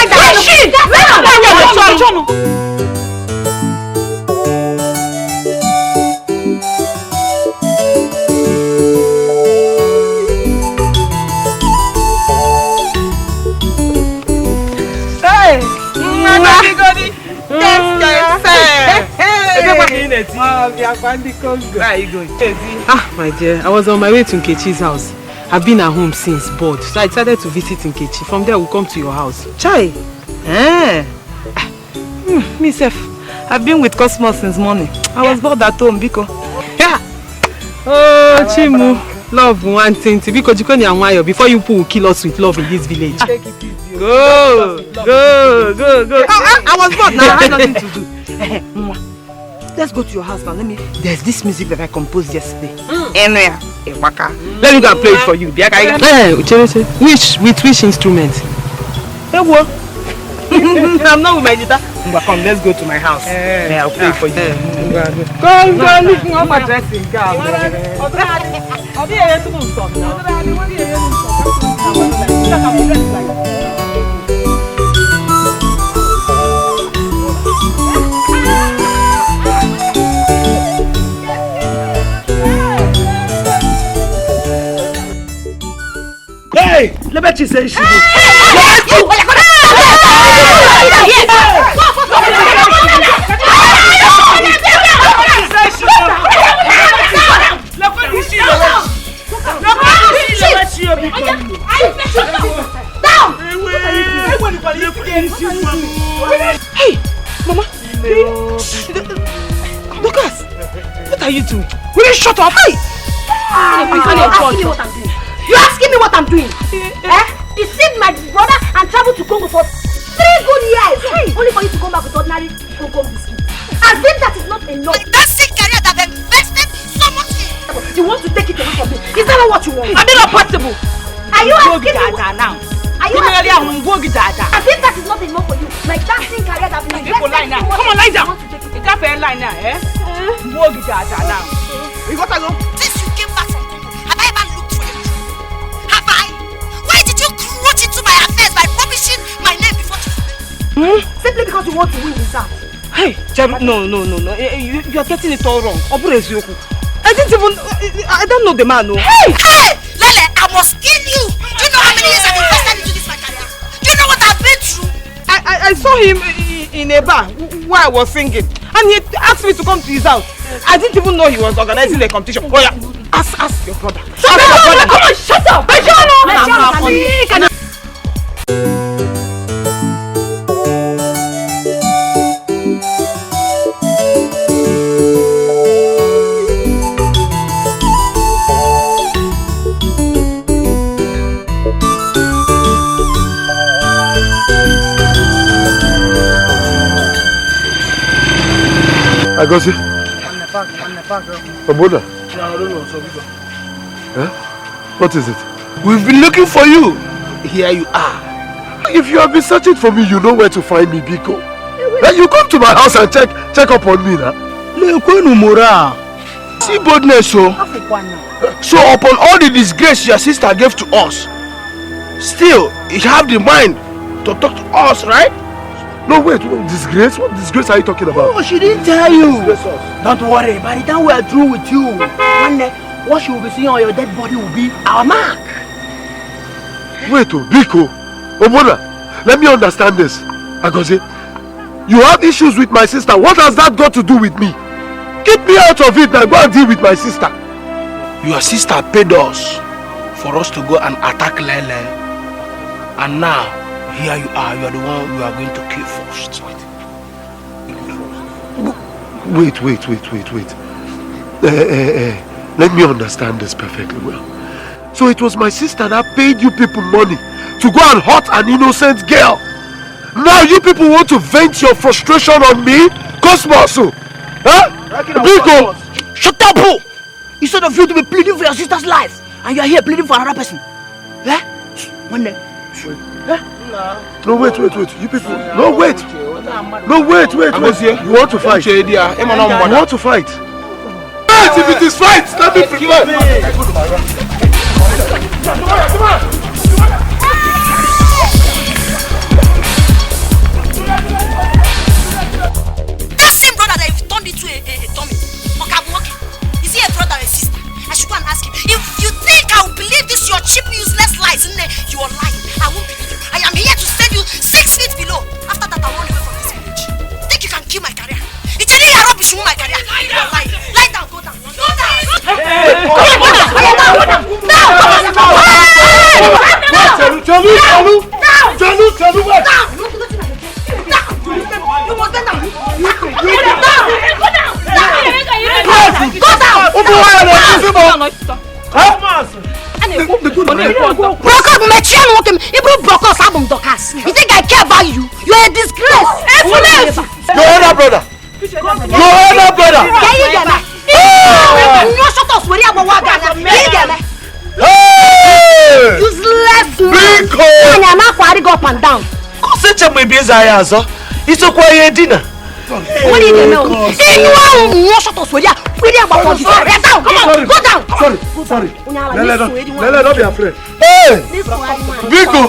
Where are you going? My dear, I was on my way to Nkechi's house. I've been at home since, bored, so I decided to visit Nkechi. From there, we'll come to your house. Chai! Myself, I've been with Cosmos since morning. I was bored at home, Biko. Yeah. Oh, Chimu. Love one thing. Biko, before you will kill us with love in this village. Go! I was bored now. I had nothing to do. Let's go to your house now. There's this music that I composed yesterday. Let me go and play it for you. With which instrument? I'm not with my guitar. Come, let's go to my house. I'll play it for you. Go, listen on my dressing gown. Hey, Lebechi says she Hey, Mama. Lucas, what are you doing? Will you shut up? Hey! You're asking me what I'm doing? Deceived my brother and traveled to Congo for 3 good years. Only for you to come back with ordinary Congo biscuit. As if that is not enough. That sick career that I've invested so much in. You want to take it away from me? Is that not what you want? I mean, not possible. Are you asking me? Now? Are you asking me? As if that is not enough for you. My dancing career that I've invested so much in. Come on, lie down. You can't fair line now, now. You gotta go. Since you came back from Congo, have I ever looked for you? Have I? Why did you crouch into my affairs by rubbishing my Simply because you want to win this out. Hey, Jerry, no. You are getting it all wrong. I don't know the man. No. Hey, Lele, I must kill you. Do you know how many years I've invested into this my career? Do you know what I've been through? I saw him in a bar where I was singing, and he asked me to come to his house. I didn't even know he was organizing a competition. Oh yeah, ask your brother. Come on, shut up. I got you. Oboda. Huh? What is it? We've been looking for you. Here you are. If you have been searching for me, you know where to find me, Biko. You come to my house and check up on me now. See boldness, so upon all the disgrace your sister gave to us, still you have the mind to talk to us, right? No, wait, disgrace? What disgrace are you talking about? Oh, she didn't tell you. Don't worry, by the time we are through with you, one day, what she will be seeing on your dead body will be our mark. Wait, Biko, Oboda, let me understand this. Agozie, you have issues with my sister. What has that got to do with me? Get me out of it now. Go and deal with my sister. Your sister paid us for us to go and attack Lele. And now, here you are the one we are going to kill first. Wait. Let me understand this perfectly well. So it was my sister that paid you people money to go and hurt an innocent girl. Now you people want to vent your frustration on me? Cosmos! Huh? Biko! Shut up, bro! Instead of you to be pleading for your sister's life, and you are here pleading for another person. Eh? One day. No, wait. You people. No, wait. You want to fight? You want to fight? Fight! If it is fight, let me prepare. Come on. That same brother that you've turned into a dummy. Is he a brother or a sister? I should go and ask him. If you think I will believe this your cheap useless lies, you are lying. I won't believe you. I am here to send you 6 feet below. After that, I run away from this village. Think you can kill my career? It's a little rubbish with my career. You are lying. Lie down, go down. You think I care about you? You are a disgrace. Your elder brother. Useless man. Go up and down. What did you know? You shut us. Go down. Sorry. Lele, don't be afraid. Hey! Biko!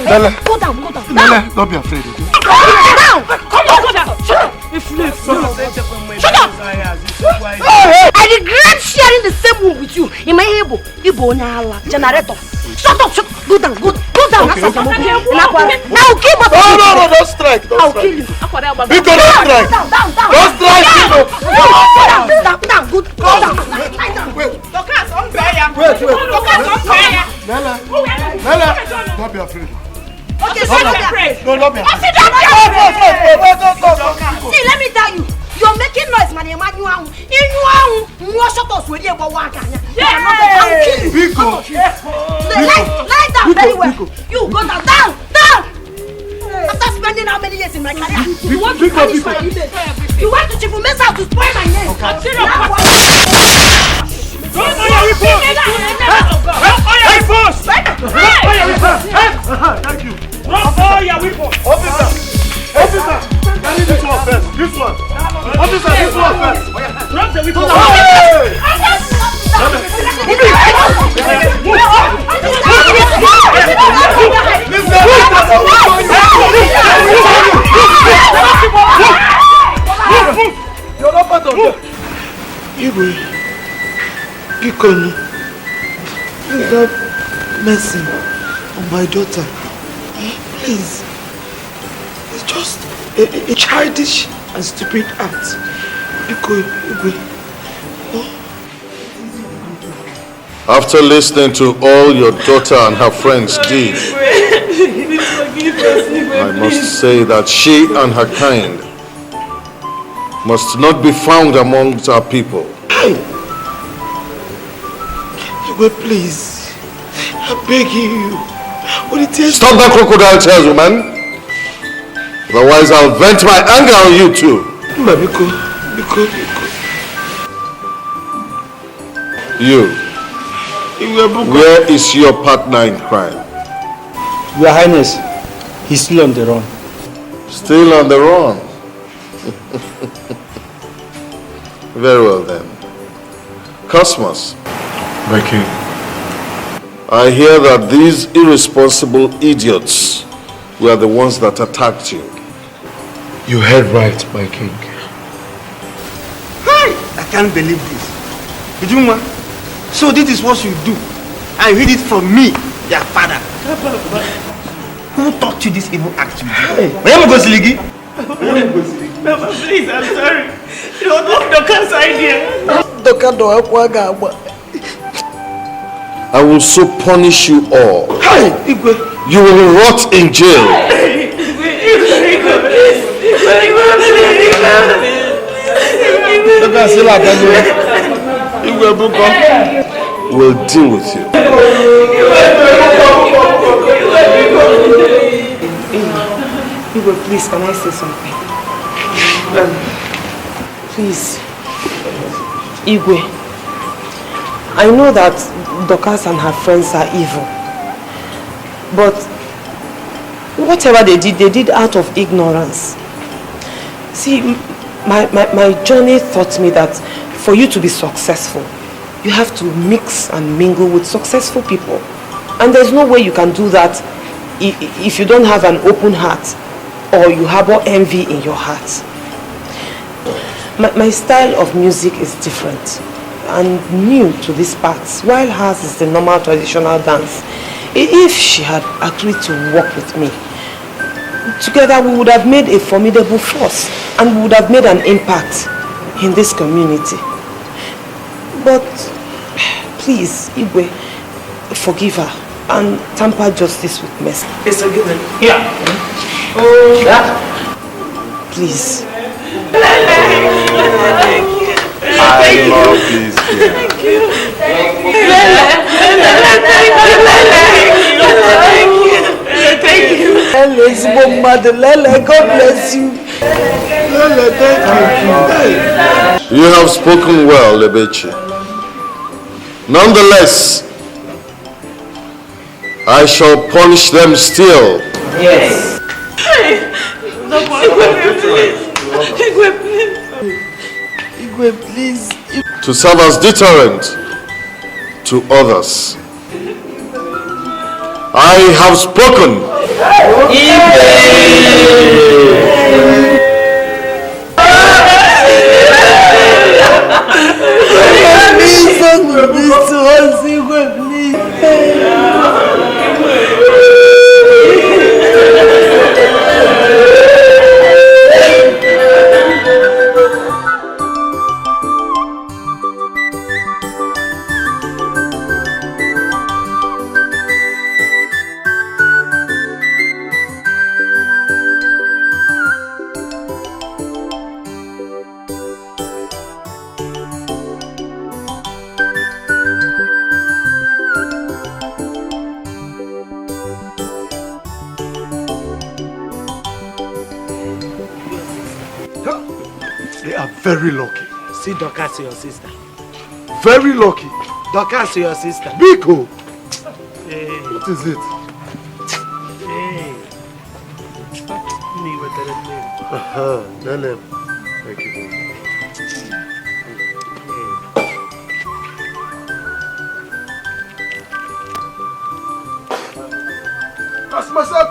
Lele. Go down. Lele, don't be afraid. Down. Come on, go down. Shut up. I regret sharing the same room with you. In my Ibo generator. Shut up. Go down. Okay. Now kill my No, don't strike. I'll kill you. Biko, don't strike. Don't strike, Biko. Down. Go down. Wait. Lele, don't be afraid. Okay, so don't be afraid. No, don't be afraid. See, let me tell you. You're making noise, man. Lie down very well. You go down. After spending how many years in my career, you want to punish my image. You want to chief mess out to spoil my name. Thank you. Officer, carry this one first. This one. Officer, this one first. Drop the weapon. Hey! Kikonu, please have mercy on my daughter. Please. It's just a childish and stupid act. After listening to all your daughter and her friends did, I must say that she and her kind must not be found amongst our people. Please, I'm begging you. Stop that crocodile tears, woman. Otherwise, I'll vent my anger on you too. You. Where is your partner in crime? Your Highness, he's still on the run. Still on the run? Very well then. Cosmos. My king. I hear that these irresponsible idiots were the ones that attacked you. You heard right, my king. Hi! I can't believe this. Ujunwa, so this is what you do. I heard it from me, your father. Who taught you this evil act to do? Hey. Mama, please, I'm sorry. It was not Doka's idea. I will so punish you all. You will rot in jail. We'll deal with you. Igwe, please, can I say something? Please. Igwe, I know that Dorcas and her friends are evil. But whatever they did out of ignorance. See, my journey taught me that for you to be successful, you have to mix and mingle with successful people. And there's no way you can do that if you don't have an open heart or you harbor envy in your heart. My style of music is different and new to these parts, while hers is the normal traditional dance. If she had agreed to work with me, together we would have made a formidable force and we would have made an impact in this community. But please, Igwe, forgive her and tamper justice with mercy. It's forgiven. Yeah. Oh, yeah. Please. I love this girl. Thank you. Thank you. God bless you. Thank you. You have spoken well, Lebechi. Nonetheless, I shall punish them still. Yes. Igwe, please. To serve as deterrent to others. I have spoken. They are very lucky. See Dorcas, your sister. Very lucky. Dorcas, your sister. Biko! Hey. What is it? Hey. Me with the name. Thank you very much.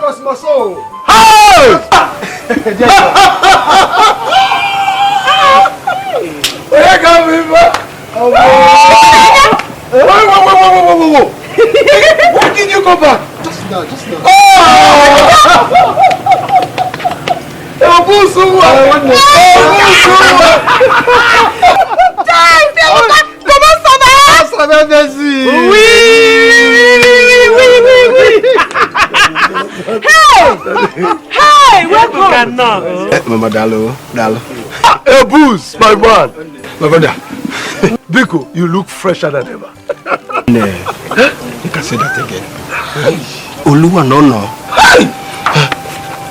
Cosmoso! Hey! Where come people? did you come back? Just now. Oh! Hey, welcome. Mama Dalo. Hey, Booze, my man. My brother. Biko, you look fresher than ever. No, you can say that again. Oluwa, no.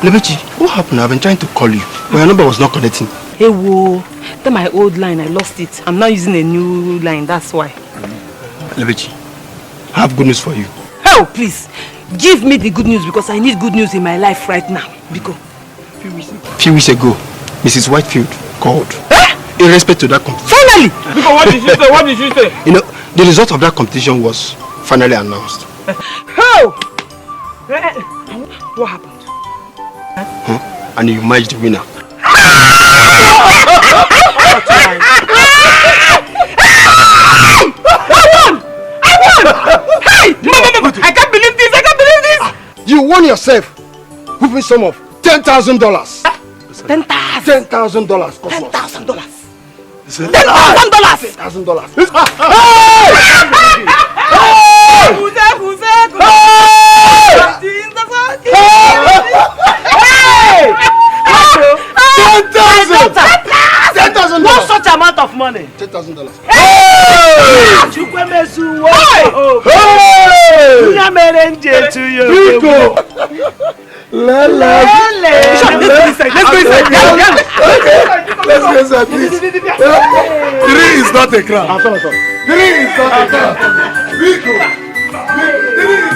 Lebechi, what happened? I've been trying to call you, but your number was not connecting. Hey, whoa. That's my old line. I lost it. I'm now using a new line. That's why. Lebechi, I have good news for you. Oh, please. Give me the good news because I need good news in my life right now. Biko. A few weeks ago, Mrs. Whitefield called. In respect to that competition. Finally! Biko, what did she say? What did she say? You know, the result of that competition was finally announced. Oh! What happened? Huh? And you matched the winner. I won! Hey! I can't believe this! You won yourself with a sum of $10,000. $10,000. $10,000. $10,000. $10,000. What such amount of money? $10,000. Let's go inside, please. 3 is not a crowd. 3 is not a crowd.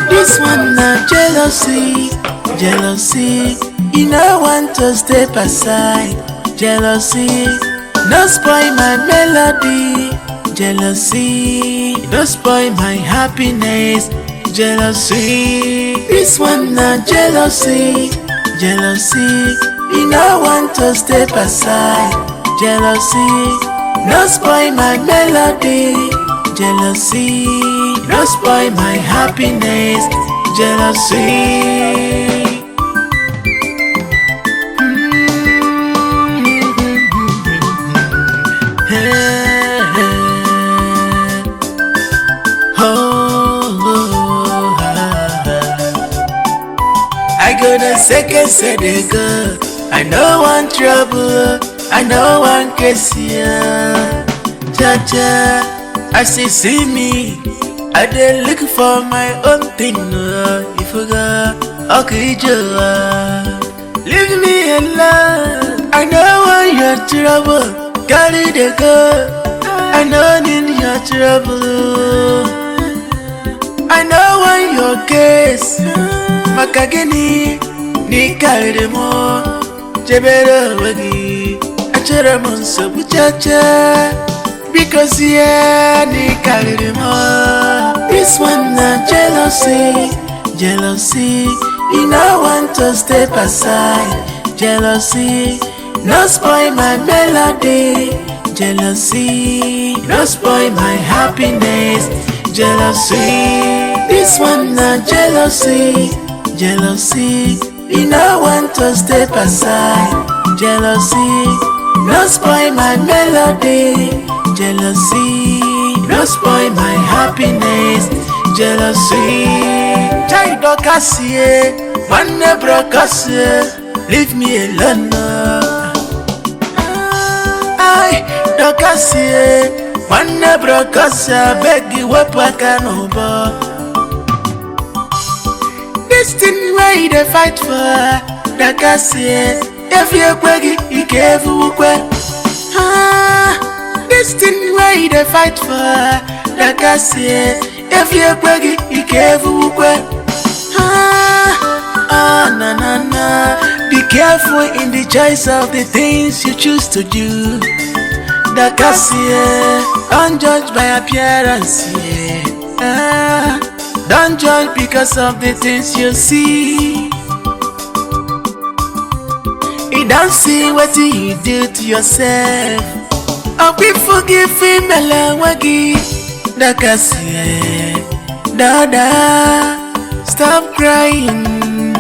This one not jealousy. You know want to step aside. Jealousy, no spoil my melody. Jealousy, no spoil my happiness. Jealousy, this one not jealousy. You know want to step aside. Jealousy, no spoil my melody. Jealousy, no spoil my happiness. Jealousy. I go the second say they go. I no want trouble. I no want case here. Cha-cha, I see me. I dey look for my own thing. If you go, okay, Joe. Leave me alone. I no want your trouble. Carry the go. I no need your trouble. I no want your case. Makageni ni kairemo jebere wagi achara monso buchacha because yeah ni kairemo. This one not jealousy. You know want to step aside. Jealousy, no spoil my melody. Jealousy, no spoil my happiness. Jealousy, this one not jealousy. You know want to step aside. Jealousy, no spoil my melody. Jealousy, no spoil my happiness. Jealousy, child okasie, man brokasie, leave me alone. I dokasie, man brokasie, beg you up I can over. This thing where they fight for, dokasie, if you kwegi, Iyke vukwe. This thing where they fight for, dokasie, if you kwegi, Iyke vukwe. Na. Be careful in the choice of the things you choose to do. Dokasie, don't judge by appearance. Don't judge because of the things you see. You don't see what you do to yourself. Oh, we forgive him alone, Wagi. Dokasie, da. stop crying,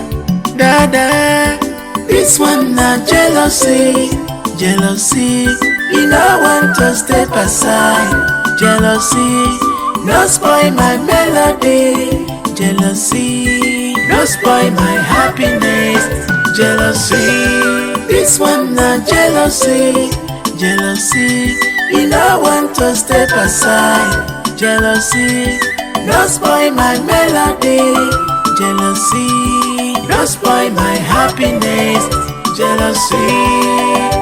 Dada. This one not jealousy, jealousy. You don't want to step aside, jealousy. No spoil my melody, jealousy. No spoil my happiness, jealousy. This one not jealousy, jealousy. You don't want to step aside, jealousy. No spoil my melody, jealousy. No spoil my happiness, jealousy.